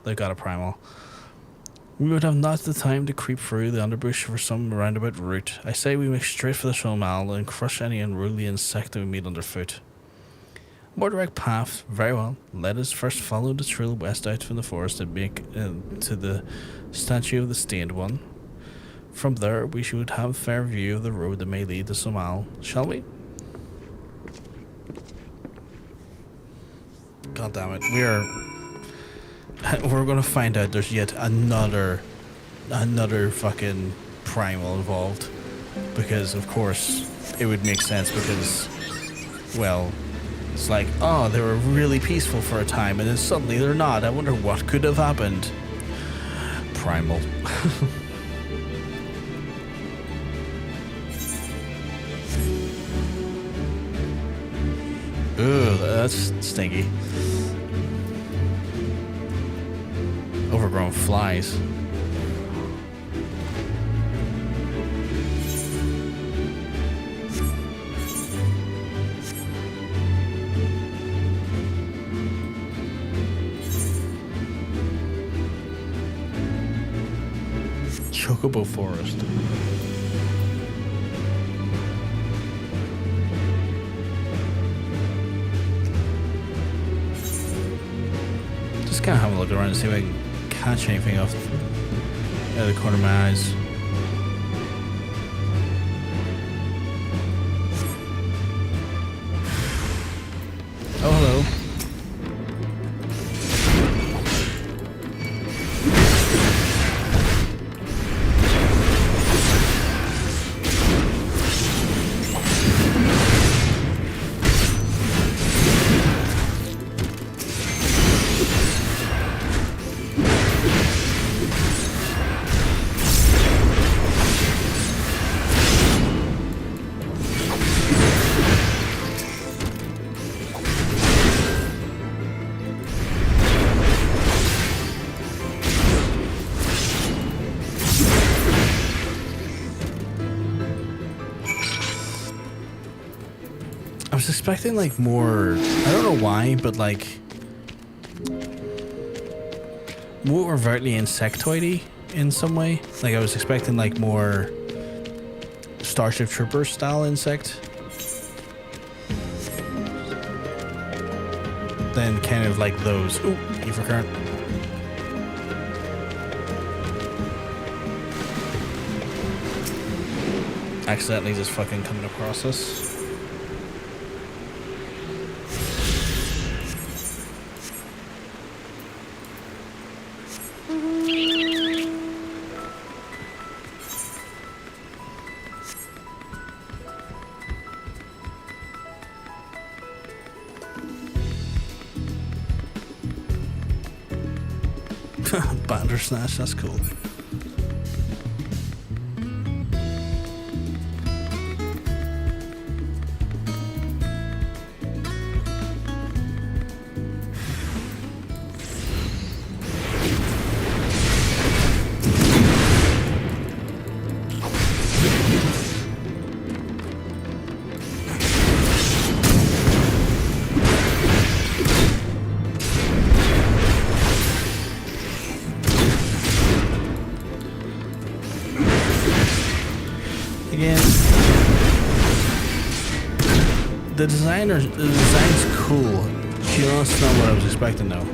A: They've got a primal. We would have not the time to creep through the underbush for some roundabout route. I say we make straight for the Shomal and crush any unruly insect that we meet underfoot. More direct path, very well. Let us first follow the trail west out from the forest and make to the statue of the Stained One. From there, we should have a fair view of the road that may lead to Somal, shall we? God damn it, we're gonna find out there's yet another fucking primal involved, because of course it would make sense, because, well, it's like, oh, they were really peaceful for a time and then suddenly they're not. I wonder what could have happened. Primal. Ooh, that's stinky. Overgrown flies. Chocobo forest. Just kind of have a look around and see if I can catch anything off out of the corner of my eyes. Oh, hello. I was expecting like more, I don't know why, but like more overtly insectoidy in some way. Like I was expecting like more Starship Trooper style insect than kind of like those. Ooh, Ether current. Accidentally just fucking coming across us. Bandersnatch, that's cool. The design's cool. Just not what I was expecting though.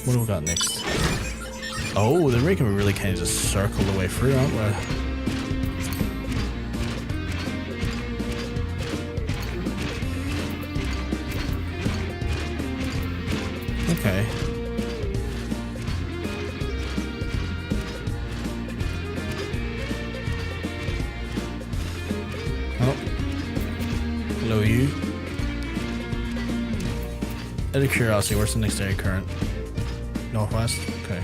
A: What do we got next? Oh, they're making me really kind of just circle the way through, aren't we? Okay. Hello, you. Out of curiosity, where's the next area current? Northwest? Okay.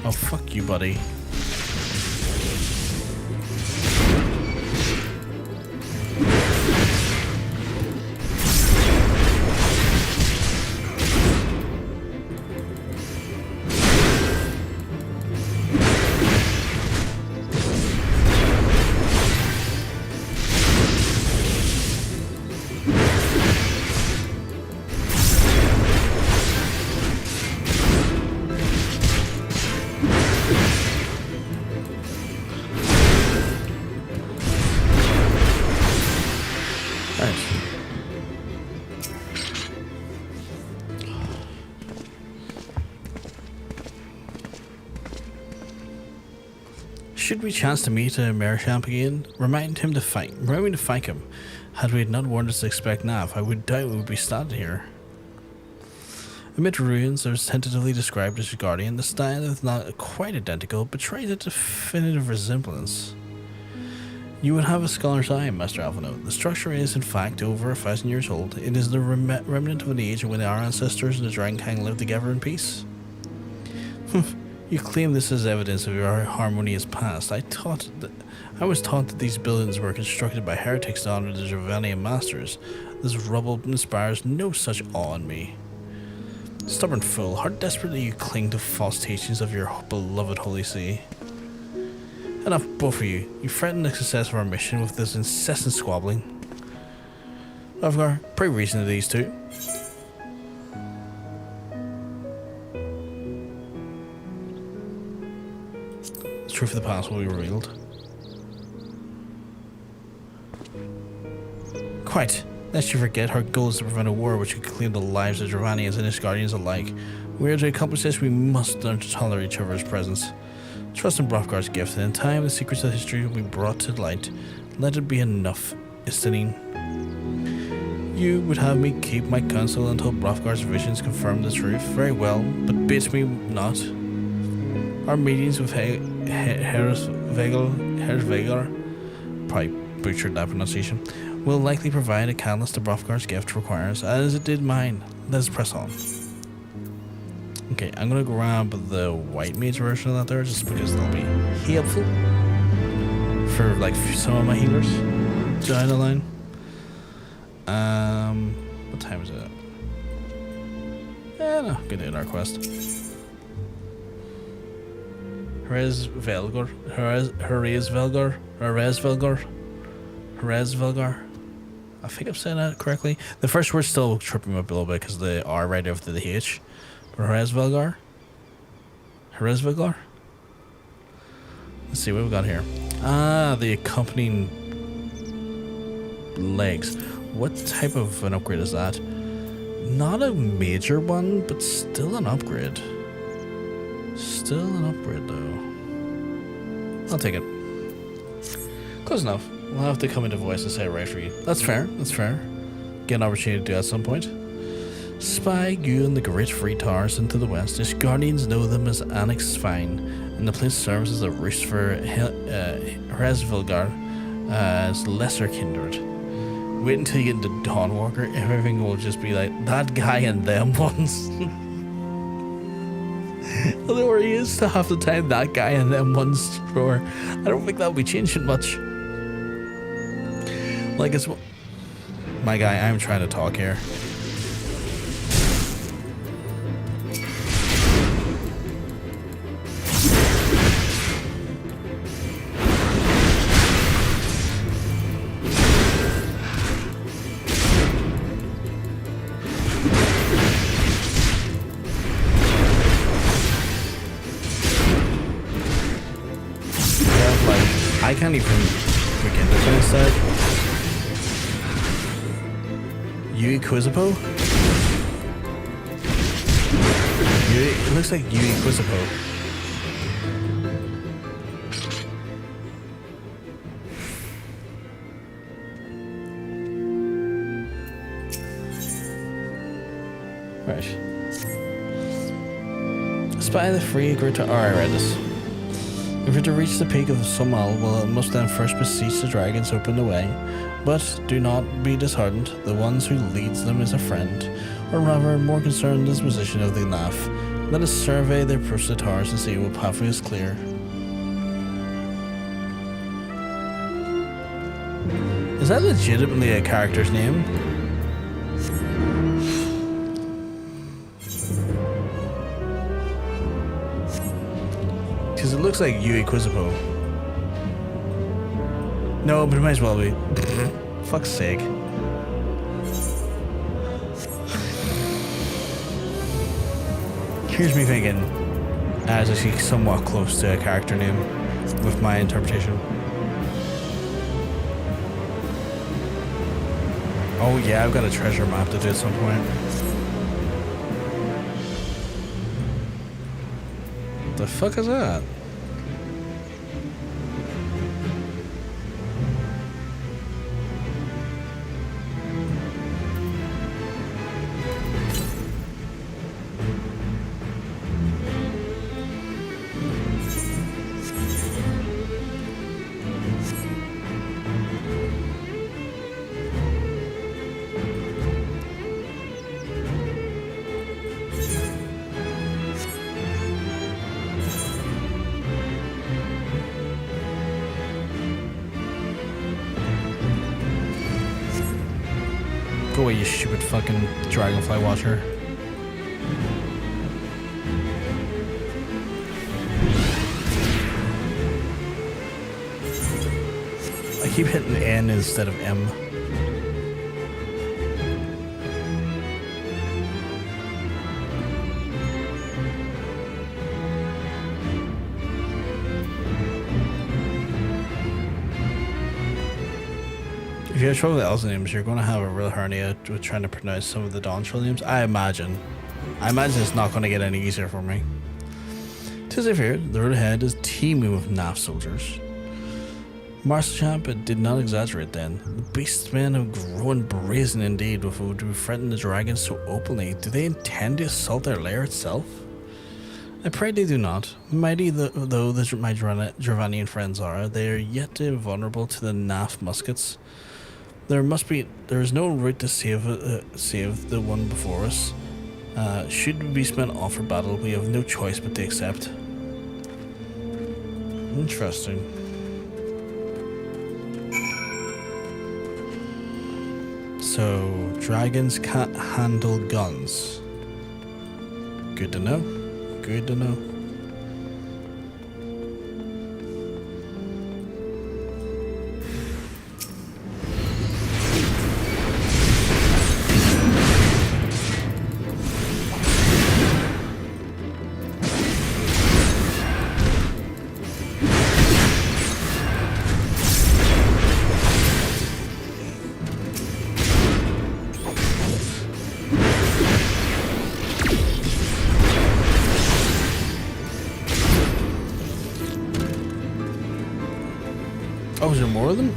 A: Oh, fuck you, buddy. Should we chance to meet a Merchamp again, remind me to fight him. Had we not warned us to expect Nav, I would doubt we would be standing here. Amid ruins, as tentatively described as Guardian, the style is not quite identical, but betrays a definitive resemblance. You would have a scholar's eye, Master Alphinaud. The structure is, in fact, over 1,000 years old. It is the remnant of an age when our ancestors and the Dragon King lived together in peace. You claim this as evidence of your harmonious past. I was taught that these buildings were constructed by heretics to honor the Dravania masters. This rubble inspires no such awe in me. Stubborn fool, how desperately you cling to false teachings of your beloved Holy See. Enough, both of you. You threaten the success of our mission with this incessant squabbling. Hraesvelgr, pretty recent to these two. The truth of the past will be revealed. Quite. Lest you forget, our goal is to prevent a war which could claim the lives of Dravanians and Ishgardians alike. We are to accomplish this, we must learn to tolerate each other's presence. Trust in Hraesvelgr's gift, and in time the secrets of history will be brought to light. Let it be enough, Istanine. You would have me keep my counsel until Hraesvelgr's visions confirm the truth. Very well, but bid me not. Our meetings with Hraesvelgr, probably butchered that pronunciation, will likely provide a catalyst to Hraesvelgr's gift requires, as it did mine. Let us press on. Okay, I'm gonna grab the white mage version of that there, just because they'll be helpful for like some of my healers down the line. What time is it? No, good day in our quest. Hraesvelgr. I think I'm saying that correctly. The first word's still tripping me up a little bit because the R right after the H. But Hraesvelgr? Let's see what we've got here. Ah, the accompanying legs. What type of an upgrade is that? Not a major one, but still an upgrade. Still an upgrade though. I'll take it. Close enough. We'll have to come into voice and say it right for you. That's fair, that's fair. Get an opportunity to do that at some point. Spy you and the great free towers into the west. Ishgardians know them as Annex Fine, and the place serves as a roost for Hraesvelgr as lesser kindred. Wait until you get into Dawnwalker, everything will just be like, that guy and them ones. Although where he is to half the time, that guy and them ones, sure. I don't think that'll be changing much. Like, it's... My guy, I'm trying to talk here. I can't even begin to finish that. Chocobo? It looks like Chocobo. Right. Spy the free grid to... Alright, I read this. If we're to reach the peak of Sumal, well, it must then first beseech the dragons to open the way. But do not be disheartened, the ones who leads them is a friend, or rather, more concerned disposition of the Naf. Let us survey their approach to towers and see what pathway is clear. Is that legitimately a character's name? Because it looks like Chocobo. No, but it might as well be. Fuck's sake. Here's me thinking, as I see somewhat close to a character name with my interpretation. Oh yeah, I've got a treasure map to do at some point. The fuck is that? Go away, you stupid fucking dragonfly watcher. I keep hitting N instead of M. If you have trouble with Elsa names, you're going to have a real hernia with trying to pronounce some of the Dawntrail names. I imagine it's not going to get any easier for me. Tis I fear, the road ahead is teeming with NAF soldiers. Master Champ did not exaggerate then. The beastmen have grown brazen indeed, with who threaten the dragons so openly. Do they intend to assault their lair itself? I pray they do not. Mighty though my Dravanian friends are, they are yet vulnerable to the NAF muskets. There is no route to save the one before us. Should beastmen offer battle, we have no choice but to accept. Interesting. So, dragons can't handle guns. Good to know. Good to know. Oh, is there more of them?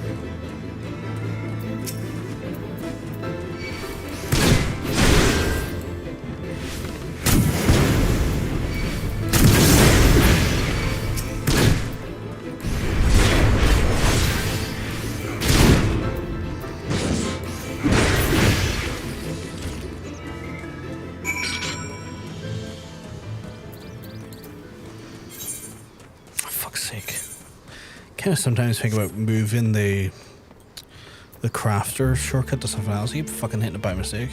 A: I sometimes think about moving the crafter shortcut to something else. I keep fucking hitting it by mistake.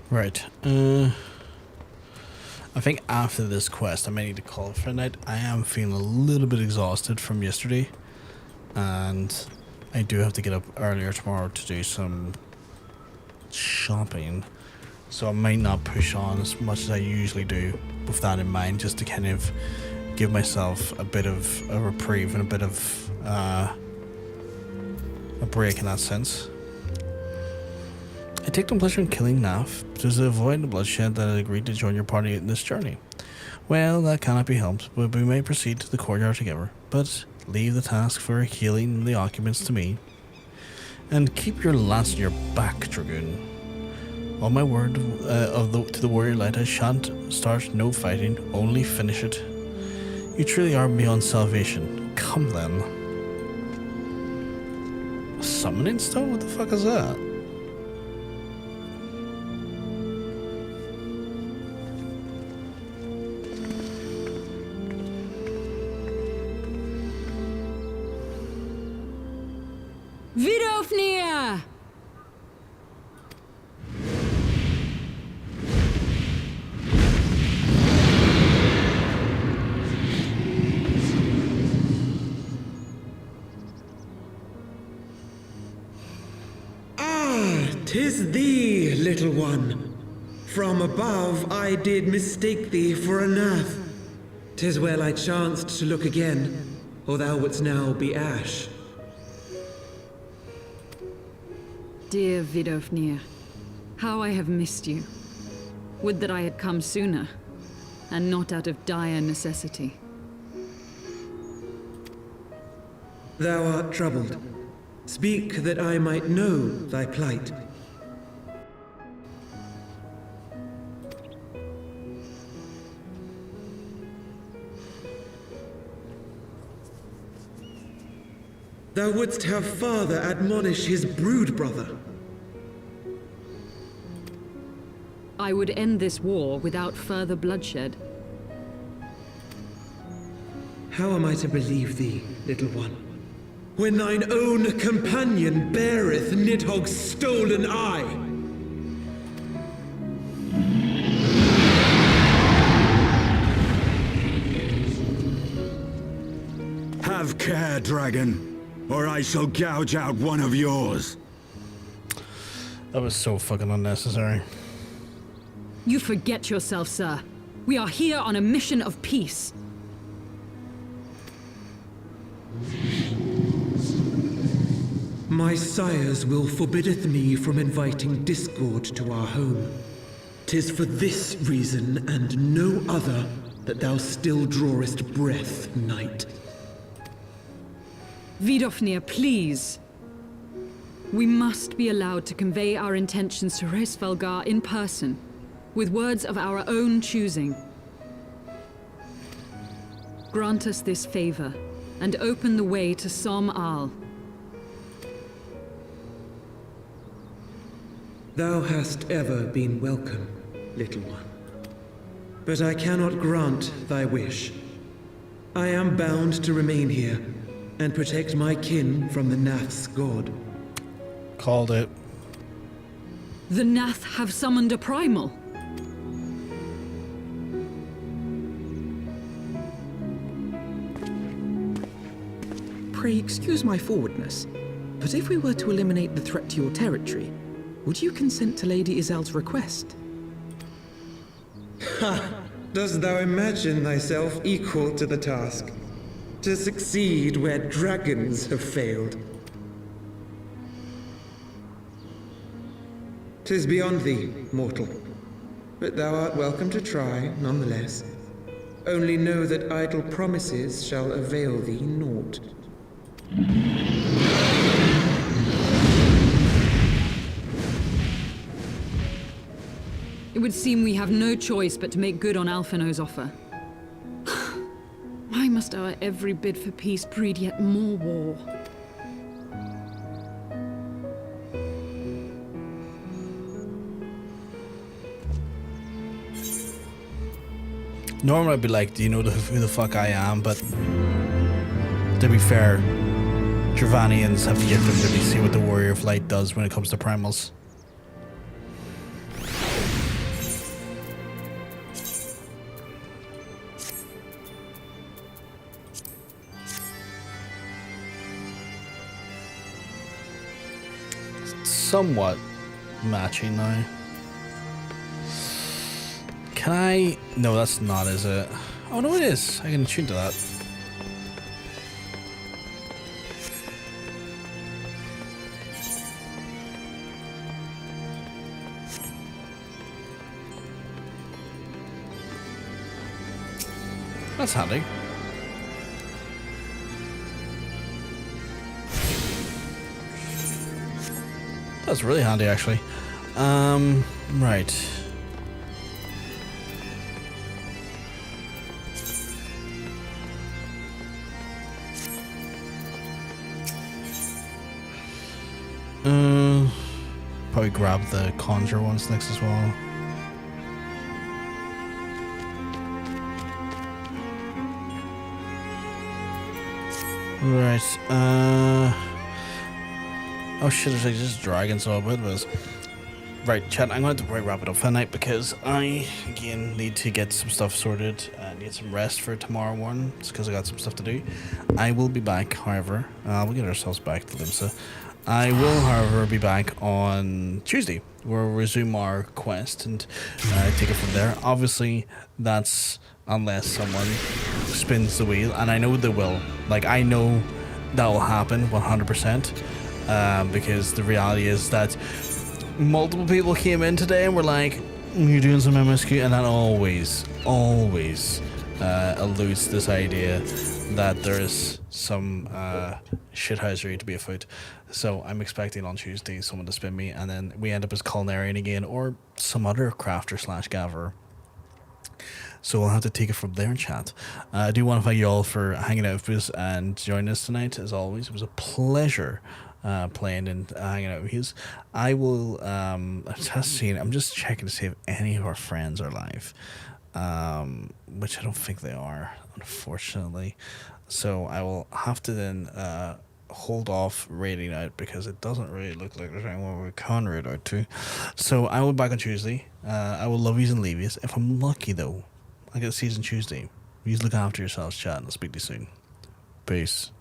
A: Right. I think after this quest, I may need to call it for a night. I am feeling a little bit exhausted from yesterday, and I do have to get up earlier tomorrow to do some shopping, so I might not push on as much as I usually do with that in mind, just to kind of give myself a bit of a reprieve and a bit of a break in that sense. I take no pleasure in killing Naf, but it was to avoid the bloodshed that I agreed to join your party in this journey. Well, that cannot be helped, but we may proceed to the courtyard together, but leave the task for healing the occupants to me. And keep your lance in your back, Dragoon. On my word to the warrior light, I shan't start no fighting, only finish it. You truly are beyond salvation. Come then. A summoning stone? What the fuck is that?
L: Vidofnir!
N: Ah, 'tis thee, little one. From above I did mistake thee for a Nath. 'Tis well I chanced to look again, or thou wouldst now be ash.
L: Dear Vidofnir, how I have missed you. Would that I had come sooner, and not out of dire necessity.
N: Thou art troubled. Speak that I might know thy plight. Thou wouldst have father admonish his brood brother.
L: I would end this war without further bloodshed.
N: How am I to believe thee, little one, when thine own companion beareth Nidhogg's stolen eye?
B: Have care, dragon, or I shall gouge out one of yours.
A: That was so fucking unnecessary.
L: You forget yourself, sir. We are here on a mission of peace.
N: My sire's will forbiddeth me from inviting discord to our home. 'Tis for this reason and no other that thou still drawest breath, knight.
L: Vidofnir, please. We must be allowed to convey our intentions to Hraesvelgr in person, with words of our own choosing. Grant us this favor, and open the way to Som Al.
N: Thou hast ever been welcome, little one. But I cannot grant thy wish. I am bound to remain here, and protect my kin from the Nath's god.
A: Called it.
L: The Nath have summoned a Primal.
C: Pray excuse my forwardness, but if we were to eliminate the threat to your territory, would you consent to Lady Izel's request?
N: Ha! Dost thou imagine thyself equal to the task? To succeed where dragons have failed? 'Tis beyond thee, mortal. But thou art welcome to try, nonetheless. Only know that idle promises shall avail thee naught.
L: It would seem we have no choice but to make good on Alphinaud's offer. Why must our every bid for peace breed yet more war?
A: Normally I'd be like, do you know who the fuck I am? But to be fair, Dravanians have yet to really see what the Warrior of Light does when it comes to primals. Somewhat matching now. Can I? No, that's not, is it? Oh no, it is. I can tune to that. That's handy. That's really handy, actually. Right. Probably grab the conjure ones next as well. Right, oh shit, there's like just dragons all about this. Right, chat, I'm going to probably wrap it up for the night because I, again, need to get some stuff sorted. I need some rest for tomorrow morning, just because I got some stuff to do. I will be back, however, we'll get ourselves back to Limsa. I will, however, be back on Tuesday. We'll resume our quest and take it from there. Obviously, that's unless someone spins the wheel, and I know they will. Like, I know that will happen 100%, because the reality is that multiple people came in today and were like, you're doing some MSQ, and that always alludes to this idea that there is some shithousery to be afoot. So I'm expecting on Tuesday someone to spin me, and then we end up as Culinarian again, or some other crafter / gatherer. So we'll have to take it from there in chat. I do want to thank you all for hanging out with us and joining us tonight. As always, it was a pleasure playing and hanging out with you. I will. I'm just checking to see if any of our friends are live, which I don't think they are, unfortunately. So I will have to then hold off raiding out because it doesn't really look like there's anyone we can raid out to. So I will be back on Tuesday. I will love yous and leave yous. If I'm lucky though, I get season Tuesday. You look after yourselves, chat, and I'll speak to you soon. Peace.